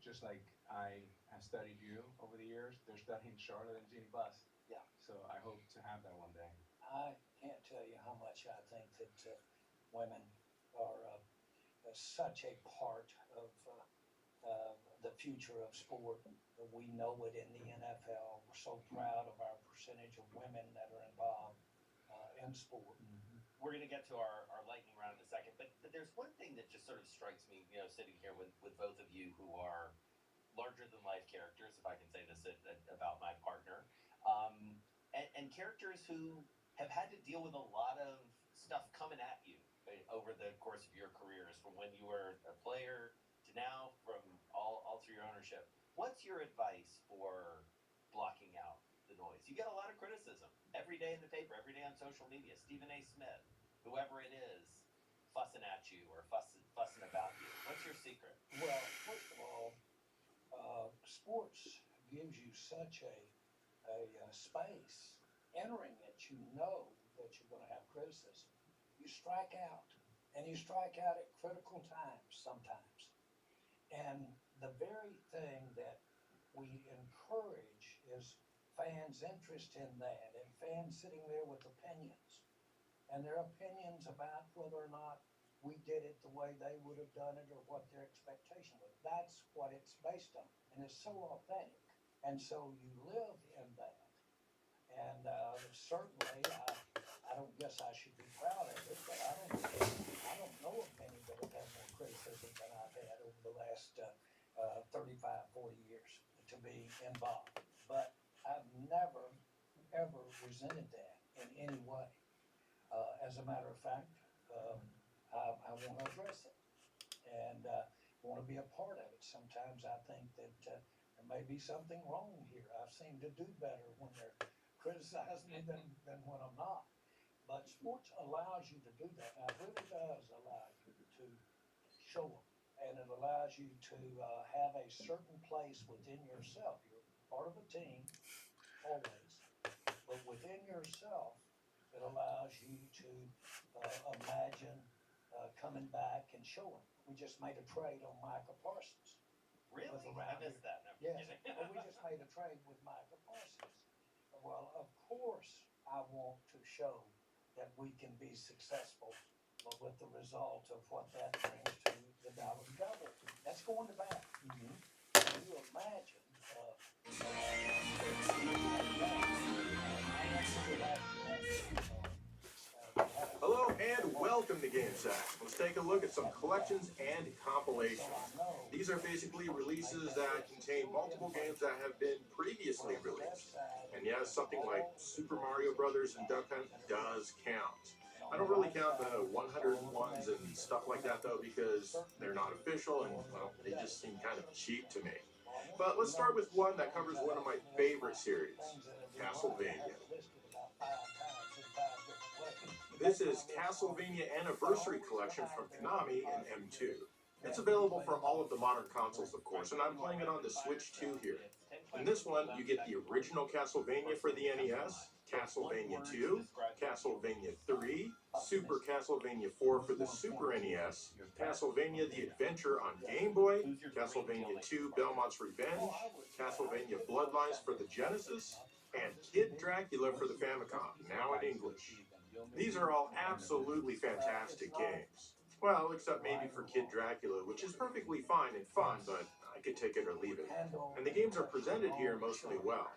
just like I have studied you over the years, they're studying Charlotte and Jeannie Buss. Yeah. So I hope to have that one day. I can't tell you how much I think that women are such a part of the future of sport. We know it in the NFL. We're so proud of our percentage of women that are involved in sport. We're going to get to our lightning round in a second, but there's one thing that just sort of strikes me, sitting here with both of you who are larger than life characters, if I can say this about my partner, and characters who have had to deal with a lot of stuff coming at you over the course of your careers, from when you were a player to now, from all through your ownership. What's your advice for blocking out the noise? You get a lot of criticism every day in the paper, every day on social media. Stephen A. Smith, whoever it is, fussing at you or fussing about you. What's your secret? Well, first of all, sports gives you such a space. Entering it, you know that you're going to have criticism. You strike out, and you strike out at critical times sometimes. And the very thing that we encourage is fans' interest in that, and fans sitting there with opinions. And their opinions about whether or not we did it the way they would have done it or what their expectation was. That's what it's based on. And it's so authentic. And so you live in that. And certainly, I don't guess I should be proud of it, but I don't know of many that have had more criticism than I've had over the last 35, 40 years to be involved. But I've never, ever resented that in any way. As a matter of fact, I want to address it and want to be a part of it. Sometimes I think that there may be something wrong here. I seem to do better when they're criticizing me than when I'm not. But sports allows you to do that. Now, it really does allow you to show them. And it allows you to have a certain place within yourself. You're part of a team, always. But within yourself, it allows you to imagine coming back and showing. We just made a trade on Micah Parsons. Really? I missed that. No, yes. Well, we just made a trade with Micah Parsons. Well, of course, I want to show that we can be successful, but with the result of what that brings to the Dallas Cowboys. That's going to bat. Can you imagine? Hello and welcome to GameSack. Let's take a look at some collections and compilations. These are basically releases that contain multiple games that have been previously released. And yes, something like Super Mario Brothers and Duck Hunt does count. I don't really count the 101s and stuff like that though, because they're not official and, well, they just seem kind of cheap to me. But let's start with one that covers one of my favorite series, Castlevania. This is Castlevania Anniversary Collection from Konami and M2. It's available for all of the modern consoles, of course, and I'm playing it on the Switch 2 here. In this one, you get the original Castlevania for the NES, Castlevania 2, Castlevania 3, Super Castlevania 4 for the Super NES, Castlevania The Adventure on Game Boy, Castlevania 2 Belmont's Revenge, Castlevania Bloodlines for the Genesis, and Kid Dracula for the Famicom, now in English. These are all absolutely fantastic games. Well, except maybe for Kid Dracula, which is perfectly fine and fun, but I could take it or leave it. And the games are presented here mostly well.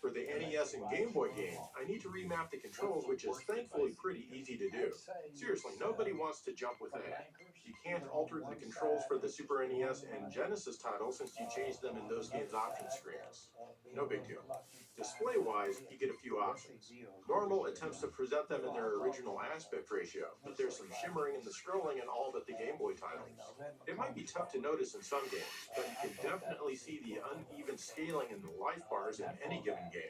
For the NES and Game Boy games, I need to remap the controls, which is thankfully pretty easy to do. Seriously, nobody wants to jump with that. You can't alter the controls for the Super NES and Genesis titles since you changed them in those games' option screens. No big deal. Display-wise, you get a few options. Normal attempts to present them in their original aspect ratio, but there's some shimmering in the scrolling in all but the Game Boy titles. It might be tough to notice in some games, but you can definitely see the uneven scaling in the life bars in any given game.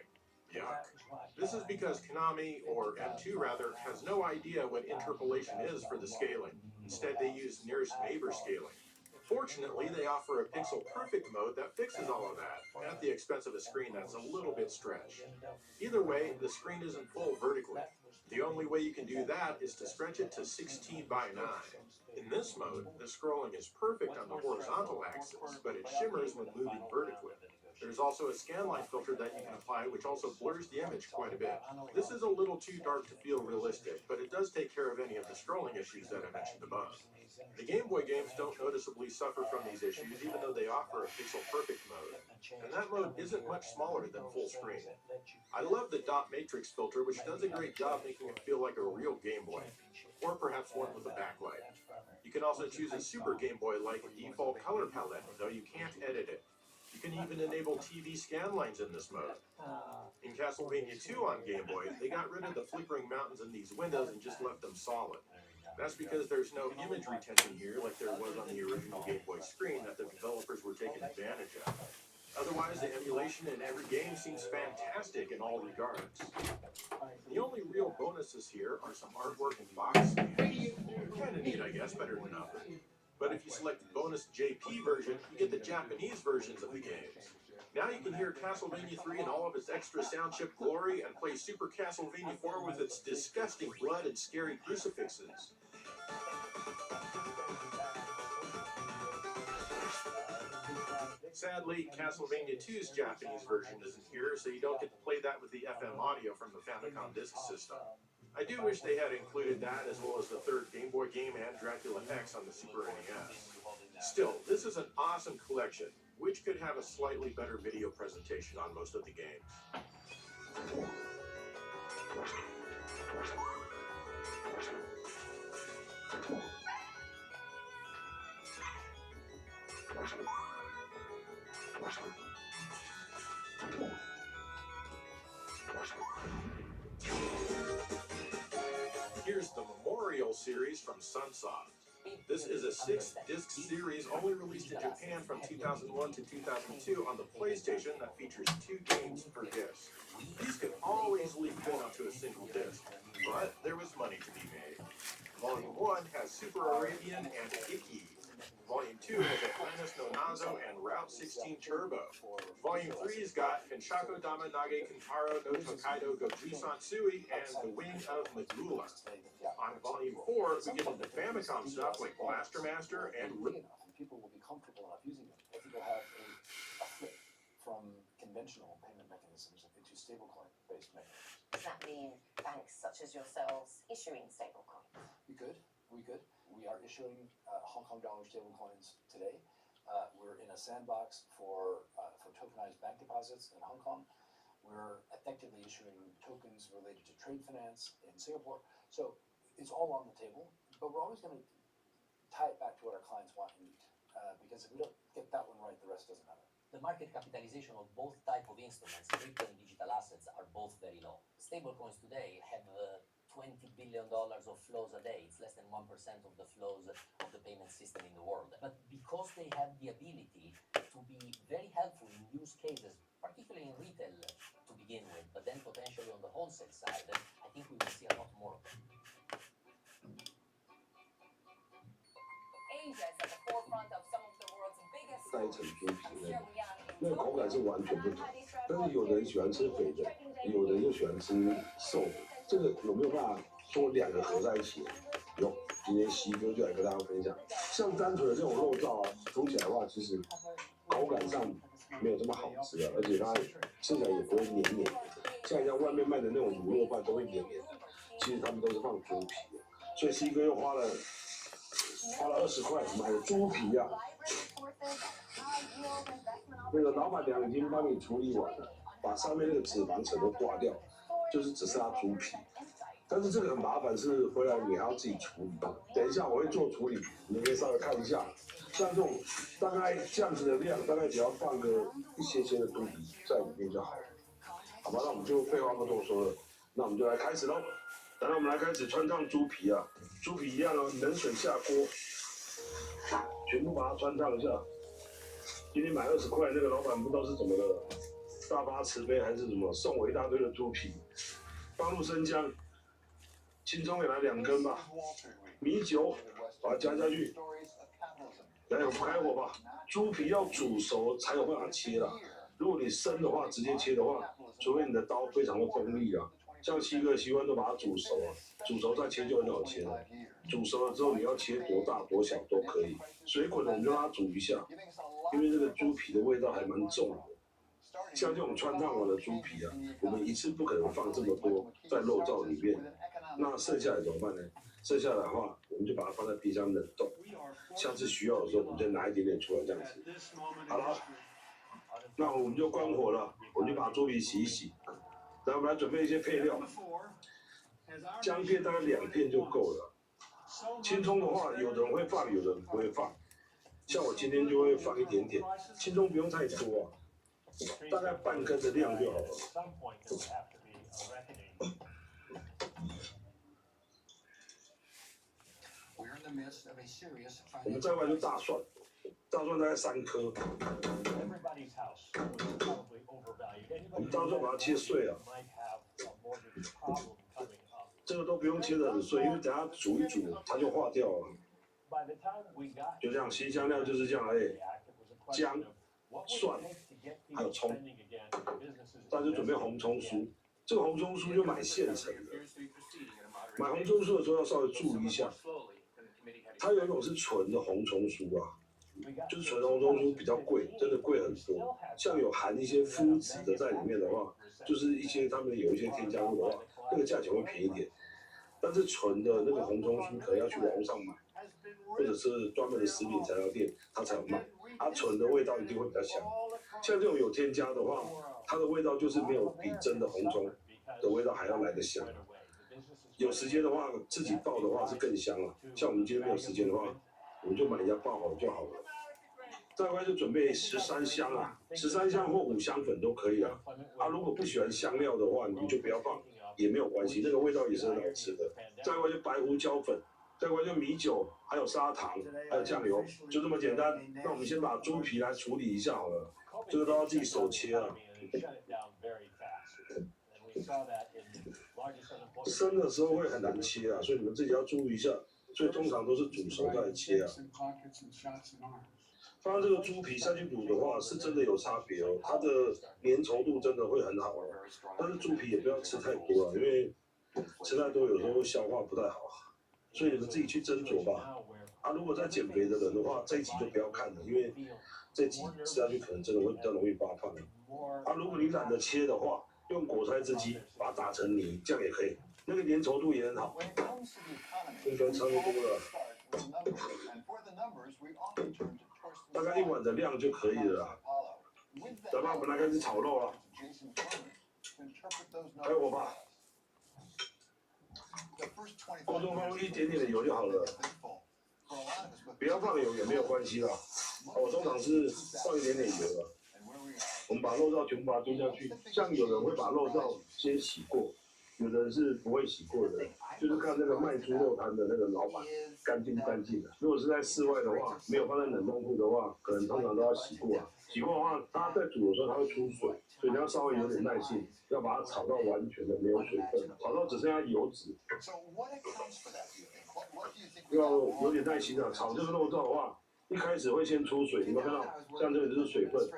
Yuck. This is because Konami, or M2 rather, has no idea what interpolation is for the scaling. Instead, they use nearest neighbor scaling. Fortunately, they offer a pixel-perfect mode that fixes all of that, at the expense of a screen that's a little bit stretched. Either way, the screen isn't full vertically. The only way you can do that is to stretch it to 16 by 9. In this mode, the scrolling is perfect on the horizontal axis, but it shimmers when moving vertically. There's also a scanline filter that you can apply, which also blurs the image quite a bit. This is a little too dark to feel realistic, but it does take care of any of the scrolling issues that I mentioned above. The Game Boy games don't noticeably suffer from these issues, even though they offer a pixel-perfect mode. And that mode isn't much smaller than full screen. I love the dot matrix filter, which does a great job making it feel like a real Game Boy, or perhaps one with a backlight. You can also choose a Super Game Boy-like default color palette, though you can't edit it. You can even enable TV scan lines in this mode. In Castlevania 2 on Game Boy, they got rid of the flickering mountains in these windows and just left them solid. That's because there's no image retention here like there was on the original Game Boy screen that the developers were taking advantage of. Otherwise, the emulation in every game seems fantastic in all regards. The only real bonuses here are some artwork and box scans. Kinda neat, I guess, better than nothing. But if you select the bonus JP version, you get the Japanese versions of the games. Now you can hear Castlevania 3 in all of its extra sound chip glory and play Super Castlevania 4 with its disgusting blood and scary crucifixes. Sadly, Castlevania 2's Japanese version isn't here, so you don't get to play that with the FM audio from the Famicom Disk System. I do wish they had included that, as well as the third Game Boy game and Dracula X on the Super NES. Still, this is an awesome collection, which could have a slightly better video presentation on most of the games. Here's the Memorial series from Sunsoft. This is a 6-disc series only released in Japan from 2001 to 2002 on the PlayStation that features 2 games per disc. These could always leak fit onto a single disc, but there was money to be made. Volume 1 has Super Arabian and Iki. Volume 2 has Atlantis no Nazo and Route 16 Turbo. Volume 3's got Kenshako Dama Nage Kentaro no Tokaido Goju Sansui and The Wing of Medulla. On Volume 4, we get into Famicom stuff like Blaster Master and people will be comfortable enough using them. I think we'll have a flip from conventional payment mechanisms into stablecoin-based mechanisms. Does that mean banks such as yourselves issuing stablecoins? We could. We are issuing Hong Kong dollar stablecoins today. We're in a sandbox for tokenized bank deposits in Hong Kong. We're effectively issuing tokens related to trade finance in Singapore. So it's all on the table, but we're always going to tie it back to what our clients want and need. Because if we don't get that one right, the rest doesn't matter. The market capitalization of both type of instruments, crypto and digital assets, are both very low. Stablecoins today have $20 billion of flows a day. It's less than 1% of the flows of the payment system in the world. But because they have the ability to be very helpful in use cases, particularly in retail to begin with, but then potentially on the wholesale side, I think we will see a lot more of them. Asia is at the forefront of some of the world's biggest 带一层猪皮那个口感是完全不同。但是有的人喜欢吃肥的，有的人又喜欢吃瘦的。这个有没有办法说2个合在一起？有，今天西哥就来跟大家分享。像单纯的这种肉燥啊，煮起来的话，其实口感上没有这么好吃啊，而且它吃起来也不会黏黏的。像外面卖的那种卤肉饭都会黏黏的，其实他们都是放猪皮的。所以西哥又花了20块买了猪皮啊。那个老板娘已经帮你处理完了，把上面那个脂肪层都刮掉，就是只剩下猪皮。但是这个很麻烦，是回来你还要自己处理的。等一下我会做处理，你们可以稍微看一下。像这种大概这样子的量，大概只要放个一些的猪皮在里面就好了，好吧？那我们就废话不多说了，那我们就来开始喽。然后我们来开始穿烫猪皮啊，猪皮一样哦，冷水下锅，全部把它穿烫一下。今天买20块，那个老板不知道是怎么了，大发慈悲还是什么，送我一大堆的猪皮，放入生姜，青葱也来2根吧，米酒把它加下去，来，我们开火吧。猪皮要煮熟才有办法切啦，如果你生的话，直接切的话，除非你的刀非常的锋利啊。像西哥习惯都把它煮熟啊，煮熟再切就很好切了。煮熟了之后，你要切多大多小都可以。水滚了我们就让它煮一下，因为这个猪皮的味道还蛮重的。像这种穿烫完的猪皮啊，我们一次不可能放这么多在肉燥里面，那剩下来怎么办呢？剩下来的话，我们就把它放在冰箱冷冻，下次需要的时候我们再拿一点点出来这样子。好了，那我们就关火了，我们就把猪皮洗一洗，然后我们来准备一些配料，姜片大概2片就够了。青葱的话，有的人会放，有的人不会放。像我今天就会放一点点，青葱不用太多啊，大概半根的量就好了。我们再来就大蒜，大蒜大概3颗。我们大蒜把它切碎了，这个都不用切得很碎，因为等下煮一煮它就化掉了。就这样，新香料就是这样而已，姜、蒜，还有葱，大家就准备红葱酥。这个红葱酥就买现成的，买红葱酥的时候要稍微注意一下，它有一种是纯的红葱酥啊，就是纯红葱酥比较贵，真的贵很多。像有含一些麸质的在里面的话，就是一些他们有一些添加物的话，那个价钱会便宜一点。但是纯的那个红葱酥可能要去网上买，或者是专门的食品材料店，它才有卖。它纯的味道一定会比较香。像这种有添加的话，它的味道就是没有比真的红葱的味道还要来得香。有时间的话，自己爆的话是更香了。像我们今天没有时间的话，我们就买人家爆好就好了。再来就准备13香啊，13香或5香粉都可以啊。啊，如果不喜欢香料的话，你就不要放。也没有关系，那个味道也是很好吃的。再过来就白胡椒粉，再过来就米酒，还有砂糖，还有酱油，就这么简单。那我们先把猪皮来处理一下好了，这个都要自己手切啊。生的时候会很难切啊，所以你们自己要注意一下。所以通常都是煮熟再来切啊。放这个猪皮下去煮的话，是真的有差别哦，它的粘稠度真的会很好哦。但是猪皮也不要吃太多啊，因为吃太多有时候会消化不太好。所以你们自己去斟酌吧。啊，如果在减肥的人的话，这一集就不要看了，因为这集吃下去可能真的会比较容易发胖。啊，如果你懒得切的话，用果菜汁机把它打成泥，这样也可以，那个粘稠度也很好。应该差不多了。大概1碗的量就可以了啦。咱们来开始炒肉了，开火吧。锅中放入一点点的油就好了，不要放油也没有关系啦。我通常是放一点点油了。我们把肉燥全部把它丢下去，像有人会把肉燥先洗过，有的人是不会洗过的，就是看那个卖猪肉摊的那个老板干净不干净的。如果是在室外的话，没有放在冷冻库的话，可能通常都要洗过啊。洗过的话，它在煮的时候它会出水，所以你要稍微有点耐心，要把它炒到完全的没有水分，炒到只剩下油脂。要有点耐心啊，炒这个肉燥的话，一开始会先出水，你们看到，像这个就是水分，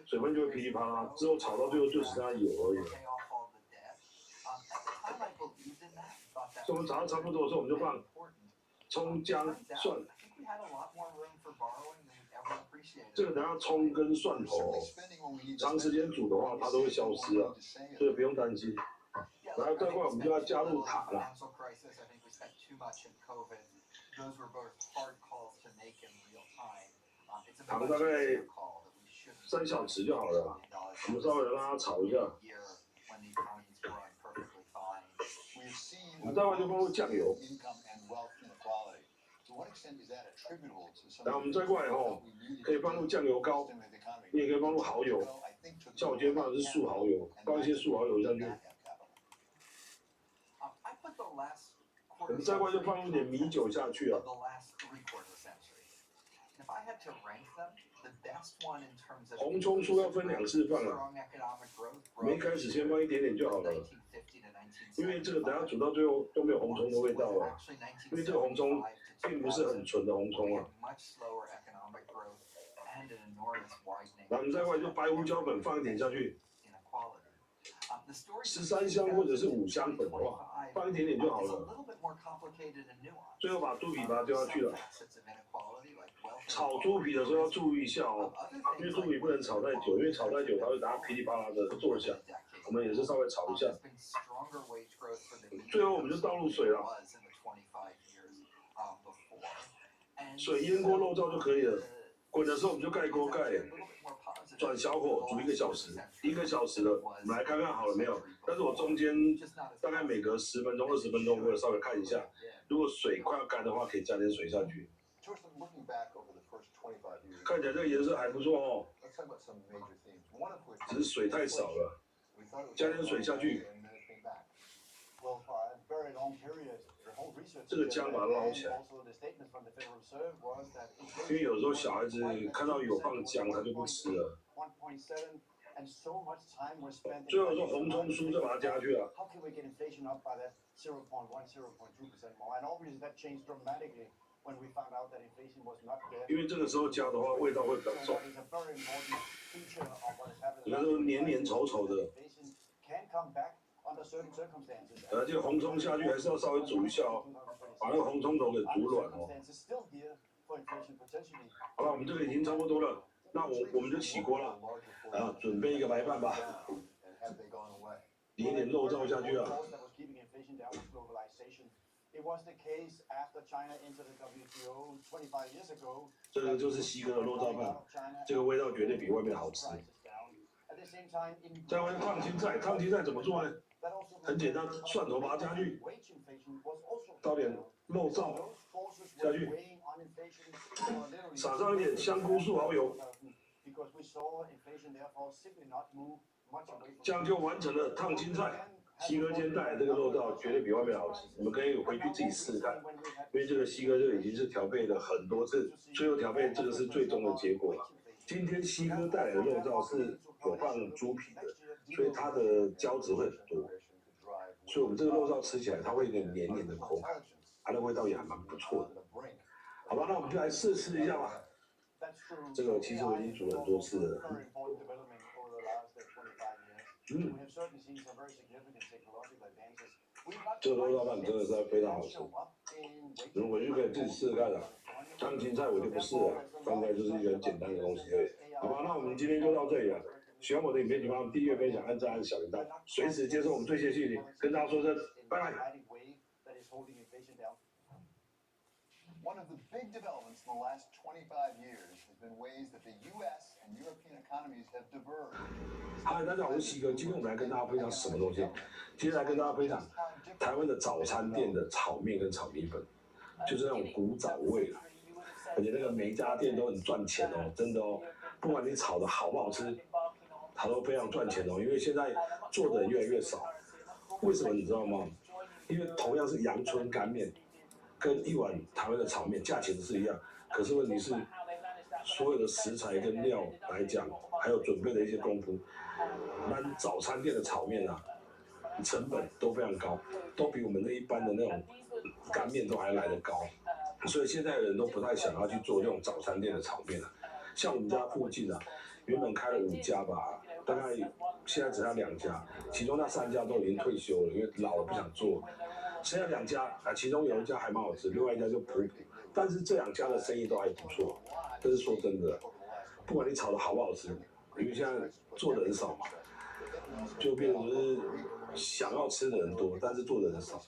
水分就会噼里啪啦，之后炒到最后就只剩下油而已了。所以我们炒到差不多的时候，我们就放葱、姜、蒜。这个等下葱跟蒜头长时间煮的话，它都会消失啊，所以不用担心。然后再过来我们就要加入糖了。糖大概3小匙就好了，我们稍微让它炒一下。我们再过来就放入酱油。然后我们再过来后，可以放入酱油膏，你也可以放入蚝油。像我今天放的是素蚝油，放一些素蚝油下去。我们再过来就放入点米酒下去啊。红葱酥要分2次放啊，我们一开始先放一点点就好了，因为这个等下煮到最后都没有红葱的味道了，因为这个红葱并不是很纯的红葱啊。然后我们再过来就白胡椒粉放一点下去， 13香或者是5香粉的话，放一点点就好 It's a 了。 little bit more complicated and nuanced. 最后把猪皮把它丢下去了。 Facets of inequality, like wealth 炒猪皮的时候要注意一下哦，因为猪皮不能炒太久，因为炒太久它会打噼里啪啦的坐下。我们也是稍微炒一下。 There's been stronger wage growth for the 最后我们就倒入水了， was in the 25 years before. And 水淹锅肉燥就可以了。滚的时候我们就盖锅盖，转小火煮1个小时，1个小时了，我们来看看好了没有。但是我中间大概每隔10分钟、20分钟，我稍微看一下，如果水快要干的话，可以加点水下去。 Looking back over the first 25 years, 看起来这个颜色还不错哦， let's talk about some major themes. One of which 只是水太少了， we thought it was 加点水下去， and then it came back. Well, for a very long period, the whole research 这个姜把它捞起来。 also the statement from the Federal Reserve was that 因为有时候小孩子看到有放姜，他就不吃了。 1.7 and so much time was spent 最后说红葱酥再把它加下去了。 how can we get inflation up by that 0.1, 0.2% more? And obviously that changed dramatically when we found out that inflation was not there. 因为这个时候加的话，味道会比较 So 重。 that is a very important feature of what is happening. 有的时候黏黏稠稠的， Inflation can come back under certain circumstances. 这个红葱下去还是要稍微煮一下哦，把那个红葱头给煮软哦。 Circumstances still here for inflation potentially. 好了，我们这个已经差不多了，那我们就起锅了，啊，准备一个白饭吧， And have they gone away? 淋一点肉燥下去啊。 That was keeping inflation down was globalization. It was the case after China entered the WTO 25 years ago. 这个就是西哥的肉燥饭，这个味道绝对比外面好吃。 At the same time, 再来烫青菜，烫青菜怎么做呢？很简单，蒜头把它加去， wage inflation was also 倒点肉燥 forces 下 were 去， weighing on inflation for literally 撒上一点香菇素蚝油， because we saw inflation therefore simply not move much away from 这样就完成了烫青菜。西哥今天带来这个肉燥绝对比外面好吃，你们可以回去自己试试看，因为这个西哥就已经是调配了很多次，最后调配这个是最终的结果了。今天西哥带来的肉燥是有放猪皮的，所以它的胶质会很多，所以我们这个肉燥吃起来它会有点黏黏的口感，它的味道也还蛮不错的。好吧，那我们就来试一下吧。这个其实我已经煮了很多次了。 very important development over the last 25 years. We have certainly seen some very significant technological advances. We've got 这个肉燥饭真的是非常好吃， in 你们回去可以自己试试看的。烫青菜我就不试了，放在就是一个很简单的东西而已。好吧，那我们今天就到这里了。喜欢我的影片，请帮我们订阅、分享、按赞、按小铃铛，随时接受我们最新讯息。跟大家说声拜拜。 that is holding inflation down. One of the big developments in the last 25 years has been ways that the U.S. and European economies have diverged. 嗨，大家好，我是西哥，今天我们来跟大家分享什么东西？今天来跟大家分享台湾的早餐店的炒面跟炒米粉，就是那种古早味了，而且那个每一家店都很赚钱哦，真的哦，不管你炒的好不好吃，它都非常赚钱哦，因为现在做的人越来越少，为什么你知道吗？因为同样是阳春干面，跟一碗台湾的炒面价钱是一样，可是问题是所有的食材跟料来讲，还有准备的一些功夫，那早餐店的炒面啊，成本都非常高，都比我们那一般的那种干面都还来得高，所以现在的人都不太想要去做这种早餐店的炒面了。像我们家附近啊，原本开了5家吧，大概现在只剩下2家，其中那3家都已经退休了，因为老了不想做。剩下2家啊，其中有一家还蛮好吃，另外一家就普普。但是这2家的生意都还不错。但是说真的，不管你炒的好不好吃，因为现在做的人少嘛，就变成是想要吃的人多，但是做的人少，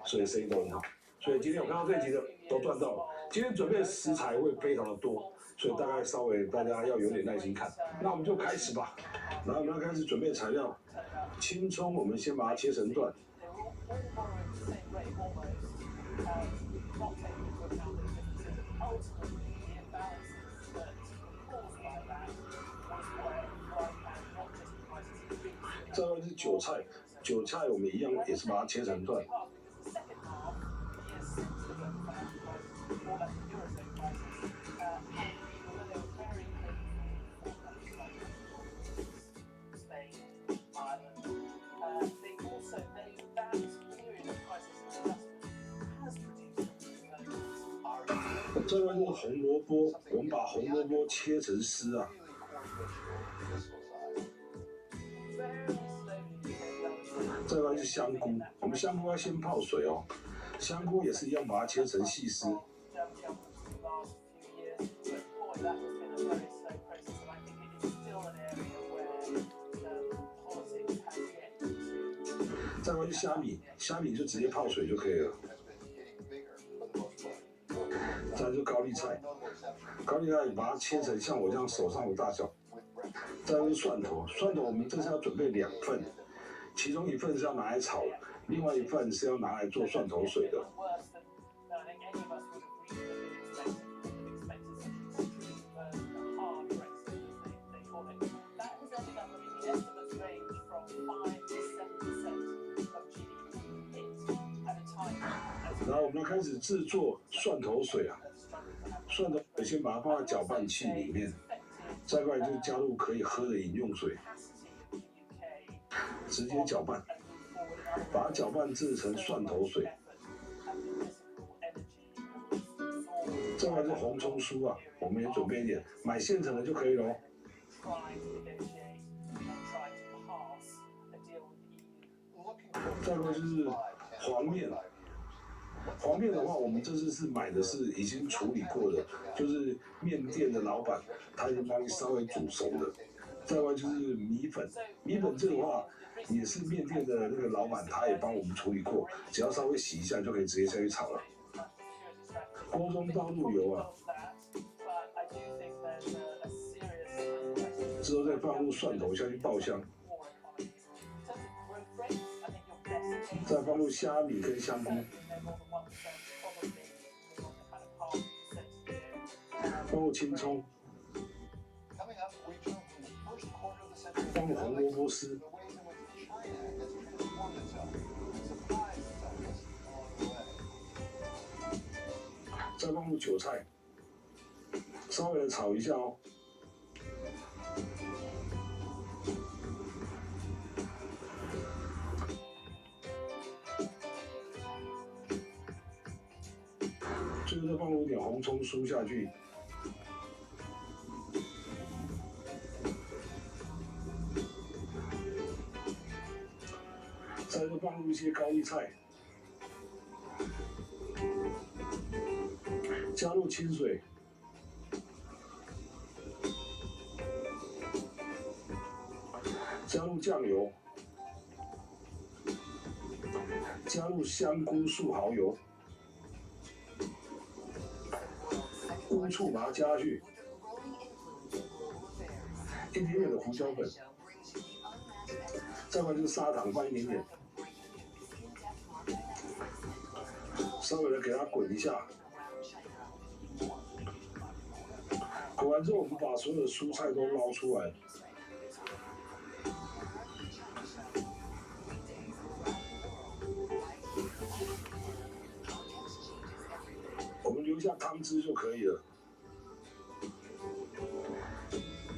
所以生意都很好。所以今天有看到这一集的都赚到了。今天准备的食材会非常的多，所以大概稍微大家要有点耐心看。那我们就开始吧。然后我们要开始准备材料，青葱我们先把它切成段。 这个是韭菜，韭菜我们一样也是把它切成段。这个是红萝卜，我们把红萝卜切成丝啊。来是香菇，我们香菇要先泡水哦。香菇也是一样，把它切成细丝。再来是虾米，虾米就直接泡水就可以了。再来就高丽菜，高丽菜你把它切成像我这样手上的大小。再来是蒜头，蒜头我们这是要准备2份，其中1份是要拿来炒，另外1份是要拿来做蒜头水的。然后我们要开始制作蒜头水啊，蒜头水先把它放在搅拌器里面，再过来就加入可以喝的饮用水，直接搅拌，把它搅拌制成蒜头水。再来是红葱酥啊，我们也准备一点，买现成的就可以了。再过来就是黄面。黄面的话，我们这次是买的是已经处理过的，就是面店的老板他已经帮你稍微煮熟的。再外就是米粉，米粉这个话也是面店的那个老板他也帮我们处理过，只要稍微洗一下就可以直接下去炒了。锅中倒入油啊，之后再放入蒜头下去爆香，再放入虾米跟香菇。放入青葱，放入红萝卜丝，再放入韭菜，稍微的炒一下哦。最后再放入一点红葱酥下去。再就放入一些高丽菜，加入清水，加入酱油，加入香菇素蚝油，乌醋把它加下去，一点点的胡椒粉，再来就是砂糖放一点点。稍微的给它滚一下，滚完之后，我们把所有的蔬菜都捞出来，我们留下汤汁就可以了。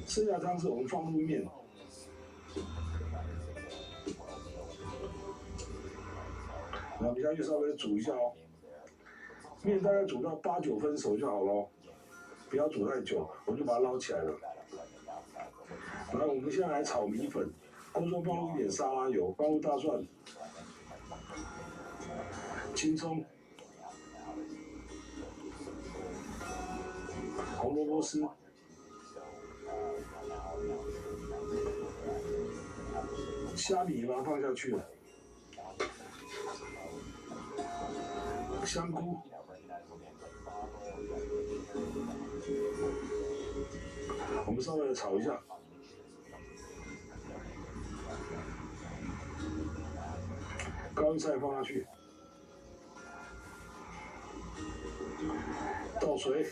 剩下汤汁我们放入面。然后我们下去稍微煮一下哦。面大概煮到8、9分熟就好了，不要煮太久，我们就把它捞起来了。然后我们现在来炒米粉，锅中放入一点沙拉油，放入大蒜、青葱、红萝卜丝、虾米把它放下去了，香菇。我们稍微的炒一下，高丽菜放下去，倒水，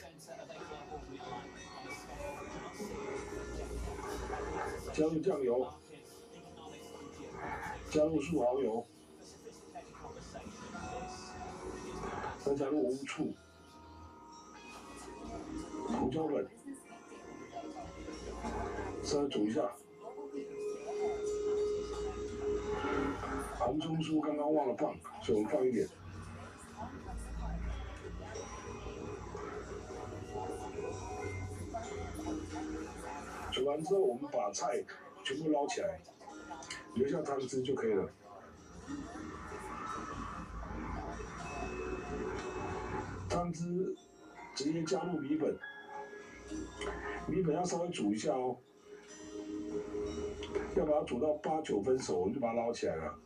加入酱油，加入素蚝油，再加入乌醋、胡椒粉。稍微煮一下，红葱酥刚刚忘了放，所以我们放一点。煮完之后，我们把菜全部捞起来，留下汤汁就可以了。汤汁直接加入米粉，米粉要稍微煮一下哦，要把它煮到8、9分熟，我们就把它捞起来了。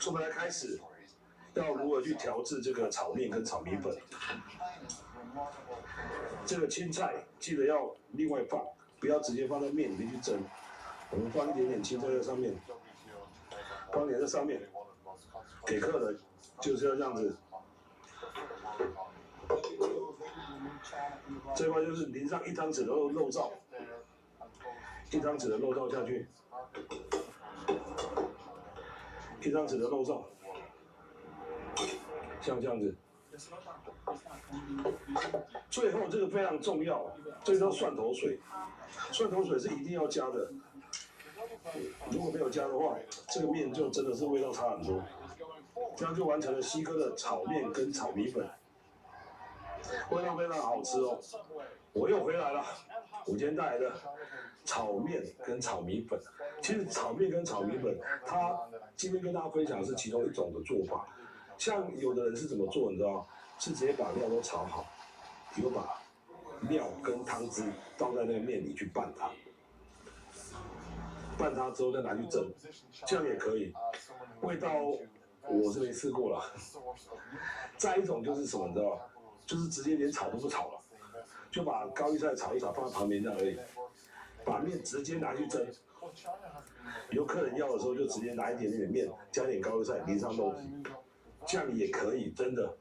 从本来开始，要如何去调制这个炒面跟炒米粉？这个青菜记得要另外放，不要直接放在面里面去蒸。我们放一点点青菜在上面，放点在上面，给客人就是要这样子。这块就是淋上1汤匙的肉燥，1汤匙的肉燥下去，1汤匙的肉燥，像这样子。最后这个非常重要，这个叫蒜头水，蒜头水是一定要加的。如果没有加的话，这个面就真的是味道差很多。这样就完成了西哥的炒面跟炒米粉，味道非常好吃哦。我又回来了，我今天带来的炒面跟炒米粉。其实炒面跟炒米粉，它今天跟大家分享的是其中一种的做法。像有的人是怎么做，你知道吗？是直接把料都炒好，以后把料跟汤汁倒在那个面里去拌它。拌它之后再拿去蒸，这样也可以，味道我是没试过啦。再一种就是什么，你知道吗？就是直接连炒都不炒了，就把高丽菜炒一炒放在旁边这样而已，把面直接拿去蒸。有客人要的时候就直接拿一点点面，加点高丽菜，淋上肉皮，这样也可以，真的。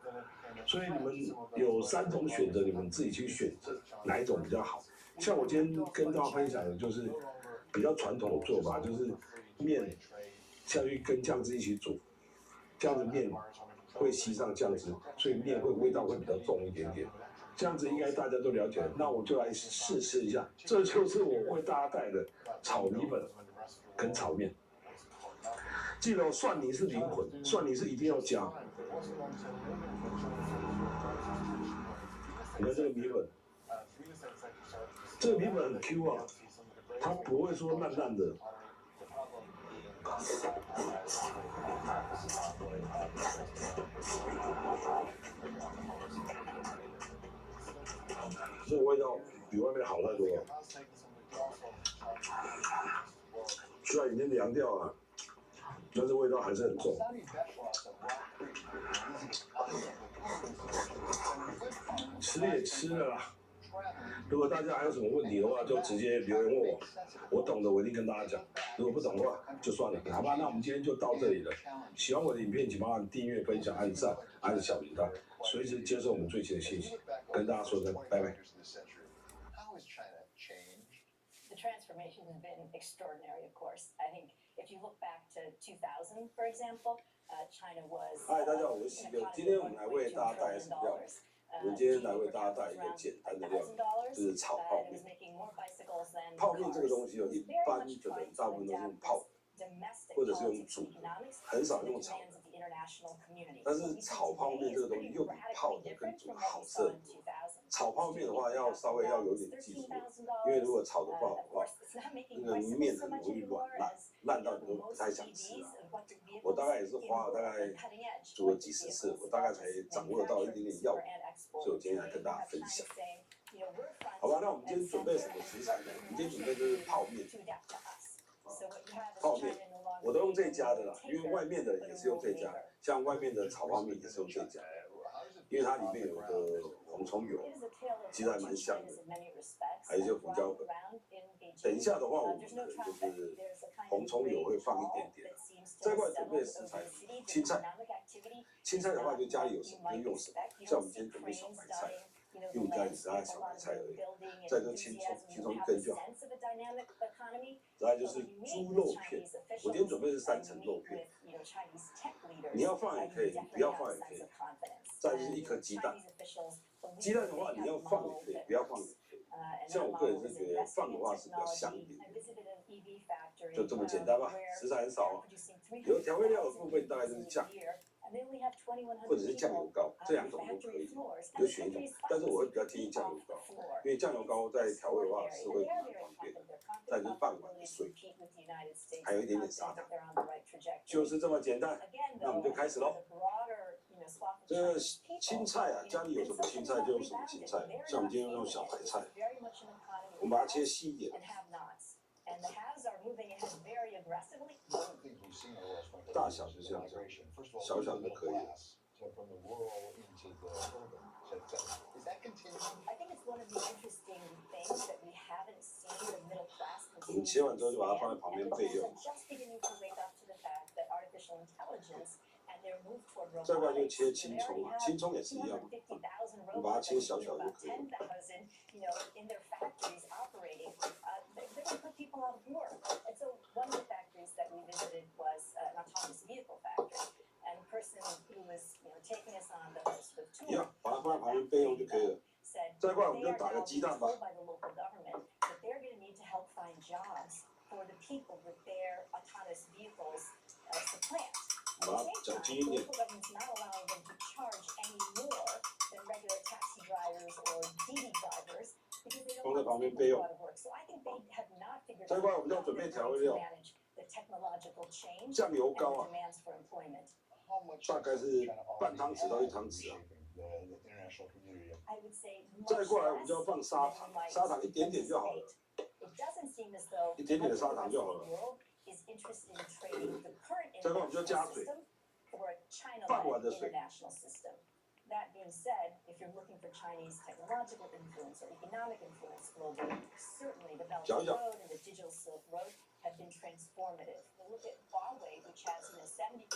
所以你们有3种选择，你们自己去选择哪一种比较好。像我今天跟大家分享的就是比较传统的做法，就是面下去跟酱汁一起煮，这样子面会吸上酱汁，所以面会味道会比较重一点点。这样子应该大家都了解了，那我就来试一下，这就是我为大家带的炒米粉跟炒面。记得蒜泥是灵魂，蒜泥是一定要加。你看这个米粉，这个米粉很 Q 啊，它不会说烂烂的。这个味道比外面好太多了。虽然已经凉掉了，但是味道还是很重。吃也吃了啦。如果大家还有什么问题的话，就直接留言问我，我懂的我一定跟大家讲，如果不懂的话就算了，好吧？那我们今天就到这里了。喜欢我的影片，请帮我订阅、分享、按赞、按小铃铛，随时接受我们最新的信息。跟大家说声拜拜。The transformation has been extraordinary, of course. I think if you look back to 2000, for example, China was. 嗨，大家好，我是西哥。今天我们来为大家带来什么料？我们今天来为大家带来一个简单的料理，就是炒泡面。泡面这个东西一般的人大部分都是用泡的，或者是用煮的，很少用炒的。但是炒泡面这个东西又比泡的跟煮好吃很多。炒泡面的话要稍微要有点技术，因为如果炒得不好的话，那个面很容易软烂，烂到你都不太想吃啊。我大概也是花了大概煮了几10次，我大概才掌握到一点点要领，所以我今天来跟大家分享。好吧，那我们今天准备什么食材呢？我们今天准备就是泡面。泡面我都用这家的啦，因为外面的也是用这家，像外面的炒泡面也是用这家，因为它里面有个红葱油，其实还蛮香的，还有一些胡椒粉。等一下的话，我们可能就是红葱油会放一点点，再过来准备的食材，青菜。青菜的话就家里有什么就用什么，像我们今天准备小白菜，因为我们家里只爱小白菜而已，再就青葱一根就好。再来就是猪肉片，我今天准备是3层肉片，你要放也可以，你不要放也可以。再就是1颗鸡蛋，鸡蛋的话你要放也可以，不要放也可以。像我个人是觉得放的话是比较香一点点，就这么简单吧，食材很少。有调味料的部分大概就是酱， and they only have 2,100或者是酱油 people 膏， on 这 their 两种都可 factory 以， floors, 你就 and the 选一种 country's。但是我会比较 finest 建议 people 酱油 off 膏 the，floor. 因为酱油膏在调味的话 Extraordinary, 是 and 会 they are 蛮 very 方便的。 confident. They're confident 再就是 about 半 their 碗的 ability to 水， compete with the United States, 还有一点点 confident 砂糖， that they're on the right trajectory. 就是这么简单。 Again, 那我 though, 们就开始 for 喽。 the broader, swath of 这 Chinese people, 青菜啊，家里有什么青菜就用什么青菜，像我们今天用小白菜， very much an economy 我们把它切细一点。 and have-nots. And the haves are moving ahead very aggressively. One of the things we've seen over the last 20 大 years 小 is 就 the 这样子， migration. First of all, 小小 from 的 the 可以 middle 了。 class, so from the rural into the urban. Is that continuing? I think it's one of the interesting things that we haven't seen the middle class 我们切完之后就把它放在旁边 and the 备用。 people are just beginning to wake up to the fact that artificial intelligence and their move toward 再过来就 robotics, 切青葱啊，青葱也是一样， 250,000你把它 robots 切小小 and 就可以了。 10,000, in their factories operating. They're going to put people out of work. And so one of the factories that we visited was an autonomous vehicle factory. And the person who was, taking us on the sort of 一 tour 样，把它放在旁边备用就可以了。 said 再过来我们 they 就 are 打个 now 鸡 being 蛋吧。 told by the local government that they're going to need to help find jobs for the people that their autonomous vehicles supplant. 我们把它搅均匀一点。 Local government's not allowing them to charge any more than regular taxi drivers or Didi drivers because they don't 放在 want 旁边 people 备 to 用 go。 out of work. So I think they have not figured 再 out 过来我们就 how 要准备 they're 调 going 味 to 料， manage the technological change 酱油 and 膏 the 啊， demands for employment. How much 大概 is 是 China 半 already 汤匙到1 had 汤匙啊。 reshaping the international community? I would say 再 much 过来我们就要 less 放砂 than 糖 you，might 砂糖一点点就好了， It doesn't seem as though 一点点的 much 砂 of the 糖 rest 就好 of 了 the。world is interested in trading the current 再过来我们就 international 加水， system for a 半碗 China-led 的水。 international system. That being said, if you're looking for Chinese technological influence or economic influence globally, certainly the Belt 搅一 and 搅。 Road and the Digital Silk Road have been transformative. Look at Huawei, which has 70%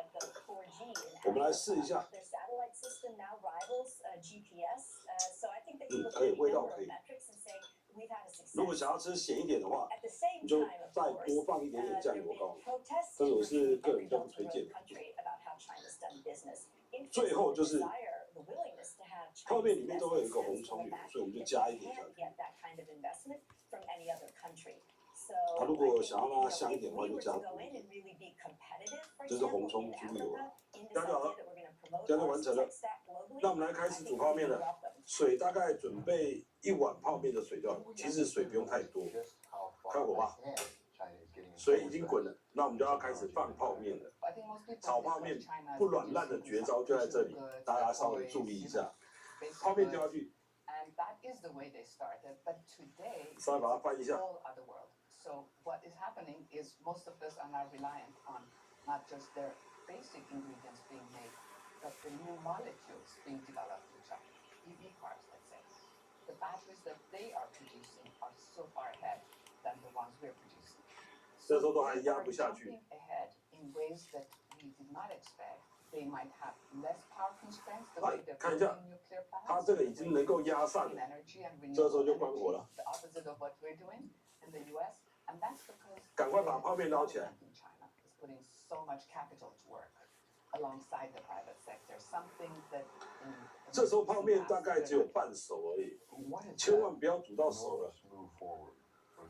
of the 4G in 我们来试一 Africa. 下， Their satellite system now rivals GPS. So I think that you look 可 at 以， any 味道 number 可 of 以。 metrics and say we've had a 如果 success. 想要吃咸一点的话， At the same 你就 time, of 再 course, 多放一点点 there 酱 have 油 been 膏。 protests 这 in 是我是 virtually 个 every 人就不 Belt 推 and 荐 Road 的。 country about how China's done business. 最后就是 Desire, the willingness to have 泡 Chinese 面里面都会有一 investment 个红 stems 葱 from the 油， fact 所以我们就 that 加 you 一点下 can't 去。 get that kind of investment from any other country. So 他如 I 果 think, 想要让它香一 if 点的 we 话，就 were 加 to 多 go 一 in 点。 and really be competitive, for 这是红 example, 葱 in 猪油 Africa, 了， in this 加就好 idea 了， that we're going to promote 这样就 our 完成了 tech。stack globally, 那我们来开 I 始 think 煮 it 泡 would 面 be 了。 welcome. 水大概准备1碗泡面的水就好了，其实水不用太多。 Just how 开 far 火吧， ahead China is getting in 水已经滚了，那我们就要开始放泡面了。 I think most people 炒泡面不软烂的绝招就在这里，大家稍微注意一下。泡面丢下去， And that is the way they started. But today, 稍微把它翻一 it's 下。 all other world. So what is happening is most of us are now reliant on not just their basic ingredients being made, but the new molecules being developed in China. EV cars, let's say. The batteries that they are producing are so far ahead than the ones we're producing. 这时候都还 they 压 are 不下去。 jumping ahead in ways that we did not expect. They might have less power constraints the 来 way they're 看一下 building nuclear plants. 它这个已经能够压上 Clean 了， energy and 这时候 renewable 就关火 energy, 了。 the opposite of what we're doing in the US. And that's because 赶快把泡面捞起来。 government in China is putting so much capital to work alongside the private sector. Something that in 这时候泡面大概只有半熟而已，千万不要煮到熟了。 move forward?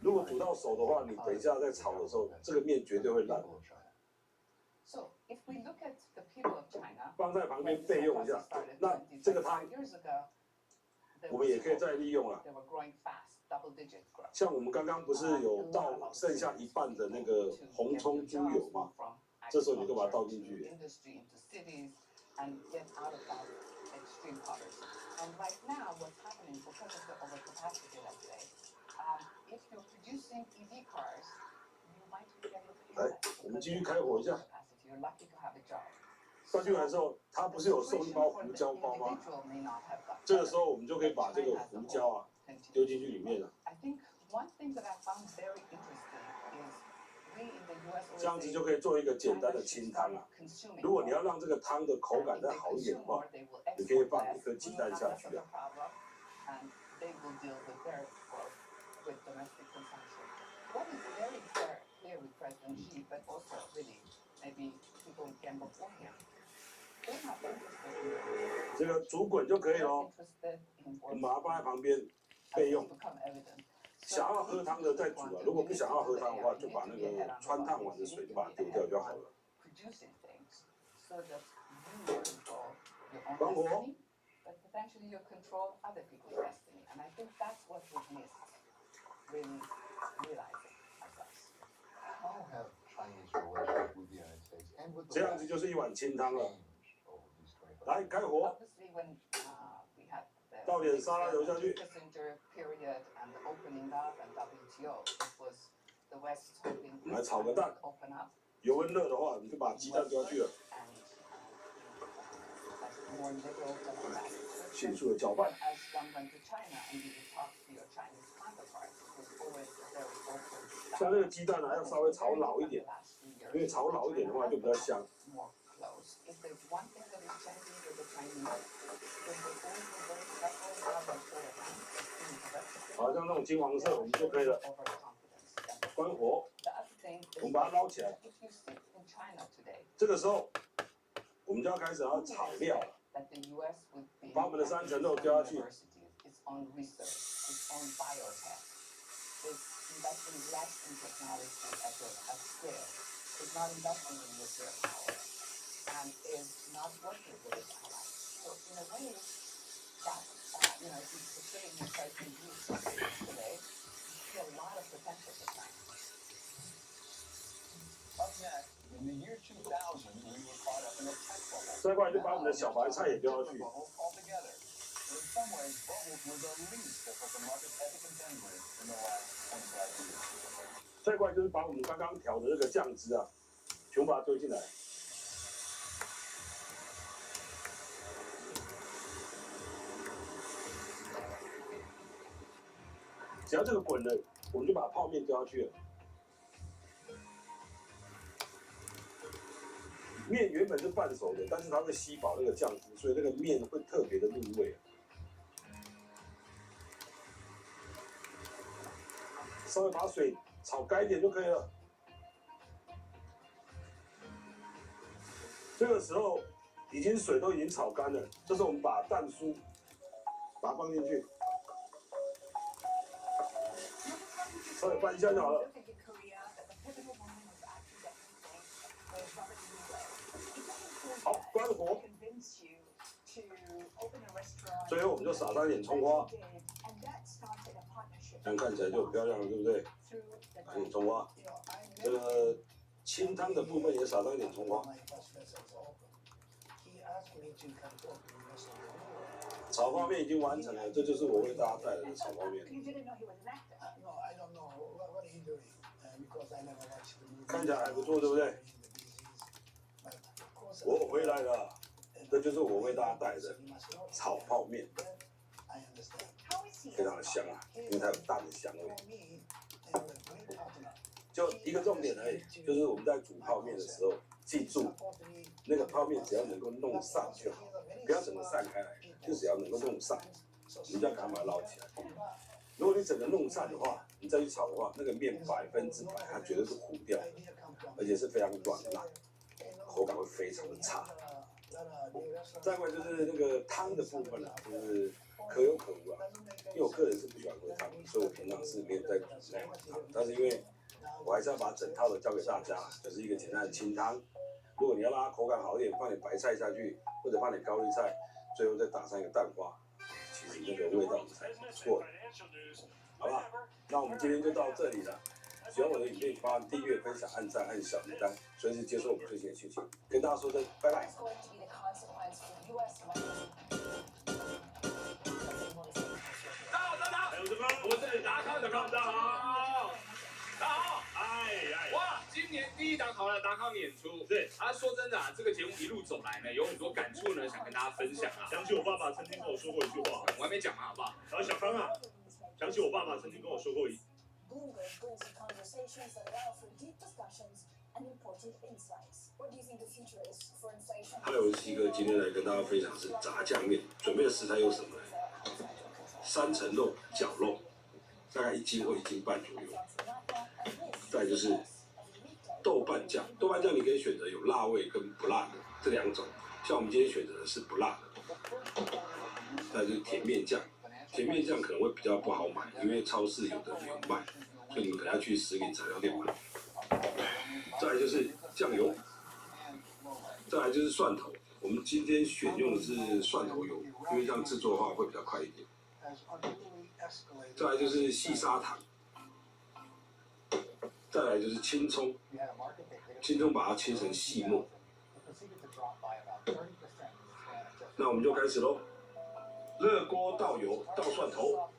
如果煮到熟的话，你等一下在炒的时候，这个面绝对会烂。 So if we look at the people of China, 放在旁 when 边 this 备用一下 started。那 20, 这个汤 years ago, there 我们 was 也可以 hope. 再利用了。 They were growing fast, double-digit growth. 像我们刚刚不是有倒剩下一半的那个红葱猪油吗？这时候你就把它倒进去。 Industry into cities and get out of that extreme poverty. And right now, what's happening because of the overcapacity, let's say, if you're producing EV cars, you might be able to 来，我们继续开火一下。 capacity. You're lucky to have a job. 倒进来之后，它不是有送一包胡椒包吗？这个时候我们就可以把这个胡椒啊丢进去里面了。 I think one thing that I found very interesting is we in the US 这样子就可以做一个简单的清汤啊。如果你要让这个汤的口感再好一点的话，你可以放一颗鸡蛋下去啊。 and they will deal with their growth with domestic consumption. What is very clear with President Xi, but also really maybe people who came before him, they're not interested in 这个煮滚就可以 they're 喽。 interested in 我们把它放在旁边 as 备 it's 用。 become evident. 想要喝汤的再煮啊，如果不想要喝汤的话，就把那个穿烫碗的水就把它丢掉就好了。 Producing things so that you control your own 关火。 destiny, but potentially you control other people's destiny. And I think that's what we've missed, really realizing ourselves. How have Chinese relations with the United States and with 这 the 样子 West 就是一碗清汤了。 changed over these 25来，开火， Obviously, when we had the 倒点沙拉油下去。 Kissinger period and the opening up and WTO, it was the West hoping 我们来炒个蛋， open up 油温热的话，你就把鸡蛋丢下去了， and more liberal democratic. 迅速的搅拌 But。as one went to China and you would talk to your Chinese counterparts, it was always very open. 像这个鸡蛋呢，要稍微炒老一点，因为炒老一点的话就比较香。 More close. If there's one thing that is changing with the Chinese, then they always were very careful how they play it out. 好像那种金黄色，我们就可以了。关火， The other thing 我 is 们把它捞起来。 if you sit in China today, 这个时候，我们就要开始要炒料了。 that the US would be 把我们的3层肉丢下去。 universities, its own research, its own biotech, is investing less in technology at scale, is not investing in nuclear power, and is not working with its allies. So in a way, that if you consider yourself in these countries today, you see a lot of potential for China. Up next, in the year 2000, we were caught up in a tech bubble. 再过来就把我们的小白菜也丢下去。 Bubble altogether. But in some ways, bubbles were the least that what the market had to contend with in the last 25 years. 再过来就是把我们刚刚调的这个酱汁啊，全部把它丢进来。只要这个滚了，我们就把泡面丢下去了。面原本是半熟的，但是它会吸饱那个酱汁，所以那个面会特别的入味。稍微把水炒干一点就可以了。这个时候水都已经炒干了，这时候我们把蛋酥把它放进去，稍微拌一下就好了。好，关火。最后我们就撒上一点葱花，这样看起来就很漂亮了，对不对？撒点葱花，这个清汤的部分也撒上一点葱花。炒泡面已经完成了，这就是我为大家带来的炒泡面。看起来还不错，对不对？我回来了，这就是我为大家带的炒泡面，非常的香啊，因为它有蛋的香味。就一个重点而已，就是我们在煮泡面的时候，记住那个泡面只要能够弄散就好，不要整个散开来，就只要能够弄散，你就要赶快把它捞起来。如果你整个弄散的话，你再去炒的话，那个面100%它绝对是糊掉的，而且是非常软烂，口感会非常的差。再过来就是那个汤的部分了，就是可有可无啊。因为我个人是不喜欢喝汤，所以我平常是没有在煮那碗汤。但是因为我还是要把整套的交给大家，就是一个简单的清汤。如果你要让它口感好一点，放点白菜下去，或者放点高丽菜，最后再打上一个蛋花，其实那个味道才是不错的。好吧，那我们今天就到这里了。喜欢我的影片，帮订阅、分享、按赞、按小铃铛，随时接受我们最新的讯息。跟大家说声拜拜。我是达康的康，大家好，大家好，哇，今年第一档好了，达康演出，对，说真的啊，这个节目一路走来呢，有很多感触呢，想跟大家分享啊。想起我爸爸曾经跟我说过一句话，我还没讲完，好不好？然后小康啊，想起我爸爸曾经跟我说过还有一个今天来跟大家分享是炸酱面，准备的食材有什么呢？3层肉绞肉，大概1斤或1斤半左右。再来就是豆瓣酱，豆瓣酱你可以选择有辣味跟不辣的这2种，像我们今天选择的是不辣的。再来就是甜面酱，甜面酱可能会比较不好买，因为超市有的没有卖，所以你们可能要去食品材料店买。再来就是酱油，再来就是蒜头，我们今天选用的是蒜头油，因为这样制作的话会比较快一点。再来就是细砂糖，再来就是青葱，青葱把它切成细末。那我们就开始喽，热锅倒油，倒蒜头。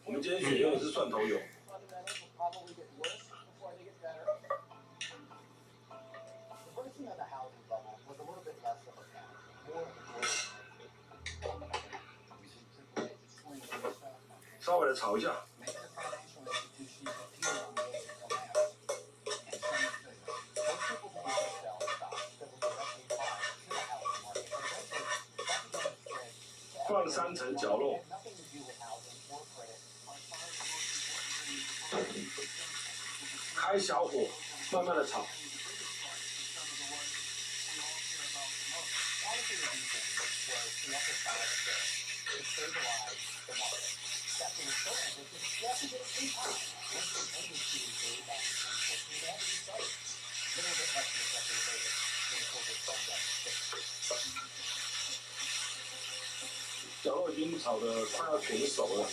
我们今天选用的是蒜头油。稍微的炒一下。放3层绞肉，开小火，慢慢的炒。绞肉已经炒得快要全熟了，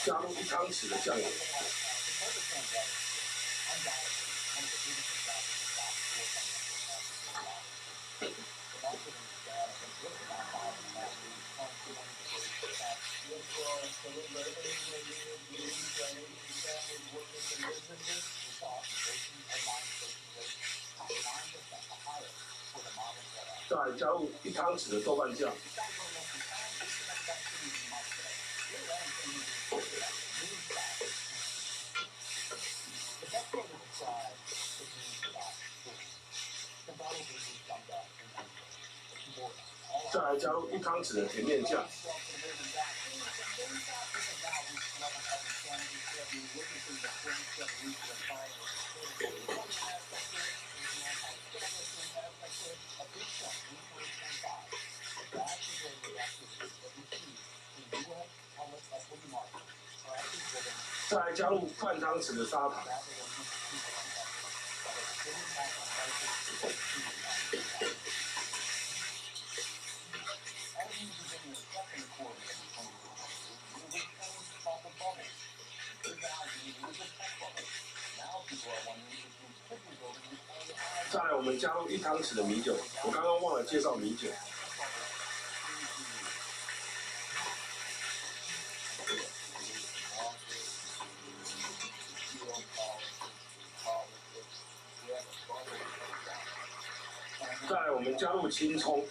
加入1汤匙的酱油，再来加入1汤匙的豆瓣酱。再来加入1汤匙的甜面酱。再来加入半汤匙的砂糖。再来，我们加入1汤匙的米酒，我刚刚忘了介绍米酒。再来，我们加入青葱。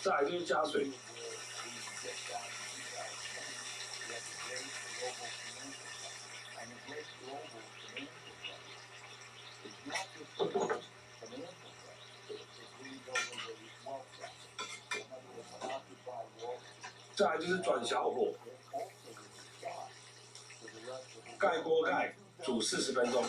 再来就是加水。再来就是转小火，盖锅盖，煮40分钟。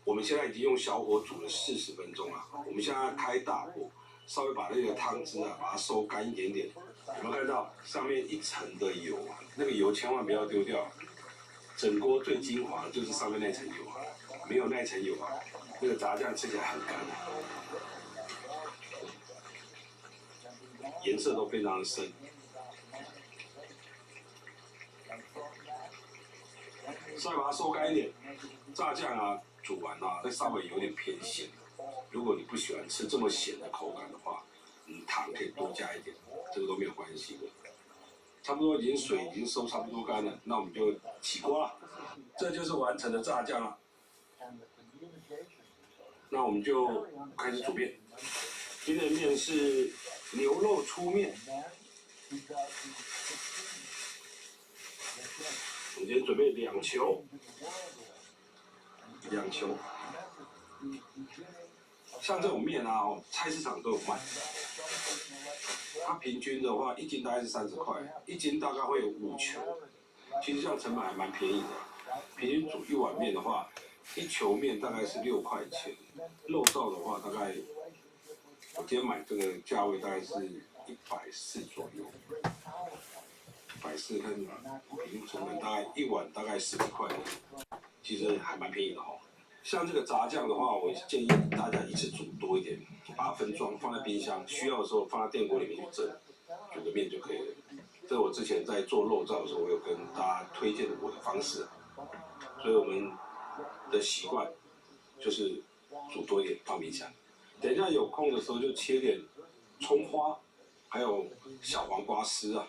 我们现在已经用小火煮了40分钟了，我们现在开大火，稍微把那个汤汁啊，把它收干一点点。有没有看到上面1层的油啊？那个油千万不要丢掉，整锅最精华的就是上面那层油啊，没有那层油啊，那个炸酱吃起来很干啊。颜色都非常的深，稍微把它收干一点。炸酱啊，煮完啊，会稍微有点偏咸。如果你不喜欢吃这么咸的口感的话，糖可以多加一点，这个都没有关系的。差不多水已经收差不多干了，那我们就起锅了。这就是完成的炸酱了。那我们就开始煮面。今天的面是牛肉粗面。我们今天准备2球，2球。像这种面啊，菜市场都有卖。它平均的话，1斤大概是30块，1斤大概会有5球。其实这样成本还蛮便宜的。平均煮一碗面的话，1球面大概是6块钱。肉燥的话，大概我今天买这个价位大概是140左右。140跟平均成本大概1碗大概10几块，其实还蛮便宜的哈。像这个炸酱的话，我建议大家一次煮多一点，把它分装放在冰箱，需要的时候放在电锅里面去蒸，煮个面就可以了。这我之前在做肉燥的时候，我有跟大家推荐我的方式，所以我们的习惯就是煮多一点放冰箱。等一下有空的时候就切点葱花，还有小黄瓜丝啊，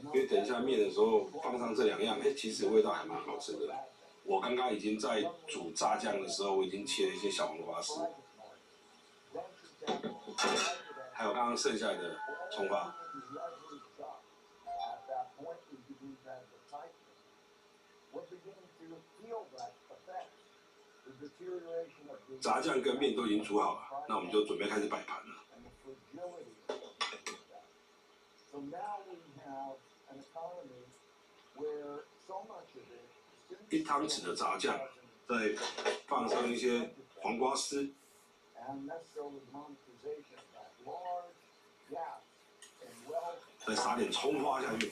因为等一下面的时候放上这2样，其实味道还蛮好吃的。我刚刚已经在煮炸酱的时候，我已经切了一些小黄瓜丝，还有刚刚剩下来的葱花。炸酱跟面都已经煮好了，那我们就准备开始摆盘了。1汤匙的炸酱，再放上一些黄瓜丝，再撒点葱花下去。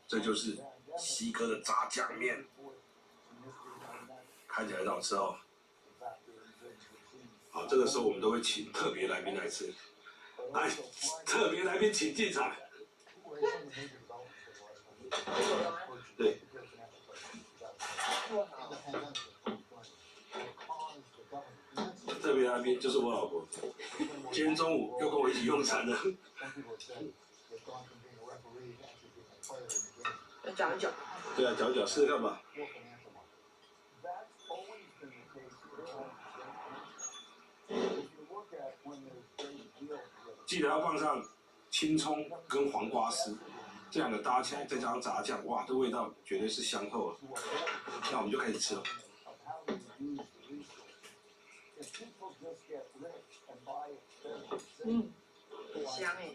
这就是西哥的炸酱面，看起来很好吃哦。好，这个时候我们都会请特别来宾来吃，来，特别来宾请进场。对。特别来宾就是我老婆，今天中午又跟我一起用餐了。搅一搅。对啊，搅一搅试试看吧。记得要放上青葱跟黄瓜丝，这2个搭起来，再加上炸酱，哇，这味道绝对是香透了。那我们就开始吃了。香哎。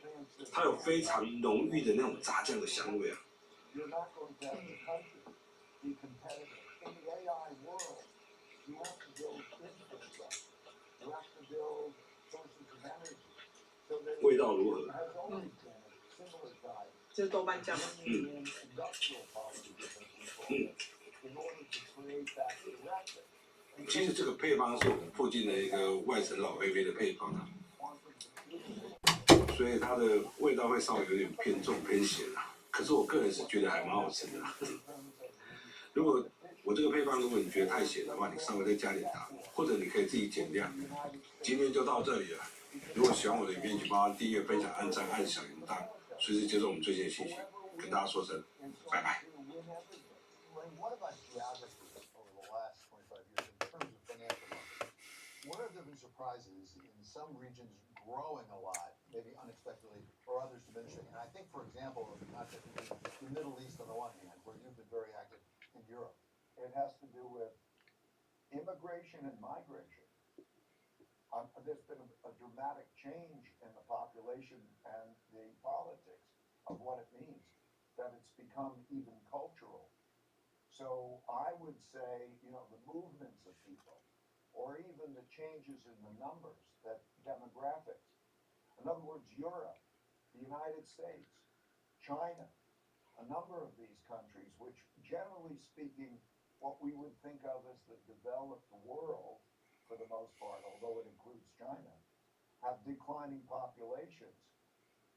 它有非常浓郁的那种炸酱的香味啊。味道如何？这是豆瓣酱。其实这个配方是我们附近的一个外省老贝贝的配方啊，所以它的味道会稍微有点偏重偏咸啊。可是我个人是觉得还蛮好吃的。如果我这个配方，如果你觉得太咸的话，你稍微再加点糖，或者你可以自己减量。今天就到这里了。如果喜欢我的影片，请帮我订阅、分享、按赞、按小铃铛，随时接受我们最新的信息。跟大家说声拜拜。What have been surprises in some regions growing a lot, maybe unexpectedly, or others diminishing? And I think, for example, not just the Middle East on the one hand, where you've been very active in Europe. It has to do with immigration and migration. There's been a dramatic change in the population and the politics of what it means, that it's become even cultural. So I would say, the movements of people, or even the changes in the numbers, that demographics. In other words, Europe, the United States, China, a number of these countries, which generally speaking, what we would think of as the developed world, for the most part, although it includes China, have declining populations.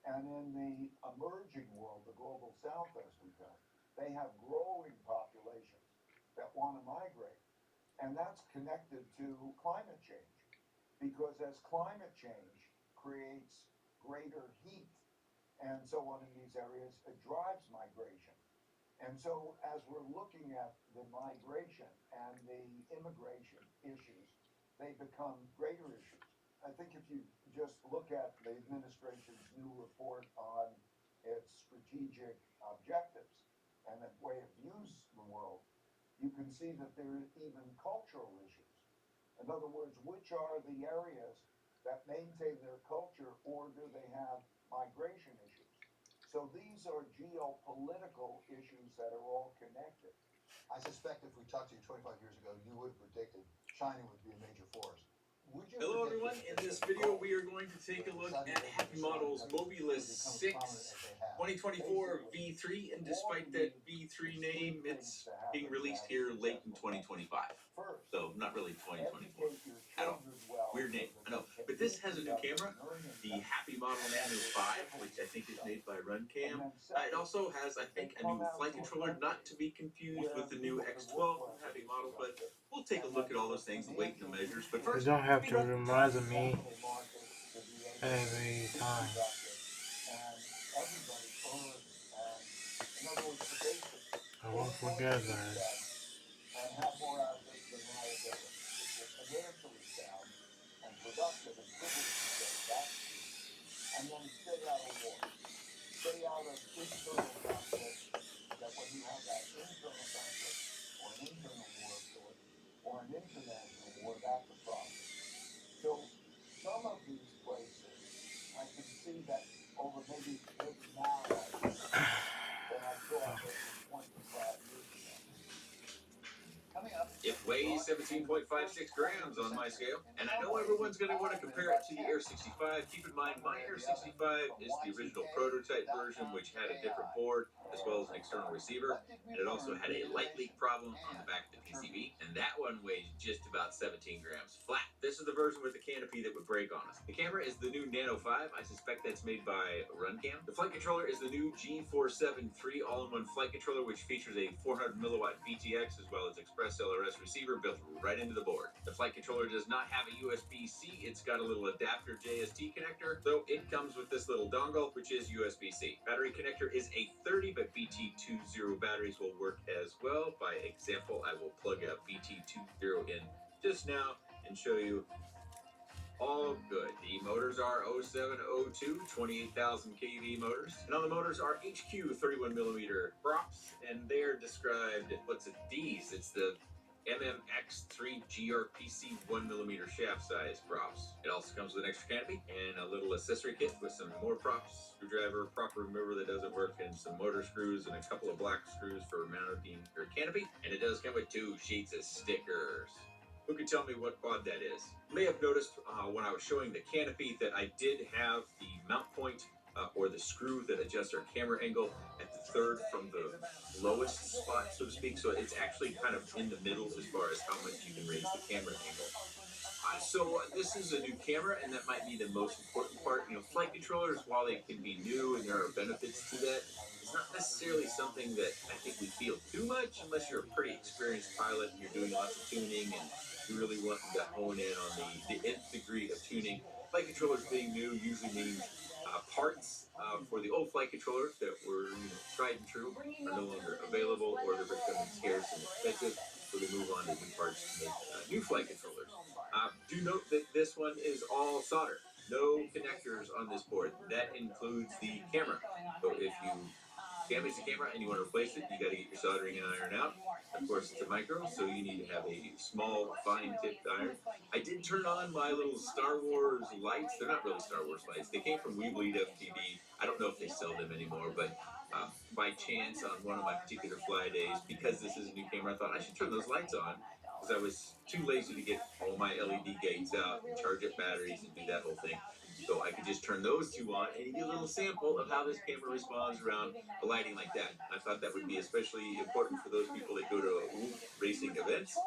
And in the emerging world, the global south, as we know, they have growing populations that want to migrate. And that's connected to climate change, because as climate change creates greater heat and so on in these areas, it drives migration. And so as we're looking at the migration and the immigration issues, they become greater issues. I think if you just look at the administration's new report on its strategic objectives and the way it views the world, you can see that there are even cultural issues. In other words, which are the areas that maintain their culture, or do they have migration issues? So these are geopolitical issues that are all connected. I suspect if we talked to you 25 years ago, you would have predicted China would be a major force. Would you Hello predict everyone, in that this the video goal we are going to take a look at Happy Models Mobilis 6 2024 V3, and despite that V3 name, it's being released here late in 2025. So not really 2024 at all. Weird name, I know. But this has a new camera, the Happy Model Nano 5, which I think is made by Runcam. It also has, I think, a new flight controller, not to be confused with the new X12 from Happy Model, but we'll take a look at all those things, the weight and the measures. But first, You don't have to remind me every time. I won't forget that. And have more assets than liability. It will financially sound and productive and privileged to say that speed. And then stay out of war. Stay out of internal conflict, that when you have that internal conflict, or an internal war of sorts, or an international war, that's a problem. So some of these places, I can see that over maybe now, than I saw maybe 25 years ago. Coming up, it weighs 17.56 grams on my scale, and I know everyone's going to want to compare it to the Air 65. Keep in mind, my Air 65 is the original prototype version, which had a different board as well as an external receiver, and it also had a light leak problem on the back of the PCB, and that one weighs just about 17 grams flat. This is the version with the canopy that would break on us. The camera is the new Nano 5. I suspect that's made by Runcam. The flight controller is the new G473 all-in-one flight controller, which features a 400 milliwatt VTX as well as Express LRS receiver built right into the board. The flight controller does not have a USB-C. It's got a little adapter JST connector, though it comes with this little dongle, which is USB-C. Battery connector is a 30, but BT20 batteries will work as well. By example, I will plug a BT20 in just now and show you all good. The motors are 0702 28,000 kV motors, and on the motors are HQ 31 millimeter props, and they're described, what's it, D's. It's the MMX3 GRPC 1mm shaft size props. It also comes with an extra canopy and a little accessory kit with some more props, screwdriver, prop remover that doesn't work, and some motor screws and a couple of black screws for mounting your canopy. And it does come with 2 sheets of stickers. Who can tell me what quad that is? You may have noticed when I was showing the canopy that I did have the mount point or the screw that adjusts our camera angle at the third from the lowest spot, so to speak. So it's actually kind of in the middle as far as how much you can raise the camera angle. So this is a new camera, and that might be the most important part. You know, flight controllers, while they can be new and there are benefits to that, it's not necessarily something that I think we feel too much unless you're a pretty experienced pilot and you're doing lots of tuning and you really want to hone in on the nth degree of tuning. Flight controllers being new usually means parts for the old flight controllers that were tried and true are no longer available, or they're becoming scarce and expensive, so they move on to new parts to make new flight controllers. Do note that this one is all solder. No connectors on this board. That includes the camera. So if you damage the camera and you want to replace it, you got to get your soldering iron out. Of course, it's a micro, so you need to have a small, fine-tipped iron. I did turn on my little Star Wars lights. They're not really Star Wars lights. They came from Weebleed FPV. I don't know if they sell them anymore, but by chance, on one of my particular fly days, because this is a new camera, I thought I should turn those lights on, because I was too lazy to get all my LED gates out and charge up batteries and do that whole thing. So I could just turn those 2 on and you get a little sample of how this camera responds around a lighting like that. I thought that would be especially important for those people that go to racing events.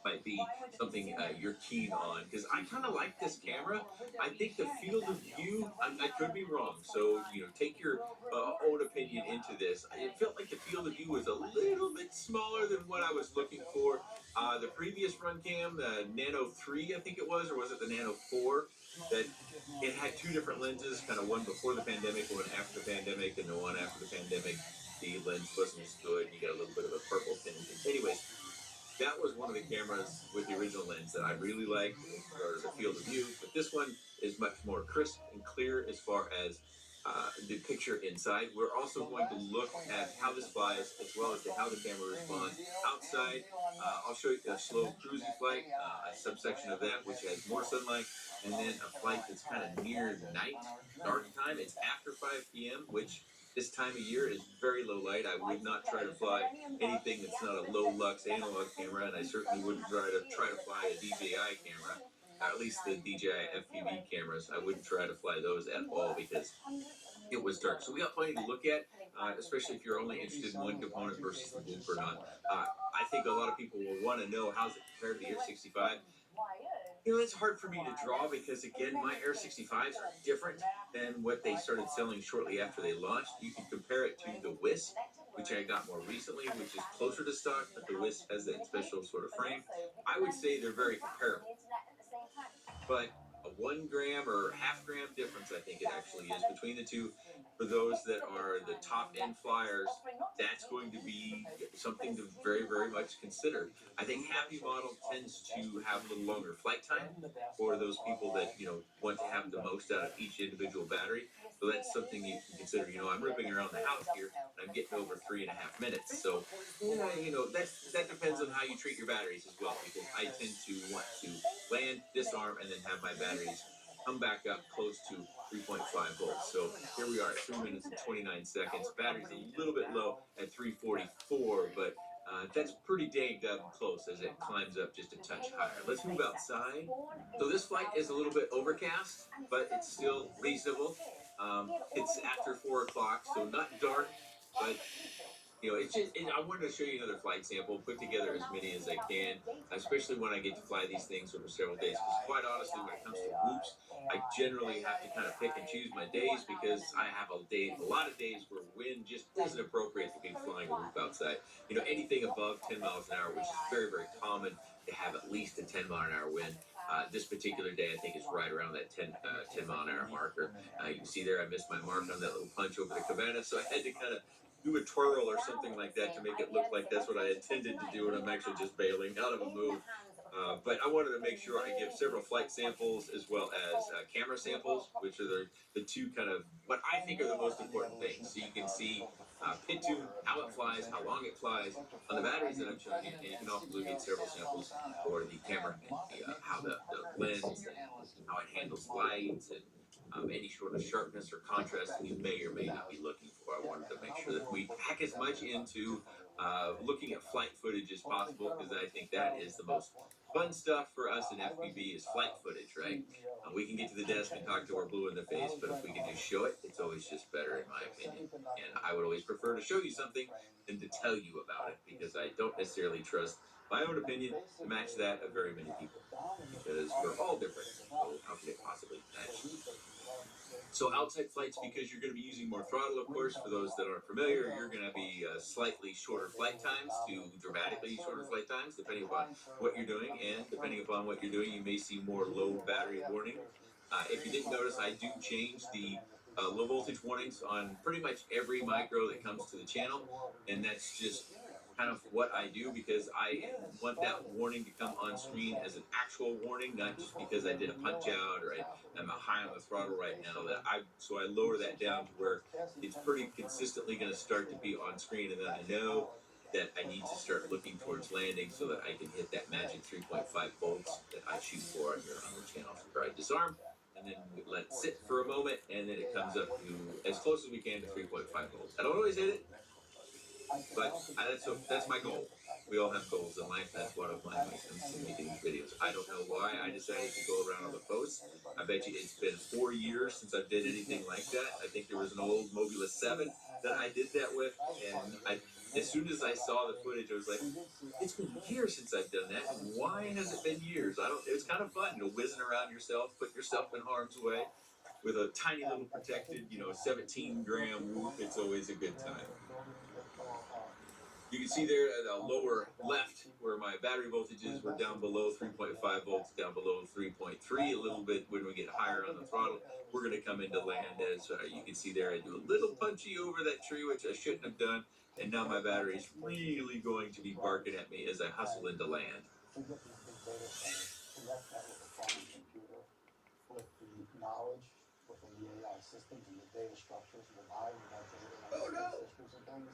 Might be something you're keen on, because I kind of like this camera. I think the field of view, I could be wrong, so take your own opinion into this. It felt like the field of view was a little bit smaller than what I was looking for. The previous Runcam, the Nano 3 I think it was, or was it the Nano 4, that it had 2 different lenses, kind of one before the pandemic, one after the pandemic, and the one after the pandemic the lens wasn't as good, you got a little bit of a purple tinge. Anyways, that was one of the cameras with the original lens that I really liked as far as the field of view, but this one is much more crisp and clear as far as the picture inside. We're also going to look at how this flies as well as to how the camera responds outside. I'll show you a slow cruising flight, a subsection of that which has more sunlight, and then a flight that's kind of near night, dark time. It's after 5 p.m., which this time of year is very low light. I would not try to fly anything that's not a low lux analog camera, and I certainly wouldn't try to fly a DJI camera. At least the DJI FPV cameras, I wouldn't try to fly those at all because it was dark. So we got plenty to look at, especially if you're only interested in one component versus the loop or not. I think a lot of people will want to know how's it compared to the Air 65. You know, it's hard for me to draw because, again, my Air 65s are different than what they started selling shortly after they launched. You can compare it to the Wisp, which I got more recently, which is closer to stock, but the Wisp has that special sort of frame. I would say they're very comparable. But a 1 gram or half gram difference, I think it actually is, between the two. For those that are the top end flyers, that's going to be something to very, very much consider. I think Happy Model tends to have a little longer flight time for those people that, you know, want to have the most out of each individual battery. So that's something you can consider. You know, I'm ripping around the house here, and I'm getting over 3.5 minutes. So, yeah, you know, that depends on how you treat your batteries as well, because I tend to want to land, disarm, and then have my batteries come back up close to 3.5 volts. So here we are at 3 minutes and 29 seconds. Battery's a little bit low at 344, but that's pretty dang close as it climbs up just a touch higher. Let's move outside. So this flight is a little bit overcast, but it's still reasonable. It's after 4 o'clock, so not dark, but you know, it's just, I wanted to show you another flight sample, put together as many as I can, especially when I get to fly these things over several days, because quite honestly, when it comes to whoops, I generally have to kind of pick and choose my days, because I have a lot of days where wind just isn't appropriate to be flying a whoop outside. You know, anything above 10 miles an hour, which is very, very common to have at least a 10 mile an hour wind. This particular day, I think, is right around that 10 mile an hour marker. You can see there, I missed my mark on that little punch over the cabana, so I had to kind of do a twirl or something like that to make it look like that's what I intended to do, and I'm actually just bailing out of a move. But I wanted to make sure I give several flight samples as well as camera samples, which are the two kind of what I think are the most important things. So you can see pit tune, how it flies, how long it flies, on the batteries that I'm showing you, and you can also get several samples for the camera and how the lens and how it handles lights and any sort of sharpness or contrast that you may or may not be looking for. I wanted to make sure that we pack as much into looking at flight footage as possible, because I think that is the most fun stuff for us in FPV is flight footage, right? We can get to the desk and talk to our blue in the face, but if we can just show it, it's always just better in my opinion. And I would always prefer to show you something than to tell you about it, because I don't necessarily trust my own opinion to match that of very many people, because we're all different. So how can it possibly match? So outside flights, because you're going to be using more throttle, of course, for those that aren't familiar, you're going to be slightly shorter flight times to dramatically shorter flight times, depending upon what you're doing. And depending upon what you're doing, you may see more low battery warning. If you didn't notice, I do change the low voltage warnings on pretty much every micro that comes to the channel. And that's just kind of what I do, because I want that warning to come on screen as an actual warning, not just because I did a punch out or I'm high on the throttle right now. So I lower that down to where it's pretty consistently going to start to be on screen, and then I know that I need to start looking towards landing so that I can hit that magic 3.5 volts that I shoot for on the channel. So I disarm, and then we let it sit for a moment, and then it comes up to as close as we can to 3.5 volts. I don't always hit it, but that's my goal. We all have goals in life. That's one of mine when it comes to making these videos. I don't know why I decided to go around on the posts. I bet you it's been 4 years since I did anything like that. I think there was an old Mobula 7 that I did that with, and as soon as I saw the footage, I was like, it's been years since I've done that, and why has it been years? It's kind of fun, whizzing around yourself, put yourself in harm's way with a tiny little protected, 17-gram whoop. It's always a good time. You can see there at the lower left where my battery voltages were down below 3.5 volts, down below 3.3. A little bit when we get higher on the throttle, we're going to come into land. As you can see there, I do a little punchy over that tree, which I shouldn't have done. And now my battery is really going to be barking at me as I hustle into land. With the knowledge, with the the AI systems and the data structures and the volume of that data and the systems and things.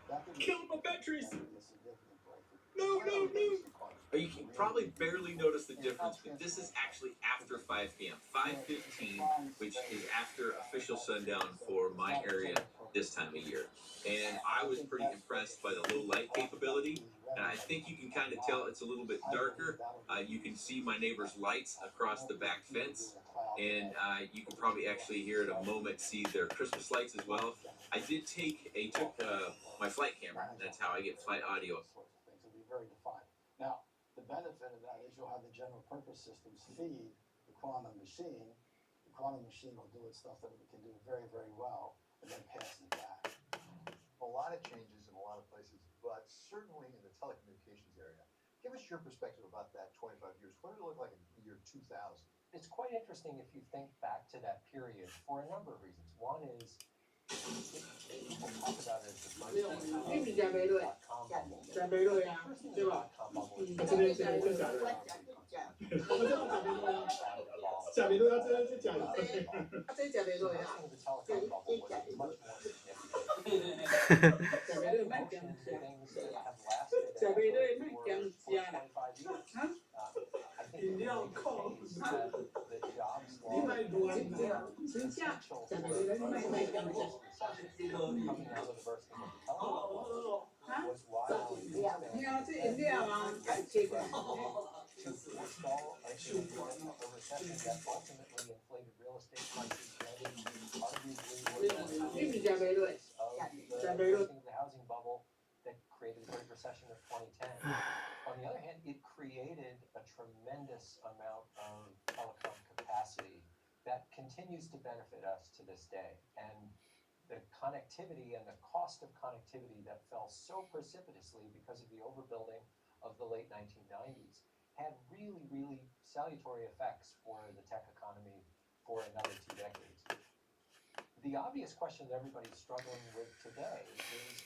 That could Kill my batteries! that could be a significant breakthrough. No, no, no! You can Really probably barely notice the difference, but this is actually after 5 p.m. 5:15, which is after official sundown for my area this time of year. And I was pretty impressed by the low light capability. And I think you can kind of tell it's a little bit darker. You can see my neighbor's lights across the back fence. And you can probably actually here at a moment see their Christmas lights as well. I did took my flight camera. That's how I get flight audio. It'll be very defined. Now, the benefit of that is you'll have the general purpose systems feed the quantum machine. The quantum machine will do its stuff that it can do very, very well, and then pass it back. A lot of changes in a lot of places, but certainly in the telecommunications area. Give us your perspective about that 25 years. What did it look like in the year 2000? It's quite interesting if you think back to that period for a number of reasons. One is people talk about it as the first thing. The housing bubble that created the Great Recession of 2010. On the other hand, it created a tremendous amount of telecom capacity that continues to benefit us to this day. And the connectivity and the cost of connectivity that fell so precipitously because of the overbuilding of the late 1990s had really, really salutary effects for the tech economy for another 2 decades. The obvious question that everybody's struggling with today is,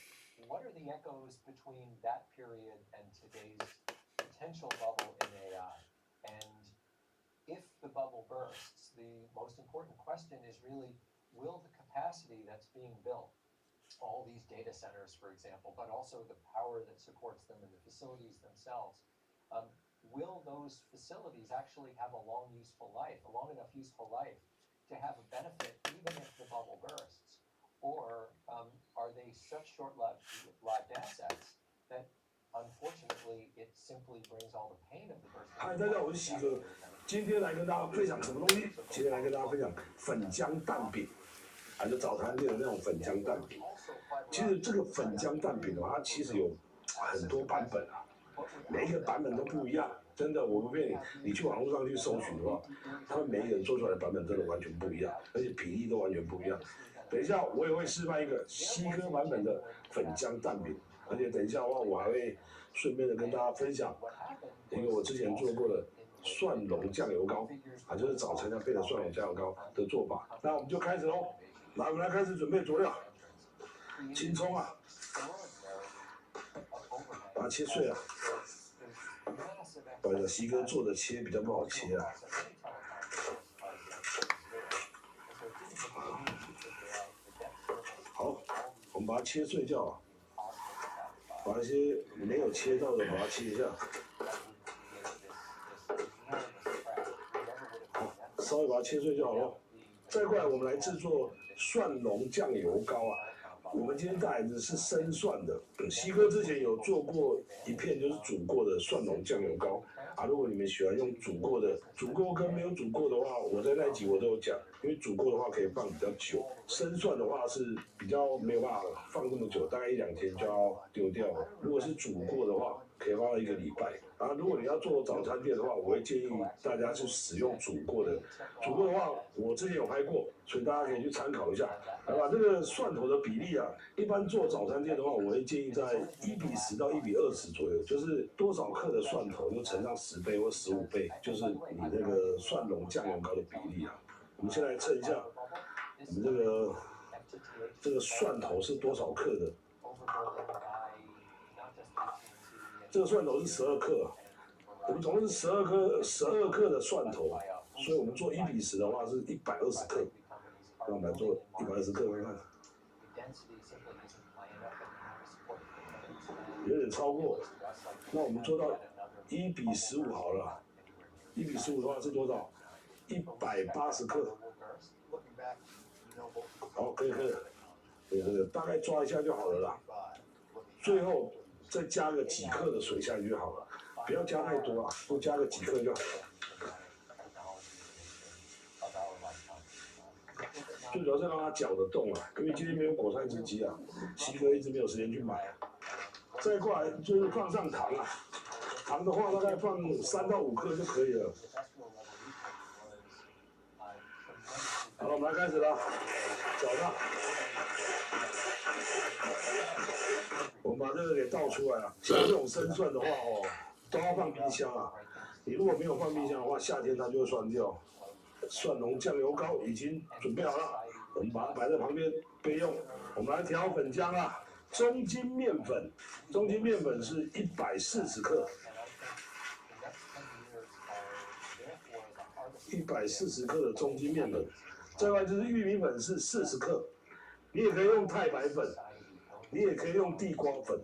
what are the echoes between that period and today's potential bubble in AI? And if the bubble bursts, the most important question is really, will the capacity that's being built, all these data centers, for example, but also the power that supports them and the facilities themselves, will those facilities actually have a long enough useful life to have a benefit even if the bubble bursts? Or are they such short-lived assets that unfortunately it simply brings all the pain of the burst? 嗨，大家好，我是喜哥，今天来跟大家分享什么东西？今天来跟大家分享粉浆蛋饼，就早餐店的那种粉浆蛋饼。其实这个粉浆蛋饼的话，它其实有很多版本啊，每一个版本都不一样。真的，我不骗你，你去网络上去搜寻的话，他们每一个人做出来的版本真的完全不一样，而且比例都完全不一样。等一下我也会示范一个西哥版本的粉浆蛋饼，而且等一下的话，我还会顺便的跟大家分享一个我之前做过的蒜蓉酱油膏，就是早餐要配的蒜蓉酱油膏的做法。那我们就开始喽，来，我们来开始准备佐料，青葱啊，把它切碎啊。不好意思，西哥做的切比较不好切啊。好，我们把它切碎就好，把那些没有切到的把它切一下。好，稍微把它切碎就好了。再过来，我们来制作蒜蓉酱油膏啊。我们今天带来的是生蒜的，西哥之前有做过一片就是煮过的蒜蓉酱油膏啊。如果你们喜欢用煮过的，煮过跟没有煮过的话，我在那一集我都有讲，因为煮过的话可以放比较久，生蒜的话是比较没有办法放这么久，大概1-2天就要丢掉了。如果是煮过的话，可以放到1个礼拜。啊，如果你要做早餐店的话，我会建议大家去使用煮过的。煮过的话，我之前有拍过，所以大家可以去参考一下。好吧，这个蒜头的比例啊，一般做早餐店的话，我会建议在1:10到1:20左右，就是多少克的蒜头就乘上10倍或15倍，就是你那个蒜蓉酱油膏的比例啊。我们先来称一下，我们这个蒜头是多少克的？这个蒜头是12克，我们总共是12克的蒜头，所以我们做1:10的话是120克。那我们来做120克看看，有点超过，那我们做到1:15好了，1:15的话是多少？180克。好，可以，大概抓一下就好了啦。最后再加个几克的水下去就好了，不要加太多啊，多加个几克就好了。最主要是让它搅得动啊，因为今天没有果菜汁机啊，西哥一直没有时间去买啊。再过来就是放上糖啊，糖的话大概放3到5克就可以了。好了，我们来开始了，搅它。我们把这个给倒出来啊。像这种生蒜的话哦，都要放冰箱啊。你如果没有放冰箱的话，夏天它就会酸掉。蒜蓉酱油膏已经准备好了，我们把它摆在旁边备用。我们来调粉浆啊，中筋面粉是140克，140克的中筋面粉。再外就是玉米粉是40克，你也可以用太白粉，你也可以用地瓜粉，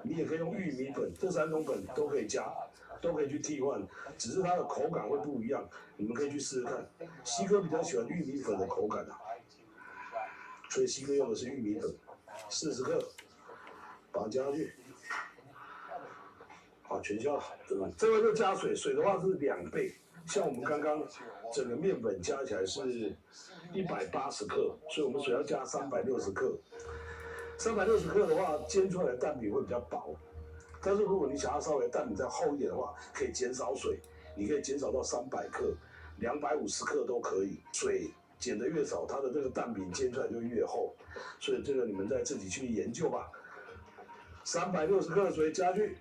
你也可以用玉米粉，这3种粉都可以加，都可以去替换，只是它的口感会不一样，你们可以去试试看。西哥比较喜欢玉米粉的口感啊，所以西哥用的是玉米粉，40克，把它加上去，好，全消了。这个就加水，水的话是2倍，像我们刚刚整个面粉加起来是180克，所以我们水要加360克。360克的话，煎出来的蛋饼会比较薄。但是如果你想要稍微蛋饼再厚一点的话，可以减少水，你可以减少到300克、250克都可以。水减得越少，它的这个蛋饼煎出来就越厚。所以这个你们再自己去研究吧。360克的水加去，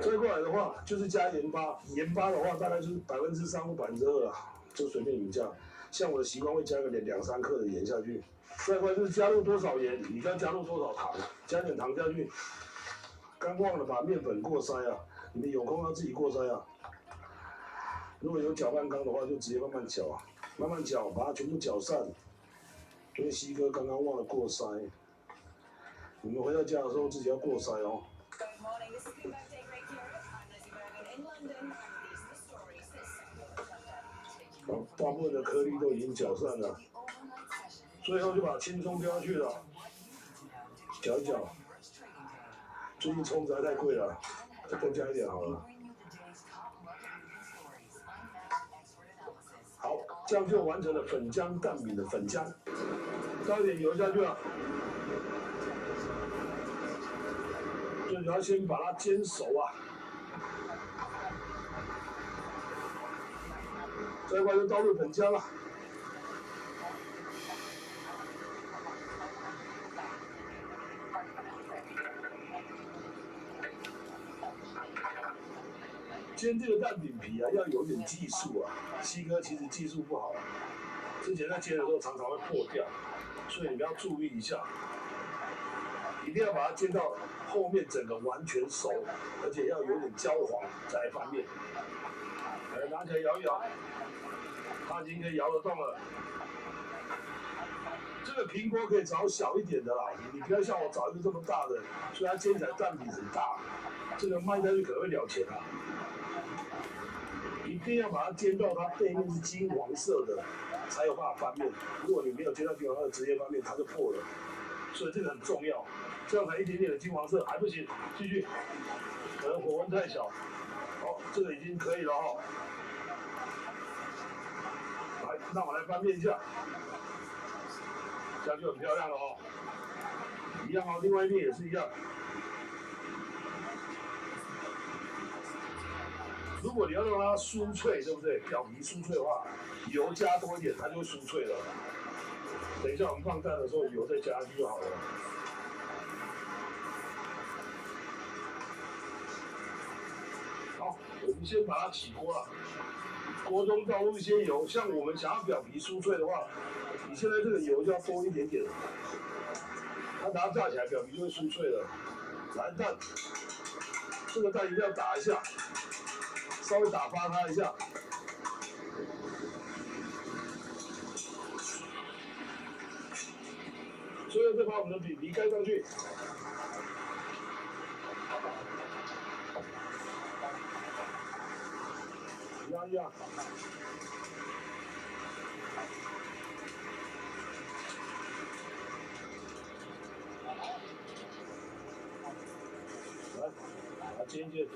再过来的话就是加盐巴，盐巴的话大概就是3%或2%啦，就随便你们加。像我的习惯会加个2-3克的盐下去。再过来就是加入多少盐，你就要加入多少糖，加点糖下去。刚忘了把面粉过筛啊，你们有空要自己过筛啊。如果有搅拌缸的话，就直接慢慢搅啊，慢慢搅，把它全部搅散。因为西哥刚刚忘了过筛，你们回到家的时候自己要过筛哦。好，大部分的颗粒都已经搅散了。最后就把青葱丢下去了，搅一搅。最近葱实在太贵了，再多加一点好了。好，这样就完成了粉浆蛋饼的粉浆。倒一点油下去了，最主要先把它煎熟啊。再过来就倒入粉浆了。煎这个蛋饼皮啊，要有点技术啊。西哥其实技术不好，之前在煎的时候常常会破掉，所以你们要注意一下，一定要把它煎到后面整个完全熟，而且要有点焦黄再来翻面。来，拿起来摇一摇，它已经可以摇得动了。这个平锅可以找小一点的啦，你不要像我找一个这么大的，所以它煎起来蛋饼很大，这个卖下去可能会了钱啊。一定要把它煎到它背面是金黄色的，才有办法翻面。如果你没有煎到金黄色，直接翻面它就破了。所以这个很重要，这样才一点点的金黄色还不行，继续，可能火温太小。好，这个已经可以了哈。来，那我来翻面一下，这样就很漂亮了哈。一样哦，另外一边也是一样。如果你要让它酥脆，对不对？表皮酥脆的话，油加多一点，它就会酥脆了。等一下我们放蛋的时候，油再加进去就好了。好，我们先把它起锅了，锅中倒入一些油。像我们想要表皮酥脆的话，你现在这个油就要多一点点，它等它炸起来，表皮就会酥脆了。来蛋，这个蛋一定要打一下。稍微打发它一下，最后再把我们的饼皮盖上去。压一压。来，把它煎一煎。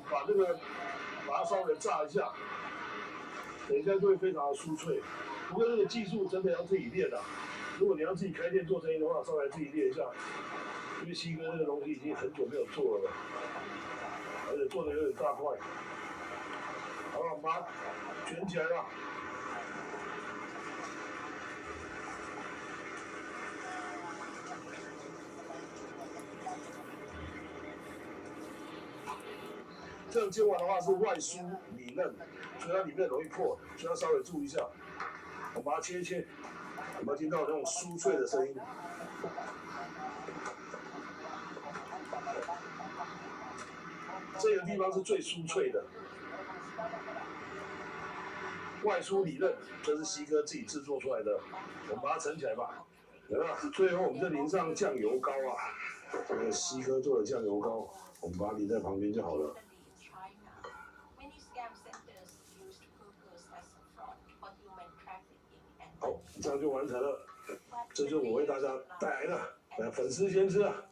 把这个把它稍微炸一下，等一下就会非常的酥脆。不过这个技术真的要自己练啊。如果你要自己开店做生意的话，稍微自己练一下，因为西哥这个东西已经很久没有做了，而且做的有点大块。好了，把它卷起来了。这样煎完的话是外酥里嫩，所以它里面容易破，所以要稍微注意一下。我把它切一切，有没有听到那种酥脆的声音？这个地方是最酥脆的，外酥里嫩，这是西哥自己制作出来的。我们把它盛起来吧。有没有？最后我们就淋上酱油膏啊，这个西哥做的酱油膏，我们把它淋在旁边就好了。好，这样就完成了。这就是我为大家带来的，粉丝先吃啊。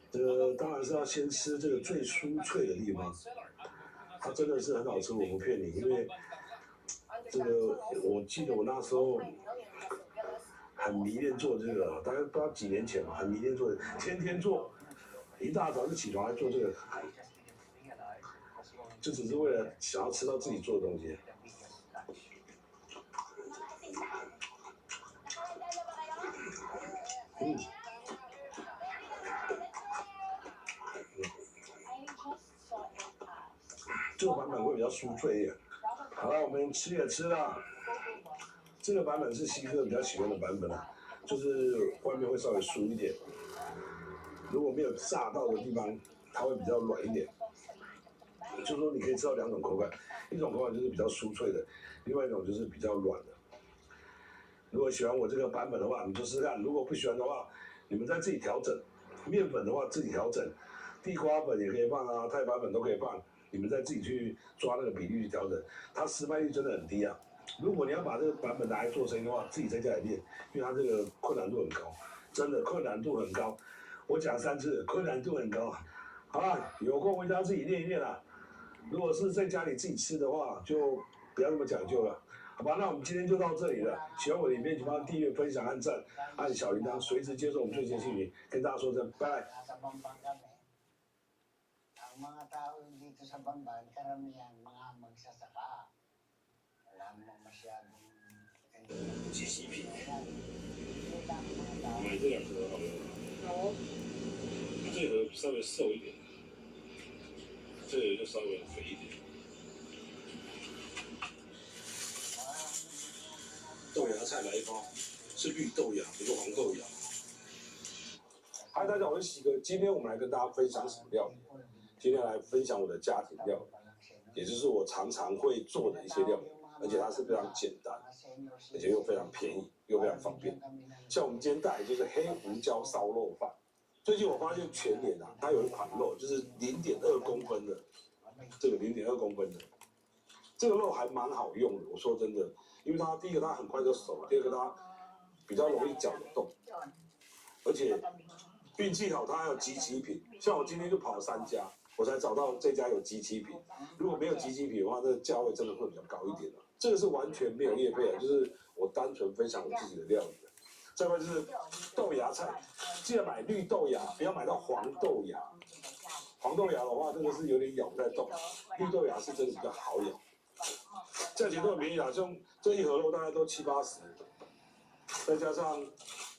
这个当然是要先吃这个最酥脆的地方，它真的是很好吃，我不骗你，因为这个我记得我那时候很迷恋做这个，大概不知道几年前吧，很迷恋做，天天做，一大早就起床来做这个，就只是为了想要吃到自己做的东西。这个版本会比较酥脆一点。好了，我们吃也吃了。这个版本是西哥比较喜欢的版本啊，就是外面会稍微酥一点。如果没有炸到的地方，它会比较软一点。就是说你可以吃到两种口感，一种口感就是比较酥脆的，另外一种就是比较软的。如果喜欢我这个版本的话，你就试试看；如果不喜欢的话，你们再自己调整。面粉的话自己调整，地瓜粉也可以放啊，太白粉都可以放。你们再自己去抓那个比例去调整，它失败率真的很低啊。如果你要把这个版本拿来做生意的话，自己在家里练，因为它这个困难度很高，真的困难度很高。我讲3次，困难度很高。好了，有空回家自己练一练啦。如果是在家里自己吃的话，就不要那么讲究了，好吧？那我们今天就到这里了。喜欢我的影片，请帮订阅、分享、按赞、按小铃铛，随时接受我们最新讯息。跟大家说声拜拜。Mga tao dito sa Bamban, karamihan mga magsasaka. Wala mo masyadong... 机器品。买这2盒好了。好。这盒稍微瘦一点，这个就稍微肥一点。豆芽菜来一包，是绿豆芽，不是黄豆芽。嗨，大家好，我是喜哥，今天我们来跟大家分享什么料理？今天来分享我的家庭料理，也就是我常常会做的一些料理，而且它是非常简单，而且又非常便宜，又非常方便。像我们今天带来就是黑胡椒烧肉饭。最近我发现全联啊，它有一款肉就是0.2公分的，这个0.2公分的，这个肉还蛮好用的。我说真的，因为它第一个它很快就熟，第二个它比较容易搅得动，而且运气好，它还有即期品。像我今天就跑了3家。我才找到这家有即期品，如果没有即期品的话，这个价位真的会比较高一点的。这个是完全没有业配的，就是我单纯分享我自己的料理的。再来就是豆芽菜，记得买绿豆芽，不要买到黄豆芽。黄豆芽的话，真的是有点咬不太动，绿豆芽是真的比较好咬。价钱都很便宜啦，像这一盒肉大概都70、80，再加上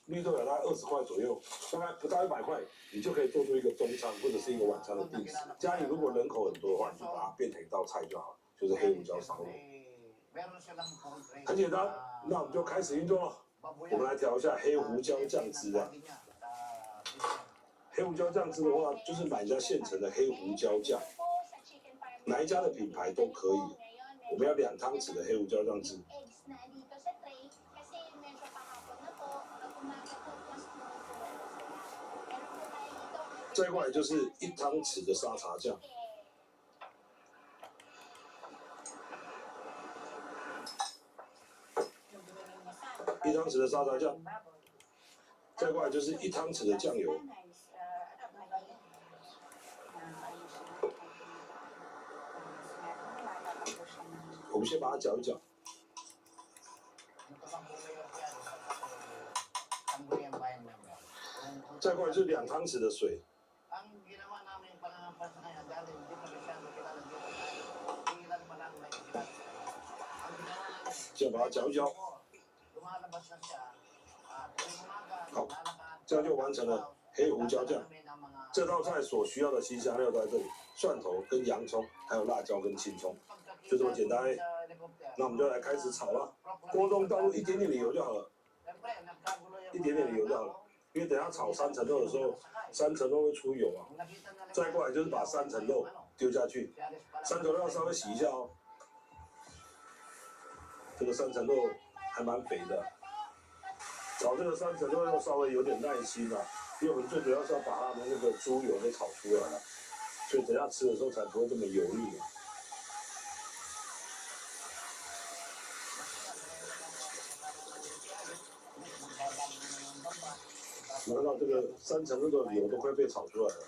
绿豆芽大概20块左右，大概不到100块。你就可以做出一个中餐或者是一个晚餐的定食。家里如果人口很多的话，你就把它变成一道菜就好了，就是黑胡椒烧肉，很简单。那我们就开始运作了。我们来调一下黑胡椒酱汁啊。黑胡椒酱汁的话，就是买一家现成的黑胡椒酱，哪一家的品牌都可以。我们要2汤匙的黑胡椒酱汁，再过来就是1汤匙的沙茶酱。1汤匙的沙茶酱，再过来就是1汤匙的酱油。我们先把它搅一搅。再过来就是2汤匙的水。这样把它搅一搅。好，这样就完成了黑胡椒酱。这道菜所需要的辛香料都在这里：蒜头跟洋葱，还有辣椒跟青葱，就这么简单。那我们就来开始炒了。锅中倒入一点点的油就好了，一点点的油就好了。因为等下炒3层肉的时候，3层肉会出油啊。再过来就是把3层肉丢下去，3层肉要稍微洗一下哦。这个3层肉还蛮肥的，炒这个3层肉要稍微有点耐心啊，因为我们最主要是要把它的那个猪油给炒出来了，所以等下吃的时候才不会这么油腻啊。我看到这个3层肉的油都快被炒出来了。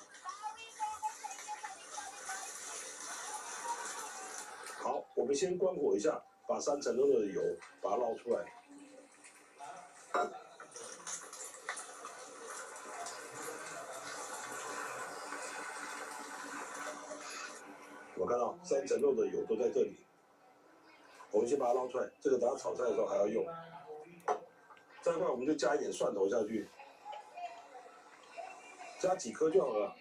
好，我们先关火一下，把3层肉的油把它捞出来。我看到3层肉的油都在这里，我们先把它捞出来，这个等下炒菜的时候还要用。再过来我们就加一点蒜头下去。加几颗就好了。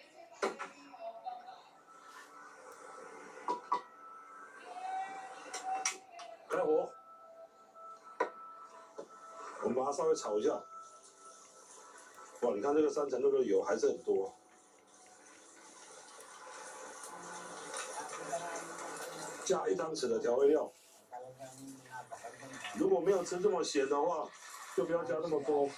开火，我们把它稍微炒一下。哇，你看这个3层肉的油还是很多。加1汤匙的调味料。如果没有吃这么咸的话，就不要加那么多。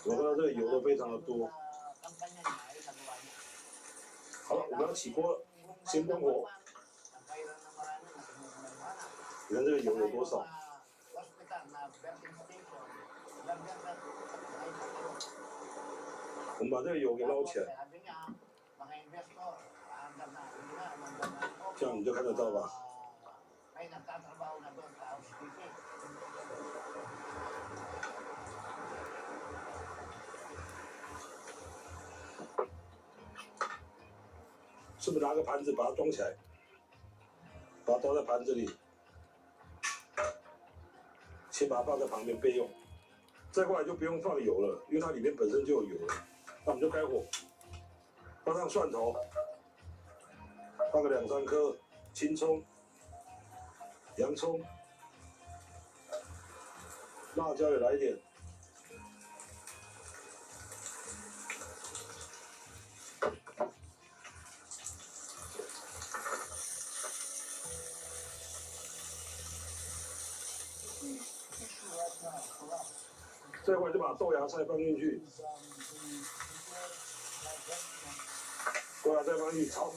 我看到这个油都非常的多。好了，我们要起锅了，先关火。你看这个油有多少？我们把这个油给捞起来，这样你就看得到吧。是不是拿个盘子把它装起来，把它倒在盘子里，先把它放在旁边备用。再过来就不用放油了，因为它里面本身就有油了。那我们就开火，放上蒜头，放个2、3颗青葱、洋葱，辣椒也来一点。这会就把豆芽菜放进去，豆芽菜放进去炒。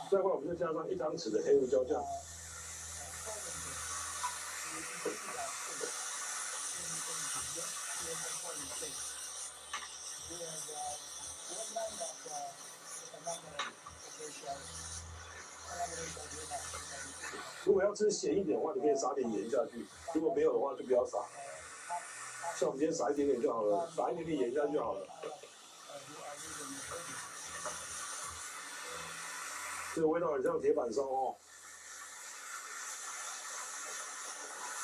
再会我们就加上1汤匙的黑胡椒酱。如果要吃咸一点的话，你可以撒点盐下去；如果没有的话，就不要撒。像我们今天撒一点点就好了，撒一点点盐下去就好了。这个味道很像铁板烧哦。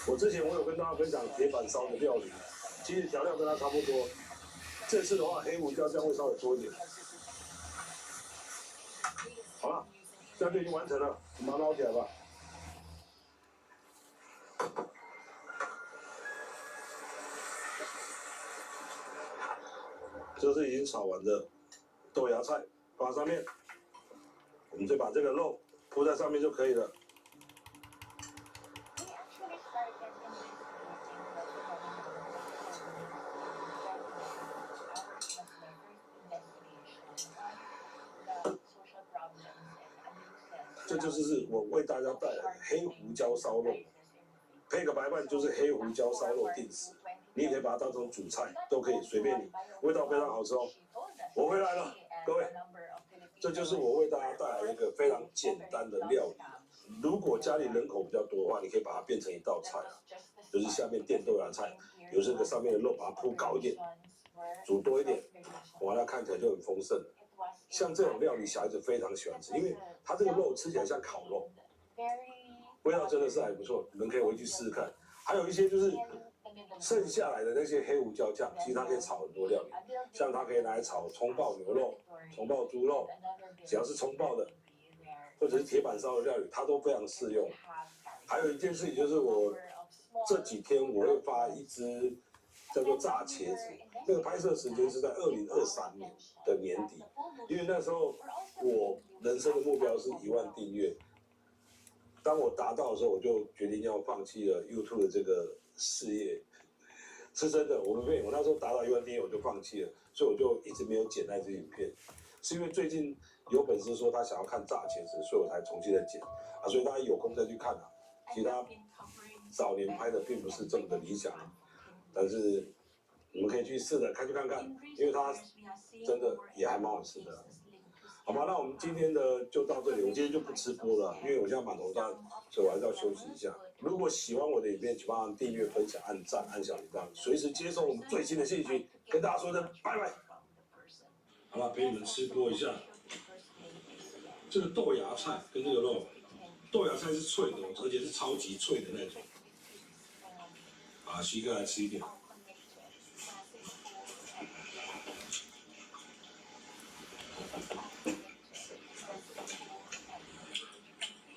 我之前有跟大家分享铁板烧的料理，其实调料跟它差不多。这次的话，黑胡椒酱会稍微多一点。这样就已经完成了，我们把它捞起来吧。这是已经炒完的豆芽菜，放上面，我们就把这个肉铺在上面就可以了。这就是我为大家带来的黑胡椒烧肉，配个白饭就是黑胡椒烧肉定食，你也可以把它当成主菜，都可以随便你，味道非常好吃哦。我回来了，各位，这就是我为大家带来一个非常简单的料理。如果家里人口比较多的话，你可以把它变成一道菜啊，就是下面垫豆芽菜，有这个上面的肉把它铺高一点，煮多一点，哇，它看起来就很丰盛了。像这种料理，小孩子非常喜欢吃，因为它这个肉吃起来像烤肉，味道真的是还不错，你们可以回去试试看。还有一些就是剩下来的那些黑胡椒酱，其实它可以炒很多料理，像它可以拿来炒葱爆牛肉、葱爆猪肉，只要是葱爆的，或者是铁板烧的料理，它都非常适用。还有一件事情就是我这几天我会发一支叫做炸茄子，那个拍摄时间是在2023年的年底，因为那时候我人生的目标是1万订阅。当我达到的时候，我就决定要放弃了 YouTube 的这个事业。是真的，我那时候达到1万订阅我就放弃了，所以我就一直没有剪那支影片。是因为最近有粉丝说他想要看炸茄子，所以我才重新再剪啊，所以大家有空再去看啊。其他早年拍的并不是这么的理想，但是你们可以去试着看看，因为它真的也还蛮好吃的。好吧，那我们今天的就到这里，我今天就不吃播了，因为我现在满头大，所以我还是要休息一下。如果喜欢我的影片，请帮忙订阅、分享、按赞、按小铃铛，随时接收我们最新的信息。跟大家说声拜拜。好了，陪你们吃播一下这个豆芽菜跟这个肉，豆芽菜是脆的，而且是超级脆的那种。啊，西哥来吃一点。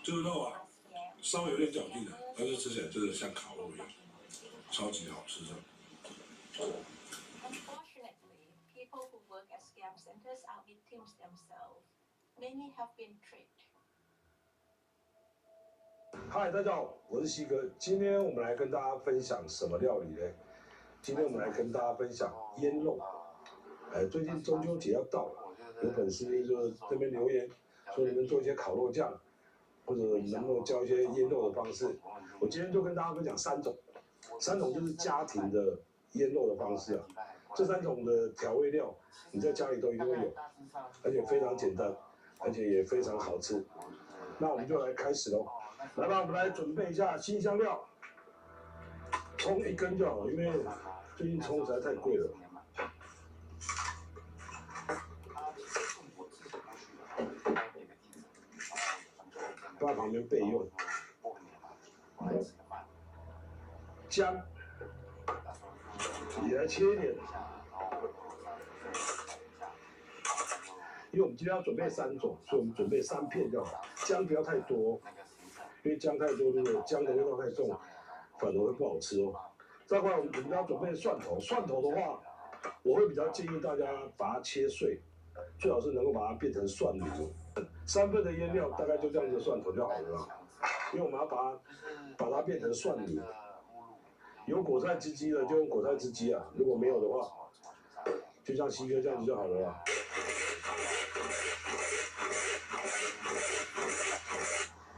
这个肉啊，稍微有点嚼劲的，但是吃起来真的像烤肉一样，超级好吃的。Unfortunately, people who work as scam centers are victims themselves. Many have been tricked. 嗨，大家好，我是西哥。今天我们来跟大家分享什么料理呢？今天我们来跟大家分享腌肉。最近中秋节要到了，有粉丝就这边留言说你们做一些烤肉酱，或者能不能教一些腌肉的方式。我今天就跟大家分享3种就是家庭的腌肉的方式啊。这3种的调味料你在家里都一定会有，而且非常简单，而且也非常好吃。那我们就来开始喽。来吧，我们来准备一下辛香料，葱1根就好了，因为最近葱实在太贵了。放在旁边备用。姜也来切一点，因为我们今天要准备3种，所以我们准备3片就好。姜不要太多，因为姜太多，如果姜的味道太重，反而会不好吃哦。再过来我们要准备蒜头，蒜头的话，我会比较建议大家把它切碎，最好是能够把它变成蒜泥。3份的腌料大概就这样子的蒜头就好了啦，因为我们要把它变成蒜泥。有果菜汁机的就用果菜汁机啊，如果没有的话，就像西哥这样子就好了啦。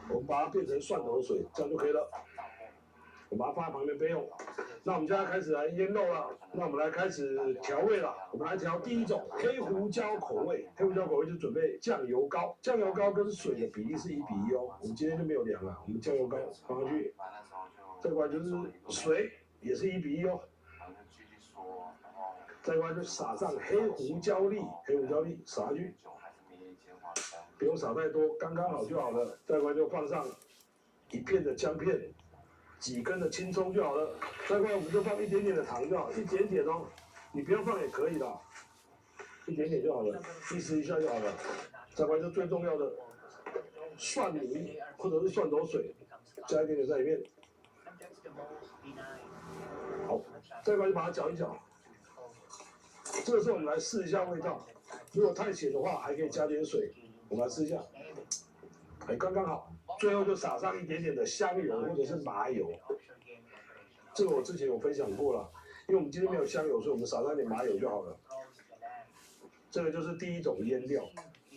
我们把它变成蒜头水，这样就可以了。我把它放在旁边备用。那我们现在开始来腌肉了。那我们来开始调味了。我们来调第1种黑胡椒口味。黑胡椒口味就准备酱油膏，酱油膏跟水的比例是1比1哦。我们今天就没有量了，我们酱油膏放上去。再过来就是水，也是1比1哦。再过来就撒上黑胡椒粒，撒下去。不用撒太多，刚刚好就好了。再过来就放上1片的姜片，几根的青葱就好了。再过来我们就放一点点的糖就好，一点点哦，你不要放也可以啦，一点点就好了，意思一下就好了。再过来就最重要的蒜泥或者是蒜头水，加一点点在里面。好，再过来就把它搅一搅。这个时候我们来试一下味道，如果太咸的话，还可以加点水。我们来试一下，哎，刚刚好。最后就撒上一点点的香油或者是麻油。这个我之前有分享过了，因为我们今天没有香油，所以我们撒上一点麻油就好了。这个就是第一种腌料，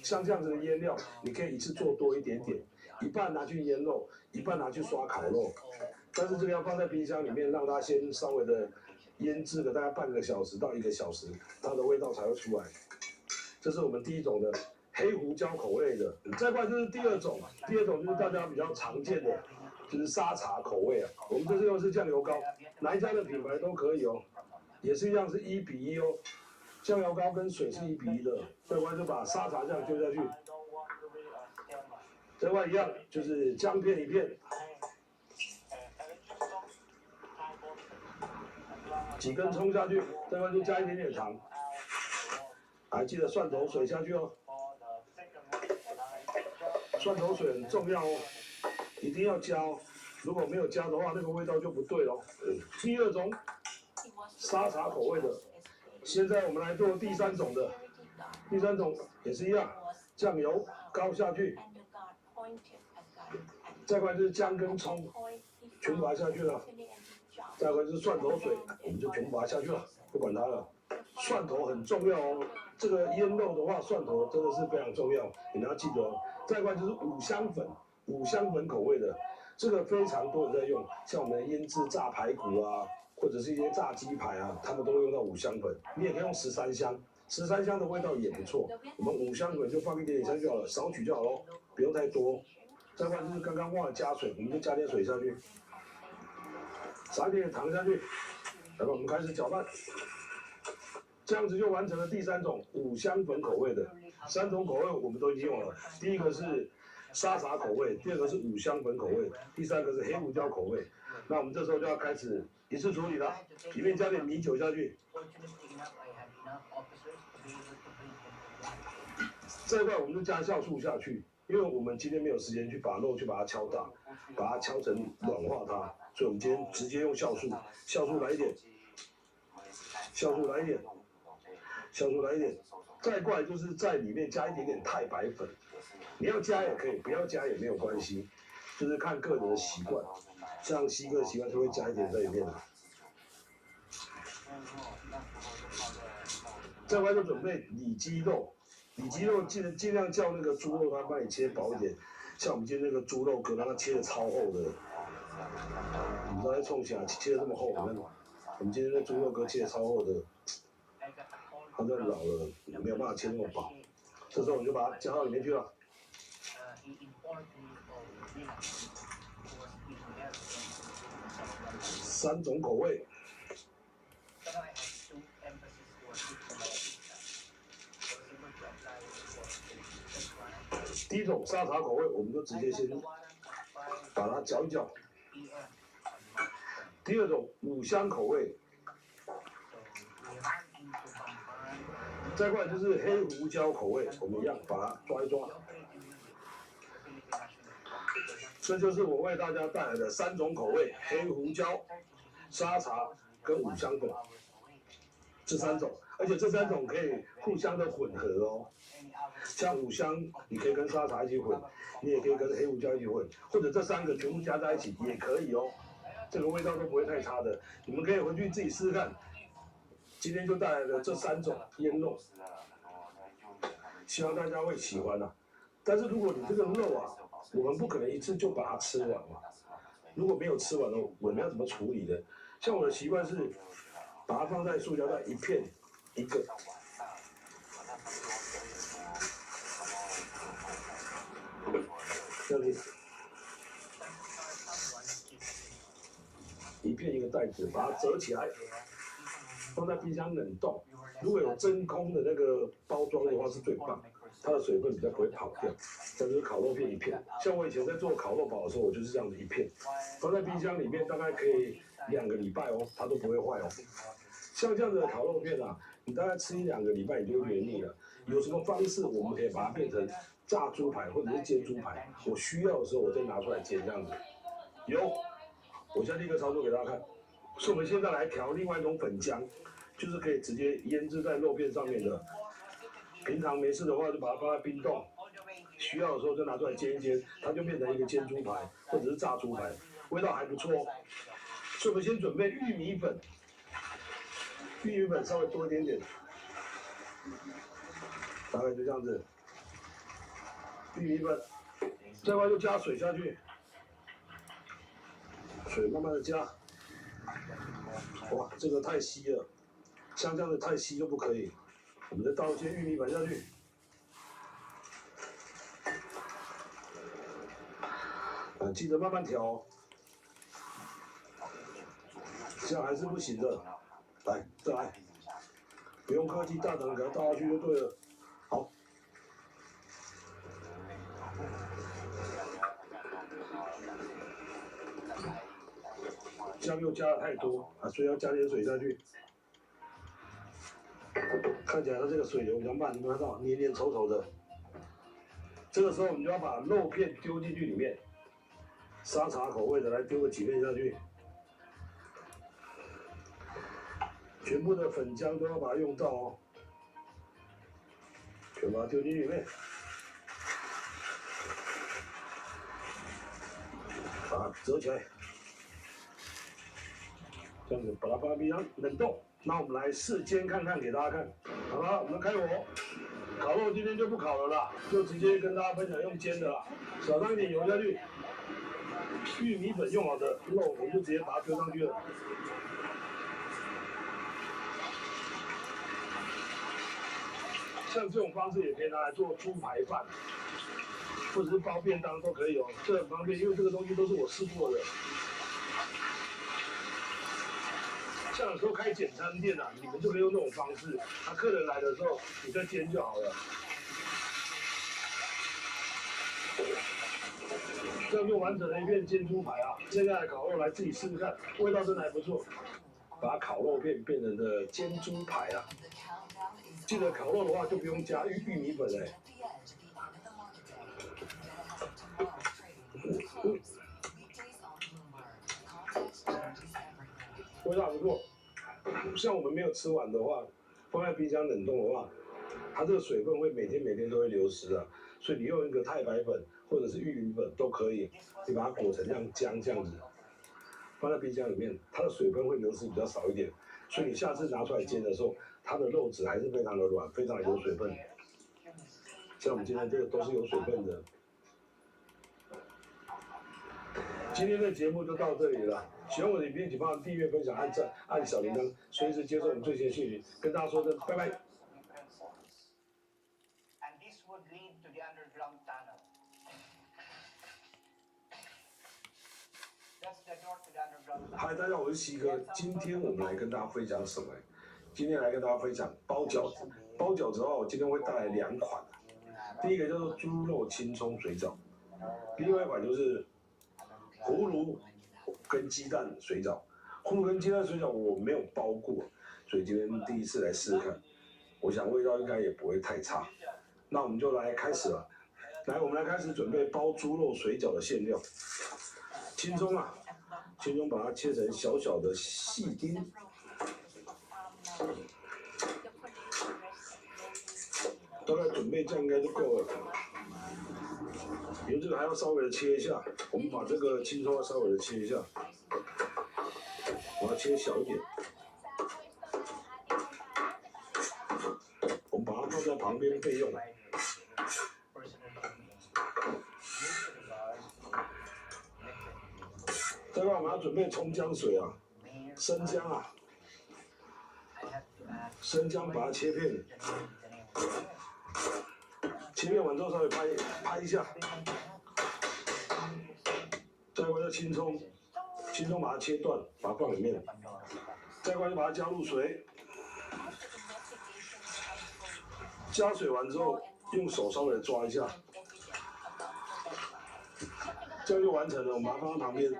像这样子的腌料，你可以一次做多一点点，一半拿去腌肉，一半拿去刷烤肉。但是这个要放在冰箱里面，让它先稍微的腌制个大概半个小时到1个小时，它的味道才会出来。这是我们第一种的黑胡椒口味的。再过来就是第二种，第二种就是大家比较常见的，就是沙茶口味啊。我们这次用的是酱油膏，哪一家的品牌都可以哦，也是一样是1:1哦。酱油膏跟水是1:1的。再过来就把沙茶酱丢下去，再过来一样就是姜片1片。几根葱下去，再过来就加一点点糖，还记得蒜头水下去哦。蒜头水很重要哦，一定要加哦。如果没有加的话，那个味道就不对喽。第二种沙茶口味的，现在我们来做第三种的。第三种也是一样，酱油膏下去，再过来就是姜跟葱，全部把它下去了。再过来就是蒜头水，我们就全部把它下去了，不管它了。蒜头很重要哦，这个腌肉的话，蒜头真的是非常重要，你们要记得哦。再过来就是五香粉，五香粉口味的，这个非常多人在用，像我们的腌制炸排骨啊，或者是一些炸鸡排啊，他们都会用到五香粉。你也可以用13香，13香的味道也不错。我们五香粉就放一点点下去就好了，少许就好咯，不用太多。再过来就是刚刚忘了加水，我们就加点水下去，撒一点点糖下去，来吧，我们开始搅拌。这样子就完成了第三种五香粉口味的。3种口味我们都已经用了，第一个是沙茶口味，第二个是五香粉口味，第三个是黑胡椒口味。那我们这时候就要开始一次处理了，里面加点米酒下去，再过来我们就加酵素下去，因为我们今天没有时间去把肉去把它敲打，把它敲成软化它，所以我们今天直接用酵素，酵素来一点，酵素来一点，酵素来一点。再过来就是在里面加一点点太白粉，你要加也可以，不要加也没有关系，就是看个人的习惯。像西哥的习惯就会加一点在里面的。再过来就准备里脊肉，里脊肉尽量叫那个猪肉他帮你切薄一点，像我们今天那个猪肉哥，让它切的超厚的，你知道在冲起来切的这么厚，我们今天那猪肉哥切的超厚的。它都老了，没有办法切那么薄。这时候我们就把它加到里面去了。3种口味。第一种沙茶口味，我们就直接先把它搅一搅。第二种五香口味。再过来就是黑胡椒口味，我们一样把它抓一抓。这就是我为大家带来的3种口味：黑胡椒、沙茶跟五香粉。这3种，而且这3种可以互相的混合哦。像五香，你可以跟沙茶一起混，你也可以跟黑胡椒一起混，或者这3个全部加在一起也可以哦。这个味道都不会太差的，你们可以回去自己试试看。今天就带来了这3种腌肉，希望大家会喜欢啊。但是如果你这个肉啊，我们不可能一次就把它吃完嘛。如果没有吃完了，我们要怎么处理呢？像我的习惯是，把它放在塑胶袋一片一个，这样子，一片一个袋子，把它折起来。放在冰箱冷冻，如果有真空的那个包装的话是最棒，它的水分比较不会跑掉。这就是烤肉片一片，像我以前在做烤肉堡的时候，我就是这样子一片，放在冰箱里面大概可以2个礼拜哦，它都不会坏哦。像这样子的烤肉片啊，你大概吃1-2个礼拜你就会腻了。有什么方式我们可以把它变成炸猪排或者是煎猪排，我需要的时候我再拿出来煎这样子。有，我现在立刻操作给大家看。所以我们现在来调另外一种粉浆，就是可以直接腌制在肉片上面的。平常没事的话就把它放在冰冻，需要的时候就拿出来煎一煎，它就变成一个煎猪排或者是炸猪排，味道还不错哦。所以我们先准备玉米粉，玉米粉稍微多一点点，大概就这样子。玉米粉，再来就加水下去，水慢慢的加。哇，这个太稀了，像这样的太稀就不可以。我们再倒一些玉米粉下去，记得慢慢调哦。这样还是不行的，来，再来，不用客气，大胆给它倒下去就对了。好，酱又加的太多啊，所以要加点水下去。看起来它这个水流比较慢，你们看到黏黏稠稠的。这个时候我们就要把肉片丢进去里面，沙茶口味的来丢个几片下去。全部的粉浆都要把它用到哦，全把它丢进里面，把它折起来，这样子把它放在冰箱冷冻。那我们来试煎看看，给大家看。好了，我们开火，烤肉今天就不烤了啦，就直接跟大家分享用煎的啦，少上一点油下去，玉米粉用好的肉，我们就直接把它丢上去了。像这种方式也可以拿来做猪排饭，或者是包便当都可以哦，这很方便，因为这个东西都是我试过的。像有时候开简餐店啊，你们就可以用这种方式，客人来的时候你再煎就好了。这样就完成了一片煎猪排啊！现在烤肉来自己试试看，味道真的还不错。把烤肉片变成的煎猪排啊！记得烤肉的话就不用加玉米粉嘞。味道不错。像我们没有吃完的话，放在冰箱冷冻的话，它这个水分会每天都会流失啊。所以你用一个太白粉或者是玉米粉都可以，你把它裹成这样浆这样子，放在冰箱里面，它的水分会流失比较少一点。所以你下次拿出来煎的时候，它的肉质还是非常的软，非常有水分。像我们今天这个都是有水分的。今天的节目就到这里了，喜欢我的影片请帮我订阅、分享、按赞、按小铃铛，随时接受我们最新的讯息。跟大家说声拜拜。And this would lead to the underground tunnel. That's the door to the underground tunnel. 嗨，大家好，我是西哥。今天我们来跟大家分享什么？今天来跟大家分享包饺子。包饺子的话，我今天会带来2款。第一个叫做猪肉青葱水饺，另外一款就是葫芦跟鸡蛋水饺。葫芦跟鸡蛋水饺我没有包过，所以今天第一次来试试看。我想味道应该也不会太差。那我们就来开始了。来，我们来开始准备包猪肉水饺的馅料。青葱啊，青葱把它切成小小的细丁。大概准备这样应该就够了。因为这个还要稍微的切一下，我们把这个青葱要稍微的切一下，把它切小一点。我们把它放在旁边备用。再来，我们要准备葱姜水啊，生姜啊，生姜把它切片。切片完之后稍微拍一下，再过来青葱，青葱把它切断，把它放里面，再过来就把它加入水，加水完之后用手稍微抓一下，这样就完成了。我们把它放在旁边，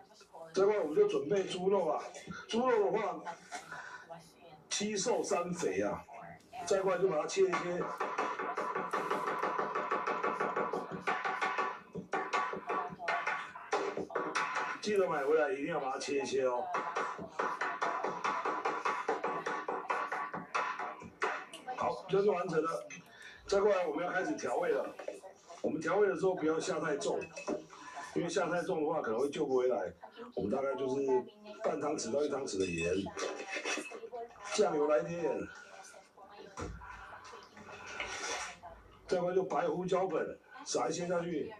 再过来我们就准备猪肉啊，猪肉的话7瘦3肥啊，再过来就把它切一切。记得买回来一定要把它切一切哦。好，这就完成了。再过来我们要开始调味了。我们调味的时候不要下太重，因为下太重的话可能会救不回来。我们大概就是半汤匙到1汤匙的盐，酱油来一点，再过来就白胡椒粉撒一些下去。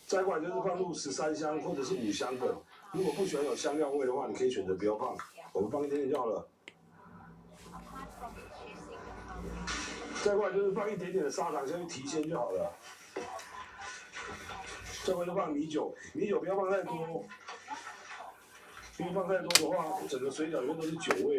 再过来就是放入13香或者是5香粉，如果不喜欢有香料味的话，你可以选择不要放，我们放一点点就好了。再过来就是放一点点的砂糖下去提鲜就好了。再过来就放米酒，米酒不要放太多，因为放太多的话，整个水饺里面都是酒味。